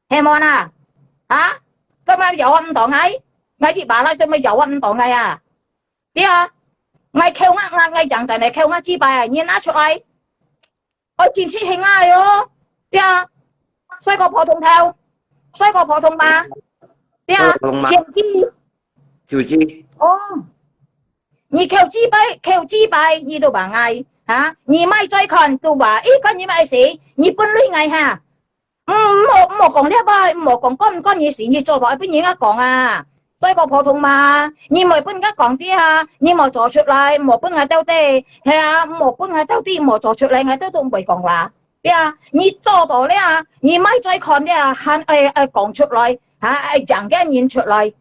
係冇啊？啊，今日有咁多嗌。ngay chị bà nói cho mày giàu ăn tổ ngày à biết à ngay kêu ngay chẳng tại này kêu ngay chi bài nhiên á cho ai ôi chính trị hình ai đó biết à xoay có phổ thông theo xoay có phổ thông mà biết à chuyện chi nhị kêu chi bài nhị đồ bà ngay hả nhị mai chơi còn tụ bà ít con nhị mai sĩ nhị bún lưới ngày ha một còn thế bài một còn con nhị sĩ nhị cho gọi với nhị á còn à所以個普通嘛，你咪搬家講啲啊，你冇做出嚟，冇搬嗌兜啲，係啊，冇搬嗌兜啲，冇做出嚟，嗌兜都唔會講話，對啊，你做到咧啊，你咪再看啲啊，喊講出嚟嚇，講嘅人出嚟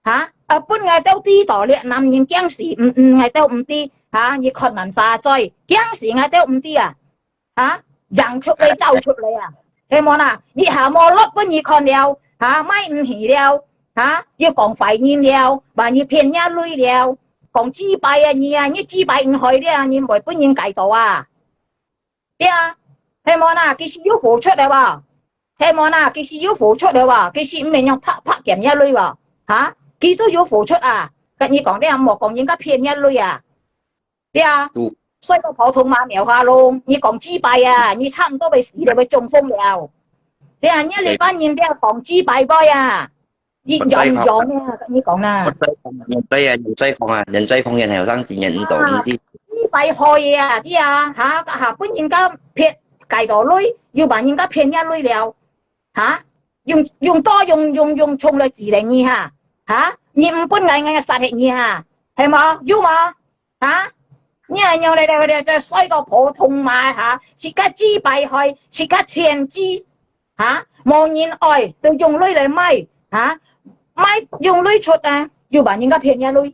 嚇，搬嗌兜啲度咧，男人驚時唔嗌兜唔啲嚇，你困難晒再驚時嗌兜唔啲啊嚇，人出嚟走出嚟啊，係冇啊，以後冇落搬你看了嚇，咪唔起了。hả như còn phải nhìn leo và như phiền nhá lui leo còn chi bài à như chi bài hỏi đi à như mỗi bữa nhìn cải tổ à đi à thế mà na cái gì yếu phụ出嚟吧thế mà na cái gì yếu phụ出嚟吧cái gì mình nhong phát kiểm nhá lui吧hả cái都yếu phụ出à cái như còn đi à một còn những cái phiền nhá lui à đi à所以個普通嘛描下咯你講chi bài à như 差唔多被死了被中風了你啊你班人啲講chi bài boy à你用啊！你講啦，人追控人後生自認到唔知。呢幣開啊啲啊嚇本人家撇計到女，要把人家騙一女了嚇，用多用從來自定義嚇，你唔本嗌殺氣義嚇，係嘛？要嘛嚇？你係用嚟就衰個普通嘛嚇，自家支幣開，自家錢支嚇，冇人愛就用女嚟賣嚇。mai dùng lưới chuột à, dù bạn những cái phiền nha lưới.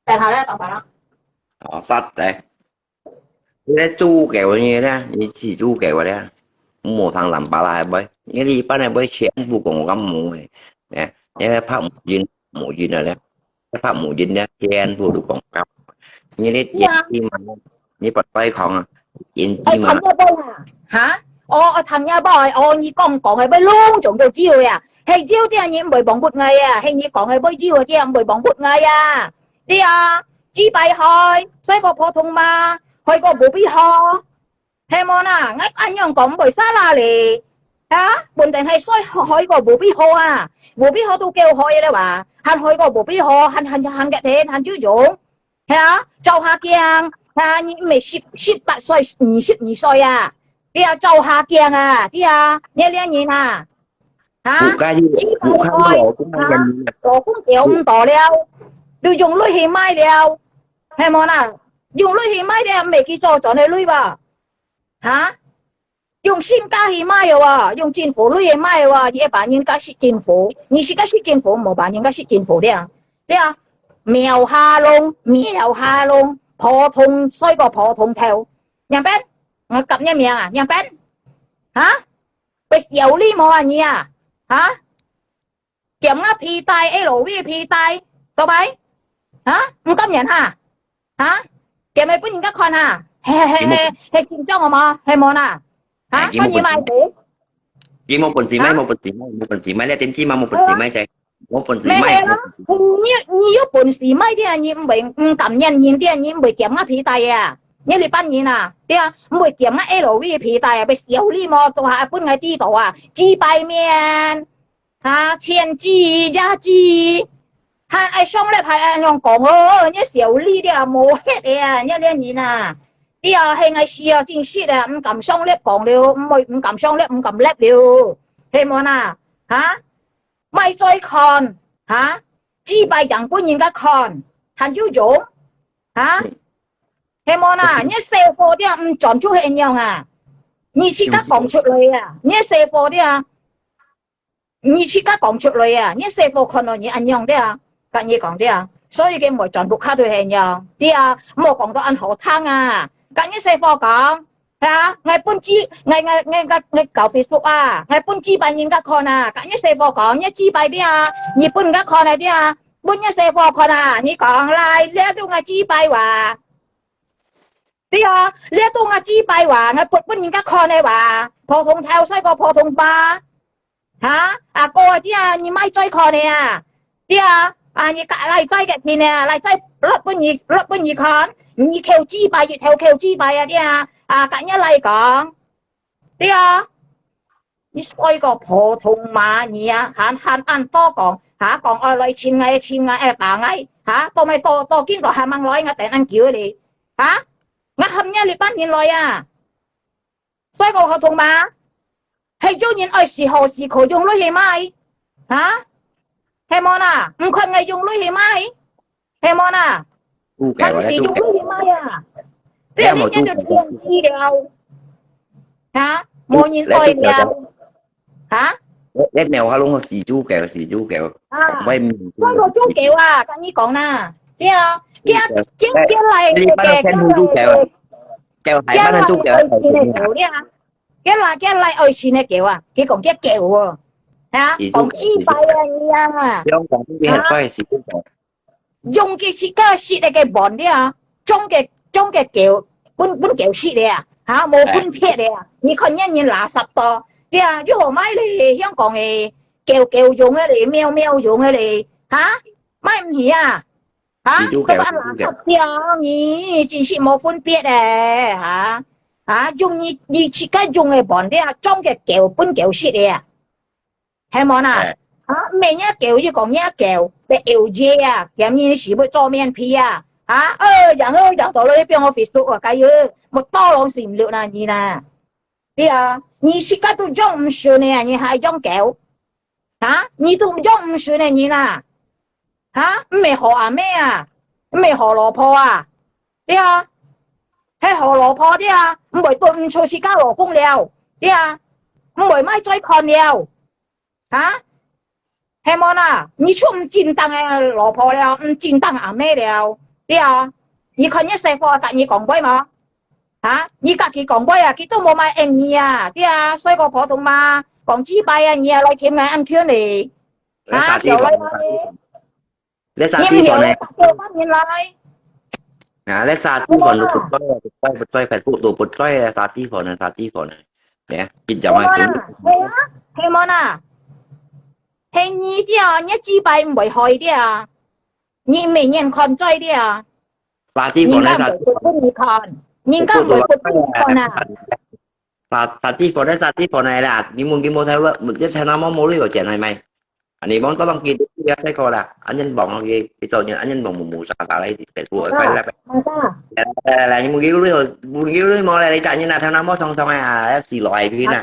Tại sao đấy, tao bảo nó. Sát đấy. Cái chu kẹo như thế, như chỉ chu kẹo đấy. Một thằng làm bà lại bơi, những đi bắt này bơi chén vô cùng găm mù này, nè, cái pháp mù dinh rồi đấy, cái pháp mù dinh đấy, chén vô được còn găm, như thế chén chi mà, như bật tay không, chén chi mà. Hả? Thằng nha boy, như con hay bơi luôn, chúng tôi chiều à. Hay chiêu thì anh em bởi bóng một ngày à, hay như có người bởi chiêu thì anh bởi bóng một ngày à. Đi à, chỉ bài hỏi, xoay có phổ thông mà, hỏi có bố bí ho. Hay môn à, ngay anh nhong có bởi xa là lì. Hả? Bọn tình hay xoay hỏi có bố bí ho à. Bố bí ho tôi kêu hỏi đấy bà. Hắn hỏi có bố bí ho, hắn gạch thế, hắn chú dụng. Hả? Châu Hà Kiang, như mày ship bạn xoay, nhị xoay à. Đi à, Châu Hà Kiang à, đi à, nhé liên nhìn à. Hả? Vụ khăn lộ cũng hay dành tổ cũng kiểu tỏ đeo từ dùng lưới hình mai đeo hay món à dùng lưới hình mai đeo mấy cái trò này lưới bà hả dùng sim ca hình mai rồi à dùng chính phủ lưới hình mai rồi à vậy bà những cái chính phủ những cái chính phủ một bà những cái chính phủ đấy à mèo hà lông phổ thông xoay có phổ thông theo nhà bên cặp nhà miệng à nhà bên hả bây giờ đi mà anh à hả kiểm á phi tay LV phi tay tao bay hả không công nhận hả kiểm mày bún các con hả he kim trong mà he món à hả có gì mà thế chỉ một phần xí mấy là tính chi mà một phần xí mấy chạy một phần xí mấy như phần xí mấy thì anh em bị cảm nhận nhìn thì anh em bị kiểm á phi tay à nhớ đi ban nhìn à đi à mỗi kiếm á LV皮带啊被小李么都还本来地道啊几百面啊千几呀几还爱上来还爱用讲哦nhớ小李的冇 hết 的nhớ lên nhìn à đi à hay ngày xưa chính式啊唔敢上嚟講了唔敢上嚟唔敢叻了係冇啊嚇ไม่再看嚇幾百人本人家看還要用嚇係冇啊你社貨啲啊唔轉出去樣啊你自家講出嚟啊你社貨啲啊你自家講出嚟啊你社貨看到你樣啲啊跟你講啲啊所以佢唔會全部卡對係樣啲啊冇講到按好聽啊跟你社貨講嚇我本資我搞 Facebook 啊我本資辦人家看啊跟你社貨講你資辦啲啊你本人家看係啲啊本你社貨看啊你講嚟呢度我資辦話啲啊呢度我資辦話我本人家看係話普通跳衰過普通吧嚇啊哥啲啊你咪再看你啊啲啊啊你嚟再嘅片啊嚟再甩本二看你跳資辦越跳資辦啊啲啊啊咁一嚟講啲啊你衰過普通嘛你啊限按多講嚇講愛嚟簽嗌打嗌嚇多咪多見落係掹來我頂硬叫你嚇我冚一你班年來啊衰過普通嘛係做人愛時何時佢用女係咪嚇係冇啦唔困係用女係咪係冇啦平時用女係咪啊即係呢啲就天知了嚇冇人愛了嚇Lết nèo luôn là xì chú kẹo quay mình có một chú kẹo à các anh講啦啲啊cái này kẹo hải bán chú kẹo cái này ở trên này kẹo à cái còn cái kẹo à hả còn chi bay à nha không còn cái hạt quay xì chú kẹo dùng cái xịt này cái bòn đi à trong cái kẹo bún kẹo xịt này à hả một bún phết này à你看人家拿十多啲啊如何買嚟香港嘅kẹo用嘅嚟喵用嘅嚟嚇買唔起啊嚇佢話拿十條你真是冇分別嘅嚇用你自己用嘅bàn啲啊裝嘅kẹo bún kẹo xịt này à係冇啊嚇咩嘢kẹo要講咩kẹo嘅LJ啊咁你是要做面皮啊嚇人到你邊我 Facebook 啊計要冇多兩時唔了啦你啦啲啊你自己都用唔算嘅你係用kẹo嚇你都用唔算嘅你啦嚇唔係學啊咩啊唔係學蘿蔔啊啲啊係學蘿蔔啲啊唔係對唔錯自家羅公了啲啊唔係咪再看了嚇係冇啦你出唔戰鬥嘅蘿蔔了唔戰鬥啊咩了啲啊你看一細貨但你講鬼嘛嚇你自己講鬼啊佢都冇買 M 啊啲啊衰過普通嘛講豬拜啊你啊來簽嘅ăn圈嚟嚇又來lấy sa tí còn này lấy sa tí còn bật quay phải phụ tổ bật quay sa tí còn này nè nhìn chồng ai cũng係冇啊係你啲啊一豬拜唔會害啲啊你未人看追啲啊sa tí còn này sa tí còn này là nhưng muốn cái mua theo mực tiếp theo nó mua lấy vào chuyện này mày anh ấy món có long kia thấy coi là anh nhân bỏng kia cái trò như anh nhân bỏng mù xả đây thì phải vừa phải là những mua ghiếu lưới mò này chạy như là theo nó mò xong xong à xì loại kia nè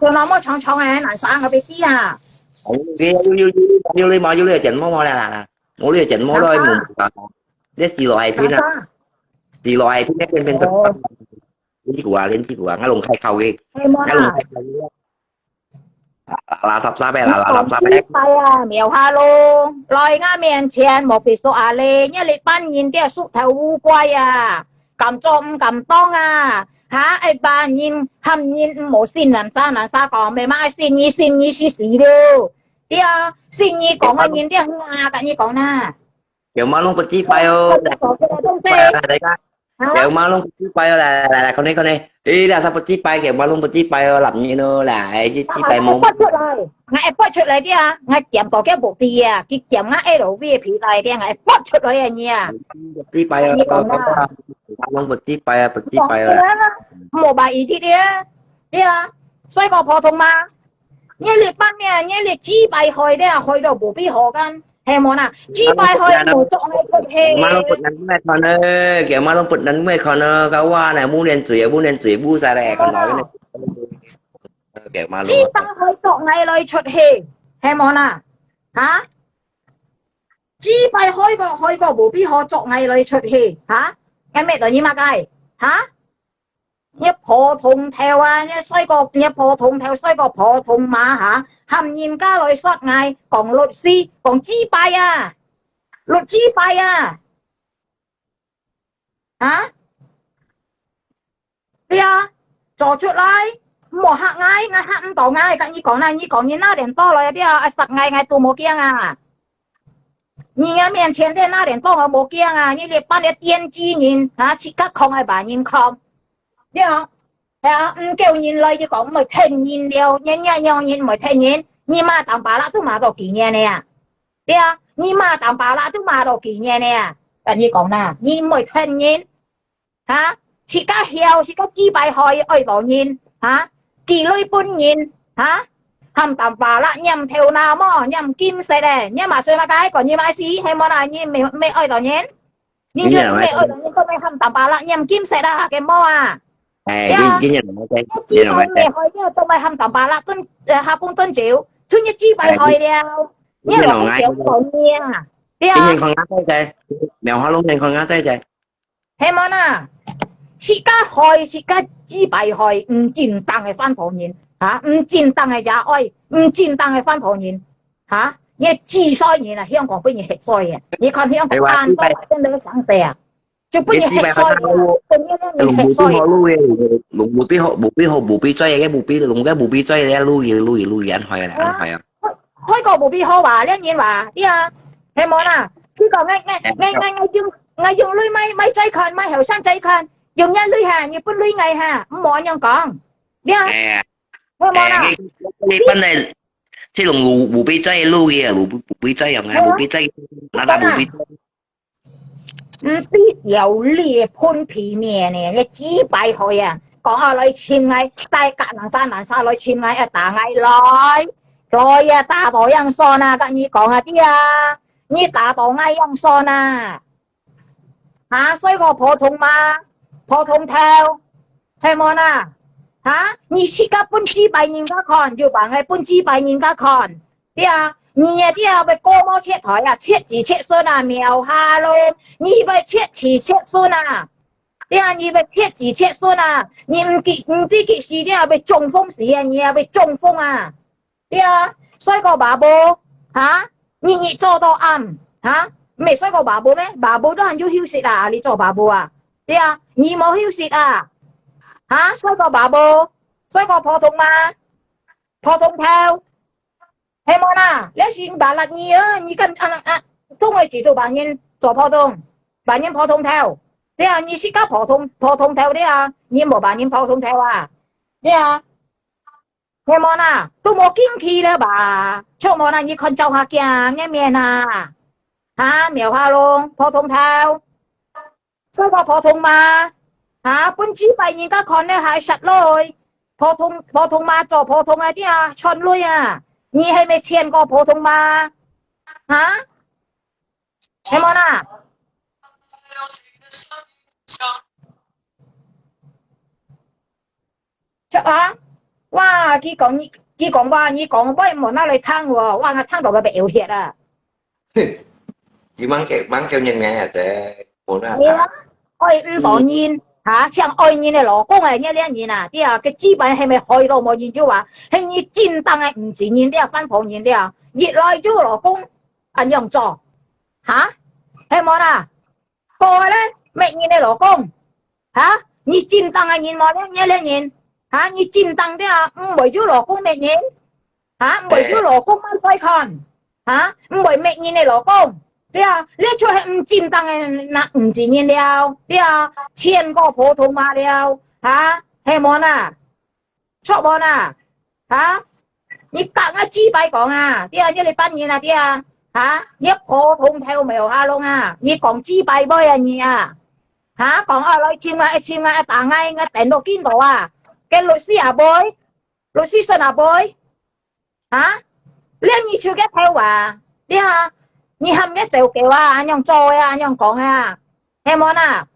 theo nó mò xong à nãy sáng ở bên kia à cái vô lưới chỉnh mò là mò lưới chỉnh mò thôi mù để xì loại kia nè xì loại phía bên bên lên chỉ của ngã lùng khai khâu kia ngã lùng khai khâu là sắp xa bé là làm sao bé mèo hello lòi ngã miền trên một phía số à lê nhá lê ban nhìn tia sụt theo u quay à cầm trộm cầm tông à hả ai ba nhìn hầm nhìn một xin làm sao còn mày mai xin nhí xí đâu tia xin nhí còn mà nhìn tia nga cả như còn na kiểu mà luôn bật chi bay kiểu mà luôn bật chi bay là con này đi là sao bật chi bay kiểu mà luôn bật chi bay làm như nó là chi bay mông ngay bắt出嚟啲啊，ngay kiếm có cái bộ tiền à, cái kiếm ngay LV 皮帶啲，ngay bắt出嚟啊你啊，啲幣啊， long bật chi bay Còn là một bài ý thì đi xoay có phổ thông mà nhớ liệt ban nè nhớ liệt chi bài hồi đấy hồi đầu bổ bi hồกันhay món à chi bài hồi một chỗ ngay cơ thể mà long bật nắng mẹ con ơi kiểu mà long bật nắng mẹ con ơi cái hoa này bu đen chửi bu ra đẻ con nói cái này kiểu mà chi luôn bài hồi chỗ ngay lời chuột hề hay món à hả chi bài hồi có bổ bi hồ chỗ ngay lời chuột hề hả em mẹ tự nhiên mà cái hả nhớ phổ thông theo nhớ xoay có nhớ phổ thông theo xoay có phổ thông mà hả hàm nhìn cả lời sót ngay còn luật si còn chi bài luật chi bài hả đi trò chuyện lại một hạng ngay hạng tổ ngay các như có như nào đến to rồi đi sặc ngay tụ một kia nhìn miền trên đây nào đến to ở một kia như liệt ban để tiên chi nhìn hả chỉ các không ai bà nhìn không đi kêu nhìn lời chứ có mới thân nhìn điều nhau nhìn mới thân nhìn mà tạm bà lạ tôi mà đồ kỷ niệm nè đi nhìn mà tạm bà lạ tôi mà đồ kỷ niệm nè là như còn nè nhìn mới thân nhìn hả chỉ có hiểu chỉ có chi bài hỏi ơi bảo nhìn hả kỳ lôi bún nhìn hả hầm tạm bà lạ nhầm theo nào mà nhầm kim xe đè nhưng mà xưa mà cái còn như mai xí hay món này như mẹ ơi đó nhén nhưng chưa mẹ ơi đó nhén có mẹ hầm tạm bà lạ nhầm kim xe đà cái mò cái nhìn nó cái chi bài mẹ hỏi nhá tôi mày hầm tạm bà lạ tuân hạ cung tuân chịu thứ nhất chi bài hỏi đeo nhớ là không chịu còn nha cái nhìn con ngắt tới chơi mèo hoa luôn nhìn con ngắt tới chơi hay món chỉ có chi bài hỏi chính tăng cái phan phổ nhìn hả chính tăng cái giá ơi chính tăng cái phan phổ nhìn hả nhớ chi soi nhìn là香港被你黑soi你看香港安都真的想死就被你黑soi lùng bù pi chơi cái bù pi chơi đấy lui anh hỏi hỏi có bù pi hô bà liên nhiên bà đi hay món chứ còn ngay dùng lui mấy chơi khẩn mấy hiểu sang chơi khẩn dùng nha lui hà như phân lui ngày hà mỏ nhong còn đi hay món cái bên này chứ lùng bù pi chơi lui kìa bù pi chơi không bù pi chơi nó đã bù pi tí xíu liệt phun皮面呢，你几百回講下來簽嗌，大格南沙來簽嗌打嗌來打到樣算跟你講下啲你打到嗌樣算所以個普通嘛，普通跳，係冇你試下搬幾百人家看，就把嗌搬幾百人家看，啲你被過毛切台切子切孫苗下咯，你被切子切孫你被切子切孫你唔知幾時被中風時你被中風所以個爸爸你做到啱未所以個爸爸咩？爸爸都係要休息你做爸爸你冇休息所以個爸爸，所以個普通嘛，普通跳。hay mona lấy xin bà là như cần không ai chỉ tụi bà nhân做普通bà nhân普通theo thế như sĩ các普通theo đấy như một bà nhân普通theo thế hay mona tôi một kinh khí đấy bà cho mona như con cháu hà kia nghe miền miều hà luôn普通theo sao có普通mà bốn chỉ bà nhân các con này hay sạch rồi普通mà做普通đi chọn lui你还没签过普通吗？hay món哇！佢講話，你講喂冇哪嚟聽喎？哇！我聽到佢被搖血chỉ bán kêu nhìn ngay để muốn ôi bỏ nhìn像愛你的老公你兩年啲嘅資本係咪開到冇研究係你真當係唔自然啲翻旁人啲越來咗老公樣做係冇過咧咩你的老公你真當係人冇呢兩年你真當啲唔為咗老公咩人唔為咗老公乜鬼看唔為咩你的老公你出係唔佔當係唔自然了簽個普通話了係冇錯冇你講資擺講你班人你普通跳苗下窿你講資擺咩你 hả còn ở lại chim ngay tả ngay tẹn đồ kinh đồ à cái lối xí à bơi lối xí sơn à bơi hả liên như chưa cái theo à đi ha như hâm cái chèo kẹo à anh nhong trôi à anh nhong còn à em món à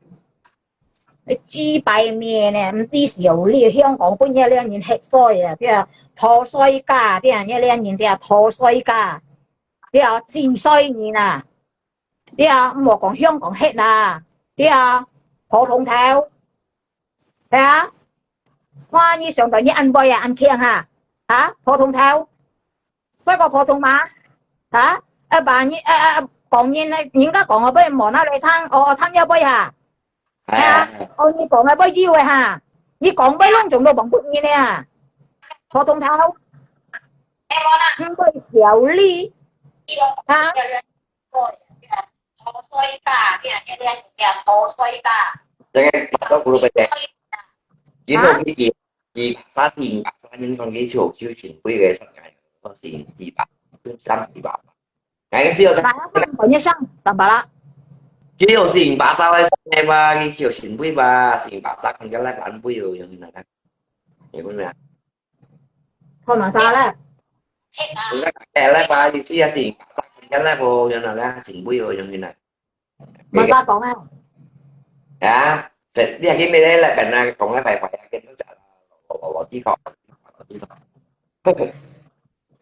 chi bài mì nè唔知小哩香港本嘢兩年吃衰啊啲啊拖衰家啲人一兩年啲啊拖衰家啲啊戰衰年啊啲啊唔好講香港吃啊啲啊普通頭係啊哇你上台你ăn杯啊ăn kiêng hả普通頭所以個普通嘛hả bà你講人家講我俾磨那嚟聽我聽一杯啊你講係杯腰嘅你講杯窿仲到bằng bút như nè普通頭唔杯小哩hả cho cái đó của bây giờ chỉ đâu cái gì phá xịn bạc phá những con cái chỗ chưa chuyển quy về sau này có xịn gì bạc xăm gì bạc cái siêu bà có như sang tầm bàละ cái điều xịn bạc sao em cái kiểu chuyển quy và xịn bạc sao còn cái lại bạn quy rồi như này hiểu không nè thôi mà sao đấy cái lại ba thì xịn bạc sao cái lại vô như này xịn quy rồi như này mà sao còn em à thì cái mấy đấy là bạn còn phải cái nó trả là chỉ còn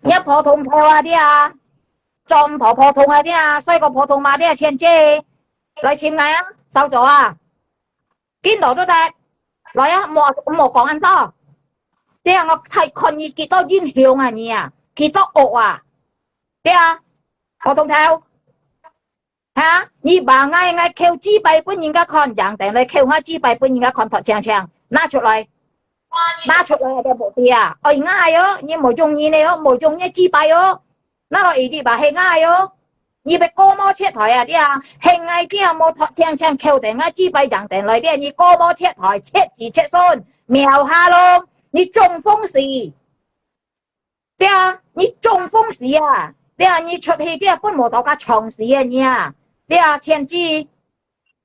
nhất普通頭啊啲啊中普通啊啲啊細個普通嘛啲啊前姐嚟簽嗌啊收咗啊見到都得嚟啊冇講咁多啲啊我睇看你幾多影響啊你啊幾多惡啊啲啊普通頭嚇你把嗌扣紙幣本人家看人哋嚟扣下紙幣本人家看頭長長拿出嚟嘅部啲啊ง่าย你冇中意你冇中意紙幣那落อี啲把係ง่าย你被過摩切台啲啊係ง่啲啊冇頭長長扣定啊紙幣人哋嚟啲你過摩切台切字切손瞄下咯你中風時啲啊你中風時啊啲啊你出去啲啊本冇到架長時啊你啊啲啊前知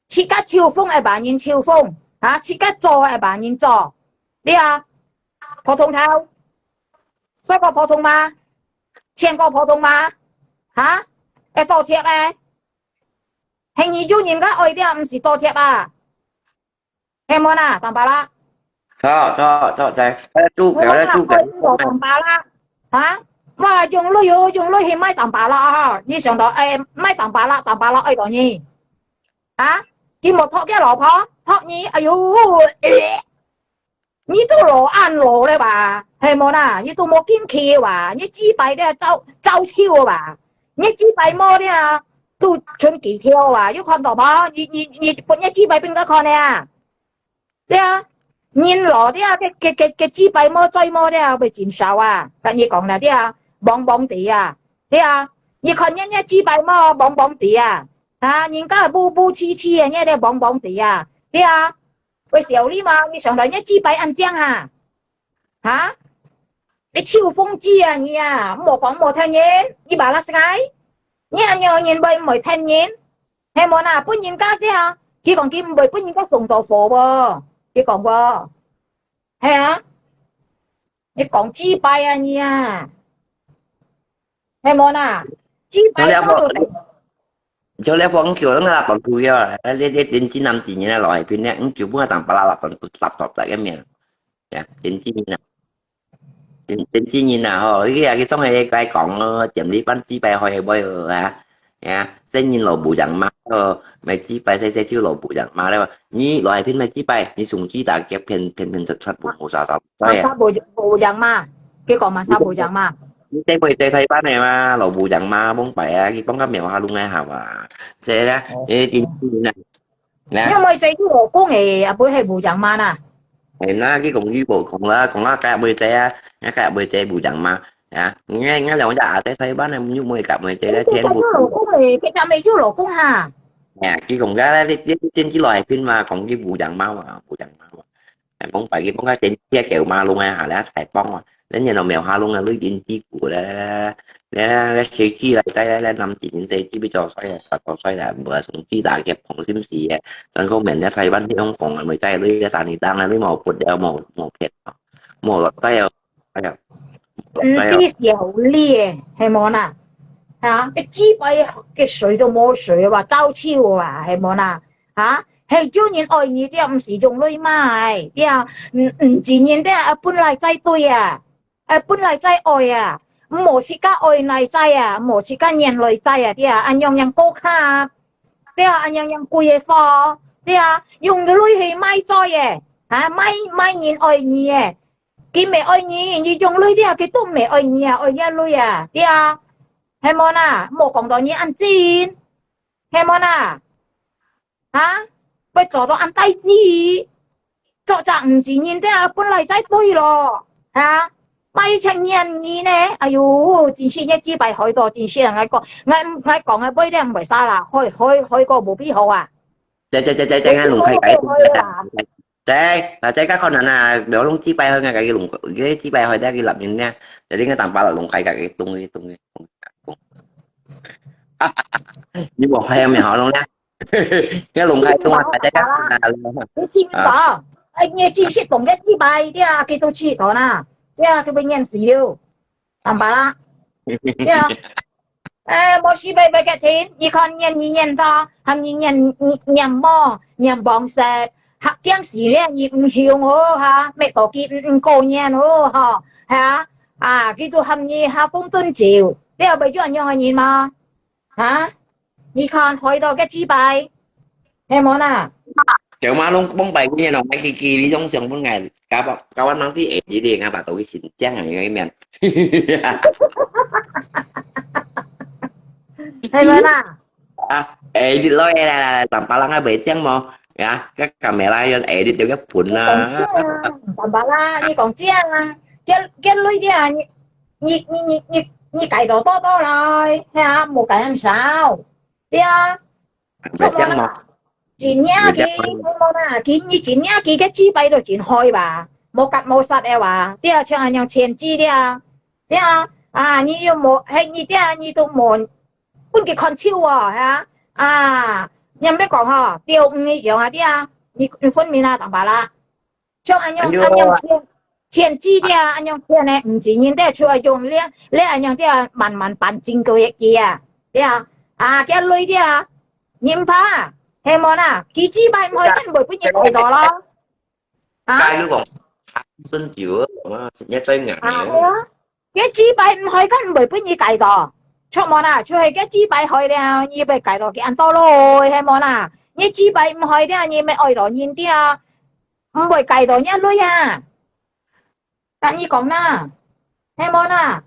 切架超風係扮人超風嚇切架座係扮人座啲啊普通頭細個普通嘛前個普通嘛嚇誒多貼誒係你做人家愛啲啊唔是多貼啊係冇啦當白啦cho đây chú kéo當白啦嚇哇用女係咪當白啦你上到咪當白啦愛到你嚇你冇托嘅老婆托你哎呦你都羅按羅咧吧係冇啦你都冇堅持話你紙幣咧周超話你紙幣冇啲啊都春幾條話要看到冇你本一紙幣邊個看咧對啊人羅啲啊嘅紙幣冇追冇啲啊被減少啊但你講啦啲啊棒棒地啊對啊你看人家紙幣冇棒棒地啊人家布黐黐啊人家棒棒地啊對啊喂小李嘛你上來一支幣按張嚇你超風知啊你啊冇講冇聽見你把啦曬你按樣人幣唔係聽見係冇啦本人家啲啊佢講佢唔係本人家送到貨喎佢講喎係啊你講支幣啊你啊係冇啦支幣嗰度cho lẽ phong kiểu nó là bằng cùi rồi đến 9 năm chỉ như là loại pin này kiểu bữa tầm ba là bằng laptop tại cái miệng đến 9 như nào cái xong này cái còn chậm đi bắn chi bay hồi bay sẽ nhìn lộ bù dặn má mày chi bay sẽ chưa lộ bù dặn má đấy như loại pin mày chi bay như sùng chi đã kẹp pin thật bù hồ sao bù dặn má cái còn mà sao bù dặn má cái quay thấy bán này mà lộ bù dặn ma bóng bẻ cái bóng cá mèo ha luôn nghe hả mà xe đó cái này nhưng mà chơi cái lộ của nghề bữa hay bù dặn ma nè thì nó cái cùng với bộ còn nó cái bơi xe nó cái bơi xe bù dặn ma nghe là đã thấy bán này như 10 cặp mày chơi đó trên bù cái trăm mấy chú lộ cũng ha cái cùng cái trên cái loài phim mà còn cái bù dặn ma bóng phải cái bóng cá trên xe kẹo ma luôn nghe hả lá thạch bóng mà đến nhà nào mèo ha luôn là lưới trên chi của 咧水機嚟劑咧諗住點死，知唔知做衰啊？實做衰啊！唔係從之大嘅紅閃時嘅，等個名一睇溫啲香港係咪真係呢一散年單啊？啲毛撥有毛撇，毛落低又哎呀，啲小裂係冇啦，嚇個支幣嘅水都冇水話周超啊，係冇啦嚇。係招人愛你啲唔是用女買啲啊，唔自然啲啊，本來在對啊，本來在愛啊。冇時間愛內在啊，冇時間人內在啊，啲啊，อันยัง高卡，啲啊，อันยัง貴嘅貨，啲啊，用女去買在嘅，嚇買人愛你嘅，佢未愛你，你用女啲啊，佢都未愛你啊，愛一女啊，啲啊，係冇啦，冇講到你安真，係冇啦，嚇，ไป做到安低啲，做就唔自然啲啊，本來在對咯，嚇。買成年呢？哎呦，真是一支幣開到真是人講，我講嘅杯咧唔係沙啦，開個冇必好啊！正龍溪計正，các con là biểu long chi bay hơn cái lùng cái chi bay hơi ra cái lập nhìn nha, để đến cái tầm ba là lùng khai cái tung như một hai em nhà họ luôn nha, cái lùng khai tung là trái các cái chim đó, anh nghe chim sẽ tổng cái chi bay đi à, cái tôi chỉ đó nè. cái bệnh nhân xí đâu làm bà la một xí bay bay cái thế như con nhân to hàng nhân nhầm mò nhầm bong xe học tiếng xí lên như hiểu ngô ha mẹ tổ kịp cô nhân ngô ha cái tôi hầm như ha cũng tuân chịu đeo bây giờ nhau nhìn mà hả như con hỏi đó cái chi bay em muốn à kiểu mà luôn bóng bày của nhà nó mấy kỳ đi trong sân bốn ngày cao anh nói cái ẹp gì đi nghe bà tụi xịn chán này cái mền hay quá nè ệ đi lôi là tầm ba lăng bị chán mà dạ các camera lên ệ đi tiêu gấp phun tầm ba la như còn chán cái lưới đi à như cày đồ to rồi ha một cái ăn sao đi à bị chán mà chuyện nhá chuyện như chuyện nhá cái chi bay rồi chuyện hoi bà một cặp một sạt em bà đi à cho anh yang tiền chi đi à như một hay như đi như tụ một cũng cái con chiêu ha nhầm đấy còn hả tiêu như vậy đi như phân mình là tạm bà la cho anh yang tiền chi đi anh yang tiền này không chỉ nhìn đấy cho dùng lấy anh yang đi man bán chính cái kia đi cái lưới đi nhìn phá hay món à ký chi bay mới thân bởi với những người đó lo cái nó còn tin chữa nhét tới ngại cái chi bay mới thân bởi với những cái đó cho món à cho hay cái chi bay hỏi đeo như vậy cái đó cái ăn to rồi hay món à như chi bay hỏi đeo như mày ơi đó nhìn đi bởi cái đó nhá lôi tại như còn na hay món à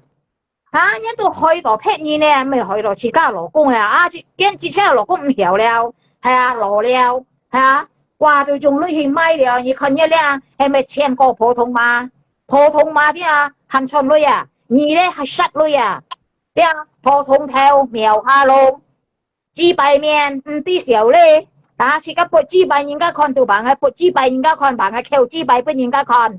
nhá tôi hỏi đó phết như nè mày hỏi đó chỉ cả老公cái chỉ theo老公唔hiểu了係啊，羅了係啊，哇！就用女去買了，你看一咧，係咪簽過普通碼？普通碼啲啊，含錯女啊，你咧係實女啊，啲啊，普通頭苗下路，豬排面唔啲少咧，是個撥豬排人家看到bằng，係撥豬排人家看bằng，係扣豬排俾人家看，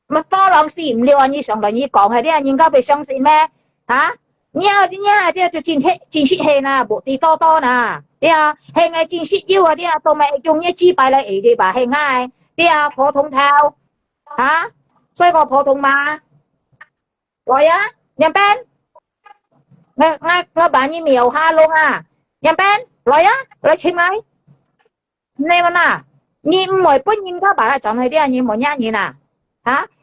咪多兩時唔了，你上來你講係啲人家被相信咩？nhá cho chính sách hè nè bộ tí to nè đi hè ngày chính sách yêu đi tụi mẹ chung nhá chi bài lại đi bà hè ngay đi phổ thông thao xoay có phổ thông mà rồi nhầm bên ngay bà như miều ha luôn nhầm bên rồi chim ấy nên mà nhìn mỗi bữa nhìn các bà chọn hay đi nhìn mỗi nhá nhìn nè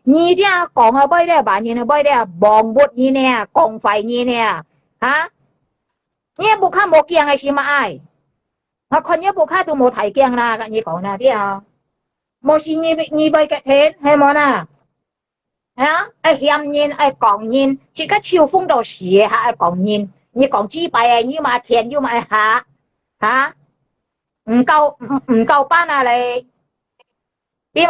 你啲講下杯咧，扮嘢杯咧，磅砵嘢呢，降費嘢呢，你冇卡冇鏡係什麼唉？我看你冇卡都冇睇鏡啦，你講啦啲冇事你杯嘅天係冇啦，ai hiểm nhiên ai講nhiên，只個超風到時下ai講nhiên，你講豬排你嘛甜你嘛下唔夠班你點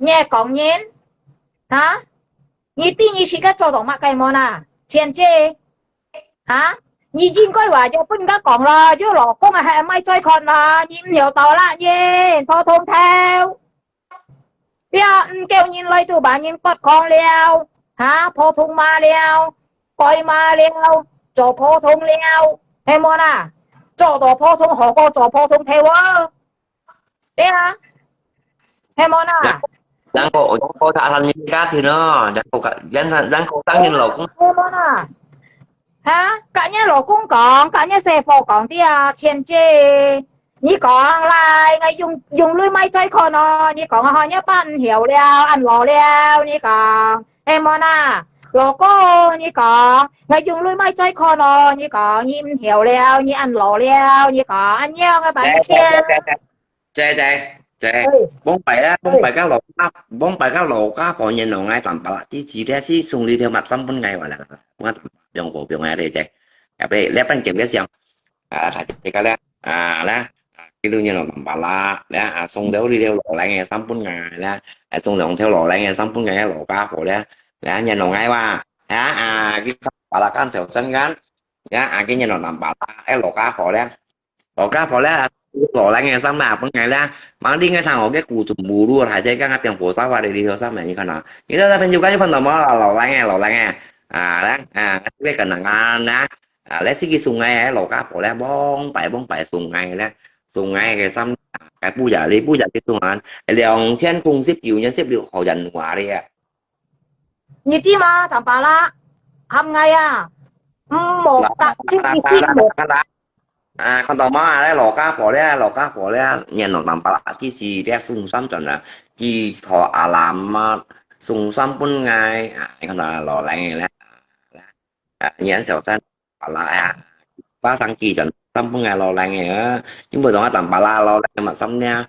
nghe講nhiên你啲你是個做動物計麼啦前姐你應該話就不應該講啦如果老公係咪再看啦你唔hiểu到啦耶普通theo唔叫nhìn嚟到把nhìn cốt con leo ฮะพอทงมาแล้วปล่อยมาแล้วจอพอทงแล้วเฮ้ยมอน่ะจอต่อพอทงหอก็จอพอทงเทวะเนี่ยเฮ้ยมอน่ะ đang có thả thành như cá thì nó đang cố gắng nhân lộc ê món à hả cả nhà lỗ cũng còn cả nhà xe phò còn thì à tiền chê nhỉ còn lại ngay dùng lưới máy chơi con nó nhỉ còn họ nhớ bạn hiểu leo ăn lò leo nhỉ còn em món à lò cô nhỉ còn ngay dùng lưới máy chơi con nó nhỉ còn nhỉ hiểu leo nhỉ ăn lò leo nhỉ còn ăn nhau các bạn kia chạy bốn bảy cá lỗ cá bỏ nhân lỗ ngay tầm bạc chỉ để xí xung đi theo mặt xăm bên ngày gọi là quá dùng cổ biểu ngay đây chạy để lép bánh kiểm cái xem thải chạy cái lép lá cái đương nhiên là tầm bạc là đã xung đấu đi theo lỗ lại nghe xăm bên ngày là xung động theo lỗ lại nghe xăm bên ngày lỗ cá của đấy đã nhân lỗ ngay qua cái bạc là cái sẹo xanh gắn cái nhân lỗ tầm bạc là cái lỗ cá của đấy lỗ cá của đấy lỗ lại nghe xăm nào bên ngày là mà đi ngay thằng ở cái cụ tụm bù đua thải chạy các ngáp yang phổ sao qua đây đi theo sao mà như thế nào như thế là bên juga phần tầm là lỗ lại nghe đó cái cần là na lấy cái sungai lỗ cá phổ là bong bảy sungai cái xăm cái bu giả cái sungai liệu trên cùng xếp nhiều nhân xếp liệu họ dần quả đi nhỉ tí mà thằng bà la hầm ngày à một cặp chiếc đi một con tò mò đấy lò cá phổ đấy nhận nó làm bả chỉ gì đấy sung sắm chuẩn là chỉ thọ làm sung sắm bốn ngày con là lò lại là nhãn sầu xanh bả là ba sang kỳ chuẩn sắm bốn ngày lò lại nghe nhưng mà đó làm bả la lò lại mà sắm nha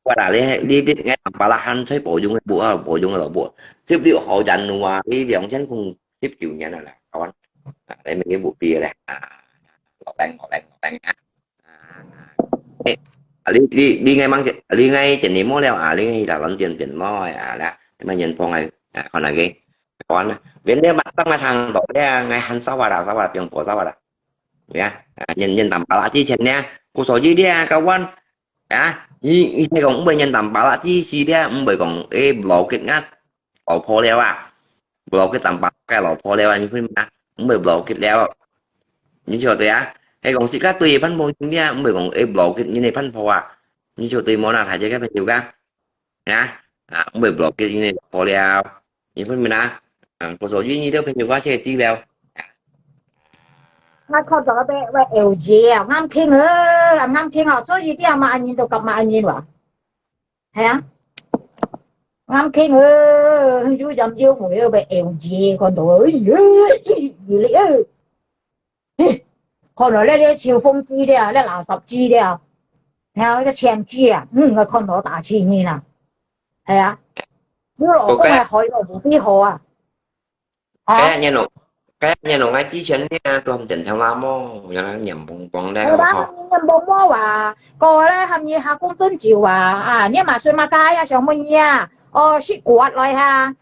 qua đà đi nghe làm bả la hắn thấy bộ dung là bộ xếp liệu họ dành mà đi dòng chén cùng xếp chịu nhận là con đây mình cái bộ tia này ngọt đen đi ngay mang đi ngay trình điểm mối leo đi ngay là vẫn trình mó là mà nhìn phong này còn là cái còn đến đây bắt tăng thằng tổ đây ngay hắn sáu vào tiền của sáu vào nha nhìn tầm bà chi trình nha cô số gì đi cao quan như thế còn bây nhìn tầm bà chi gì đi bởi còn lộ cái ngắt lộ phô leo lộ cái tầm bà cái lộ phô leo như thế mà bởi lộ cái leo như chỗ tôi hay còn sĩ các tùy phân bố chúng nha bởi còn lộ cái như này phân phô như chỗ tôi món nào thải cho các bạn chịu ca nha bởi lộ cái như này phô leo như thế mình một số duy như thế nhiều quá sẽ chi leo ngay con đó bé eo dè ngắm kinh họ cho gì đi mà anh nhìn đâu cầm mà anh nhìn vào hả ngắm kinh chú dầm yêu người bé eo dè con đó gì lẽ con đó lấy chiều phong chi đấy lấy là sập chi đấy theo cái chèn chi người con đó打chi như nào hả nếu là có ai hỏi là不必好cái nhà nó ngay chỉ chân nha tôi không tỉnh theo lắm cho nó nhầm bông đen không nhầm bông mò và coi đấy hàm như hà cũng tuân chiều nhưng mà xuân mà cái xong mình nha shit quạt lại ha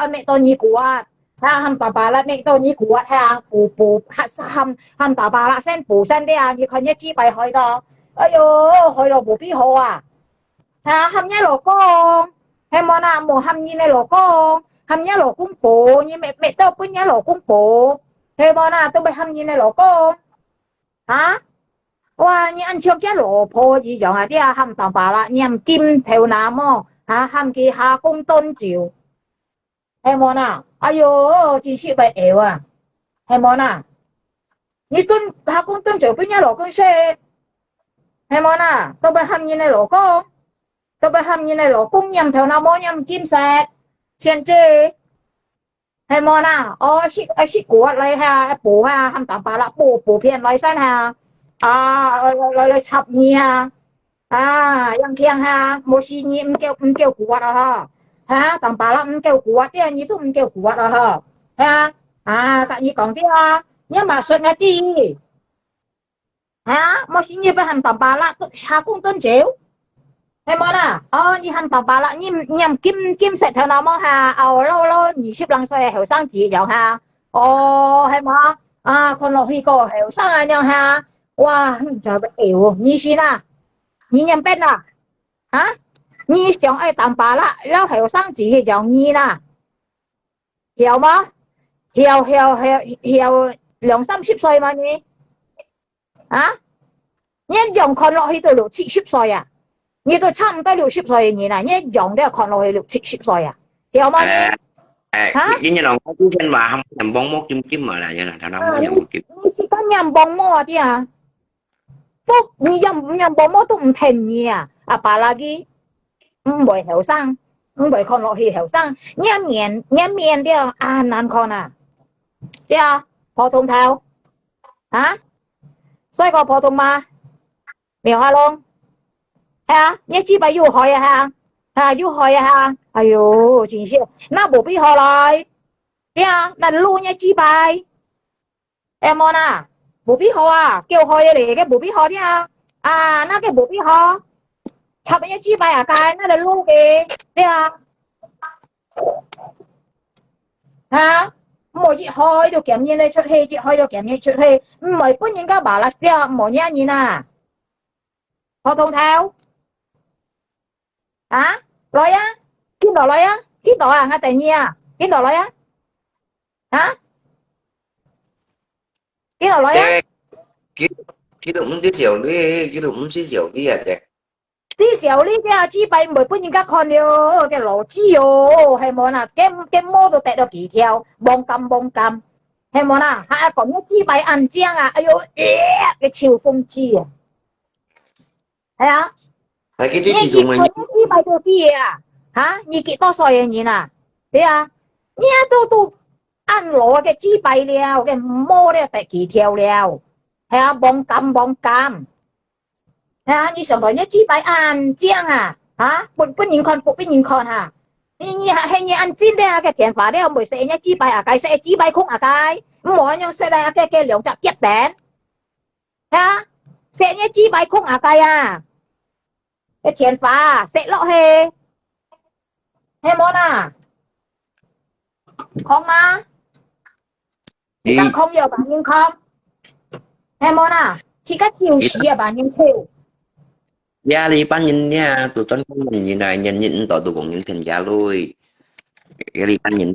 mẹ tôi nhị quạt hàm bà lại mẹ tôi nhị quạt ha bù hàm bà lại sen bù sen đấy như con nhị chi bài hỏi đó ơi hỏi đó bù phi hồ hàm nhá lỗ con hay món nào mồ hàm như này lỗ con hàm nhá lỗ cũng bù như mẹ tôi cũng nhá lỗ cũng bù hay món nào tôi bị hàm như này lỗ con hả wow như anh chưa cái lỗ po gì vậy đi hàm tạm bà là nhầm kim theo nam hàm kỳ hà công tôn chiều hay món nào chỉ sĩ bị ẻo hay món nào như tôn hà công tôn chiều với nhá lỗ con xe hay món nào tôi bị hàm như này lỗ con tôi bị hàm như này lỗ cũng nhầm theo nam nhầm kim sẹt chen chê hay món nào shit của lại bù hàm tạm bà là bù phiền lại san lại chập nhì yang thiang một xí nhì kêu của tạm bà là kêu của thế nhì tu kêu của cái nhì còn thế nhưng mà sợ ngay đi một xí nhì phải hàm tạm bà là hà cũng tôn chéo hay món như hàm tạm bà là nhầm kim sẽ theo nào mà lâu nhị ship lăng xe hiểu sang chỉ dạo hay mà con lo huy cô hiểu sang nhau wow trời bị ỉu như xí như nhầm bên như chẳng ai tạm bà là hiểu sang chỉ dạo như hiểu mà hiểu 2-30歲嘛你啊你用看落去到60-70歲啊你都差唔多60歲嘅人啊你用都看落去60-70歲啊hiểu mà你hả Như là có chú trên bà không nhầm bóng mốt chim mà là như là thằng đó không nhầm một chim. 你是講人幫我啲啊都你人幫我都唔聽你啊阿爸那啲唔會後生唔會看落去後生一面啲啊難看啊啲啊普通頭啊衰過普通嘛苗下龍係啊你知唔知要害啊嚇要害啊嚇哎呦真是那冇必學來啲啊那路你知唔知em mon à bố biết họ à kêu họ để cái bố biết họ đi à nó cái bố biết họ chập những chi bài à cái nó là luôn kì đi à hả mỗi chị hỏi được kiểm nhiên đây chút hay chị hỏi được kiểm nhiên chút hay mấy bữa những cái bảo là sao mỗi nhà như nào họ thông thao hả rồi á kiếm đồ rồi á kiếm đồ à ngay tại nhà kiếm đồ rồi á hả cái nào nói á Cái tụi tí xỉu đi cái tụi tí xỉu đi à kìa tí xỉu đi cái chi bay mới bữa những các con yêu cái lỗ chi yêu hay món à cái mô đồ tệ đồ kỳ theo bông cam hay món à hay còn những chi bay ăn chiang à ai cái chiều phong chi à hay á hay cái tí dùng mình chi bay đồ kia à hả như kỹ to soi như nè thế à nhá tu ăn lỗ cái chi bay liao cái mô đấy tại kỳ theo liao hay à bông cam ha như sầm rồi nhá chi bay ăn chiang à hả bữa nhìn con hả như hay như ăn chín đấy cái tiền phá đấy ông mới sẽ nhá chi bay à cái sẽ chi bay không à cái mỗi nhau sẽ đây cái lượng chặt chết đen ha sẽ nhá chi bay không à cái à cái tiền phá sẽ lọ hề hay món à không mà đi không giờ bạn nhưng không em món à chỉ có chiều xí à bạn nhưng theo ra đi bán nhìn nha tụi con nhìn nhìn này nhìn tụi cũng nhìn thành giá lui cái đi bán nhìn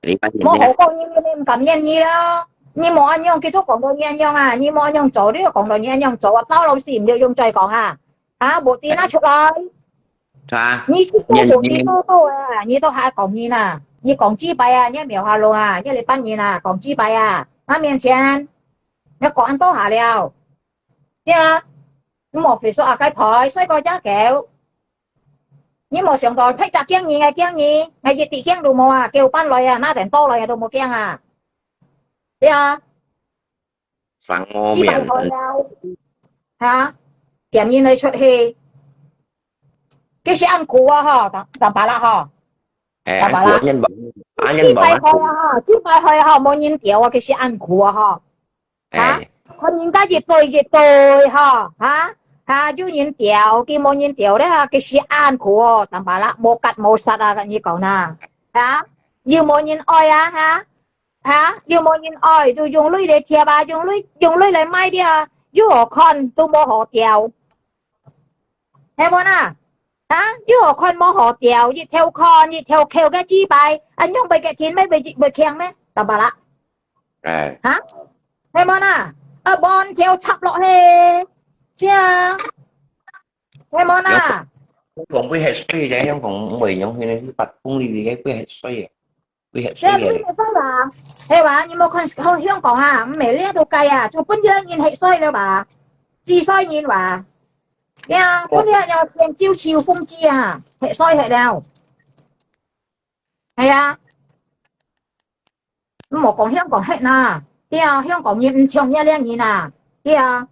đi bán nhìn mỗi nha hộ con như em cảm nhận như đó như mỗi anh nhông kết thúc còn đôi như anh nhông à như mỗi anh nhông chỗ đấy còn đôi như anh nhông chỗ tao lâu xỉm đều dùng trời còn à bộ tin nó chụp lại sao như bộ tin tôi à như tôi hai còn như nè như còn chi bài à như miểu hà lô à như lấy bán như nè còn chi bài à nó miền trên nó còn ăn tô hà liao nha một vì số à cái phơi xoay coi giá kẹo nhưng mà xong rồi thấy chặt kiêng gì ngày gì tị kiêng đồ mò à kêu bán lại à nó thành to lại à đồ mò kiêng à thế à sáng mô chi bài miệng thôi đâu hả kiểm như này chuyện thì cái sẽ ăn cua ha tạm bà là ha ăn của nhân bẩn chi bài thôi ha chi bài thôi ha mỗi nhân tiểu cái sẽ ăn cua ha hả con những cái gì tôi ha chú nhìn tiểu cái món nhìn tiểu đấy ha cái xí ăn của tạm bảo là một cắt một sạt à cái như cậu nà hả như món nhìn oi á hả như món nhìn oi tôi dùng lưỡi để chia ba dùng lưỡi lại mai đi à chú họ con tôi mua họ tiểu thấy không à hả chú họ con mua họ tiểu như theo con như theo kêu cái chi bài anh nhung bị cái thiên mấy bị khen mấy tạm bảo là hả thấy không à bon theo chập lọ hề chứ em món à còn với hệ xoay vậy không còn mì giống như này bạch cũng đi cái với hệ xoay với hệ thế xoay bây giờ bà thế bà nhưng mà không hiểu còn à mẹ lấy đồ cay à cho bún dưa nhìn hệ xoay đâu bà chi xoay nhìn bà nha bún dưa nhau thêm chiêu phong chi à hệ xoay hệ nào hay à một còn hiểu còn hệ nà thế à hiểu còn nhìn chồng nha liên nhìn à thế à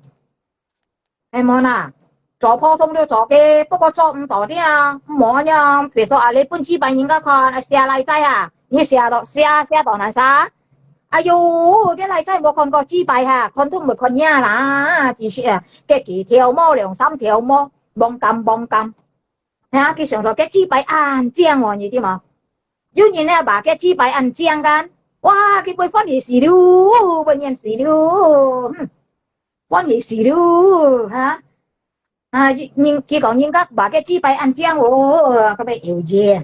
em món à做普通都做嘅，不過做唔到啲啊，冇啊，譬如說啊，你本資本應該看寫例仔啊，你寫到難啥？哎呦，啲例仔冇看過資本嚇，看都唔係看呀啦，只是啊，嘅幾條毛2-3條毛，幫咁，嚇，佢上頭嘅資本按正喎，你知嘛？有人咧把嘅資本按正กัน，哇，佢背翻嘢事了，背嘢事了，翻嘢事了，嚇。nhưng chỉ còn những các bà cái chi bay ăn chiang ồ các bạn hiểu gì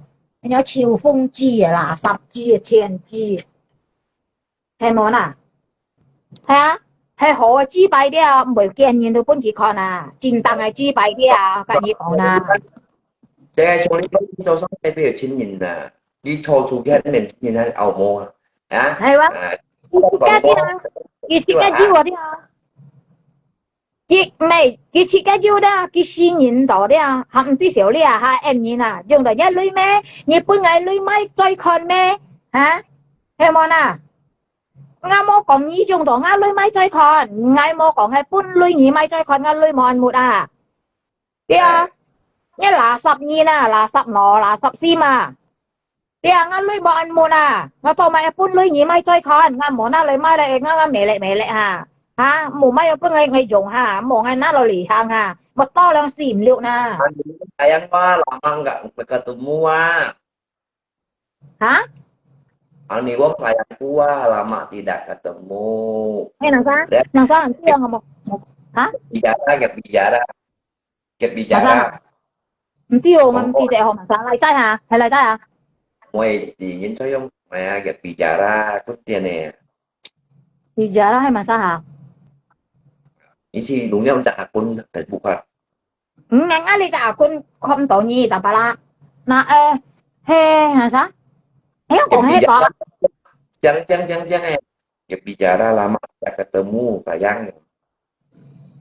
有秋風機啊、垃圾機啊、錢機，係冇啊？係啊，係好嘅紙幣啲啊，唔會見人都本佢看啊，真當嘅紙幣啲啊，跟你講啦。即係從呢邊做生意，譬如千年啊，你錯數嘅年千年係牛毛啊，啊，係啊，佢設計啲啲啊，佢唔係佢設計啲啦，佢新年度啲啊，含啲少啲啊，係 em 年啊，用嚟一女咩？日本嘅女咪再看咩？嚇，係冇啊？啱冇講呢種度，啱女咪再看，啱冇講係搬女兒咪再看，啱女冇人沒啊？啲啊，一嗱12啊，嗱10羅，嗱13啊。啲啊，啱女冇人沒啊，我當咪一般女兒咪再看，啱冇那女咪嚟，啱微力嚇。嚇，冇乜有幫佢用嚇，冇係拿落嚟行嚇，咪多兩4、5、6นะ。sayang Pak, lama nggak ketemu Pak. Hả? Ani Wong sayangku lama tidak ketemu. Hay làm sao? Làm sao làm chưa không? Hả? Gặp bicara. Làm sao? Không chịu mà chị dạy họ làm sao? Lại trai hả? Hay lại trai hả? Ngoài thì nhìn thấy không? Mẹ gặp bicara có tiền nè. Bicara hay làm sao hả? Ini sih đúng không? Trả akun Facebook hả? Ngang á đi trả akun không tổ nhi tạm bà la. Na he làm sao? He còn he có. Jangan gặp bicara lama tidak ketemu sayang.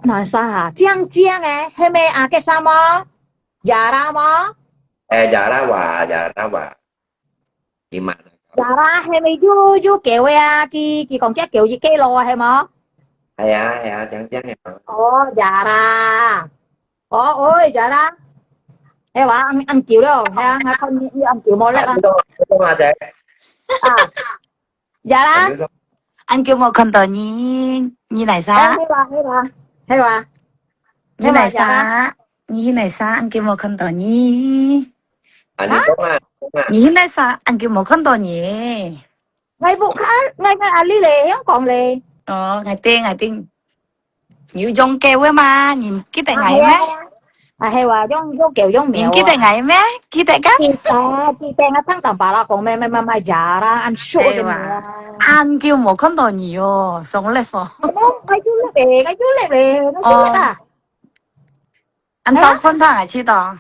Làm sao hả? Chiang chiang he me cái sao mà? Yara mà? Jara wa. Gimana? Yara he me du kiểu ki còn chắc kiểu gì cái lo hay mà? Ya, jangan ya. Oh, Yara. Ôi, Yara. Thế bà ăn kiểu đâu? Hay không như ăn kiểu món lắm. Không mà chị. Yara. Anh kêu một con tờ như này sao? Hay bà. Như này sao? Như này sao? Anh kêu một con tờ như. Anh đi có mà. Như này sao? Anh kêu một con tờ như. Ngày vụ khác, ngày Ali lệ, không còn lệ. Ngày tiên. Như giống kêu ấy mà, nhìn cái tay ngày mấy. Hay bà, giống kiểu giống mèo. Nhìn cái tay ngày mấy, cái tay cắt. Chị tên nó thắng tầm bà là còn mẹ Yara, ăn sốt cho mẹ. Anh kêu một con tờ nhiều, sống lệ phò. Cái chú lệ về, nó chú lệ à? Anh sao con thằng ấy chứ đó?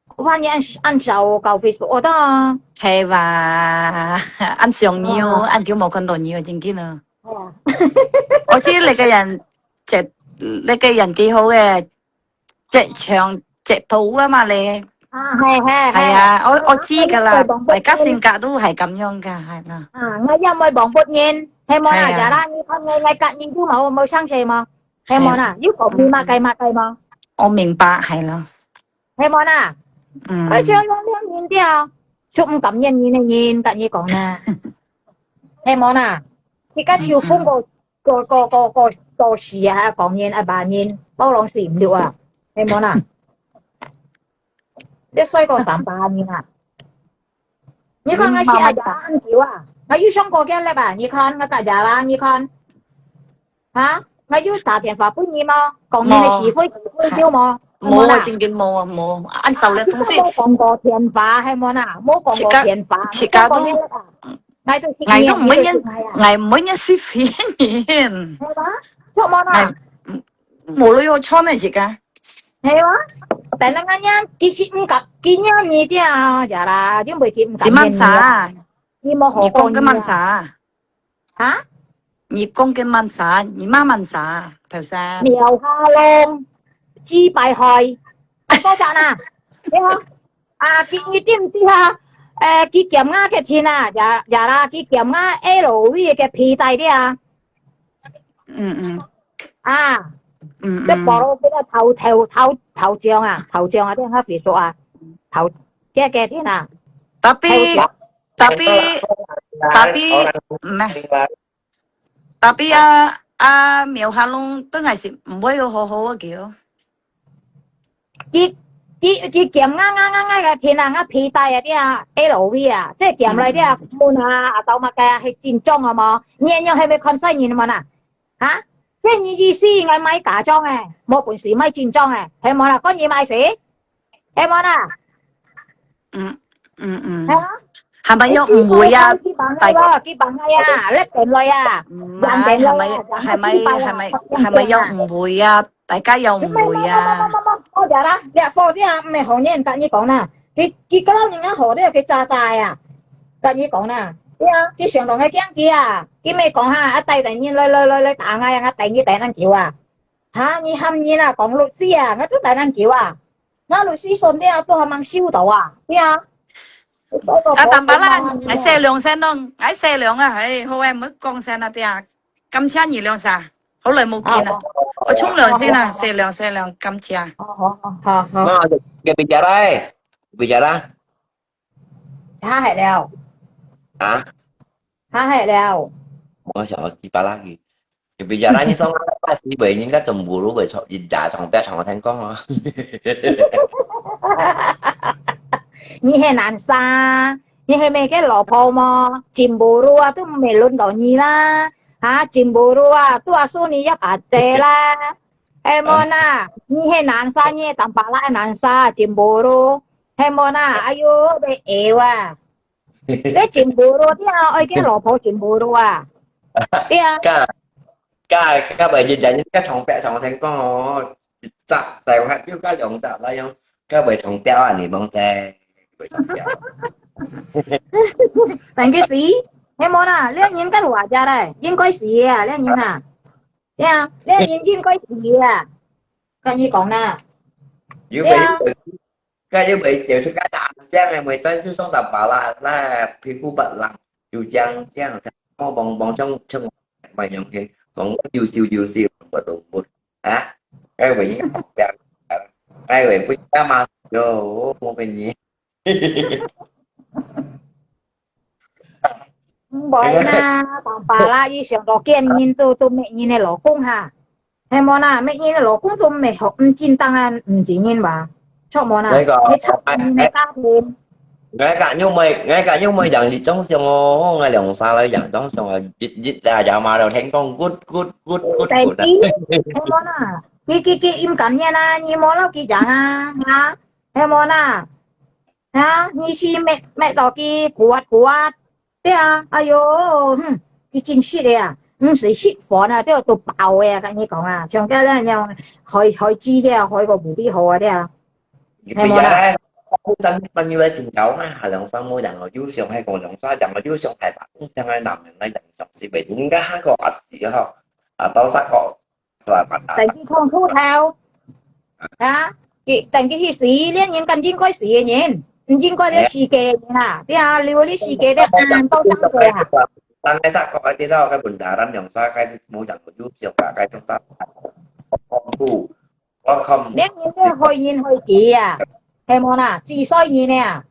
Hoa như ăn sầu cầu Facebook ở đó. Hay và anh sòng nhiều, anh kêu một con tờ nhiều trên kia nữa. Tôi知你嘅人幾好嘅，直腸直肚啊嘛你。係啊，我知㗎啦，大家性格都係咁樣㗎，係啦。Ngay giờ mời bọn bột nhiên, hay món à, chả ra như con ngay cạnh nhìn chú màu sang xe mà, hay món à, giúp cậu đi mà cây mà. 我明白係啦。Hay món à, ở chơi con nhìn theo, chụp cảm nhận nhìn tại như còn nè. Hay món à, thì các chiều phong có xì à, còn nhìn à bà nhìn, bao lòng xỉm được à, hay món à. Để xoay có 300nhìn à. Như con ngay xì à, ăn kiểu à. Ngay dưới sông có cái này bà, như con, ngay cả giả ra như con. Hả? Ngay dưới trả tiền phá bút nhì mà, còn như này xì với tiêu mà. Mua trên cái mua, ăn sầu lên không xí. Mua còn có tiền phá hay món à? Mua còn có tiền phá. Chị cả đó. Ngày đó mới nhân xí phiến nhìn. Hay đó? Cho món à? Mua lấy ô cho này chị cả. Hay đó? Tại là ngay nha, kì nhớ nhì chứ à, giả ra, chứ bởi kì Chị mang xá. Nhì con cái mang xá. Hả? Nhì con cái mang xá, nhì má mang xá. Thật xa. Mèo ha lông, chi bài hỏi. Có chả nà? Thấy không? Kì nhì tìm tí ha. Kì kiểm ngá cái chi nà, giả ra kì kiểm ngá LV cái phí tay đi à. Cái bộ cái thầu trường à, cái hả phí số à. Thầu, cái thế nà. Tapi Mèo Hà Long都係食唔會好好嘅叫。Chị kiểm ngay cái thiên là ngay皮帶啲啊 LV 啊，即係檢嚟啲啊門啊到嘛嘅係正裝啊嘛，樣係咪看西面嘛嗱嚇？即係你意思係買假裝嘅，冇本事買正裝嘅，係冇啦，嗰嘢買死，係冇啦。係咪又唔會啊？基本啊，叻定女啊，唔係，係咪又唔會啊？大家又唔會啊？我就啦，你貨啲啊，唔係行嘢，跟你講啦，佢嗰粒人家河都有佢炸炸啊，跟你講啦，佢上堂嘅驚佢啊，佢咪講下，一弟突然來打我啊，我突然叫啊，嚇你喊你啦，講律師啊，我都突然叫啊，我律師信啲啊，都係掹燒到啊，啲啊。但把啦，係射兩聲咯，係射兩啊，係好誒，唔好講聲啦啲啊，咁請二兩啥？好耐冇見啊，我沖涼先啊，射兩咁次啊。好。Cái bây giờ đó 下係了， hả? 下係了。我想去巴拉嘅。bây giờ đó như xong nó sẽ bị những cái trồng bùa lũ bị dịch dạ trồng bé trồng thành con hả? 你係男生，你係咪嘅老婆麼？全部都啊都未輪到你啦，嚇全部都啊都話說你一把姐啦，係麼呐？你係男生，你係當巴拉男生，全部都係麼呐？哎呦，你妖啊！你全部都啲啊，我嘅老婆全部都啊，啲啊。Các bởi dịch dạ những cái trồng bé trồng thành con hả? Dạ, xài hạt chứ các dòng dạ là không? Các bởi trồng béo à nỉ bông tè. 但佢死，係冇啦，呢一年跟話咋咧？應該死啊，呢一年啊，對啊，呢一年應該死啊，跟你講啦。Như vậy, như vậy chịu cái đạn trang này mày tới xuống tập bảo là phi phu bận lắm, dù trang có bong trong mày nhầm thì còn siêu và tụng một á, cái vậy cái vậy phi cá mà vô một cái gì. Bởi na tao bà la đi xem đó kiên nhìn tôi mẹ nhìn này老公哈，係冇啦，mẹ nhìn老公都未學唔見當然唔知nhìn吧，錯冇啦，你出你家庭。ngay cả như mày rằng thì trong xong ngay lòng xa lấy rằng trong xong rồi dịch ra giờ mà đầu thành con good係冇啦，佢im緊嘅啦，你冇啦佢講啊嚇，係冇啦。啊！你是咩到佢刮，對啊！哎呦，佢真實嘅啊，唔是釋放啊，都要到爆嘅啊！跟你講啊，上家咧又開支啲啊，開個無比好啊啲啊，bây giờ đấy không tin bao nhiêu là trình cháu á, hà lòng sao mua rằng ở dưới sông hay còn lòng sao rằng ở dưới sông thải bản chẳng ai nằm này rằng sông sẽ bị những cái hát có gì đó không? Tao sẽ có là bạn đã. 但係佢通透啊，但係佢死呢年更應該死嘅年。唔應該啲事嘅嚇，啲啊，你嗰啲事嘅咧都生嘅嚇。Tăng cái sắc có cái đó cái bùn đá rắn dòng xa cái mô chẳng có chút chiều cả cái chúng ta không đủ có không. Nếu như cái hồi nhìn hồi kỳ à, hay món à, chỉ soi nhìn nè,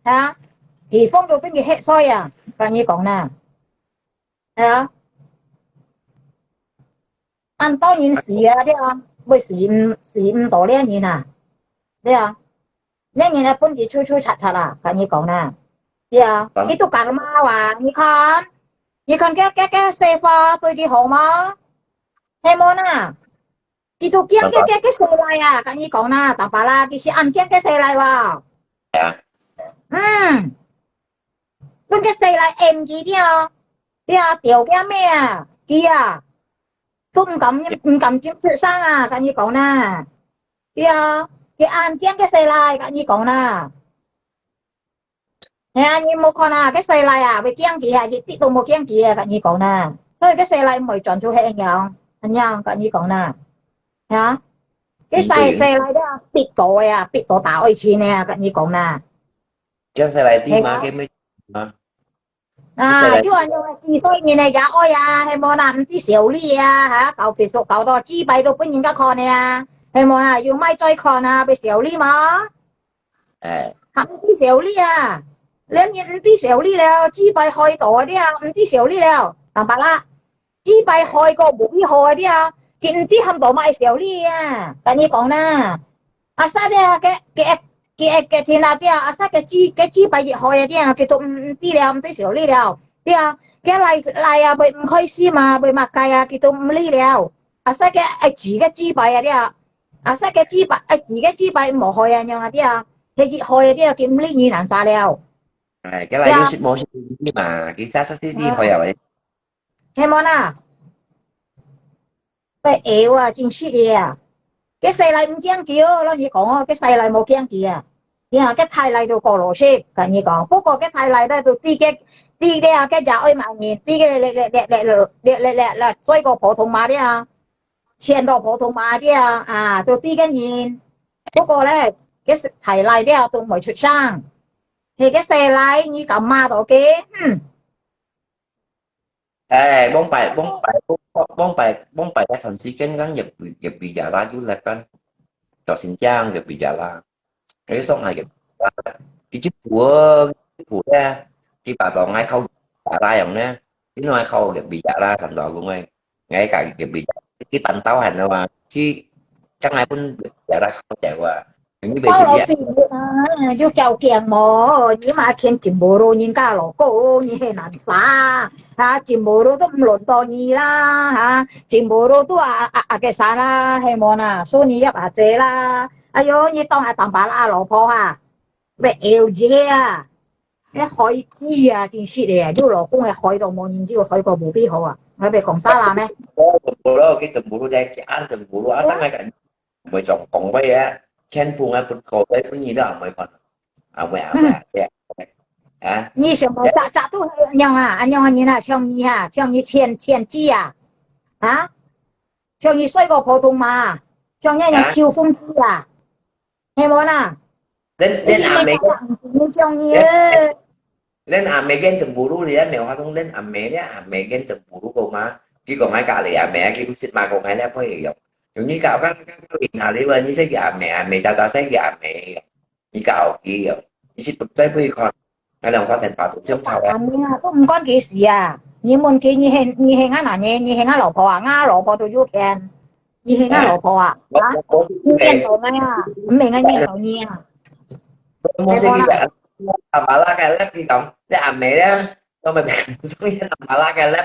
hả? Thì phong độ bên cái hệ soi à, và như講nè, hả? Ăn to nhìn xì à, đấy à, bởi xì đổ lên nhìn à, đấy à. Nên nhìn là phân chỉ chui chặt à, cả như講nè, đấy à. Cái tụ cả mà à, như con cái xe pha tôi đi hậu mà, hay món à. Cái tụ kiêng cái xe lại à, cả như講nè, tao bảo là cái ăn kiêng cái xe lại vào. Bên cái xe lại em gì đi à, tiểu cái mẹ à, kia, tôi không cầm chim sự sang à, cả như講nè, kia. Cái ăn kiêng cái xe lại cả như講nè, nè như một con à cái xe lại à với kiêng kìa, vậy tí tụ một kiêng kìa cả như講nè, thôi cái xe lại mới chọn chỗ hệ nhau, anh nhau cả như講nè, hả? Cái xe lại đó bị tổ tạo ở trên nè cả như講nè, chứ xe lại thì mà cái mấy chứ anh chỉ soi như này giá oi à, hay món nào chỉ xỉu li à, hả? Cậu phải số cậu đó chỉ bay đâu có những cái con nè. Hay món à, dùng mai chơi con à, bị xỉu li mà. Hẳn tí xỉu li à. Lên như tí xỉu li leo, chỉ bay hồi tổ đi à, tí xỉu li leo. Tạm bạc là, chỉ bay hồi có bụng đi hồi đi à. Kiện tí hầm tổ mai xỉu li à. Tại như講nè. À sao đi à, cái thiên nào đi à, sao cái chỉ bay hồi đi à, cái tụi tí leo, tí xỉu li leo. Đi à, cái lại à, bởi khơi xí mà, bởi mặc cài à, cái tụi li leo. À sao cái chỉ bay à đi à. À sao cái chỉ bay mồ hôi à nhau à đi à, cái gì hồi đi kiếm lý như làm sao leo cái này ship mô nhưng mà cái sát sát đi hồi à vậy hay món à cái eo à chính xác đi à cái xây lại không kiêng kìa nó như còn cái xây lại một kiêng kìa nhà cái thay lại đồ cổ lỗ xếp cái như còn bố có cái thay lại đây tôi đi cái giá ơi mà nhìn đi cái lẹ là xoay個普通碼啲啊，前度普通碼啲啊，就啲嘅nhìn不過咧cái提嚟啲啊都未出聲，thì cái xe lại như cầm ma đồ kia ê bóng bài cái thần sĩ kiến gắn nhập bị giả la du lịch con cho xin trang nhập bị giả la cái số này nhập cái chức của ra khi bà toàn ai không giả la dòng nè cái nói không nhập bị giả la thành đoạn luôn ấy ngay cả nhập bị cái bánh táo hành đâu mà chứ chẳng ai cũng giả la không chạy qua những cái bao bề lâu xin vô chào kiềng mò nhưng mà khiến chim bồ rô nhìn cả lỗ cô như thế nào xa ha chim bồ rô都唔輪到你啦哈chim bồ rô都cái啥啦係冇啦所以入下姐啦哎呦你當係當把啦老婆啊咩 LG 啊你海機啊電視嚟啊啲老公係海到冇然之後海過冇必好啊你被講沙啦咩cái tầm bù đây cái ăn tầm bù ăn tăng ngay cả mới chọn còn bây á chen phu ngay bút cổ đấy cũng nhìn đó mới còn à à 你什麼咋都係樣啊anh樣你啊像你前機啊啊像你衰過普通嘛像一樣超風機啊係冇啦lên à mấy你像你lên à mấy cái tầm bù đi á mèo hoa không lên à mấy đấy à mấy cái tầm bù cô má cái còn ai cả lại à mẹ cái xịt mà còn ai lẽ có hiểu giống như cậu các việc nào đi bên như sẽ gà mẹ ta sẽ gà mẹ như cậu kia như sẽ tập tới với con hay là sao thành bảo tụi chúng thao anh都唔關幾時啊你問佢你係啱嗱你係啱老婆啊啱老婆都要見你係啱老婆啊啊你見到嘅啊唔明啊見到你啊 muốn sẽ gà bà la cái lép kia cộng để à mẹ đó tao mày xuống như bà la cái lép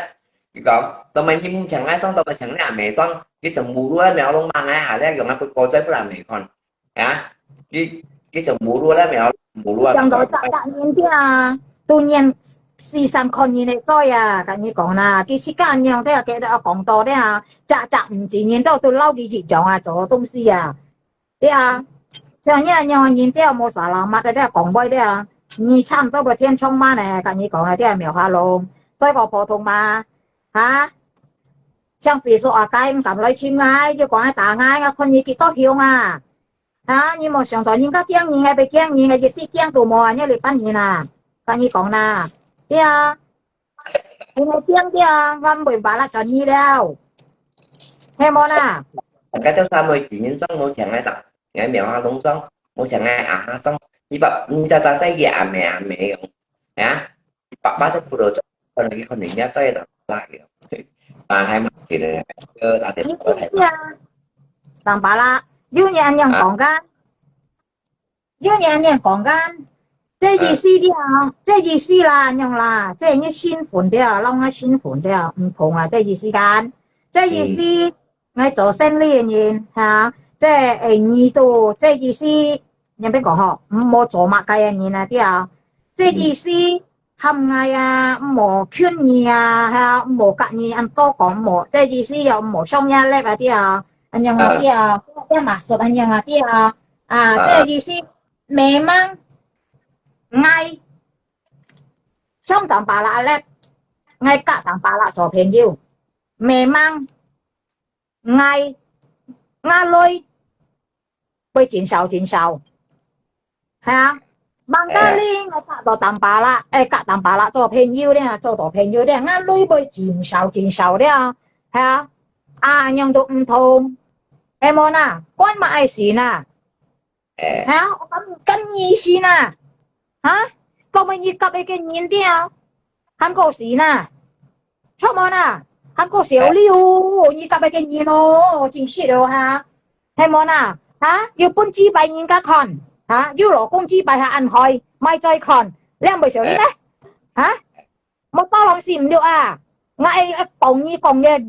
kia cộng tao mày nhưng chẳng ai xong tao mày chẳng à mẹ xong cái chồng bù đuôi mèo lông mang ai hả đấy gần nó coi tới làm mẹ còn hả cái chồng bù đuôi đấy mèo bù đuôi 上到大年啲啊，都年時辰看見你在啊，跟你講啦，佢時間樣啲啊，記得講多啲啊，唔自然都撈啲熱狀啊，做東西啊，啲啊，像一樣嘢啲啊冇啥啦，乜啲啊講開啲啊，你差唔多個天窗嘛咧，跟你講啊啲啊描下龍，所以個普通嘛，嚇，像譬如說啊，街咁撳嚟簽嗌，要講喺大嗌啊，看你幾多條啊。à nhưng mà sáng tối những các tiếng nhìn hay bị tiếng nhìn hay gì tiếng tụ mò như lịch ban nhìn à cái như còn nà thế à những cái tiếng kia ngâm bởi bà là cho như đâu thế món à cái thứ sao mới chỉ nhìn xong mỗi chẳng ai tập ngày mèo hoa đúng xong mỗi chẳng ai à xong như vậy như ta sẽ gà mẹ hả ba sẽ phụ đồ cho con cái con này nhá tới là lại hai mặt thì là để có thể tặng bà là yêu nhà anh còn gan yêu nhà anh còn gan这意思的啊这意思啦用啦这你新款的啊弄个新款的啊唔同啊这意思間这意思我做生意嘅人吓即係二度這意思有邊講嗬唔好做物嘅人啊啲啊這意思冚嗌啊唔好勸你啊吓唔好隔你按多講唔好這意思又唔好雙一叻啊啲啊อันยังอ่ะที่อ่ะที่มาสดอันยังอ่ะที่อ่ะ这意思美มั้งไงช่องต่างปลาแรกไงกะต่างปลาสอเพลงดิวเมมังไงงาเลยไปจินเสาฮะบางกะลิงไงกะต่อต่างปลากะต่างปลาตัวเพลงดิวเนี่ยตัวต่อเพลงดิวเนี่ยงาเลยไปจินเสาเนี่ยฮะยังดู唔同ไอ้มอน่ะก้อนมาไอ้สีน่ะฮะกันยี่สีน่ะฮะก็ไม่ยี่กับไอ้แกยินเดียวฮันก็สีน่ะชอบมอน่ะฮันก็เสียวลิ้วยี่กับไอ้แกยินโอ้จริงสิเด้อฮะไอ้มอน่ะฮะอยู่ปุ่นจีไปยินกับคอนฮะอยู่หลอกงจีไปหาอันหอยไม่ใจคอนเรื่องไปเสียวนี่ไหมฮะมอต้อลองสิมเดียวngay còn như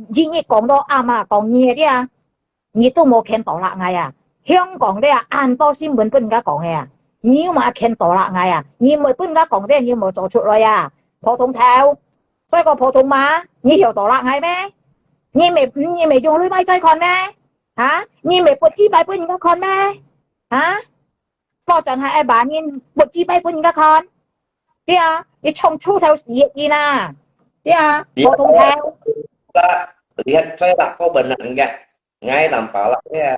duy nhất còn đó mà còn nhiều đấy à你都冇看到啦，哎呀，香港的啊，按多新聞本家講嘅啊，你嘛看到啦哎呀，你没本家讲的，你没做出来呀，普通头，所以个普通嘛，你晓到啦哎咩？你没用你咪再看咩？啊，你没不知摆本人家看咩？啊，ก็จันให้ไอ้บ้านนี่บทที่ไปปุ่นก็คอนเดี๋ยวนี่ชงชู้แถวสีอีน่ะเดี๋ยวโบตรงแถว ta lihat saya tak kau benar enggak ngay tanpa lah ya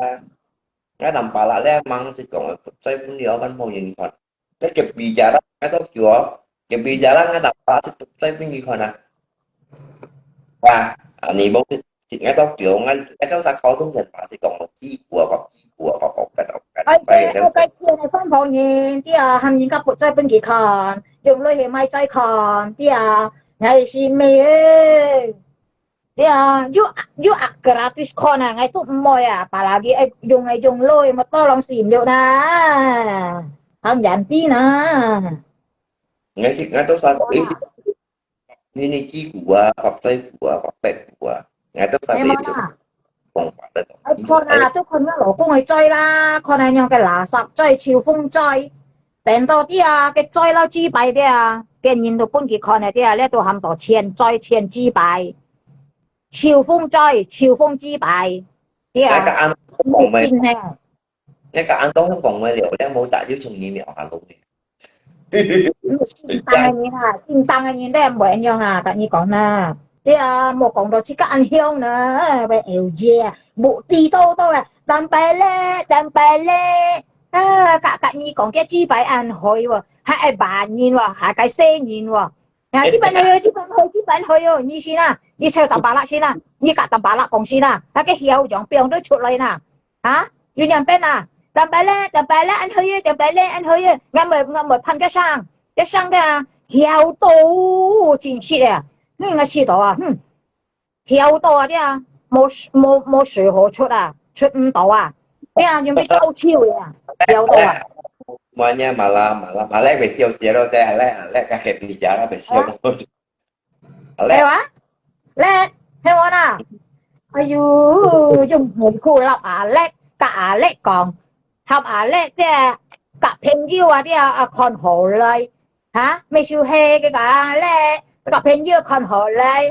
ngay tanpa lah ya mang si còn saya pun dia kan mau nhìn Phật cái kịp bicara cái tốt chưa kịp bicara ngay tanpa saya pun nhìn Phật và này bố thì ngay tốt chưa ngay cái tốt sao có thông tin mà thì còn một chi của cái ไอ้เที่ยวในฟันพอยินเดี๋ยวทำยิงกับปวดใจเป็นกี่คอนยังเลยเห็นไม่ใจคอนเดี๋ยวไงสิเมย์เดี๋ยวยูอักกราติสคอนอ่ะไงทุกมอยอ่ะปาลากีไอ้ยงเลยมาต้อลองสีมเดียวนะทำยันตีนะ ngay tốt sao ýนี่chi của Phật Tây của Phật Tây của ngay tốt sao ไอ้ đi มา còn Phật Tây ไอ้คนอ่ะทุกคนก็หลอกกุ้งไอ้จ้อย啦คนอ่ะยัง嘅垃圾จ้อย潮風จ้อยแต่ตอนที่嘅จ้อยเราจี้ไปเดียว嘅人到半幾คน啊啲啊呢度喊到前จ้อย前จี้ไป潮風จ้อย潮風จี้ไป啲啊 cái anh còn mày จริงแน่ cái anh tốt không còn mày liệu đang mô tả dưới chừng gì mẹo hà luôn này ตังอันนี้ค่ะจริงตังอันนี้ได้เหมือนยังอ่ะแต่นี่ก่อนนะเดี๋ยวหมกของเราชิคกันเฮียวนะไปเอลเจียบุตีโตอ่ะดันไปเลยกะนี่ของแกจี้ไปอันหอยวะให้ไอ้บานยินวะหาไก่เส้นยินวะจี้ไปเลยนี่สินะนี่เชื่อตำบาละสินะนี่กะตำบาละกงสินะถ้าแกเฮียวอย่างเปียงด้วยชุดเลยนะฮะอยู่ยังเป็นนะตำไปเลยอันเฮียตำไปเลยอันเฮียงั้นเหมือนพันกระช่าง嘅เฮียวโตจริงสิเลยนี่ไง知道啊เฮียวโต啊啲啊冇水河出啊出唔到啊啲啊要俾高超嘅啊เฮียวโต啊 mà nha mà lẽ về siêu xía đâu chứ lẽ cái hệ bị giá nó về siêu đâu 係話叻係我啦哎呦用門褲笠牙叻夾牙叻講合牙叻即係夾平腰啊啲啊看好เลยฮะไม่ชิวเฮ嘅กะแลกับเพนเยอะคนหอเลย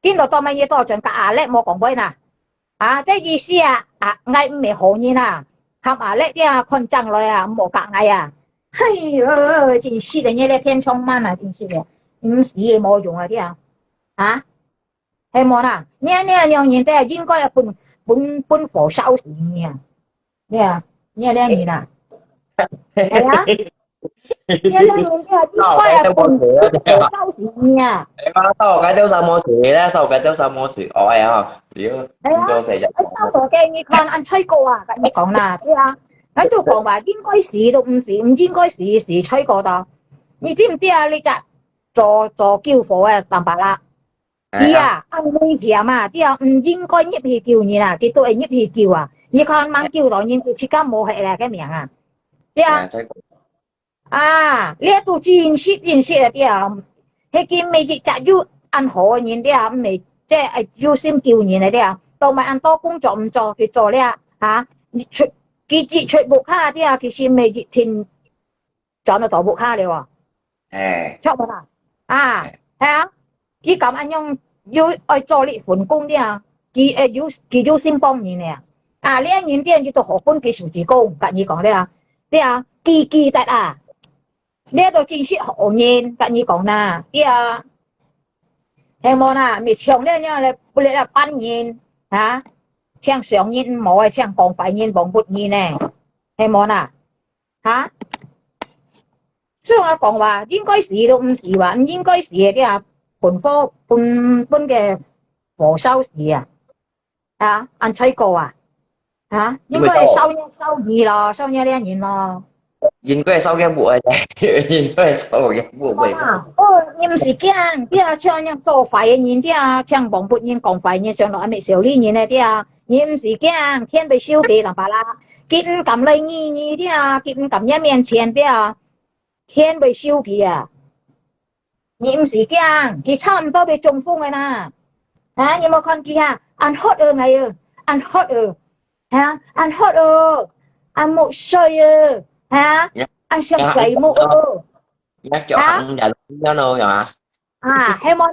กิน到多乜嘢多盡กะอาเล็ก冇講過呐啊即係意思啊嗌唔係好嘢呐合阿叻啲啊คนจังเลย啊冇夾嗌啊哎呦真是的嘢咧天窗慢啊真是的唔死嘢冇用啊啲啊啊係冇啦呢樣嘢都係應該係半火燒死嘅呢啊呢兩年啊係啊呢兩年都係應該係半火燒死嘅 sau cái sao mua thủy đó sau cái sao mua thủy ỏi à nếu đâu sẽไอ้เศร้าตัวแก你看按吹過啊跟你講啦對啊喺度講話應該是都唔應該是吹過的你知唔知啊你就做叫火嘅淡白啦啲啊按危險啊啲啊唔應該入去叫你啦佢都係入去叫啊你看猛叫落人佢即刻冇係啦嘅名啊啲啊啊呢一度真實啊啲啊佢見未就要按好嘅人啲啊唔係即係要先叫人嚟啲啊到埋按多工作唔做佢做咧嚇出佢出木卡啲啊佢先未填轉到做木卡嚟喎錯冇啦啊係啊佢咁樣用要愛做呢份工啲啊佢要先幫人嚟啊呢一年啲人要到學本技術技工跟你講咧啊啲啊記得啊呢度正式學人跟你講啦啲啊係冇啦咪長咧咧不嚟啦班人嚇像上人冇啊像講快人講不人咧係冇啦嚇所以我講話應該是都唔是話唔應該是啲啊本嘅火燒事啊嚇按吹過啊嚇應該係收一收二咯收一兩年咯nhìn có sau cái buổi này nhìn có sau cái buổi vậy你唔是驚啲啊像人做壞嘅人啲啊像幫不人講壞人上落咪少呢人啲啊你唔是驚天被燒俾人把啦見咁嚟你啲啊見咁一面前啲啊天被燒俾啊你唔是驚佢差唔多被中風嘅啦嚇你冇看佢啊按 hot ไง按 hot 嚇按 hot 按冇水嚇 anh xem giấy mô nhắc cho hả ăn dạ nó nô rồi hả hay món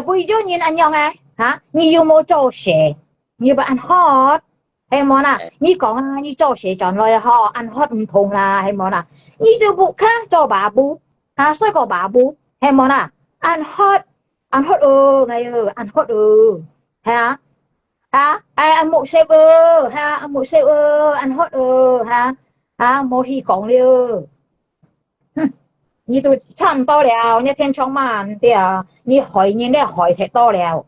bây giờ nhìn anh nhong ai hả như yêu mô cho xe như bạn ăn hot hay món như còn như cho xe chọn rồi họ ăn hot không thùng là hay món như từ bụng khác cho bà bú xoay có bà bú hay món ăn hot ngày ăn hot hả ai ăn mộ xe ăn mộ xe ăn hot mô hi còn liêu như tôi chăm to liao như thiên trong màn thì như hỏi như đấy hỏi thật to liao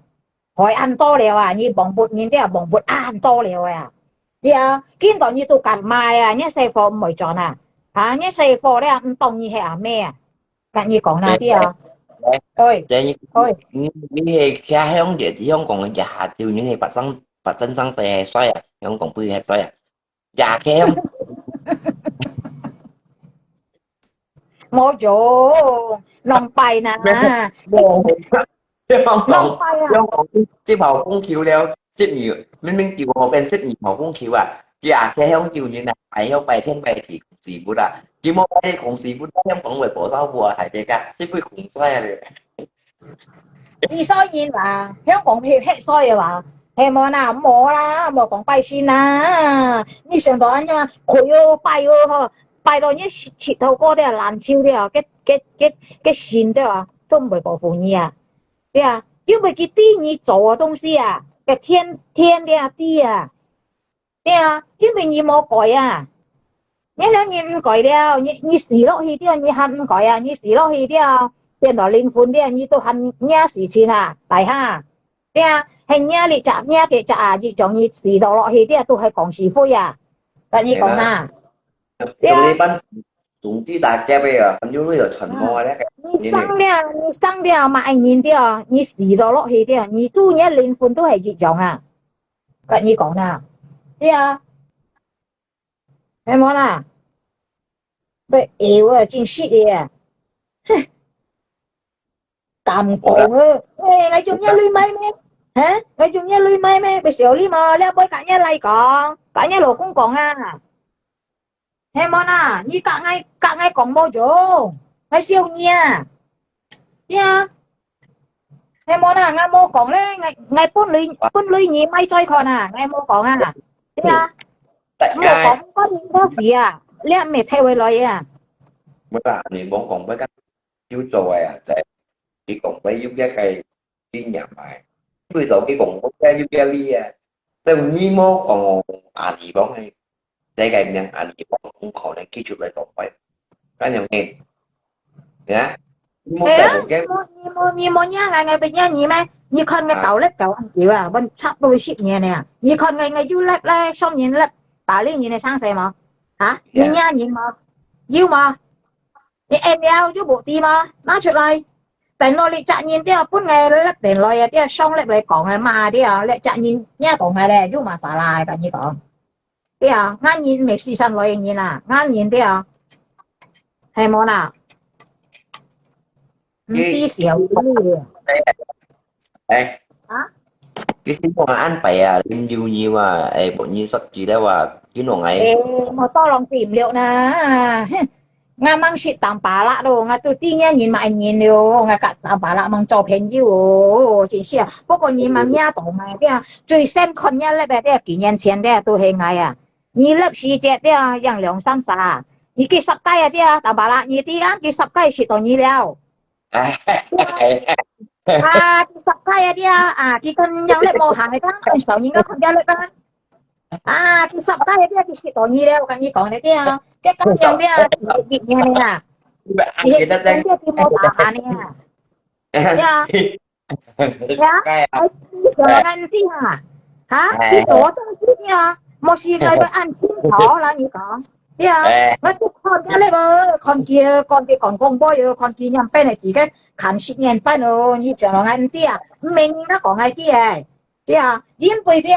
hỏi ăn to liao như bỏng bột như đấy bỏng bột ăn to liao thì kiến tỏ như tôi cản mai như xe phò mới chọn như xe phò đấy ăn tông như hệ mẹ cạn như còn nào thì ơi ơi như khi không để thì không còn già từ những ngày bạch sinh sang xe xoay không còn bươi xoay già khi không mô chỗ lòng bay nè không lòng bay còn xếp hậu cũng chịu đeo xếp nhiều mình chịu họ bên xếp nhiều họ cũng chịu già khi không chịu như này phải không bài thiên bài thì cũng gì bút chỉ một cái cũng gì bút em cũng về bộ sao vừa hại chạy cả xếp với cũng xoay rồi chỉ soi nhìn là香港係黑衰啊係冇啦冇啦冇講拜先啦你想到安樣佢拜到你切頭哥啲爛燒啲cái線啲都唔會過負你對因為佢啲你做嘅東西個天啲啲對因為你冇改你兩你唔改了你死落去啲你還唔改你死落去啲電腦靈魂啲你都係咩事情大蝦對係咩你集咩嘅集你將你死到落去啲都係講是非但你講對總之大家bây giờ hình như nó là沉默đấy你生了mà anh nhìn掉你死到落去啲你做嘢靈魂都係一樣但你講對係冇被妖真是嘅咁講ngày chung nhau lui mấy mấy hả ngày chung nhau lui mấy mấy bây giờ đi mà leo bơi cả nhà lại cả nhà lộ cũng còn hay món như cả ngày còn bao chỗ ngày siêu nha hay món ngày mô còn đấy ngày phun lưới nhỉ mấy xoay còn ngày mô còn mô còn có những đó gì lẽ mẹ theo về lời mới là niệm bốn còn với các chú rồi tại chỉ còn với giúp giá cây đi nhà mày bây giờ cái còn có cái giúp giá ly tự nhiên mô còn gì bóng hay đây cái nhận gì bóng cũng khó để ký chụp lại còn phải cái nhận nghe nhá như mô nha ngày bây giờ như mấy như con ngày tàu lết cậu ăn chịu bên sắp đôi ship nhẹ nè như con ngày du lết lên xong nhìn lết bảo lý như này sang xe mà như nha nhìn mà yêu mà như em đeo chú bộ ti mà nói chuyện này tại nó lại chạy nhìn theo phút ngày lết đến rồi theo xong lại còn mà đi lại chạy nhìn nha còn ngày này chú mà xả lại tại như còn đi ngang nhìn mấy xì xanh rồi nhìn ngang nhìn đi hay món đi xỉu đây cái xin mà ăn phải lên nhiều mà bọn như sắp gì đó và cái nổ ngày mà to lòng tìm liệu nga mang shit tạm bả lạ đồ nga tôi tin nghe nhìn mà anh nhìn liệu nga cả tạm bả lạ mang cho phèn yêu chính xác bố còn nhìn mà nha tổ mày kia chơi xem con nha lại bé kia kỷ niệm tiền kia tôi hay ngày nhìn lớp xí chết kia yang lượng sam sa nhìn cái sắp cái kia tạm bả lạ nhìn tí cái sắp cái shit tổ nhìn liệu cái sắp cái kia cái con yang lại mò hàng cái con sợ nhìn cái con yang lại cái cái sắp cái kia cái shit tổ nhìn liệu cái gì còn đấy kia cái con yang kia bị như này thì cái kia thì mô tả này giờ anh tí cái chỗ trong chút nha một gì ngày với ăn chín chó là như có nó chụp con cái lấy bơ con kia còn con bôi con kia nhầm bên này chỉ cái khăn xịt nhện bên rồi như chờ nó ăn tí mình nó có ngày tí diêm bơi tí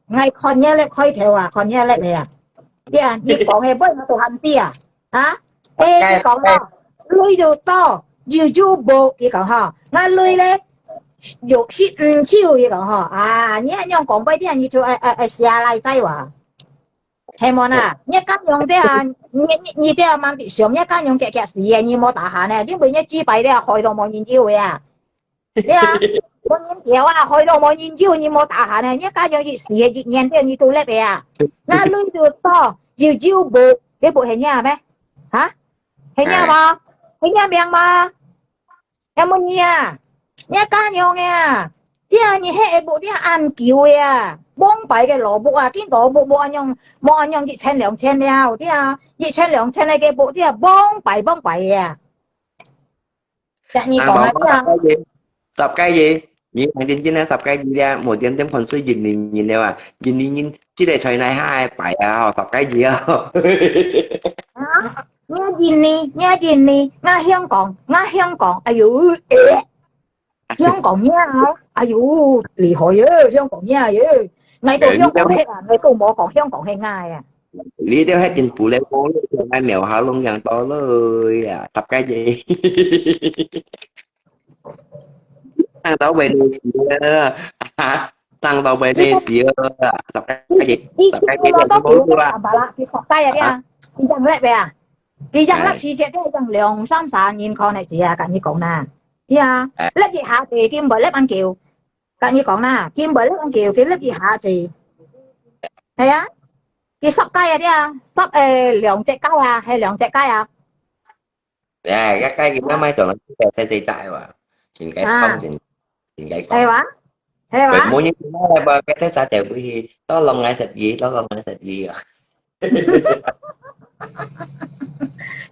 ngày con nhớ lại khơi theo con nhớ lại này như có ngày bơi nó tụ hành tí cái con đó lưỡi đồ to dù bộ cái con nó lưỡi lên dục xịt chiêu cái con nhớ nhong còn bơi tí như cho xe lại tay 係冇啦，一家用啲啊，你啲啊問啲上一家用嘅事嘅，你冇打下呢？因為一支幣啲啊害到冇研究嘅啊，啲啊，我研究啊害到冇研究，你冇打下呢？一家用嘅事嘅熱nhiên啲你做叻嘅啊，那累到多要招部，你部係咩咩？嚇？係咩嘛？係咩名嘛？有冇嘢啊？一家用嘅啊，啲啊你係部啲按叫嘅啊。幫幣嘅蘿蔔啊，見蘿蔔冇按用1,000 2,000了，啲啊1,000 2,000嘅部啲啊幫幣啊，即你講啊啲啊， sập cái gì nhìn hàng tin chính sập cái gì ra một tiền tiền phần số nhìn đâu à nhìn chứ để trời này hai phải à sập cái gì à nghe gì nè, nga香港，哎呦，香港咩啊，哎呦，厲害啊，香港咩啊，ngay到香港hết à，ngay到冇講香港係ngay à， lý theo hết chính phủ lấy phố hai mèo há lông vàng toเลยà sập cái gì tăng tàu về đây tăng tàu về đây sập cái gì sập cái gì都冇辦法啦，佢學低啊啲啊，佢真叻嘅啊，佢真叻似只都係真2、3、4年抗嚟字啊，跟你講啦，啲啊，叻熱下字兼唔叻ăn kiều，跟你講啦，兼唔叻ăn kiều，佢叻熱下字，係啊，佢濕雞啊啲啊，濕2隻雞啊，係2隻雞啊， cái gì nó mai toàn là xe chạy mà chuyện cái không chuyện cái係話vậy mỗi những cái thế xã chạy cái gì đó lòng ngại sạch gì đó lòng ngại sạch gì à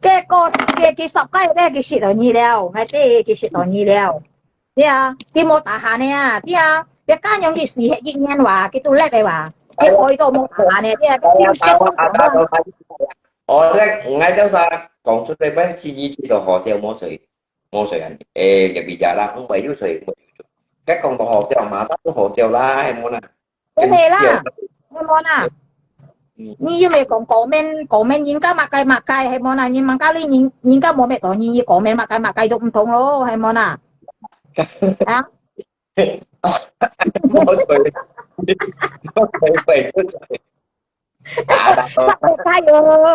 嘅個嘅幾十雞咧，佢蝕到二了，係啲佢蝕到2了。啲啊，佢冇打下呢啊，啲啊，一間用嘅事係熱nhiên話，佢都叻嘅話，佢開到冇打下呢，啲啊，佢燒燒。我咧ngay đó sao còn xuất đây với chi thì họ theo mua sợi ảnh cái bây giờ là không phải dưới sợi các con tàu họ theo mà sắp họ theo là em muốn à cái này là em muốn à như mày còn men nhìn cái mặt cây hay muốn à nhìn mặt cái nhìn cái mồm mẹ tỏ nhìn còn men mặt cây đúng không lo hay muốn à hả sắp cái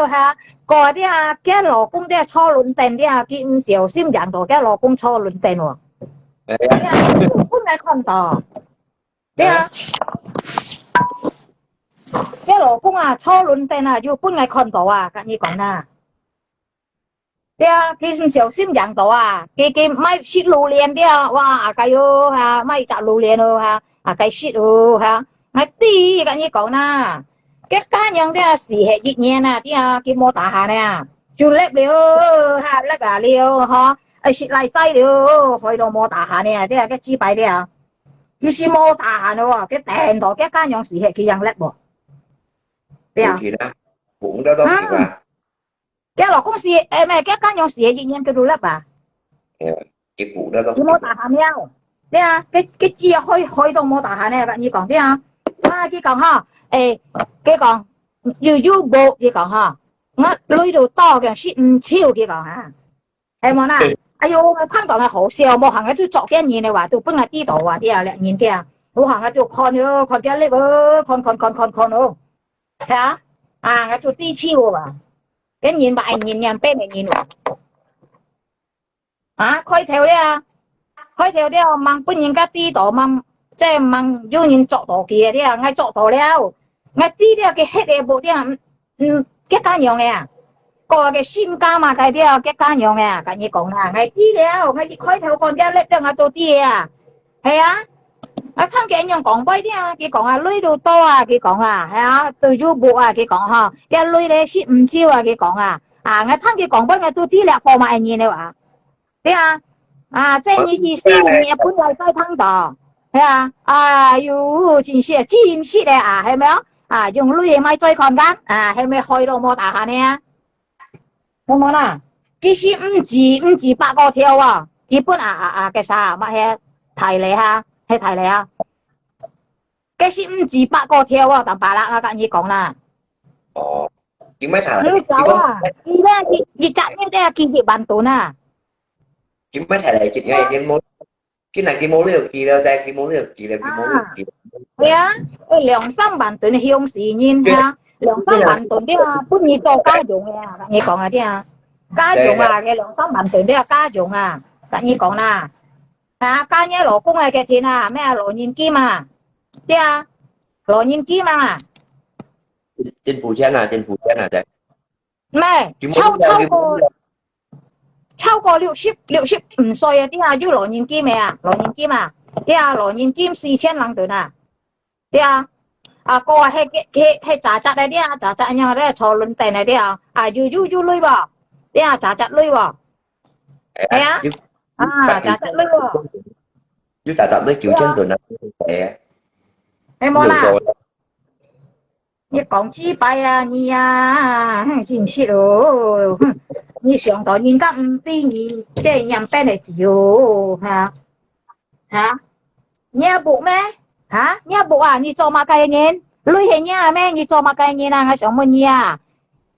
ha có đi à cái lò công đi cho luận tiền đi à cái小心人度cái lò công cho luận tiền喎本來看到對啊cái lò công à cho luận tiền à要本來看到啊跟你講啦對啊佢小心人度啊佢咪識榴蓮啲啊哇cái yo ha咪摘榴蓮咯哈cái識咯哈咪啲跟你講啦cái cá nhân đó xì hệ dịch nhiên à tí à cái mô tả hà này à chú lép liêu ha lép à liêu ha ai xịt lại chay liêu phải đồ mô tả hà này à tí à cái chi bài đi à cái xì mô tả hà nữa cái tiền đó cái cá nhân xì hệ cái dân lép bộ tí à cũng đó mà cái lọ cũng xì mẹ cái cá nhân xì hệ dịch nhiên cái đồ lép à cái cụ đó cái mô tả hà nhau tí à cái chi hơi đồ mô tả hà này bạn như còn tí à cái còn ha cái còn như bộ cái còn ha nó lưới đồ to cái shit chiêu cái còn ha hay mà nè ai yo thằng đó là hậu笑冇行喺度作嘅嘢你話到本來啲度啊啲啊兩年啲啊冇行喺度看咗看嘅呢個看咯係啊喺度啲超啊cái nhìn mà anh nhìn nhầm bên này nhìn khơi theo đấy à mang bên những cái tí độ mang 即係問要人作到嘅啲啊，嗌作到了，嗌啲啲嘅黑嘅部啲啊，幾間樣嘅啊，個嘅先加嘛，計啲啊幾間樣嘅啊，跟你講啦，嗌啲了，嗌開頭講啲叻啲嗌到啲嘢啊，係啊，我聽嘅人講開啲啊，佢講啊，累到多啊，佢講啊，係啊，對住部啊，佢講嚇，嘅累咧先唔知啊，佢講啊，我聽佢講開嗌到啲叻貨埋嘢你話，啲啊，即係你意思，你本來在聽到。係啊，哎呦，真是咧啊，係咪啊？用鐳嘢咪追看緊啊，係咪開到冇大下呢？冇冇啦？其實唔止8個條啊，基本嘅啥乜嘢提你下，係提你啊。其實唔止8個條啊，但白啦，我跟你講啦。哦，點解提？你走啊！而家你摘呢啲建設辦頓啊？點解提嚟？結嘅件冇。cái này cái mối được gì đâu ra cái mối được gì là cái mối được gì係啊，2、3萬噸向市面嚇，兩三萬噸啲啊，搬去做家用嘅啊，你講嗰啲啊，家用啊嘅兩三萬噸啲啊家用啊，你講啦，嚇家嘢勞工嘅錢啊，咩勞年金啊，啲啊，勞年金啊， trên Phú Yên à đấy 咩超過60唔歲啊啲啊，要勞年金未啊，勞年金啊，啲啊勞年金4000兩噸啊，啲啊。啊，個係雜雜嗰啲啊，雜雜樣咧坐輪墊嗰啲啊，啊要累喎，啲啊雜雜累喎，係啊，啊雜雜累喎，chứ trả tạm tới kiểu chân tuần này你冇啦，你講幾擺啊你啊，真是咯，你上到人家唔知你即係人邊嚟照嚇，你有部咩？嚇，你部啊？你做乜嘅嘢？累係嘢咩？你做乜嘅嘢啊？我想問你啊，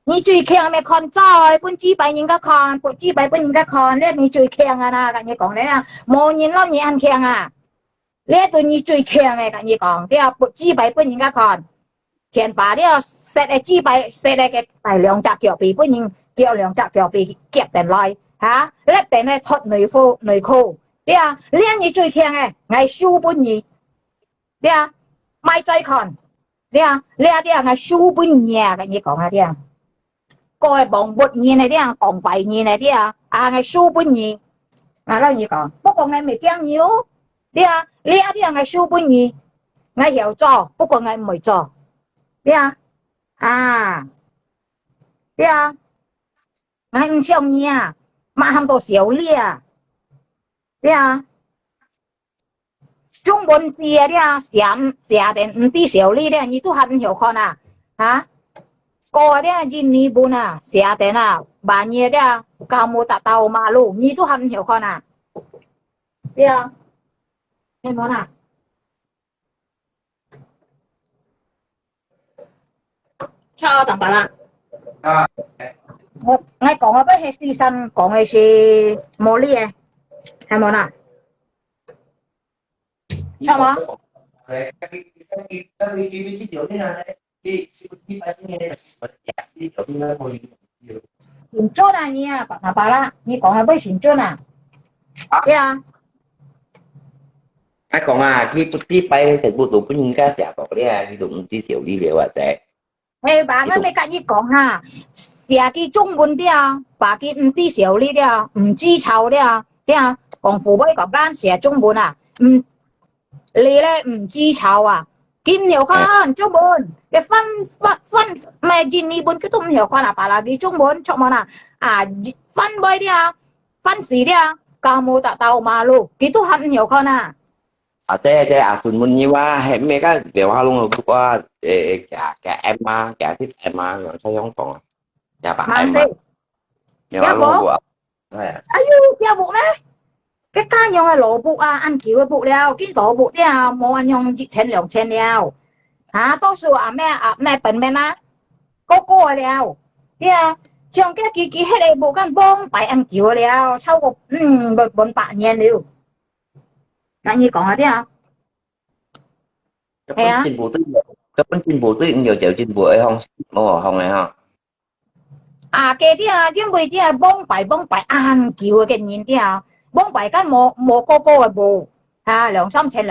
你最強咪看災，本支幣人家看，本支幣本人家看，呢你最強啊啦！跟你講咧啊，冇人諗你很強啊，呢對你最強嘅跟你講，啲啊本支幣本人家看，前排啲啊食嘅支幣食嘅係兩隻腳臂本人叫兩隻腳臂夾定來嚇，呢定咧脱內褲，啲啊呢你最強嘅係輸本人。啲啊，買仔看，啲啊，呢啲啊係書本嘢嘅，你講下啲啊，個係磅筆嘢嚟啲啊，鋼幣嘢嚟啲啊，啊係書本嘢，啊啦你講，不過係未驚要，啲啊，呢啲啊係書本嘢，我有做，不過我唔會做，啲啊，啲啊，我唔想你啊，買咁多小利啊，啲啊。中文字啊啲啊，寫定唔知小呢啲，你都很有看啊，嚇，個啲印尼本啊，寫定啊，萬嘢啲啊，教冇達到馬路，你都很有看啊，啲啊，聽冇啦？差等白啦。我講嘅不係事實，講嘅是冇呢嘢，聽冇啦？sao mà xin chốt à nha bạn bà la như còn là với xin chốt à yeah ai còn khi tí bay thì bộ tụ những cái sẽ có đấy khi tụ tí xỉu đi liệu à thế hey bà ơi mấy cái gì còn ha xỉa cái trung文啲啊bà cái唔知小呢啲啊唔知醜啲啊啲啊講父輩講間寫中文啊你咧唔知醜啊？見條看中文嘅分咩印尼本佢都唔條看啊！白啦啲中文出門啊分杯啲啊，分時啲啊，教冇達到馬路，佢都很唔條看啊！thế tuần muốn nhưว่าให้mấy cái điều hoa luôn rồi qua cả em mà cả thích em mà rồi sao không còn nhà bạn em mà nhà luôn của ai yêu nhà bộ咩？cái cá用係蘿蔔啊，按橋嘅卜了，見蘿蔔啲啊冇按用1,000 2,000了，嚇多數咩笨咩啦，個了，啲啊將嘅幾迄個冇間幫擺按橋了，超過本8年了，咁你講下啲啊？係啊，cái chính phủ tư nhiều triệu chính phủ ấy không này ha cái啲啊，因為啲啊幫擺按橋嘅人啲啊。幫大家冇個嘅步嚇兩三千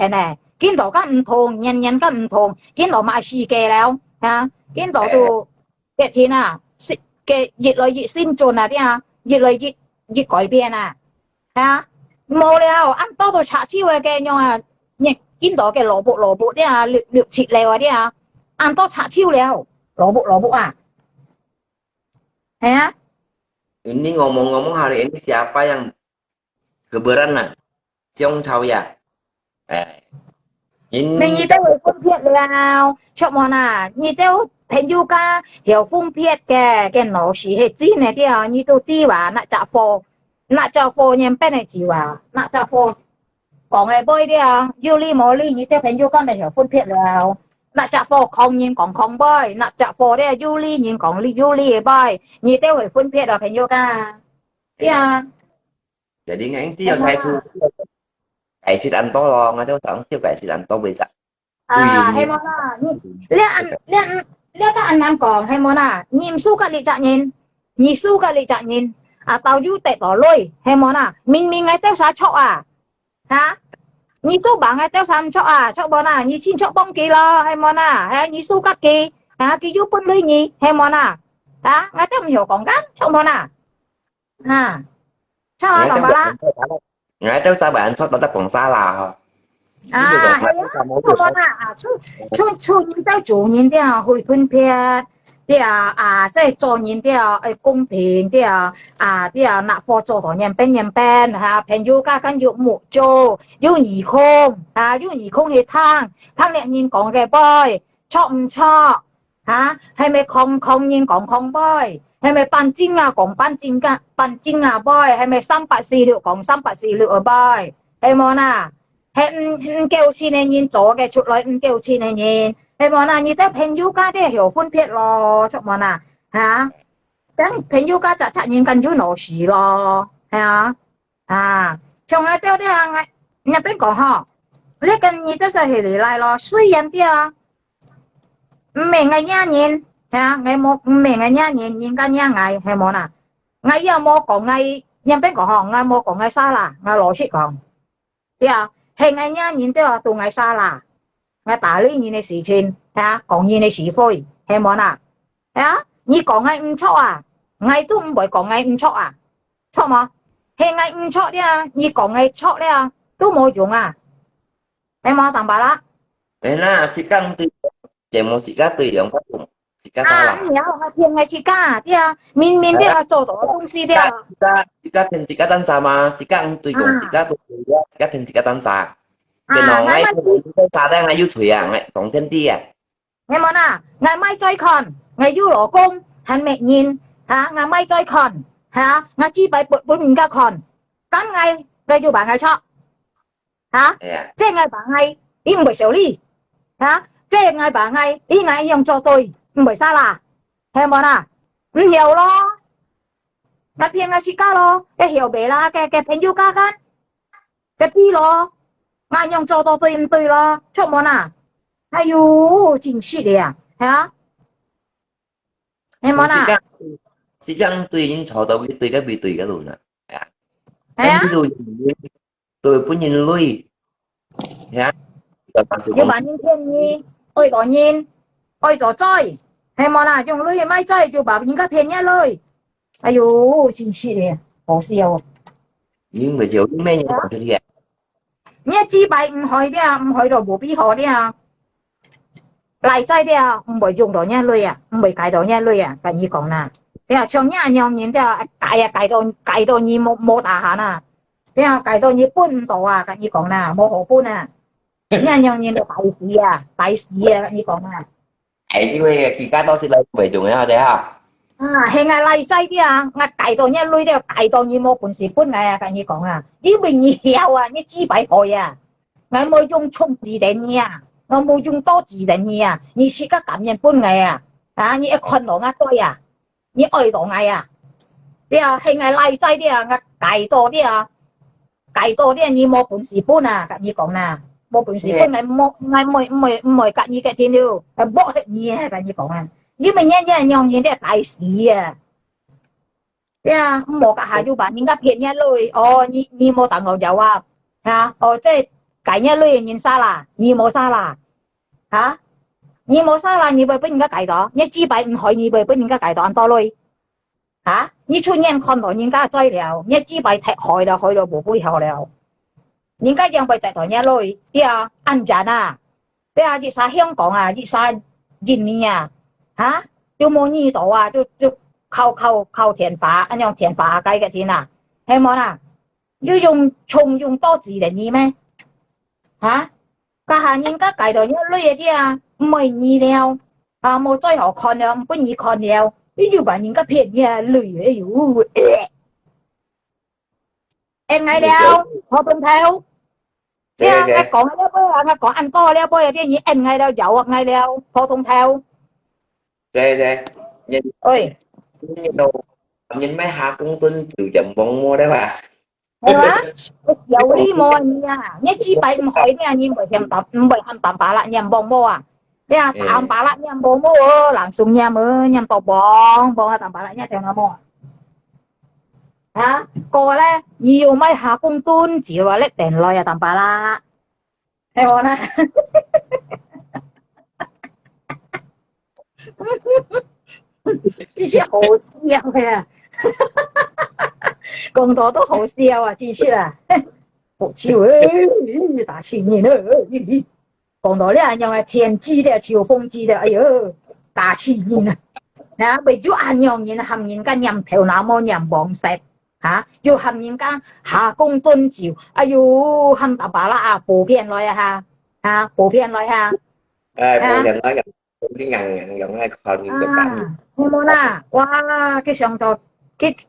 咧，見到間唔同，人間唔同，見到買世界了嚇，見到到嘅天啊，嘅越來越先進啊啲啊，越來越改變啊嚇，冇了按多到拆超嘅樣啊，見到嘅蘿蔔啲啊，略切嚟嗰啲啊，按多拆超了蘿蔔啊，係啊。ini ngomong-ngomong hari ini siapa yang keberan nah Siong Chao ya mình như thế phương thiện là cho món à như thế hình như cả hiểu phương thiện cái nó chỉ hệ gì này đi à như tôi đi vào nãy trả phô nhầm bên này chỉ vào nãy trả phô còn ngày bơi đi à Yuli Molly như thế hình như con này hiểu phương thiện là nãy trả phô không nhìn còn không bơi nãy trả phô đi Yuli nhìn còn Yuli bơi như thế phải phương thiện là hình như cả đi à jadi ngắn tí thay thu cải thịt ăn to lo ngay chỗ sẵn siêu cải thịt ăn to bị sẵn hay món là liên cái anh nam còn hay món à nhìn su cái lịch trạng nhìn su cái lịch trạng nhìn tao du tệ tỏ lôi hay món à mình ngay tao sao chọ hả nhìn tu bảng ngay tao sao chọ món à nhìn chín chọ bông kỳ lo hay món à hay nhìn su các kỳ cái du quân lưới nhỉ hay món à ngay tao hiểu còn gắt chọ món à sao lòng bà la ngay tới sao bạn thoát ta còn xa là hả hay á món à chú nhìn tao chủ nhìn tao hồi phân biệt即係做人啲公平啲那貨做同人變朋友家緊要木做要兒空要兒空去聽人講嘅 boy 錯唔錯係咪抗人講抗 boy 係咪扮真講扮真boy 係咪346講346 boy 係冇啦係唔夠錢嘅人做嘅出來唔夠錢嘅人係冇啦，你啲朋友家啲曉分別咯，出冇啦等朋友家責任緊要攞事咯，係從來啲入邊講嗬，你跟你都就係嚟嚟咯，雖然啲唔明嘅人我冇唔明嘅人家嗌係冇啦，我又冇講我入邊講嗬，我冇講我沙啦，我攞出講，係我人都到我沙啦。我打理你嘅事情講你嘅是非係冇啦你講我唔錯我都唔會講我唔錯錯冇係我唔錯你講我錯咧都冇用係冇明白啦thế là chị căng từ chỉ một chị căng từ giống phát dụng chị căng xa là你我騙我自家面做到公司chị căng thêm chị căng tăng xa mà chị căng từ dùng chị căng thêm chị căng tăng xa cái nó ngay cái xa đang ngay YouTube ngay sống trên đi nghe món ngày mai chơi con ngày du lỗ công hắn mẹ nhìn ngày mai chơi con ngày chỉ phải bật mình ra con cắn ngày về du bạn ngày cho thế ngày bạn ngày đi không phải xử lý thế ngày bạn ngày đi ngày用cho tôi không phải sao là nghe món không hiểu lo ngày phiền ngày chỉ cả lo cái hiểu bé là cái朋友家กันcái đi lo ngày用做到對唔對咯？出門哎呦，真是的你冇chị căng tùy những trò tao biết tùy cái bị tùy cái luôn em ví dụ tôi cũng nhìn lui要扮nhìn thiên nhi ôi đó nhìn ôi đó chơi hay mà dùng lui mai chơi就把人家骗一lui哎呦，真是的好笑nhưng mà chiều mấy những chuyện như vậy你只擺唔去唔去到冇必可嚟齋唔會用到一類唔會計到一類跟你講啦從一樣嘢計到你冇大限計到你搬唔到跟你講啦冇可搬一樣嘢就大事跟你講啦ấy chứ khi cá to xin lên về dùng ấy thế hả係嚟齋我計到一類計到你冇本事搬跟你講呢邊你曉你只擺去我冇用充字典我冇用多字典你識得咁樣搬你一困落堆你愛到我係嚟齋我計多啲你冇本事搬跟你講啦冇本事搬我唔會跟你嘅天了搏你跟你講呢邊一樣嘢都係大事冇隔下要辦人家騙一類你冇等我有即係計一類人沙啦你冇沙啦你冇沙啦你會俾人家計到你只擺唔去你會俾人家計到咁多類你出現看到人家追了你只擺踢開了去到冇背後了人家ยังไปแต่ตัวเนี้ยเลยอันจันยิ่ง香港ยิ่ง印尼就冇呢度就靠填法按樣填法計嘅錢係冇要用多字嚟意咩家下人家計到一類啲唔係意了冇最後看了唔本意看了你要把人家騙類哎呦em ngay đâu họ tuần theo nghe講呢杯nghe講ăn to呢杯啲嘢em ngay đâu dậu ngay đâu họ tuần theo nhìn ơi đồ nhìn mấy hạt cũng tin chịu chậm bọn mua đấy bà dậu đi mua nha nhé chỉ bảy hỏi nha nhưng bởi thèm tập bà lại nhầm bọn mua Dia tam pala nyam bomo langsung nyam nyam to bong tam palanya theo ngamo. Hả? Cô咧要咪下公端字話拎定來啊淡白啦，聽我啦，這些好笑嘅，講到都好笑啊，真是啊，好笑誒，大前面啊，講到咧用係前機的、潮風機的，哎呦，大前面啊，啊，為咗按用人含人間任條那麼任網石。嚇，要含人間下公敦照，哎呦，含大把啦啊，普遍來啊嚇，普遍來嚇。Cô đừng nói dùng cái ngần dùng hai phần được cảm. Nghe mô na, wow,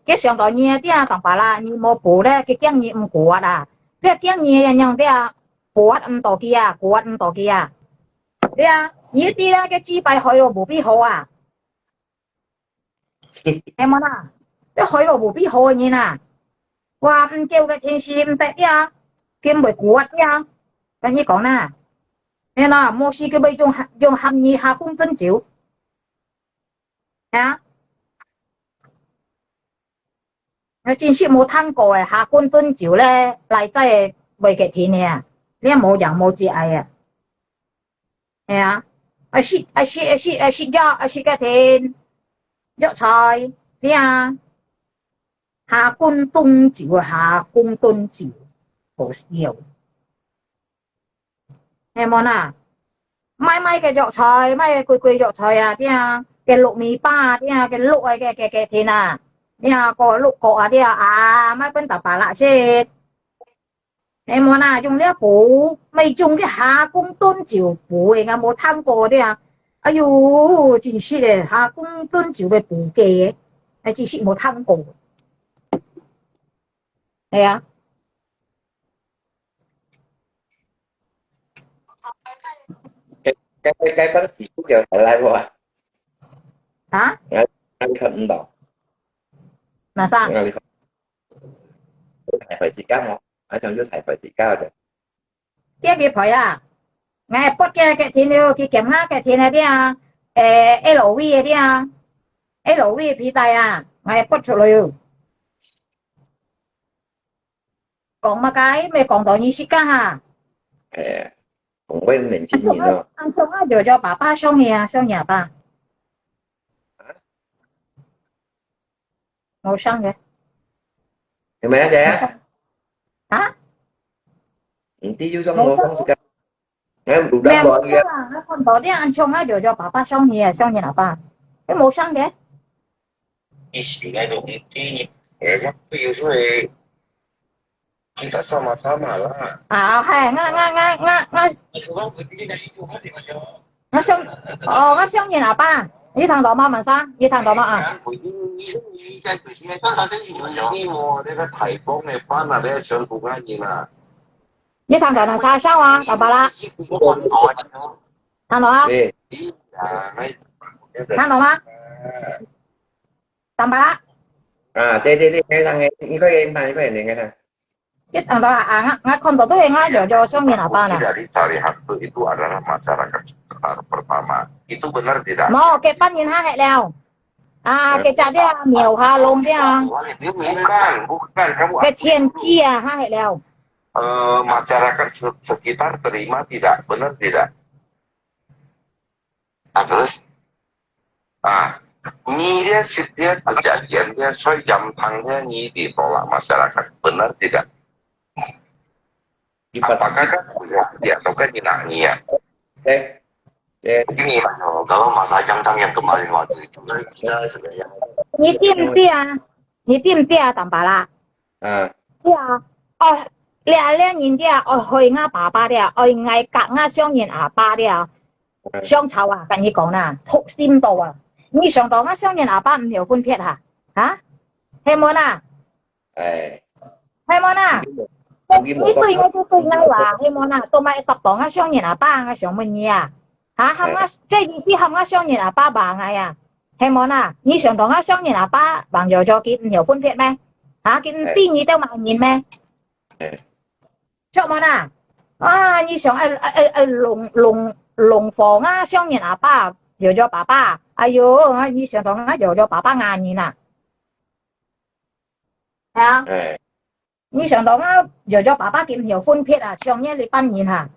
cái sòng đó nhẹ tí à, tầm bà là như mô bố đấy, cái kiêng nhẹ của à, cái kiêng nhẹ nhàng tí à, của tổ kia, đấy à, như tí là cái chi bài hỏi đồ bố bí hồ à. Nghe mô na. Cái hỏi đồ bố bí hồ như nè, wow, kêu cái thiên sĩ tệ tí à, kiếm bởi của tí à, cái như講nè. Nên là một sĩ cái bây dùng hàm nhị hạ cung tuân chịu. Hả? Nó chính sĩ một thang cổ hạ cung tuân chịu lẽ lại tại bởi cái thiên này à. Nên một dạng một chị ai à. Hả? Ai sĩ cái thiên. Dạo trời. Thế à. Hạ cung tuân chịu. Hổ siêu. Em món à, mai cái dạo trời, mai quỳ dạo trời à, thế à, cái lộ mì ba, thế à, cái lộ cái thế nào, thế à, có lộ cọ à, thế à, mai bên tập bà lạ chết. Em món à, dùng cái bố, mày dùng cái hạ cung tôn chiều bố, em à, một thang cổ thế à, ai呦, chính sĩ đấy, hạ cung tôn chiều về bố kê, chính sĩ một thang cổ. Đấy à. Cái bác sĩ cũng giờ phải lại qua. Hả? Anh không đọc. Là sao? Thầy phải chỉ cao một. Ở trong dưới thầy phải chỉ cao rồi. Cái phải à? Ngày bắt cái thiên yêu cái kiểm ngã cái thiên này đi à? LV đi à? LV phi tài à? Ngày bắt cho rồi. Còn mà cái mày còn đó như xí cả hả? Cũng quên mình chỉ nhìn thôi. Anh xong á giờ cho bà ba xong nhà ba. Ngồi xong vậy. Thì mẹ trẻ. Hả? Tí vô xong ngồi xong sẽ nghe đủ đáp gọi kìa. Nó còn đó đi anh xong á giờ cho bà ba xong nhà nào ba. Cái màu xăng vậy. Cái gì ngay đúng cái rất nhiều rồi. Kita sama-sama lah. À hay nó xong như nào ba? Với thằng đó mà sao? Với thằng đó mà à? Với thằng đó là sao à? Tao bà la. Thằng đó à? Thằng đó mà? Tao bà la. À, đây cái thằng ini có em này nghe thằng. Cái thằng đó à nggak konto tuh yang aja xong như nào ba nè. Dari syariat itu adalah masyarakat sekitar pertama. Itu benar tidak? Nó cái pan nhìn ha hệ leo. À cái trà dia nhiều ha lông dia. Bukan kamu. Cái thiên kia ha hệ leo. Masyarakat sekitar terima tidak? Benar tidak? Terus? Ni dia setiap kejadian dia jam tangnya ni ditolak masyarakat. Benar tidak? Apakah kan dia atau kan ya? Begini kalau masalah jam tangan yang kemarin waktu itu kita sebenarnya. Ni tim dia tambah lah. Dia, lẹ nhìn dia, hồi ngã bà ba dia, ngày cả ngã xong nhìn à ba dia, xong chào à, cái gì講nè, thuộc sim đồ à,你上到ngã xong nhìn à ba唔hiểu分別hả? Hả? Hay冇nè? Hay冇nè?你對ngay話，希望啊，到咪揼檔啊，雙人阿爸啊，上乜嘢啊？嚇，冚啊，即係意思冚啊，雙人阿爸bằng ai à？希望啊，你上檔啊，雙人阿爸bằng rồi cho kiếm nhiều phân biệt咩？嚇，kiếm tin gì đâu mà nhìn咩？cho mà nè，啊，你上龙鳳啊，雙人阿爸搖咗爸爸，哎喲，你上堂啊搖咗爸爸眼年啊，係啊，你上堂啊搖咗爸爸劍搖寬撇啊，上嘢你扮年啊，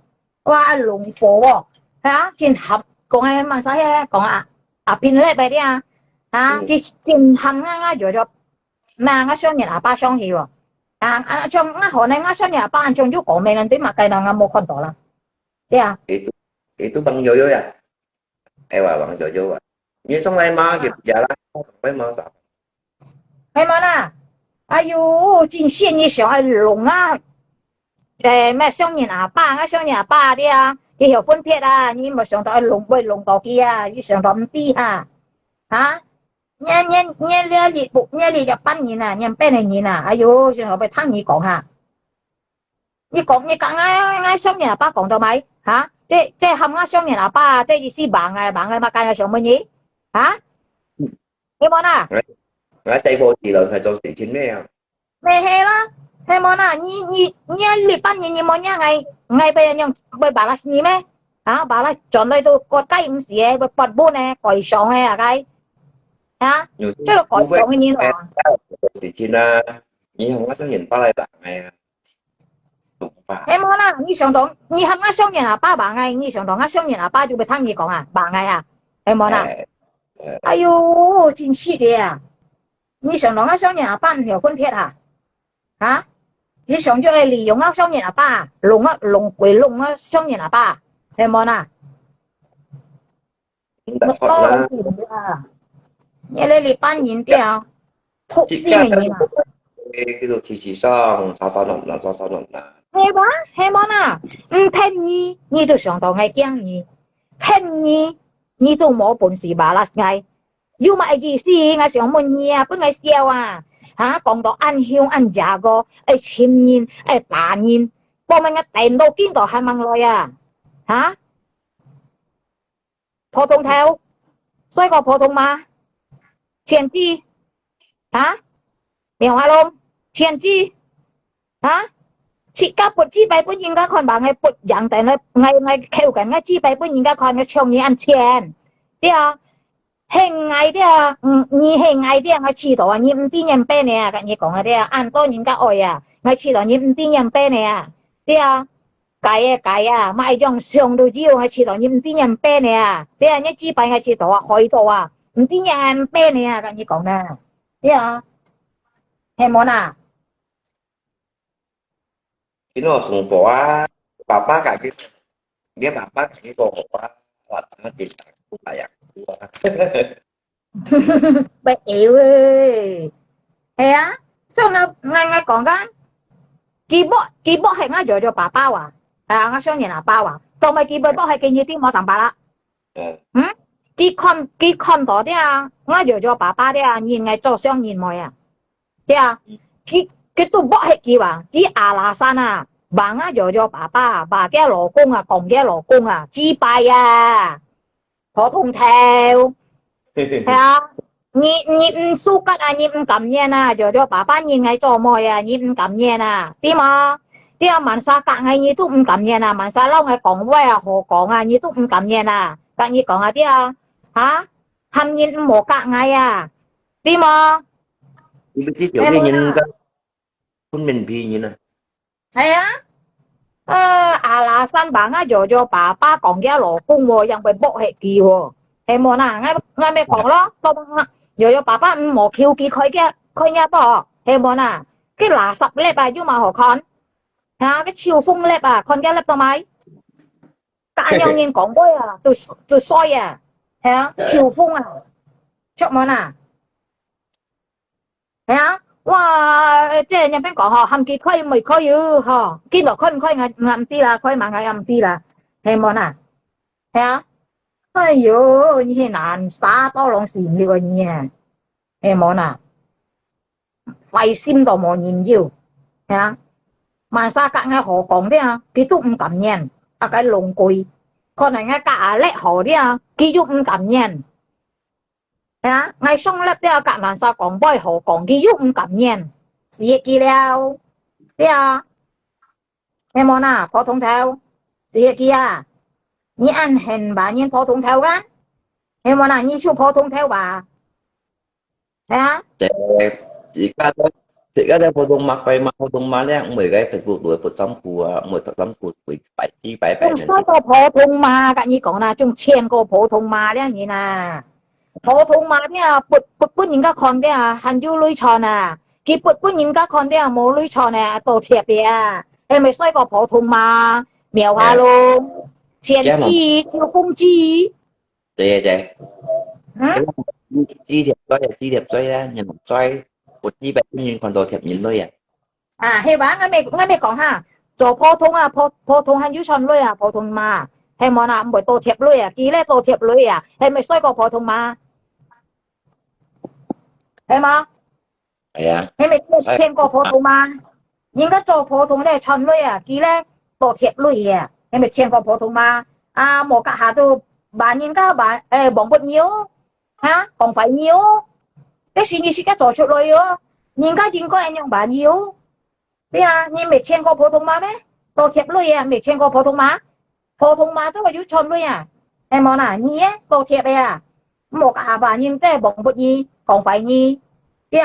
哇龍鳳喎，係啊，見合講係問晒嘅，講啊變叻ไป啲啊，啊，見合搖咗咩啊，雙人阿爸雙氣喎，上可能雙人阿爸仲要講咩人啲物計能冇看到啦，啲啊。Itu Bang Jojo ya? Bang Jojo à. Như xong lại mà kịp giờ là phải mà sao? Hay mà nè, ai呦，真线你小孩龙啊，咩雙人阿爸啊，雙人阿爸啲啊，佢有分撇啊，你咪上到龍背龍到機啊，你上到唔啲啊，嚇，你就班人啊，你班人啊，哎呦，上頭俾聽你講下，你啱雙人阿爸講到未？嚇？即冚啱雙人阿爸，即意思盲嘛計上乜嘢？嚇？你冇啊？Ngã xây vô thì lần thầy cho xỉ chín mấy à? Mẹ hè啦，係冇啊？你班人冇ngay bây giờ bây bà là gì咩？嚇，bà là chọn đây tôi có cái không gì bây bật bút nè, còi sòng hay là cái? Hả? Chứ là còi sòng cái gì nữa? Xỉ chín à, như không có số nhìn ba lại bạn này. Em muốn à,你上堂，你冚啱雙人阿爸爸嗌，你上堂啱雙人阿爸就俾聽你講啊，爸嗌啊，em muốn啊？哎呦，真是的啊！你上堂啱雙人阿爸唔有分撇啊？嚇？你上咗去利用啱雙人阿爸，龍雙人阿爸，em muốn à？Đặt Phật là你你班人啲啊，撲死你啊！cái đồ chỉ xong sao nộp là係嘛啊？唔聽你就上到嗌驚你，聽你都冇本事吧啦嗌，要乜意思？我上問你啊，本嚟笑啊，嚇講到安香安假個，簽人打人，幫咪我電到邊度係問來啊？嚇？普通頭，衰過普通嘛？前置嚇？苗下龍前置嚇？切家撥支幣本應該看吧，我撥人哋咧，我扣緊我支幣本應該看我唱你按錢，啲啊，係嗌啲啊，你係嗌啲啊，我知道啊，你唔知人俾你啊，跟你講啊啲啊，按多人家愛啊，我知道你唔知人俾你啊，啲啊，計啊，買用上到只要我知道你唔知人俾你啊，啲啊，一支幣我知道啊，開到啊，唔知人俾你啊，跟你講啦，啲啊，係冇啊？cái nó sùng bỏ bà cả cái dia bà cả cái bộ bỏ là nó chỉ cũng là dạng Bà yếu ơi. Hay á, sao ngay còn cái keyboard hay ngay cho bà bao à? À, ngay sang nhà bao à? Còn mày keyboard hay cái gì tiếng mỏ tầm bà啦? Cái con đó đi à, ngay cho bà đi à, nhìn ngay cho sang nhìn mày à? Đi à, cái tụ bot hay kì à? Cái la san à, bà ngay cho bà cái老公啊，講嘅老公啊，支拜啊，普通條。係啊，你唔輸吉啊，你唔感恩啊，做爸爸你嗌做咩啊，你唔感恩啊，點啊？啲啊萬沙格嗌你都唔感恩啊，萬沙撈嗌講威啊，何講啊，你都唔感恩啊，跟你講下啲啊，嚇，冚你唔冇格嗌啊，點啊？你知條嘅人嘅本命片嘅呢？係啊。阿拉山bà ngay cho bà còn cái lỗ cung rồi, yang bị bóc hệ kỳ rồi, em muốn à, ngay mấy còn đó, tao cho bà một kêu kỳ khơi nha bỏ, em muốn à, cái lá sập lép à, nhưng mà họ con, ha, cái chiều phung lép à, con cái lép tao mấy, cả nhau nhìn còn bôi à, tôi soi à, ha, chiều phung à, chọn món à, ha. Wow, thế nhân bên có họ hầm kỳ khơi mày khơi ư họ kỳ đó khơi ngầm tí là khơi mà ngày ngầm tí là hay món à hả ai yo như thế nào xa bao lòng xỉn như vậy nhỉ hay món à phải sim đồ món nhìn nhiều hả mà xa cả ngày họ còn đấy à ký chúc không cảm nhận à cái lồng cùi còn này ngay cả lẽ họ đấy à ký chúc không cảm nhận hả ngay xong lắp đấy cả làm sao còn bơi họ còn ký giúp cảm nhận gì kia đâu đấy à em món à phó thông theo gì kia 你按很把你普通theo á em mà là như chú phổ thông theo bà thấy á chỉ có phổ thông mà phải mà phổ thông mà đấy 10 cái phải buộc đuổi phổ thông của 10 phổ thông của 7 chi 7 chung sai có phổ thông mà cả như còn là chung chen có phổ thông mà đấy như nè phổ thông mà đấy bút những cái con đấy hành du lưới tròn à khi bút những cái con đấy mồ lưới tròn nè tổ thiệp đấy em mới sai có phổ thông mà miêu hà luôn chen chi chiêu công chi Chạy chi thiệp xoay ra nhìn xoay một chi 7 nhìn còn đồ thiệp nhìn thôi à hay bà ngay mày còn ha cho phổ thông hành du tròn lưới phổ thông mà hay mà là mỗi tổ thiệp lưới kỹ lệ tổ thiệp lưới hay mới sai có phổ thông mà hay mà hay mày chen có phổ thông mà những cái cho phổ thông này tròn lưới kỹ lệ tổ thiệp lưới hay mày chen có phổ thông mà một cả hà tu bà nhìn các bà bóng bật nhiều ha còn phải nhiều cái gì gì cái tổ chức lưới nhìn cái chính có anh nhung bà nhiều thế nhưng mày chen có phổ thông mà đấy tổ thiệp lưới mày chen có phổ thông mà tôi phải giúp tròn lưới em món nhí tổ thiệp một cả bà nhìn cái bóng bật nhí còn phải nhí thế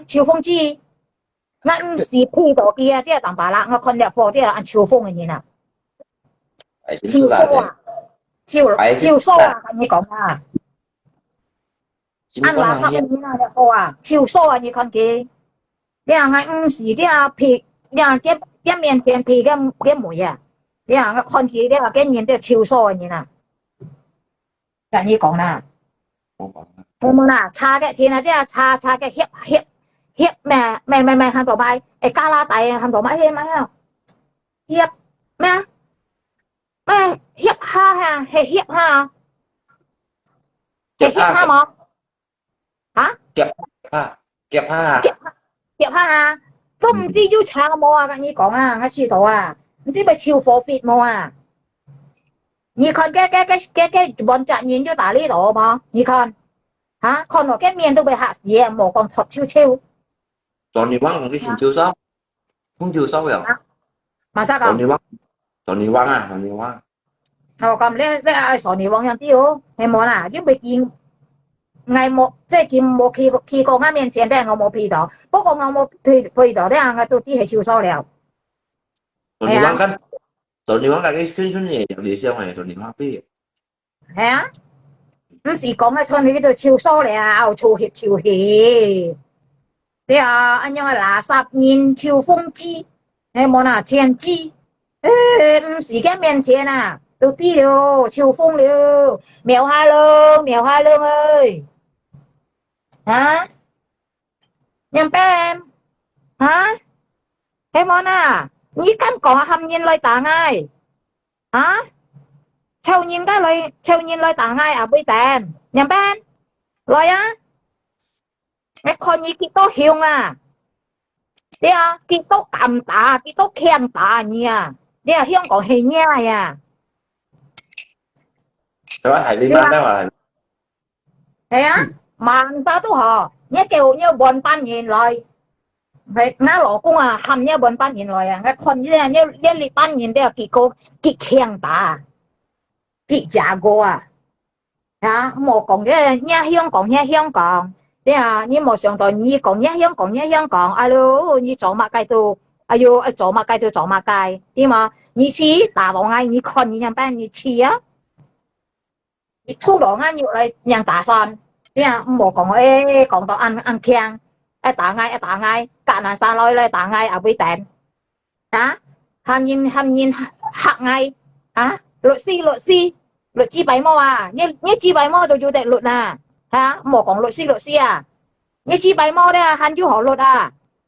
chiều phong chi ngăn xì phi tổ kia thế tạm bà lạ con đẹp phò thế ăn chiều phong này nào chiều phong chiều sâu như còn ăn là sao như nào đẹp phò chiều sâu như con kia thế ngăn xì thế phi cái miền tiền phi cái mũi thế con kia thế cái nhìn thế chiều sâu như nào cái như còn thế mà cha cái thì là thế cha cái hiệp mẹ hàng tổ bài ca la tại hàng tổ bài thêm mấy không hiệp mẹ hiệp ha hiệp ha mà hả hiệp ha không chỉ yêu cha mà cái như講cái gì đó你咪超火 fit 嘛你看cái bọn trạng nhìn cho打呢度嘛你看看我cái miệng都被嚇死冇講thật chiêu Johnny Wang cái xin chiều sâu không chiều sâu rồi mà sao không Johnny Wang còn lấy Johnny Wang yang tiêu em muốn chứ bị kiếm ngày một 即係見冇企過啱面前啲我冇批到，不過我冇批到啲我都知係超數了。Johnny Wang cái chuyên nghề địa phương này Johnny Wang biết係啊，唔是講嘅出去嗰度超數了，超協超協。啲安樣垃圾年超風機，你冇前機，唔是嘅面前都知了，超風了，苗下亮ơi。nhân em em món nhí cắn cỏ hầm nhìn lời tả ngay châu nhìn lời tả ngay bây tèn nhân em lời cái con nhí kí tô hiếu đi kí tô cầm tả kí tô khen tả nha đi hiếu còn hình nha đó thầy đi mang đó mà thế mà sao tôi hò nhớ kêu nhớ bọn ban nhìn lời phải ngã lỗ cũng hầm nhớ bọn ban nhìn lời cái con như nhớ li ban nhìn đây kỹ cô kỹ khen ta kỹ giả cô một còn cái nhớ hiông còn thế như một sòng tỏi như còn nhớ hiông còn alo như chỗ mà cái tu ayo chỗ mà cái nhưng mà như chi打往ai như con như nhầm ban như chi như thu đồ ngay như lại nhàng打算một còn tao ăn khen tả ngay cả là sao lôi lên tả ngay ở với tèn ham nhìn hạng ngay luật chi bảy mô nhớ chi bảy mô đồ chú đệ luật một còn luật si nhớ chi bảy mô đây hắn chú họ luật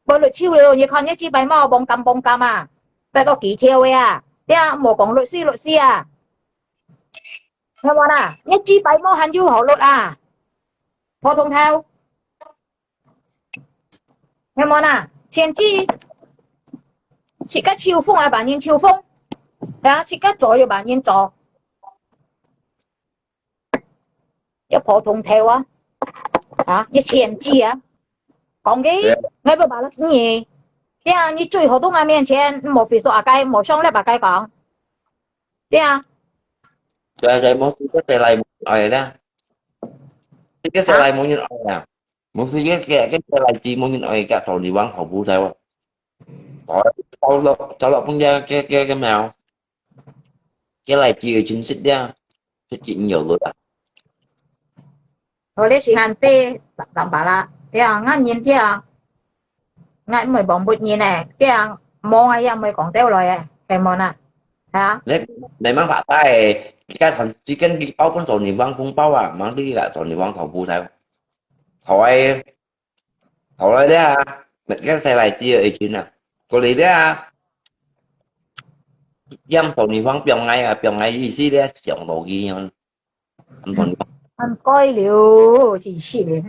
bởi luật chiêu liều như con nhớ chi bảy mô bông cầm tại tao kỹ theo thế một còn luật si nghe bọn nhớ chi bảy mô hắn chú họ luật phổ thông theo nghe món前期chỉ cách chiêu phong bản nhân chiêu phong chỉ cách左右bản nhân左要普通theo要前期講嘅ngay bây giờ là gì thế你最後都喺面前冇非說cái冇上嚟把cái講 Thế à? Rồi một thứ cái lại một rồi đó. Cái xe Hả? lại một nhân ỏi nào. Một thứ cái xe lại chỉ một nhân ỏi cả thầu đi bán hậu vụ theo. Rồi tao lọc con ra cái mèo. Cái lại chỉ ở chính sách ra. Sách chỉ nhiều rồi. Rồi lấy sĩ hàn tê tạm bảo là thế à ngàn nhìn thế à ngàn mới bóng bụt nhìn này thế à mong ai mới còn tiêu rồi cái món à hả Để mang phá tay cái thằng chỉ cần đi bao con tổn thì văng không bao à mang đi là tổn thì văng thầu vụ theo. Thôi thôi đấy à. Cái xe lại chỉ ở chính à. Có lý đấy à. Dăm tổn thì văng biểu ngay gì xí đấy chẳng đồ gì nhưng anh tổn ăn coi liều chỉ xỉ cái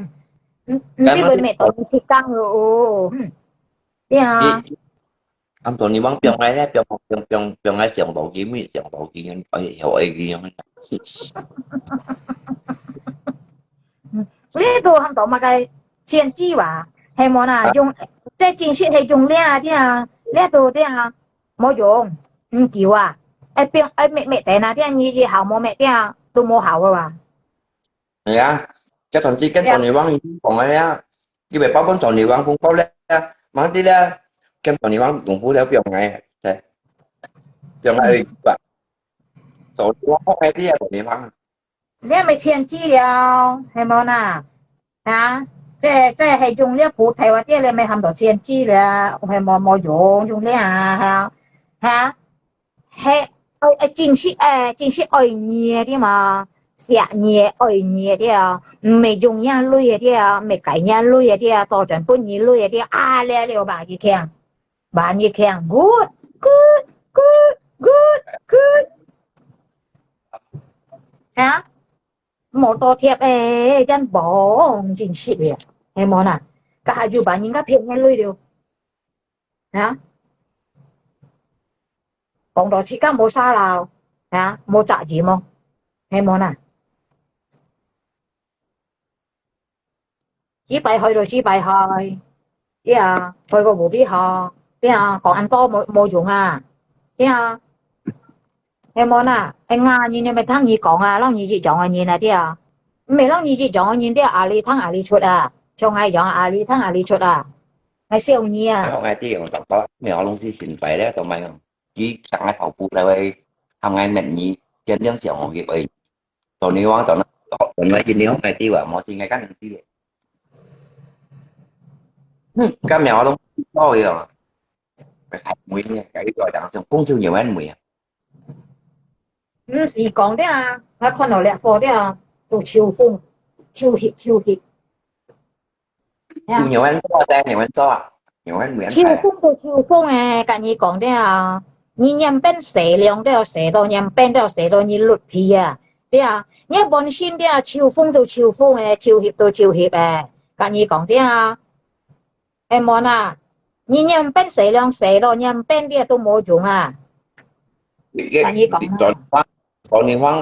đi mà với mẹ tôi thì căng rồi thế à anh tổn thì văng biểu ngay đấy biểu ngay chẳng đồ gì mới chẳng đồ gì nhưng ở hiểu ấy gì nhưng lấy đồ ham tổ mà cái tiền chi mà hay món à dùng cái chính sách hay dùng lẽ thế à lẽ đồ thế à mua dùng kiểu à ai biết ai mẹ thế nào thế như gì hảo mua mẹ thế à tôi mua hảo rồi à ya cái thằng chỉ cái tổn thì văng còn ấy á cái bài báo con tổn thì văng không có đấy mang đi ra cái tổn thì văng cũng phụ theo biểu ngay thế biểu ngay bạn tổn thì văng không ai đi tổn thì văng lẽ mày tiền chi liao hay món à hả这系用呢葡萄或者你咪含到錢資啦，係冇用呢嚇係正式愛嘢啲嘛，食嘢愛嘢啲啊，未用嘢類啲啊，未計嘢類啲啊，多陣搬嘢類啲啊，了吧你聽，good good good good good 嚇，冇多貼真bon正式嘅。hay món à cả hai dù bạn những cái phiền nghe lui đều hả còn đó chỉ có một sao nào hả một trả gì không hay món à chỉ bài hơi rồi chỉ bài hơi thế à hơi có bổ bí họ thế à còn ăn to một dùng à thế à hay món à anh nga nhìn mày thằng gì còn à lo gì chọn à nhìn à thế à mày lo gì chọn nhìn thế à li thằng à li chuột à cho ngay chọn à li thằng à li chuột à mày siêu nhia không ai tí còn tập đó mẹ họ luôn xí xịn vậy đấy tụi mày không chỉ sẵn ai phỏng phụ lại đâyทำไงเหม็นนี้เจนเรื่องเสียงของเก็บเองตอนนี้ว่าตอนนั้นตอนนี้กินนี้เขาไงที่ว่ามอสิไงกันที่các mèo nó to rồi phải thành mũi nha cái gọi đặng xong cũng siêu nhiều mấy mũi gì còn đấy à cái con nào lẹ phò đấy à đồ chiều hiệp siêu nhiều anh to tay nhiều anh mũi anh phải chiều phung à cả nhì còn đấy à nhì nhầm bên sẻ lượng đấy à sẻ đồ nhầm bên đấy à sẻ đồ nhì lụt pì à đấy à nhớ bọn xin đấy à chiều phung à chiều hiệp à cả nhì còn đấy à em món à nhì nhầm bên sẻ lượng sẻ đồ nhầm bên đấy tôi mua dùng à cả nhì cònตอนนี้ว่าง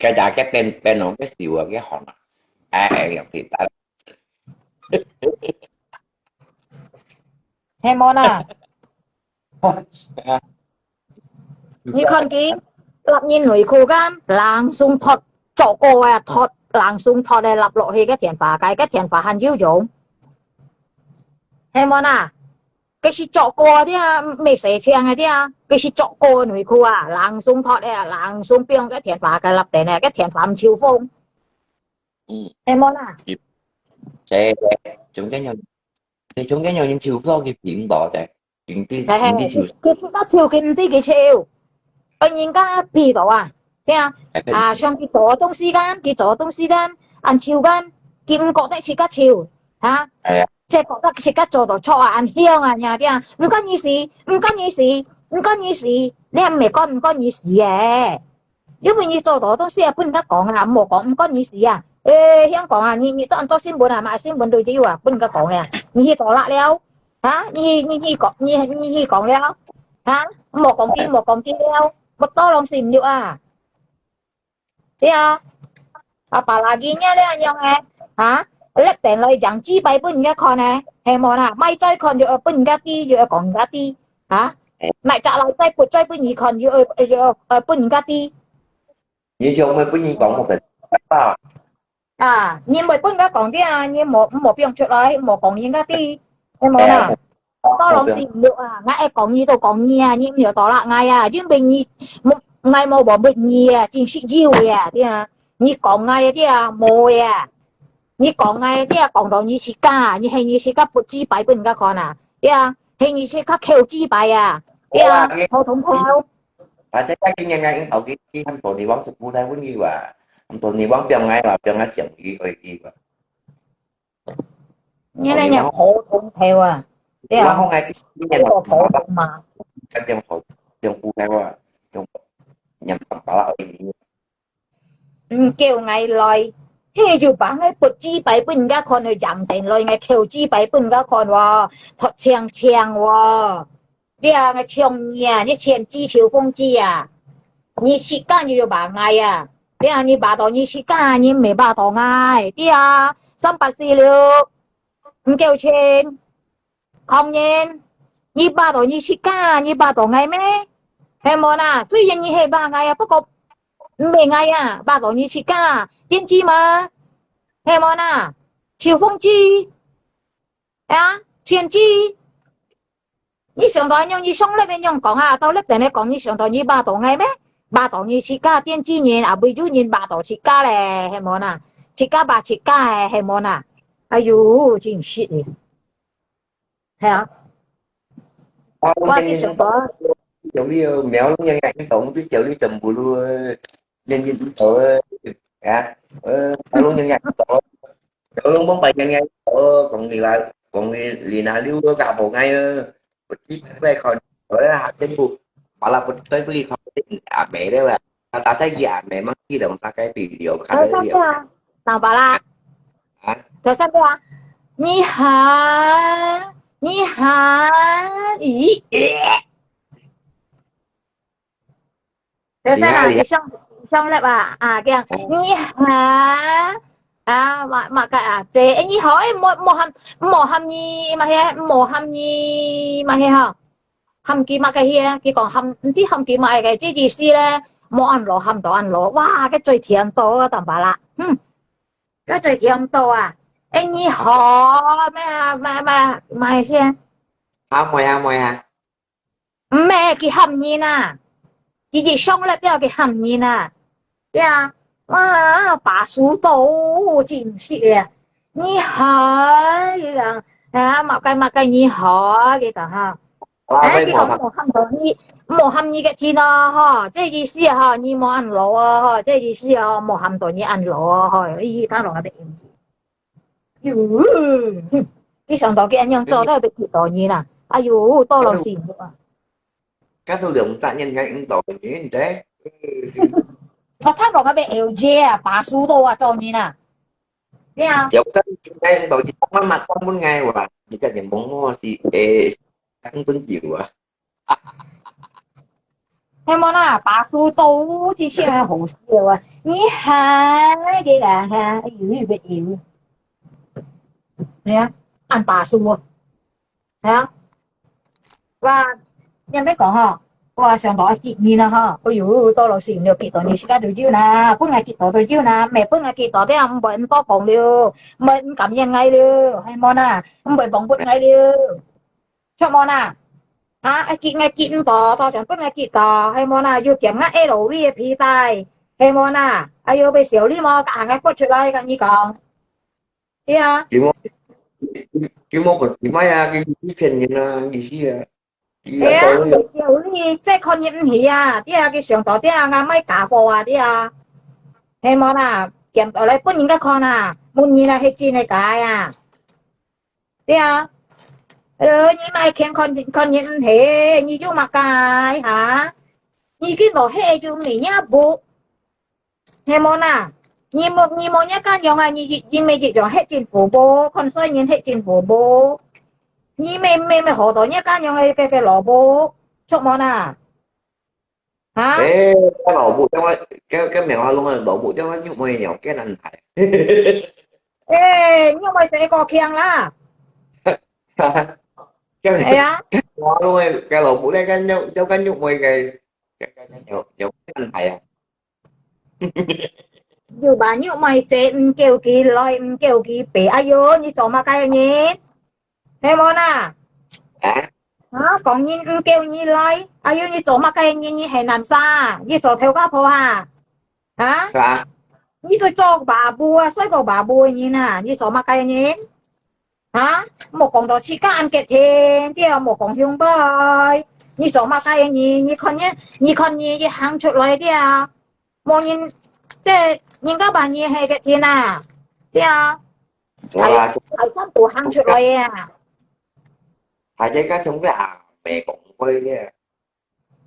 กระจายแค่เป็นของแค่สิวแค่หอนอย่างติดตา hay món à như con kia lập nhìn núi khô gan langsung thọt chỗ cô à thọt langsung thọt để lập lộ cái tiền phá hành diêu dụng hay món à cái gì chỗ cô đi à mấy sẻ chiang này đi à cái gì chỗ cô núi khô à langsung thọt đây à langsung biếng cái tiền phá cái lập để này cái tiền phá chiêu phong hay món à sẽ chúng cái nhau nhưng chiều phong cái chuyện bỏ chạy chuyện đi chiều cái chiều cái chiều anh nhìn cái bì đó à thế à xong cái tổ đông xí gan ăn chiều gan kim có đấy chỉ cái chiều hả thế có đấy chỉ cái chỗ đó cho ăn hiêu à nhà đi à không có gì nem mẹ con không có gì à nếu mình như chỗ đó đông xí à bên cái còn à một còn không có gì à ê香港啊你都按照新闻啊嘛新聞對只要啊bên cái còn à你講啦了hả你講了hả một còn kia了một to lòng xìm nhiều à thế à apalagi-nya le yang hả lép tiền lời chẳng chi bay bên cái con này hay mà na mai chơi con được bên cái ti được còn cái ti hả lại trả lại sai bột trái bún nhì còn như bún gà ti như xong mới bún còn một cái bao à nhưng mà bún gà còn đi à nhưng một biếng chuột lại một còn như gà ti em muốn à tao lòng xì liệu à ngay còn như tao còn nhì à nhưng nhiều tao lại ngay à chứ bình nhì ngay mau bỏ bình nhì à chính sĩ diêu à đi à nhì còn ngay đi à mồi à nhì còn ngay đi à còn đó nhì sĩ cá nhì hay nhì sĩ cá bột chi bài bún gà còn à đi à hay nhì sĩ cá kêu chi bài à đi à thâu thống theo chắc cái nhân ngay ở cái anh tổ thì bóng sụp bu tay bún gì và anh tổ thì bóng biếng ngay là biếng ngay xiển gì rồi gì và như này nhà thâu thống theo à đi nó à không ngay cái nhân thâu thống mà cái biếng tổ biếng bu tay qua trong nhầm tầm bảo là kêu ngay lời thế dù bạn ấy bột chi bài bún gà con rồi dặn tiền lời ngay kêu chi bài bún gà con wa thật chiang chiang wa đi à ngay chiang nhà như chiang chi chiều phong chi à như chỉ cá như bà ngay à đi à như bà đó như chỉ cá như mấy bà đó ngay đi à xong bà xì liu kêu trên không nhiên như bà đó như chỉ cá như bà đó ngay mấy hay mà na tuy nhiên như hay bà ngay à bất quá mấy ngày à bà đó như chỉ cá tiên chi mà hay mà na chiều phong chi à chiang chi như sòng đó nhau như sòng lên bên nhau còn à tao lấy tiền này còn như sòng đó như bà đó ngay mấy bà tổ như chị ca tiên chi nhìn à bây giờ nhìn bà tổ chị ca lè hay món à chị ca bà chị ca hay món à ai dụ chính xác đi hả qua cái sự đó giống như mèo nhân ngay tổng cái kiểu đi tầm bù luôn nhân viên tổ à luôn nhân ngay tổ luôn bóng bay nhân ngay tổ còn người là còn người lì nào lưu cả bộ ngay một chiếc về còn ở hạt trên bù bảo là một tới với không à mẹ đấy là ta thấy dạ mẹ mất cái đồng ta cái video khá sao là thế nào bà la sao sao thế nhí hà ý thế sao nào thì xong lại bà à kia nhí hà à mà cái à chế nhí hỏi mò hầm nhí mà he hả hầm kỳ mà cái here cái còn hầm tí hầm kỳ mà cái gì xí咧mò ăn lỗ hầm đồ ăn lỗ wow cái最甜多等bà啦cái最甜多啊anh nhí hỏi mà xem mồi ha mẹ cái hầm nhí nè cái gì xong lại cái hầm nhí nè yeah à bà sú tổ chính xác nhí hỏi à mà cái nhí hỏi cái đó ha cái còn một hầm nhí cái gì nó ha cái gì xí ha nhí mà ăn lỗ ha cái gì xí ha một hầm tổ nhí ăn lỗ ha ý thằng đó cái cái sòng đó cái anh nhân cho đó bị thịt tổ nhí nè ai dụ to lòng xỉn nữa các thủ lượng tạ nhân ngay tổ như thế thằng đó cái bị eo dê bà sú tổ à cho nhí nè thấy không chụp cái tổ chỉ có mặt không muốn ngay và người ta nhận muốn thì không tính chịu à hay mà na bà sú tổ thì sẽ là hổ siêu à nhí hà cái là ha yếu bị yếu nè ăn bà sú hả và nhân mấy con ha qua sòng đó chị nhí nè ha ôi dồi to là xỉn được kỹ tổ nhí sẽ được chứ nè bữa ngày kỹ tổ được chứ nè mẹ bữa ngày kỹ tổ đấy ông bệnh to còn liêu mình cảm nhận ngay liêu hay mà na ông bệnh bỏng bụng ngay liêu cho mà na ai kỹ ngay kỹ tổ to chẳng bữa ngày kỹ tổ hay mà na yêu kiểm ngay LVP tai hay mà na ai yêu bị xỉu đi mà cả ngay quất trở lại cả như còn đi à cái mốt cái máy cái phiền như là gì gì à xỉu đi即係看人氣啊啲啊嘅上台啲啊啱咪假貨啊啲啊係冇啦檢到嚟本人家看啊滿意啦係真係假啊啲啊你咪看人氣你做乜解嚇你cái đồ hệ cho mình nhá bố hay món à你冇一間用啊你咪就用黑政府波看衰人黑政府波你咪何度一間用嘅蘿蔔出món à hả cái đổ bụi cho cái mèo hoa luôn là đổ bụi cho nhưng mà nhỏ cái này phải ê nhưng mà sẽ có khen là cái Ê này á, cái ngon luôn em cái lẩu bún cái nhậu cho cái nhục mày cái nhậu nhậu cái anh thầy à dù bà như mày chết kêu kỳ lời kêu kỳ bể ai vô như chỗ mà cái nhìn. Thế môn à? à Hả? Còn nhìn kêu như lời ai vô như chỗ mà cái nhìn như hệ làm sao? Như chỗ theo các phố à? Hả? sao Như tôi cho bà bùa, xoay cầu bà bùa như nè, như chỗ mà cái nhìn. Hả? Một con đó chỉ có ăn kẹt thêm, thì một con hiung bơi. Như chỗ mà cái nhìn, như con như hàng chục lời đi à. Một nhìn, thế, nhìn các bà như hệ kẹt thêm à. Đi à. nó Thầy, là thầy con của hàng chục lời à. thầy chơi cái sống cái mẹ cũng quay cái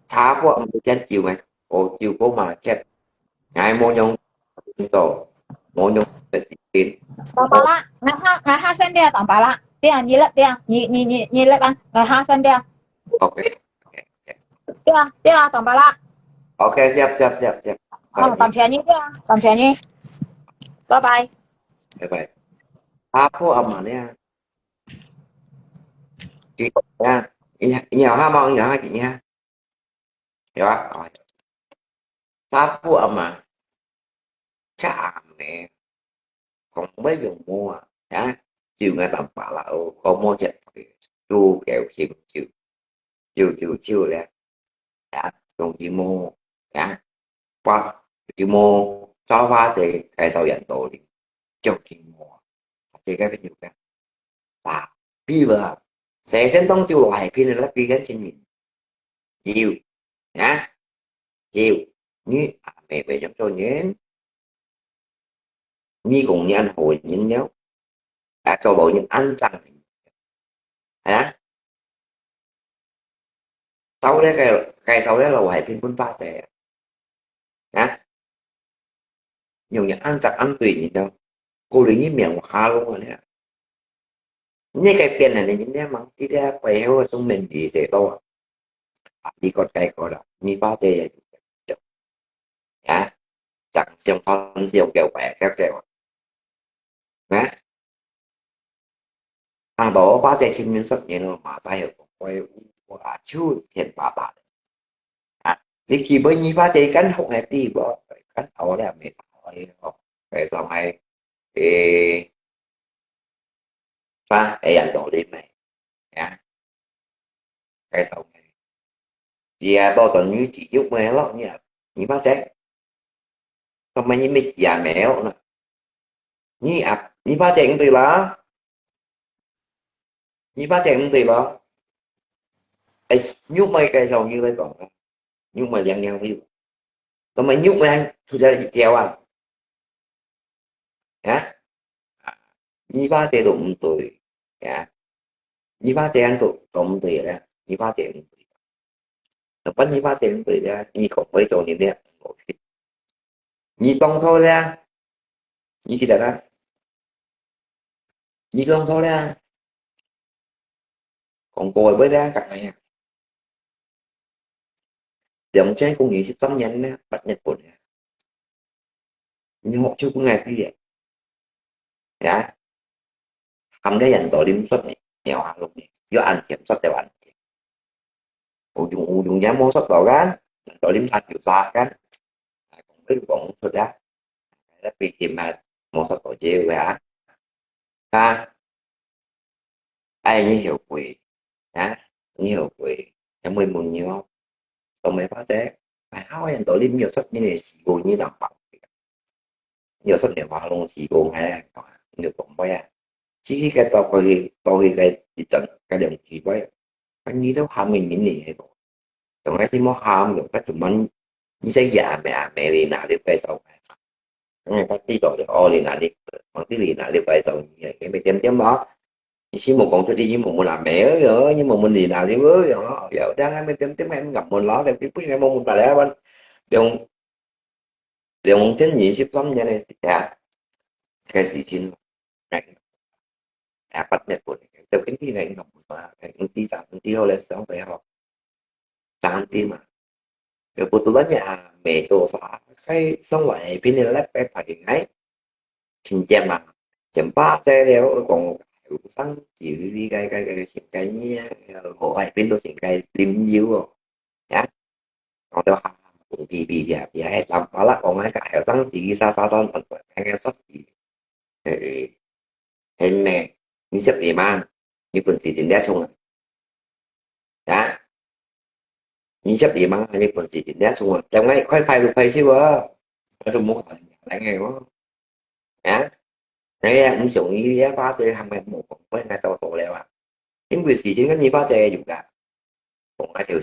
thả của ông chân chiều mày ồ chiều cô mà chết ngày mua nhung tổ mua nhung để xin Tao bảo là, ngày hai sen đeo tao bảo là. Đi à, nhìn lại đi à, nhìn lại bạn, ngày hai sen đeo. ok Đi à, tao bảo là. ok siap Tạm trẻ nhé, đi à, tạm trẻ nhé. Bye bye. vậy thả của ông mà nè chị nha nhiều ha mong nhiều ha chị nha hiểu không rồi thả của ông mà cả mẹ còn mấy dùng mua hả chiều ngày tầm bảo là con mua chết chu kẹo chiều chiều chiều ra đã còn chị mua đã qua chị mua cho hoa thì cái sau dẫn tổ đi cho chị mua thì cái nhiều cái và bây giờ sẽ sinh tông chu loại phi là ghi gắn trên mình chiều nhá chiều như mẹ về trong cho nhé như cùng như anh hồi nhìn nhớ đã cho bộ những anh rằng hả sau đấy cái sau đấy là hoài phim quân pha trẻ hả nhiều những ăn chặt ăn tùy nhìn đâu cô lính như miệng hoa luôn rồi đấy như cái tiền này nhìn em mắng tí ra quẹo xong mình thì sẽ to đi còn cái có đó như bao tê hả chẳng xem phong diệu kiểu khỏe các kiểu hả hàng đó bao tê chim miếng sắc nhìn mà sai hiểu quay quả chú hiện bà tạ à đi khi bởi như bao tê cắn không hề tí bỏ cắn ở đây mệt hỏi cái sau này thì pha để anh đổ đêm này hả cái sau này thì tôi còn như chị giúp mẹ lắm nha như bao tê xong mà như mấy già mẹo nè như như bao tê cũng tùy lá như bao tê cũng tùy lá nhúc mấy cây sầu như lấy còn nhưng mà dần nhau đi tao mày nhúc mày ăn tôi ra chị treo à hả như ba trẻ đụng tuổi hả như ba trẻ ăn tụi đụng tuổi ra như ba trẻ đụng tuổi tập bánh như ba trẻ đụng tuổi ra như còn mấy trò niệm đẹp như tông thôi ra như khi đã ra như tông thôi ra còn còi với ra cả này dòng trái cũng nghĩ sẽ tóm nhanh á bạch nhật bột như một chút ngày cái gì hả không để dành tội điểm xuất này nghèo ăn luôn do anh kiểm soát theo anh ujung giá mua xuất vào gán tội điểm thanh chịu xa gán còn biết bọn xuất ra đã bị tìm mà mua xuất vào chiều hả ha ai như hiểu quỷ hả như hiểu quỷ em mới mừng nhiều tao mới phát thế phải hỏi anh tội điểm nhiều xuất như này xì gù như đồng bằng nhiều xuất nhiều vào luôn xì gù hay là nhiều cộng quay chỉ khi cái tôi cái chỉ tận cái đồng chỉ quay anh nghĩ đâu ham mình những gì hay bộ tổng cái gì mà ham được các tụi mình như xây nhà mẹ liền nào đi quay sau ngày các tí tội được ô liền nào đi bằng tí liền nào đi quay sau cái mày tem đó chỉ một con tôi đi với một làm mẹ nữa nhưng mà mình liền nào đi với đó giờ đang em tem em gặp mình lo cái cái ngày mong mình phải bên đều đều muốn chính nhị ship lắm như này dạ cái gì chín này bắt nhật của tôi cái này ngọc mà cái tí giảm tí hồi là xong phải học tán tí mà rồi butulannya medo sa kai xong lại pinilap cái thời điểm ấy xin chăm mà chăm ba xe đeo còn kiểu sáng chỉ đi cái hộ ai bên đó xin cái tìm nhiều nhá còn tôi học cũng bị hay làm quá là còn cái ở sáng chỉ xa xa đó cái xuất thì nè như sắp gì mà như phần gì tiền đá xong đã như sắp gì mà như phần gì tiền đá xong trong ấy khoai phai được phai chứ vợ ở trong muốn lại ngày quá đã nãy em cũng dùng như giá phá xe hàng ngày một với ngay sau sổ leo à những việc gì chính như phá xe dùng cả còn ai theo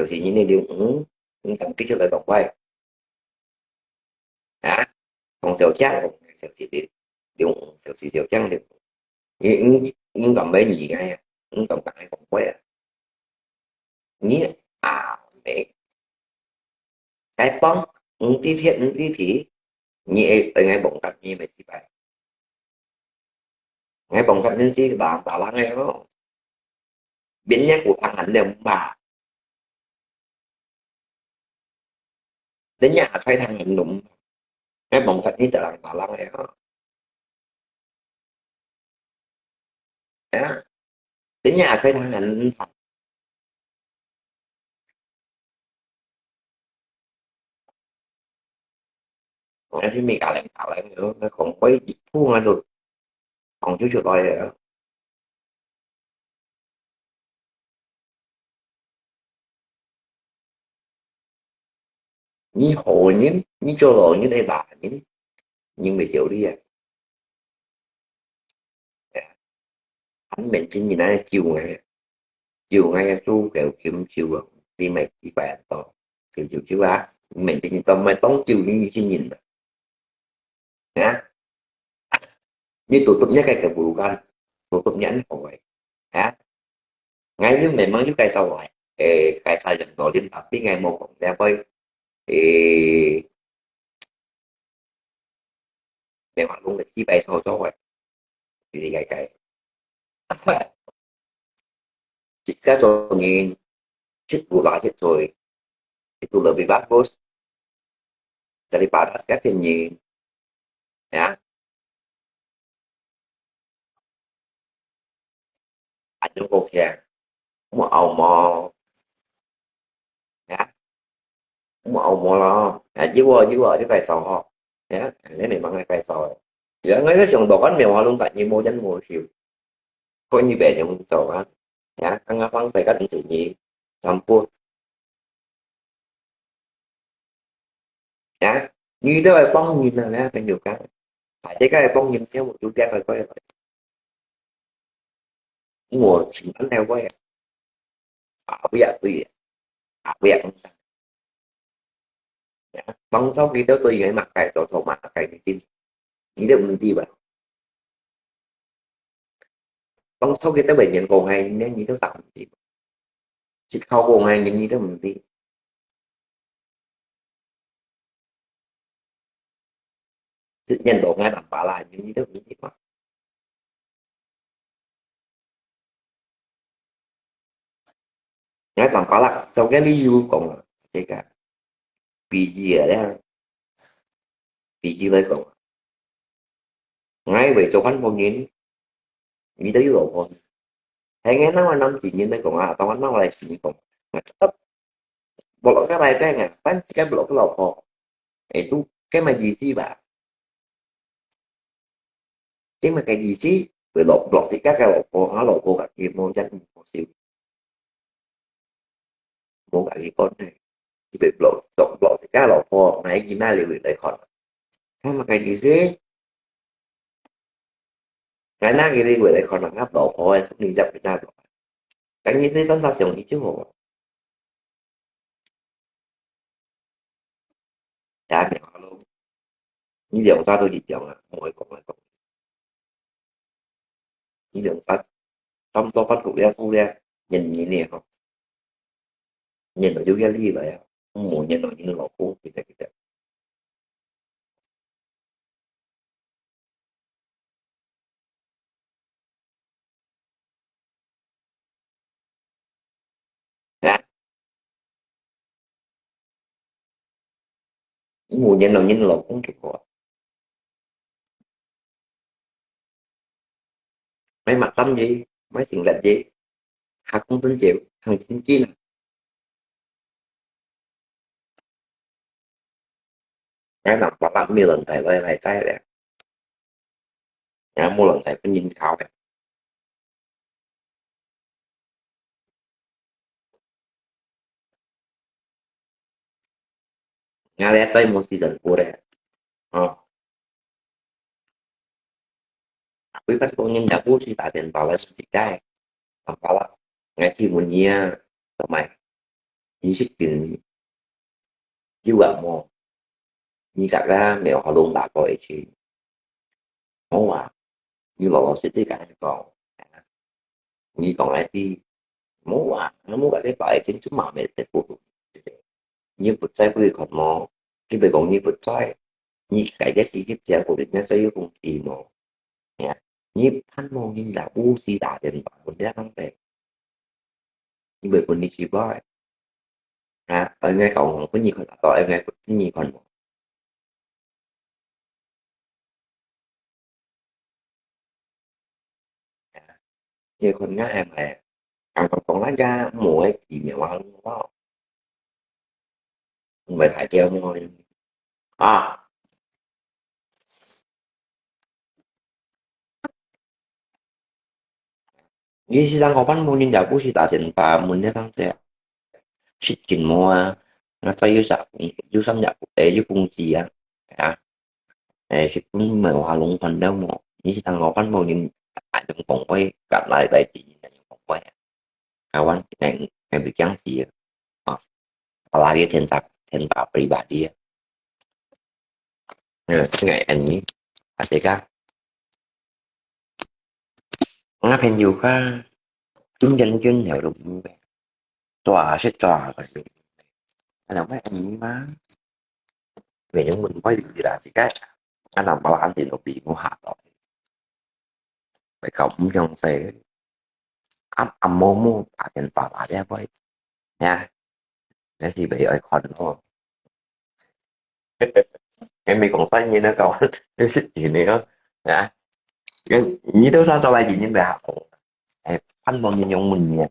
gì như này điều cũng tầm kích cho lại vòng quay đã còn xèo trắng còn xèo gì điều xèo trắng điều những cầm mấy gì ngay những cầm cái vòng quay nghĩa để cái bóng những tí thiết những tí thí nhẹ ở ngay bóng cạnh như vậy thì phải ngay bóng cạnh những tí bà lắng nghe nó biến nhát của thằng ảnh đều bà đến nhà phải thằng ảnh đụng ngay bóng cạnh như bà lắng nghe nó đến nhà phải thằng ảnh thì mình cả lại nữa nó còn quay thua rồi còn chú chuột rồi như hồ như cho rồi như đây bà nhưng mà chịu đi anh mình chỉ nhìn ai chiều ngay chú kẹo kiếm chiều đi mày chỉ bạn to chiều chú á mình chỉ nhìn tao mày tống chiều như chỉ nhìn hả như tụi tụi nhắc cái bù gan tụi tụi nhắn hỏi hả ngay nếu mày mang chút cây sau rồi cây sai dần rồi đến tập biết ngày một còn ra với thì mày mặc luôn là chỉ bay thôi rồi thì cái chỉ cái rồi nhìn chết bù lại chết rồi itu lebih bagus daripada các thiên nhiên ya anh trong cuộc vàng một ầu mò ya một ầu mò lo dưới cái cây sò ya lấy này bằng cái cây sò ya ngay cái sườn đồ anh mèo luôn tại như mua chánh mua chiều coi như về trong đồ á ya ăn phân xài các định sự nhị làm pua ya như thế bài bông nhìn là phải nhiều cái phải thấy cái bông nhìn theo một chủ trang rồi coi mùa chỉ bắn theo quay bây giờ tùy bây giờ bóng sau khi tới tôi cái mặt cái tổ mặt cái tin nghĩ được mình đi vậy bóng sau khi tới bệnh nhân còn hay nếu như tới tặng thì chỉ khâu còn hay những như tới mình đi tự nhân độ ngay tầm bả lại những như tới mình đi mà ngay tầm bả lại trong cái lý do còn thì cả vì gì ở đây vì gì tới còn ngay về chỗ anh phong nhìn nghĩ tới độ còn hay nghe nói năm chỉ nhìn tới còn tao anh nói là chỉ còn tất bộ lỗi cái này cái ngà bán cái bộ lỗi cái lò hồ itu cái mà gì xí bà chứ mà cái gì xí về lột xí các cái lò hồ cả kia mua chắc một xíu mua cả cái con này thì bị lột xí các lò hồ này gì mà liệu lại khỏi thế mà cái gì xí cái nào cái đi về lại khỏi là ngáp lò hồ hay đi dập Việt Nam rồi cái như thế tấn ra xong như chứ hồ chả mẹ họ luôn như dòng ta tôi chỉ chọn là mỗi còn lại còn như dòng ta trong tôi bắt cụ đeo phu ra nhìn như nè không nhìn ở chỗ ghé đi vậy muốn nhìn ở những lò phu thì cái mùa nhận nào nhìn lột cũng chụp họ mấy mặt tâm gì mấyสิ่งlệch gì hạt không tin chịu thằng chính chi cái làm và làm mi lần thầy lại lại tay đấy mua lần thầy phải nhìn khảo đấy lẽ tay một season của đấy quý khách công nhân nhà bố thì tại tiền bảo là chỉ cái làm bảo là ngay khi mình nhia tao mày như sức tiền như vậy mà như cả ra mèo họ luôn đã có ấy chứ không à như là sẽ tới cả còn như còn lại thì muốn à nó muốn cái tại chính chúng mà mẹ sẽ phụ như vượt sai quy còn mò cái về còn như vượt sai như cái gì tiếp theo của Việt Nam sẽ cùng thì mò nha như hắn mong như là u si đã tiền bảo mình đã không thể như về mình đi chỉ boy ở ngay cậu có nhiều còn tỏi ở ngay có nhiều còn như con ngã em là còn lá ga mùa ấy thì nhiều hơn đó về thải treo thôi à như silang kapan mau ninja aku sih tak pa mun dia tang saya sikin mua nó tay yêu xâm nhập để với fungsi ya thì cũng mà hòa luận phần đâu mà như silang kapan mau nhìn lại trong vòng quay gặp lại đại chỉ là trong vòng quay kawan yang bikin sih apalagi tentang pribadi ya ngày anh ấy ketika ngapain juga chúng danh chân hiểu được tòa sẽ tòa và anh làm mấy anh ấy má về những mình quay gì là chỉ cái anh làm bảo anh thì nó bị mua hạt rồi phải cộng trong xe âm mô mô à tiền tòa lại đấy với nha để thì bị ở còn thôi em mình còn tay như nó còn cái xích gì nữa nha như đó sao sau này gì những bài học em anh bao nhiêu nhung mình nha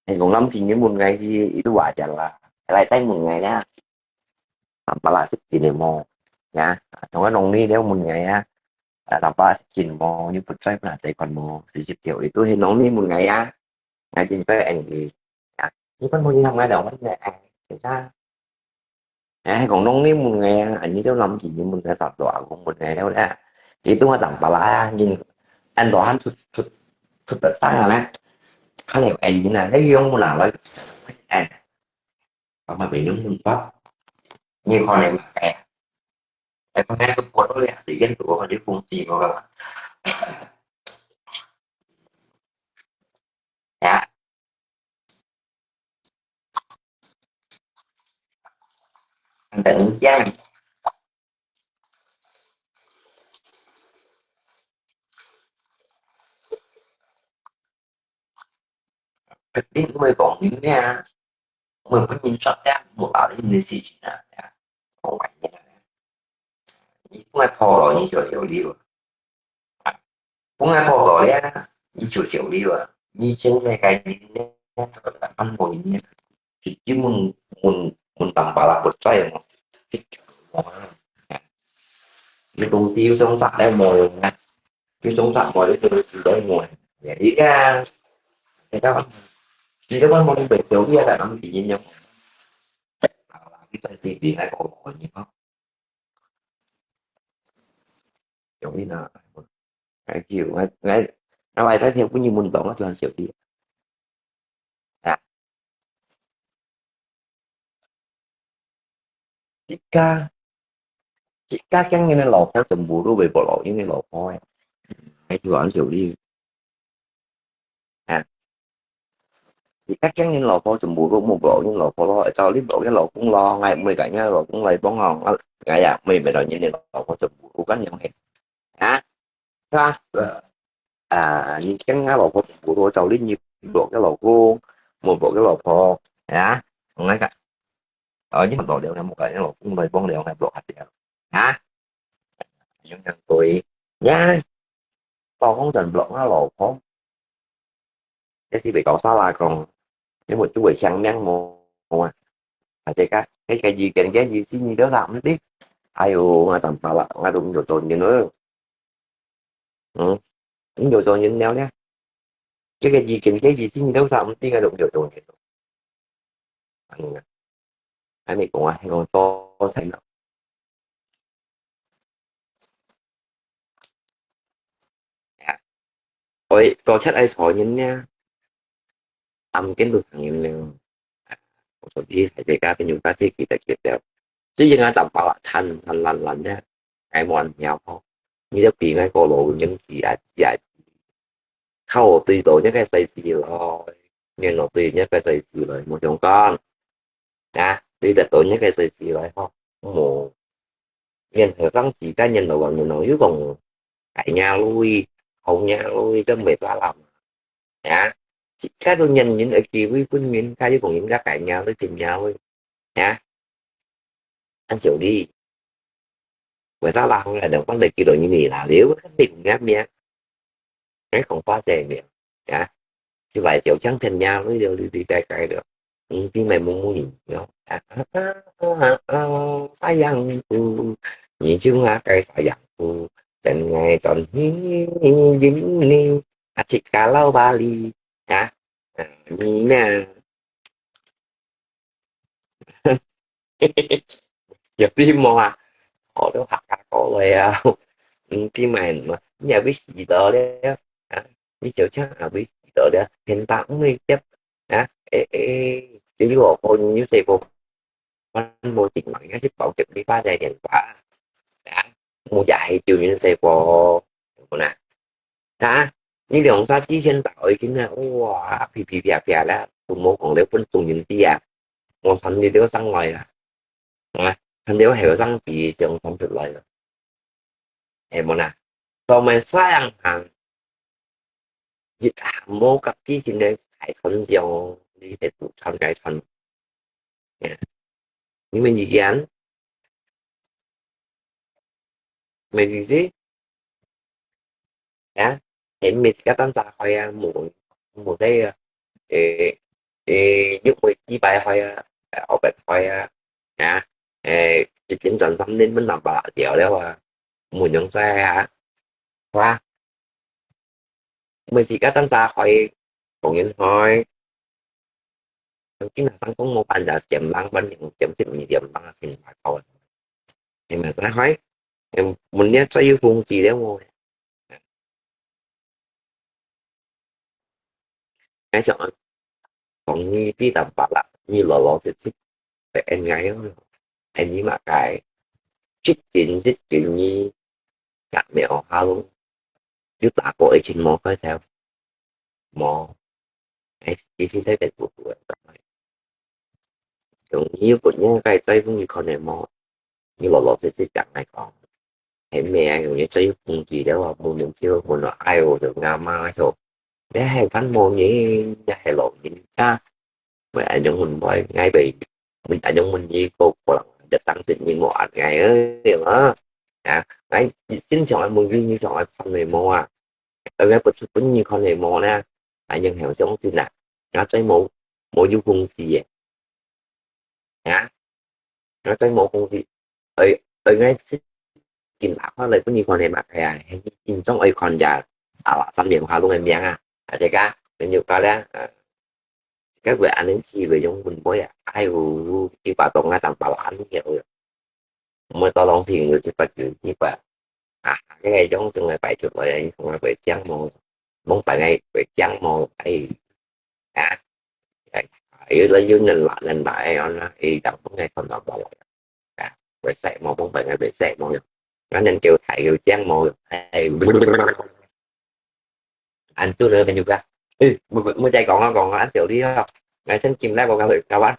thì còn lắm thì những một ngày thì itu wajar lah lại tay một ngày đó tanpa xích gì mô nha trong cái nông đi đeo một ngày á tanpa xích mô như bật trái là tay còn mô thì chụp tiểu itu thì nông đi một ngày á ngày thì phải anh gì như con mô như thằng ngày đầu vẫn là thì sao còn nông đi một ngày anh như đâu làm gì nhưng mình sẽ tập đọa của một ngày đâu đó thì tôi tặng bà lá nhưng anh đoán thực tất sang là hắn liệu anh như là lấy giống nào lấy anh mà bị đúng mình pháp như con này mà kẻ em có nghe tôi của nó là thì cái tụi con đi cùng gì mà các dạ anh định giang thực tiễn của mình còn những nha mình có nhìn sót ra một bảo đến như gì nè không phải như là cũng ai phò rồi như chỗ hiểu đi rồi cũng ai phò rồi á như chỗ hiểu đi rồi như trên cái ăn ngồi như thì chứ mình tầm bảo là một trái một cái công ty sống tại đây mồi cái sống tại mồi đấy từ đây mồi để ý ra thì các bạn thì các bạn mong về kiểu như là năm thì nhìn nhau là cái tay tiền hay còn như không giống như là cái kiểu ngay nó lại thấy theo cũng như mình tổng là siêu đi à jika jika kan ini lopo cemburu về bộ lộ những cái lopo hay gọi siêu đi à thì chắc chắn những lò phô chùm bụi của một bộ những lò phô lo cho lý bộ cái lò cũng lo ngay mười cả nhá lò cũng lấy bón ngon ngay à mười mày rồi những lò phô chùm bụi của cá nhân hết hả những cái ngá lò phô chùm bụi của trâu lý như bộ cái lò cô một bộ cái lò phô hả ngay cả ở những lò đều là một cái lò cũng lấy bón đều hay bộ hạt đều hả những thằng tuổi nhá tao không thành blog nó lột không cái gì bị cậu xóa là còn nếu một chú quỷ săn nhắn một à thì cái gì cái gì xin gì đó làm nó biết ai mà tầm tao là ai đụng vô tôi như nữa ừ đụng vô tôi như nhau nhé cái gì cái gì xin gì đó làm tiếng ai đụng vô tôi như ai mày cũng ai còn to thấy nó ôi có chắc ai thổi nhìn nha âm cái được thằng nhìn liền một đi phải cái bên chúng ta thì kỳ tại kiệt đẹp chứ nhưng ai tầm bảo là thành lành nha ai muốn nhau không như đó kỳ ngay cô lộ những kỳ dạ เข้าตีตัวnhất cái xây xì rồi nhưng đầu tiên nhất cái xây xì rồi một chồng con nha đi đặt tổ nhất cái xây xì rồi không một nhân thời văn chỉ cá nhân là bằng người nói còn cãi nhau lui không nhau lui cái mệt lạ lắm nhá chỉ cái tôi nhìn những ở kia với quân miền cái với còn những cái cãi nhau với tìm nhau ấy nhá anh chịu đi với sao là không là được vấn đề kia đội như này là nếu cái việc ngáp nhá cái không quá tiền miệng nhá chứ vậy chịu trắng thành nhau mới đi cãi cãi được thì mày muốn muốn gì không sayangku nhìn chung là cái sayangku dan ngày còn gini asik kalau Bali ya ini nè jadi mau họ đâu học cả có là khi mà nhà biết gì đó đấy biết chỗ chắc là biết gì đó đấy hiện tại cũng đi chấp chỉ có cô như thế cô mô trình mạng cái bảo trực đi ba đại điện quả đã mua dạy trường như thế cô nè đã những điều sao chỉ hiện tại chính là wow pì là tụi mô còn nếu phân tụi những gì à còn phần đi đều sang ngoài à phần đều hiểu sang thì trường không được lại rồi em nè sau này sang hàng dịch hàm mô cấp chỉ xin để hải thuận dòng đi để tụ thân cái thuận nhưng mình gì án mình gì á hiện mình sẽ tăng ra hơi một một cái giúp mình chỉ bài hơi ở bên hơi à chỉ chính trận tâm đến mình làm bà dẻo đó là muốn nhận ra hả qua mình chỉ có tăng ra hơi còn những hơi chính là tăng cũng một bạn đã chậm lăng bên những chậm chậm như chậm lăng thì phải thôi thì mà ta hỏi em mình nhớ tới yêu phương gì đó mua ngay sợ còn như tí tầm bạc là như lò thì thích để em gái đó em với mà cái chích chuyện như chặt mèo ha luôn chứ tạ của ấy trên mò phải theo mò ấy chỉ xin thấy Facebook của em còn như của những cái tay cũng như con này mò như lò thì thích chặt này còn em mẹ rồi như tới phương gì đó là mua những chưa muốn nó ai rồi được nga mai rồi để hay phán môn như hay lộn như cha mà anh những mình quay ngay bị mình anh những mình như cô làจะตั้งติดมีหมออัดไงเดี๋ยวđấy xin chọn một duy như chọn phần này mò ở cái bữa trước như con này mò nè anh nhân hiệu giống tin nè nó tới một một du cung gì hả nó tới một con gì ở ở ngayกินหลักเพราะเลยก็มีคนในบักใหญ่กินต้องไอคอนยาสำเนียงความลงเมียงอาจจะก็เป็นอยู่ก็แล้วcác bạn anh đến chi về trong mình mới ai đi bảo tồn ngay tầm bảo anh nhiều rồi mới tao lòng thì người chỉ phải chịu như vậy cái này giống từng ngày bảy chục rồi anh không phải bị trắng mồ muốn phải ngay bị trắng mồ ấy à ấy là dương lên lại nó y đọc ngay không đọc bảo bị sẹt mồ muốn phải ngay bị sẹt mồ nó nên kêu thầy kêu trắng mồ anh tôi nữa bên juga mới chạy còn anh chịu đi không ngày xin chìm lại vào các bạn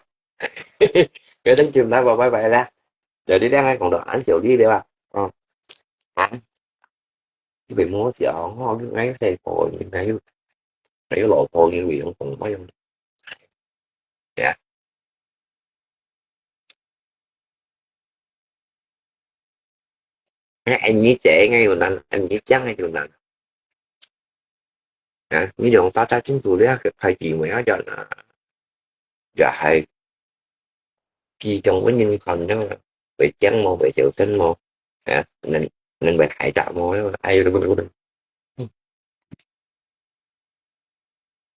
cái xin chìm lại vào bài bài ra rồi đi ra ngay còn được anh chịu đi được à cái bị mua sợ ngon ngay cái phổi ngay cái lộ phổi như bị không cùng mấy ông dạ ngay anh nhí trễ ngay rồi anh nhí trắng ngay rồi nè 呢種打打清楚呢係認為一樣就係其中個nhân phần đó về chân mô về tiểu sinh mô nên về hải trạng mô ai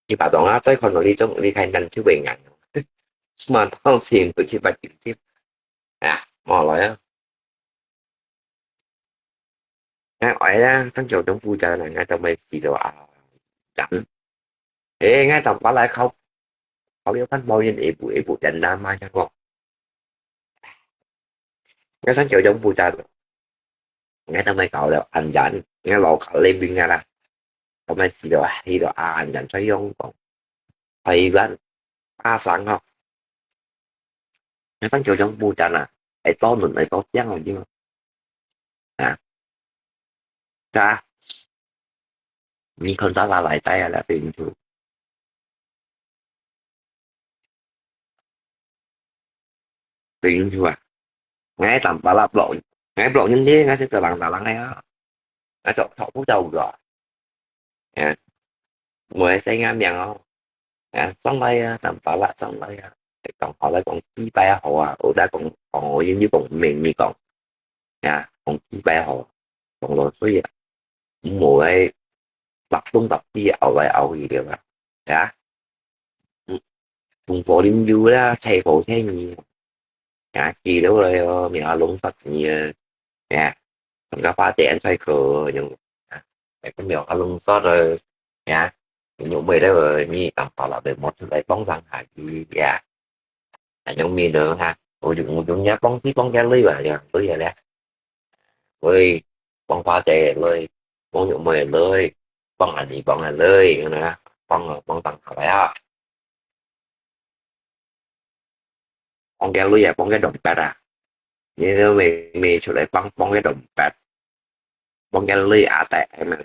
thì bảo tổng á tới con nó đi trong đi khai năng chứ về ngành mà không xiên tụi chị bạch trực tiếp mò lại á ngay ở đóทั้งchỗ trong vui chơi này ngay trong đây xì đồ chảnh ê ngay tổng có lại không biết phát bao nhiêu ỷ vụ trận đam mai cho con ngayทั้งchỗ trong vui chơi ngay trong đây cậu là anh dẫn ngay lộ cậu lên bên ngay là trong đây xì đồ thì đồ anh dẫn phải không còn hay bên sẵn không ngayทั้งchỗ trong vui chơi nè ai to mình ai to chăng rồi chứ raมีคนตาหลายใจอะไรเป็นถูกเป็นถูกngay tầm bà lạp lộn ngay lộn như thế ngay sẽ từ lần ngay đó ngay chọn thọ phút đầu rồi mười sẽ ngắm nhận không xong đây tầm bà lạp xong đây còn họ lại còn chi ba họ ở đây còn ngồi như còn miền như còn còn chi ba họ còn rồi số gì mùa ấy tập trung tập đi ẩu gì được vùng phố đi vui đó thầy phố thế nhiều chi đâu rồi mình ở lũng thật nhiều mình có phá tiền xoay cửa nhưng cái mèo ở lũng sót rồi những mày đó rồi như tầm tỏ là về một thứ đấy bóng răng hả gì những miền nữa ha ôi dùng nhá bóng xí bóng giá lưới vào lưới vậy đấy ơi bóng phá tiền lưới bóng những mày lưới bóng là gì bóng là lưới nữa bóng tầng hỏi á bóng cái lưới bóng cái đồng bát như thế mày chỗ đấy bóng cái đồng bát bóng cái lưới tệ mà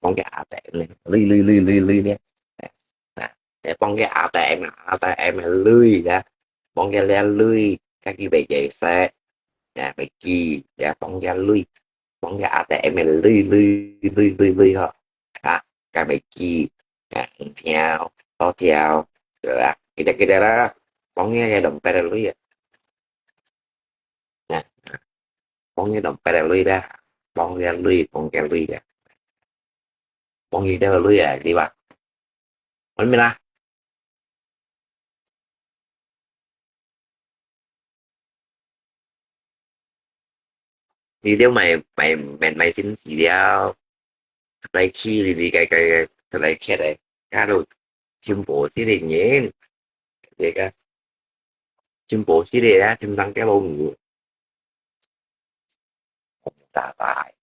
bóng cái tệ này lưới nhé để bóng cái tệ mà lưới ra bóng cái lưới các cái bề dày xe bề kỳ bóng cái lưới bóng cái tệ mà lưới thôi cái bề kỳ theo to theo rồi cái đó bóng cái đồng bát lưới bóng cái đồng bát lưới ra bóng cái lưới ra bóng gì đó lưới đi bạn mình ra thì nếu mày xin gì đeo đây khi thì cái đây khi này cá đồ chim bổ xí thì nhé vậy cả chim bổ xí thì á chim tăng cái lông ngựa tại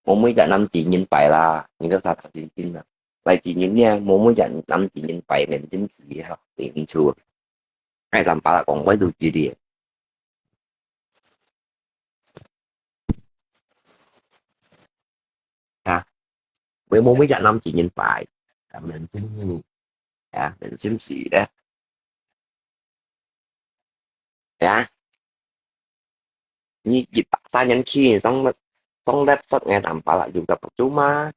muốn mới dạy năm chị nhìn phải là những cái thật chị tin là tại chị nhìn nha muốn mới dạy năm chị nhìn phải mình tính gì học tiền chùa hay làm bà là còn với tôi chị đi với muốn mới dạy năm chị nhìn phải là mình tính mình xím xì đó như dịch xa nhân khi xong laptop nghe làm bà lại dùng tập chú má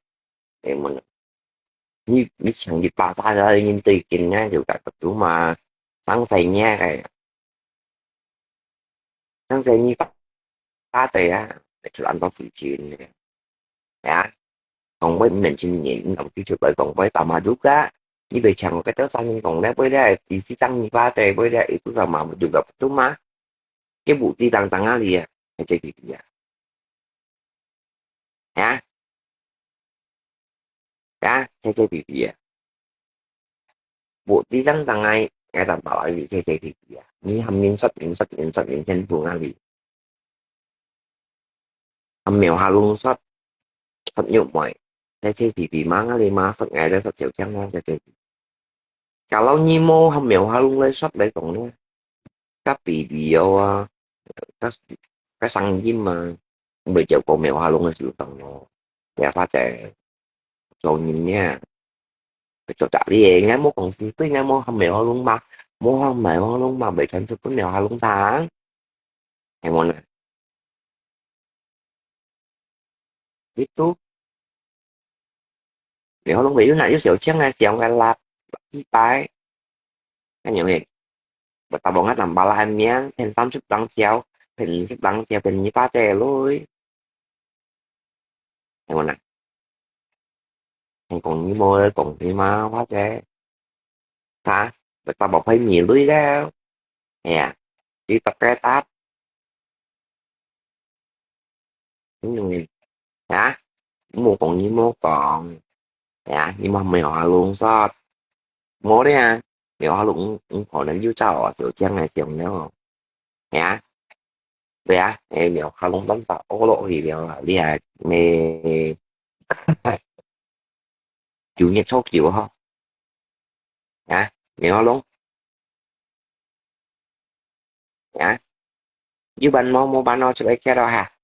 thì mình như biết chẳng dịch bà xa ra nhưng tùy kinh nha dùng tập chú mà sáng xây nha cái sáng xây như phá tề để cho anh có sự chuyện còn với mình xin nhịn đồng chí trước lại còn với tàu mà rút á như bây chẳng cái tớ xong còn đáp với đây thì xí tăng như phá tề với đây cứ là mà dùng tập chú má cái vụ ti tăng tăng á gì hay chơi gì chơi gì bộ tí tăng tăng ai cái tầm bảo ai bị chơi thì như hâm những trên phường ai bị hâm mèo hà luôn sót thật nhiều mọi chơi thì mang đi má sắp ngày đó thật chịu chăng ngon chơi cả lâu nhi mô hâm mèo hà luôn lấy sót đấy còn nữa các bị vô cái xăng với mà bị chịu cổ mèo hà luôn là sự tầng nó pha trẻ rồi nhìn nha cho trả đi ngay mô còn gì tới ngay mô hâm mèo hà luôn mà mô hâm mèo hà luôn mà bị thành thực với mèo hà luôn tháng em muốn này itu nếu không bị là yếu xỉu chắc là xỉu cái lạp chi bài cái nhiều việc và taoบอกให้ทำบาลานเมียนเป็น30 ตังค์เจียวเป็น10 ตังค์เจียวเป็น28 เลยไอ้คนน่ะไอ้คนนี้โมเลยคนที่มาว่าเจ๊ฮะvà taoบอกให้มีlướiแล้วnè đi tập cái táp đúng rồi hả mua còn như mua còn dạ nhưng mà mày hỏi luôn sao mua đấy ha mày hỏi luôn hỏi đến dưới sao à tiểu trang này tiểu nhớ không hả đấy à em mày hỏi luôn tấm tao có lộ gì mày đi à mày chủ nhật số chịu không hả mày hỏi luôn hả dưới bên mua ban nó sẽ lấy cái đó hả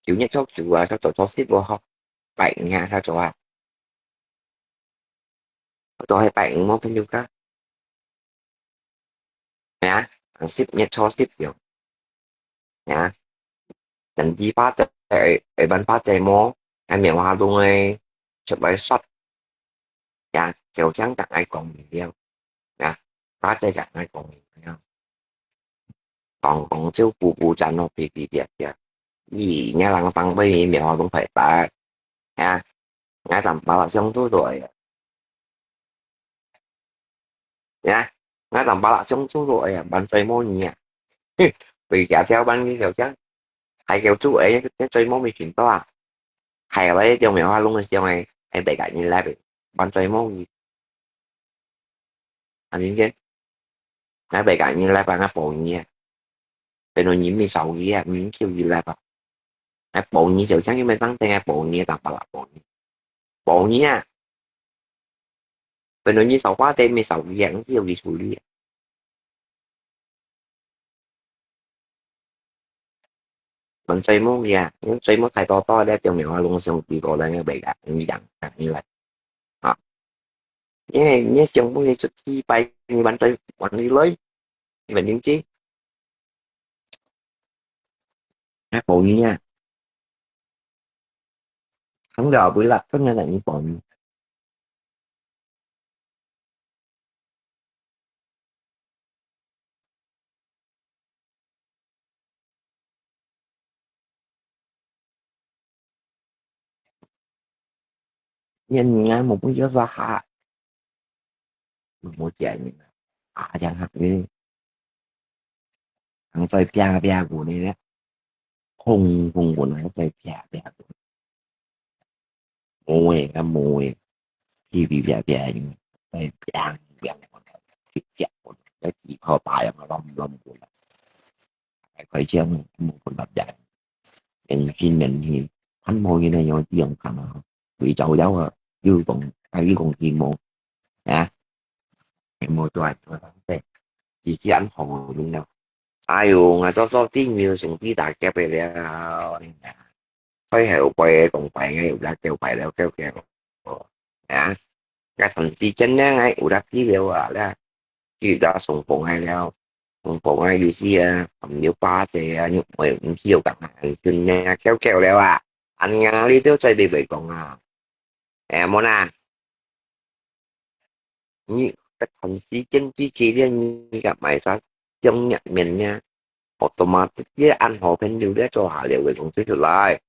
chủ nhật số chịu à sao tổ ship vô không bạn nha sao chỗ à tôi hay bạn mua bên juga ya ship nhật số ship kiểu ya chẳng chi phát ở bên phát chạy mua em miệng hoa luôn ấy chụp bài shot ya chiều trắng chẳng ai còn mình yêu ya phát chạy chẳng ai còn mình yêu còn chiếu phụ chẳng nó bị đẹp kìa gì nha lăng tăng bây miệng hoa cũng phải ta ya ngay tầm ba là xong tôi rồi ya ngay tầm ba là xong tôi rồi bạn chơi mua nhỉ vì cả theo ban cái kiểu chắc hay kiểu chú ấy cái chơi món mì chuyển to à hay lấy cho mèo hoa luôn rồi xong này em bị cạnh như là bị ban chơi món gì anh biết chứ nó bị cạnh như là ban apple nha bên nó nhiễm mì sầu gì à nhiễm siêu gì là apple như siêu sáng cái mấy sáng tên apple như tập là apple nha bên nó như sầu quá tên mì sầu gì à siêu gì sủi đi bạn chơi món gì à những chơi món thay to to để cho mèo hoa luôn xong bị gọi là nghe bị cạnh như dặn như vậy cái này nhé xong có nghe xuất chi bay như bạn chơi bạn đi lấy như vậy những chi apple như nha không ngờ bữa lặt có nên là những bọn nhìn ngay một cái gió ra một chuyện chẳng hạn như thằng chơi pia pia của này đấy hùng hùng của nó chơi pia pia mùi cái mùi thì bị pia pia nhưng chơi pia pia pia pia cái chỉ họ tài mà lom lom của nó phải chơi một con đập dài mình khi mình thì hắn môi như này rồi chuyện thằng bị trâu giáo à dư còn hay còn gì một à em mua cho anh chỉ anh hồ luôn đâu ai u ngài số tiếng nhiều dùng tí đại kẹp về rồi phải hiểu quay còn phải ngay đã kêu phải đâu kêu kêu à cái thằng chi chân á ngay u đã ký liệu à là chỉ đã dùng phụ hay đâu dùng phụ hay đi xe cầm nhiêu ba thì nhục mày cũng siêu cả hàng chân nha kéo kéo đeo à anh nghe đi tiêu chơi đi về còn à em muốn à như cái thằng chi chân chi chi đi như gặp mày sao trong nhận mình nha automatic với anh hồ bên điều đó cho họ liệu về còn thiếu lại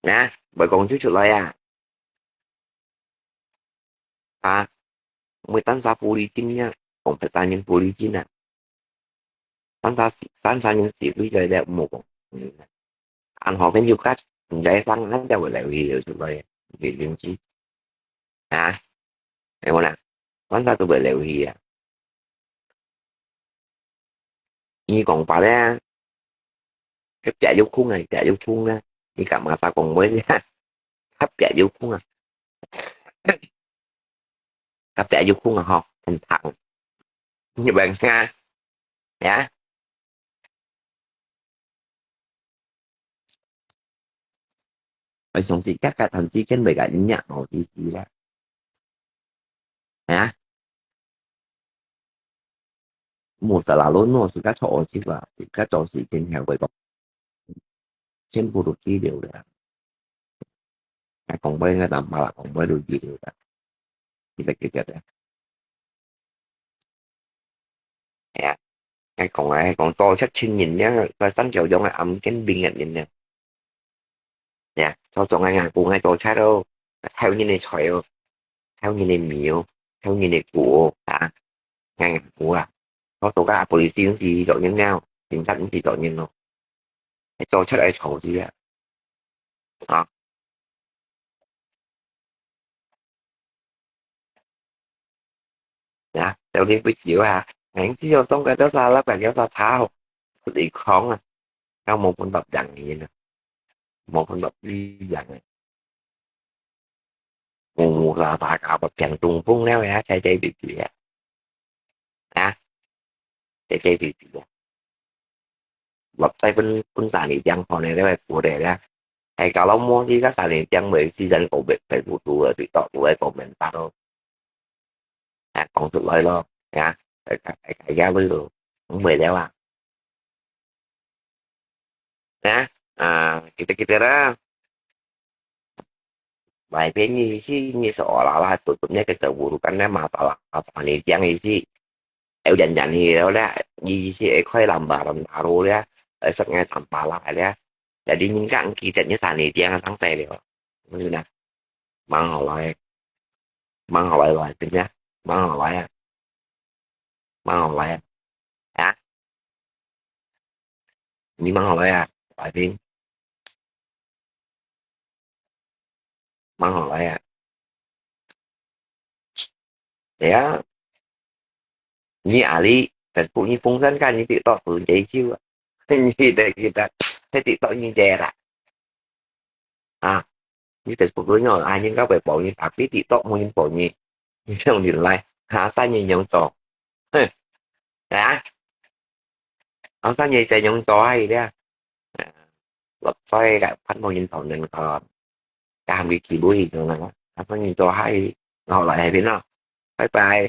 nè bởi còn thiếu lại à ไม่ตั้งซาปูริจินเนี่ยผมไปตายยังปูริจินอ่ะตั้งซายังสีวิจัยได้หมดอันhọเป็นอยู่cách giải tăng hắn cho lại hiểu tụi bay vì liên chi à em nèตั้งซาtụi bay liệu gì à như còn phải đấy cái chạy vô khuôn này chạy vô khuôn á như cả mà sao còn mới á hấp chạy vô khuôn à hấp chạy vô khuôn à họ thành thẳng như bạn nga nhá phải xong thì các cái thậm chí cái bề cả những nhạc nổi gì đó nhá một là lớn nó sự các chỗ chỉ là sự các chỗ sự kiện hàng vậy 전부 루지 đều đã còn bên người ta mà là còn bên 루지 đều đã kita đã ya còn tôi chắc xin nhìn nhá và sẵn chiều giống là âm cái biên nhận nhìn nè ya cho chọn ngay ngàn cùng ngay tôi chat đâu theo như này xoay theo như này miêu theo như này của ngay ngàn của có tổ các police những gì chọn nhân nhau chính xác những gì chọn nhân nó cho chat ai khẩu gì á đó ya theo đi với chịu hãng chỉ cho trong cái đó sao lắm bạn kéo sao sao đi khó theo một con tập dặn gì nè một con tập đi dặn ngủ là ta cảแบบchẳng trùng phun nếu á chạy bị gì chạy bị gìแบบใช้เป็นสารอีกอย่างพอในได้แบบปวดเลยนะไอ้กาเราโม่ที่ก็สารอีกอย่างเหมือนซีซันของเบ็ดไปปูตัวติดต่อตัวไอ้ของเหมือนตาเราของสุดเลยรอบนะไอ้ยาบื้อcũng vềแล้วนะkita đó bài viết như sih như seolah lah tutupnya keterburukannya masalah panitia sih dành thì đó đó gì sih khơi làm bà làm taro đó ở sắp nghe thầm bà lại đó jadi những cái kia trận như panitia thắng xe được như nè mang họ lại tính nhá mang họ lại nhưng mang họ lại bài viết mang họ lại để như Ali Facebook như phong dân cả như tự tỏ phương giấy chiêu như thế kita thế tự tỏ như chè là như Facebook với nhau ai những các bài báo như tạp biết tự tỏ mua những bộ như trong điện lại sao như nhóm trò sao như chạy nhóm trò hay đấy lật xoay cả phát mua những tàu nên còn cam cái kỳ đuôi rồi này sao như trò hay họ lại biết nào bye bye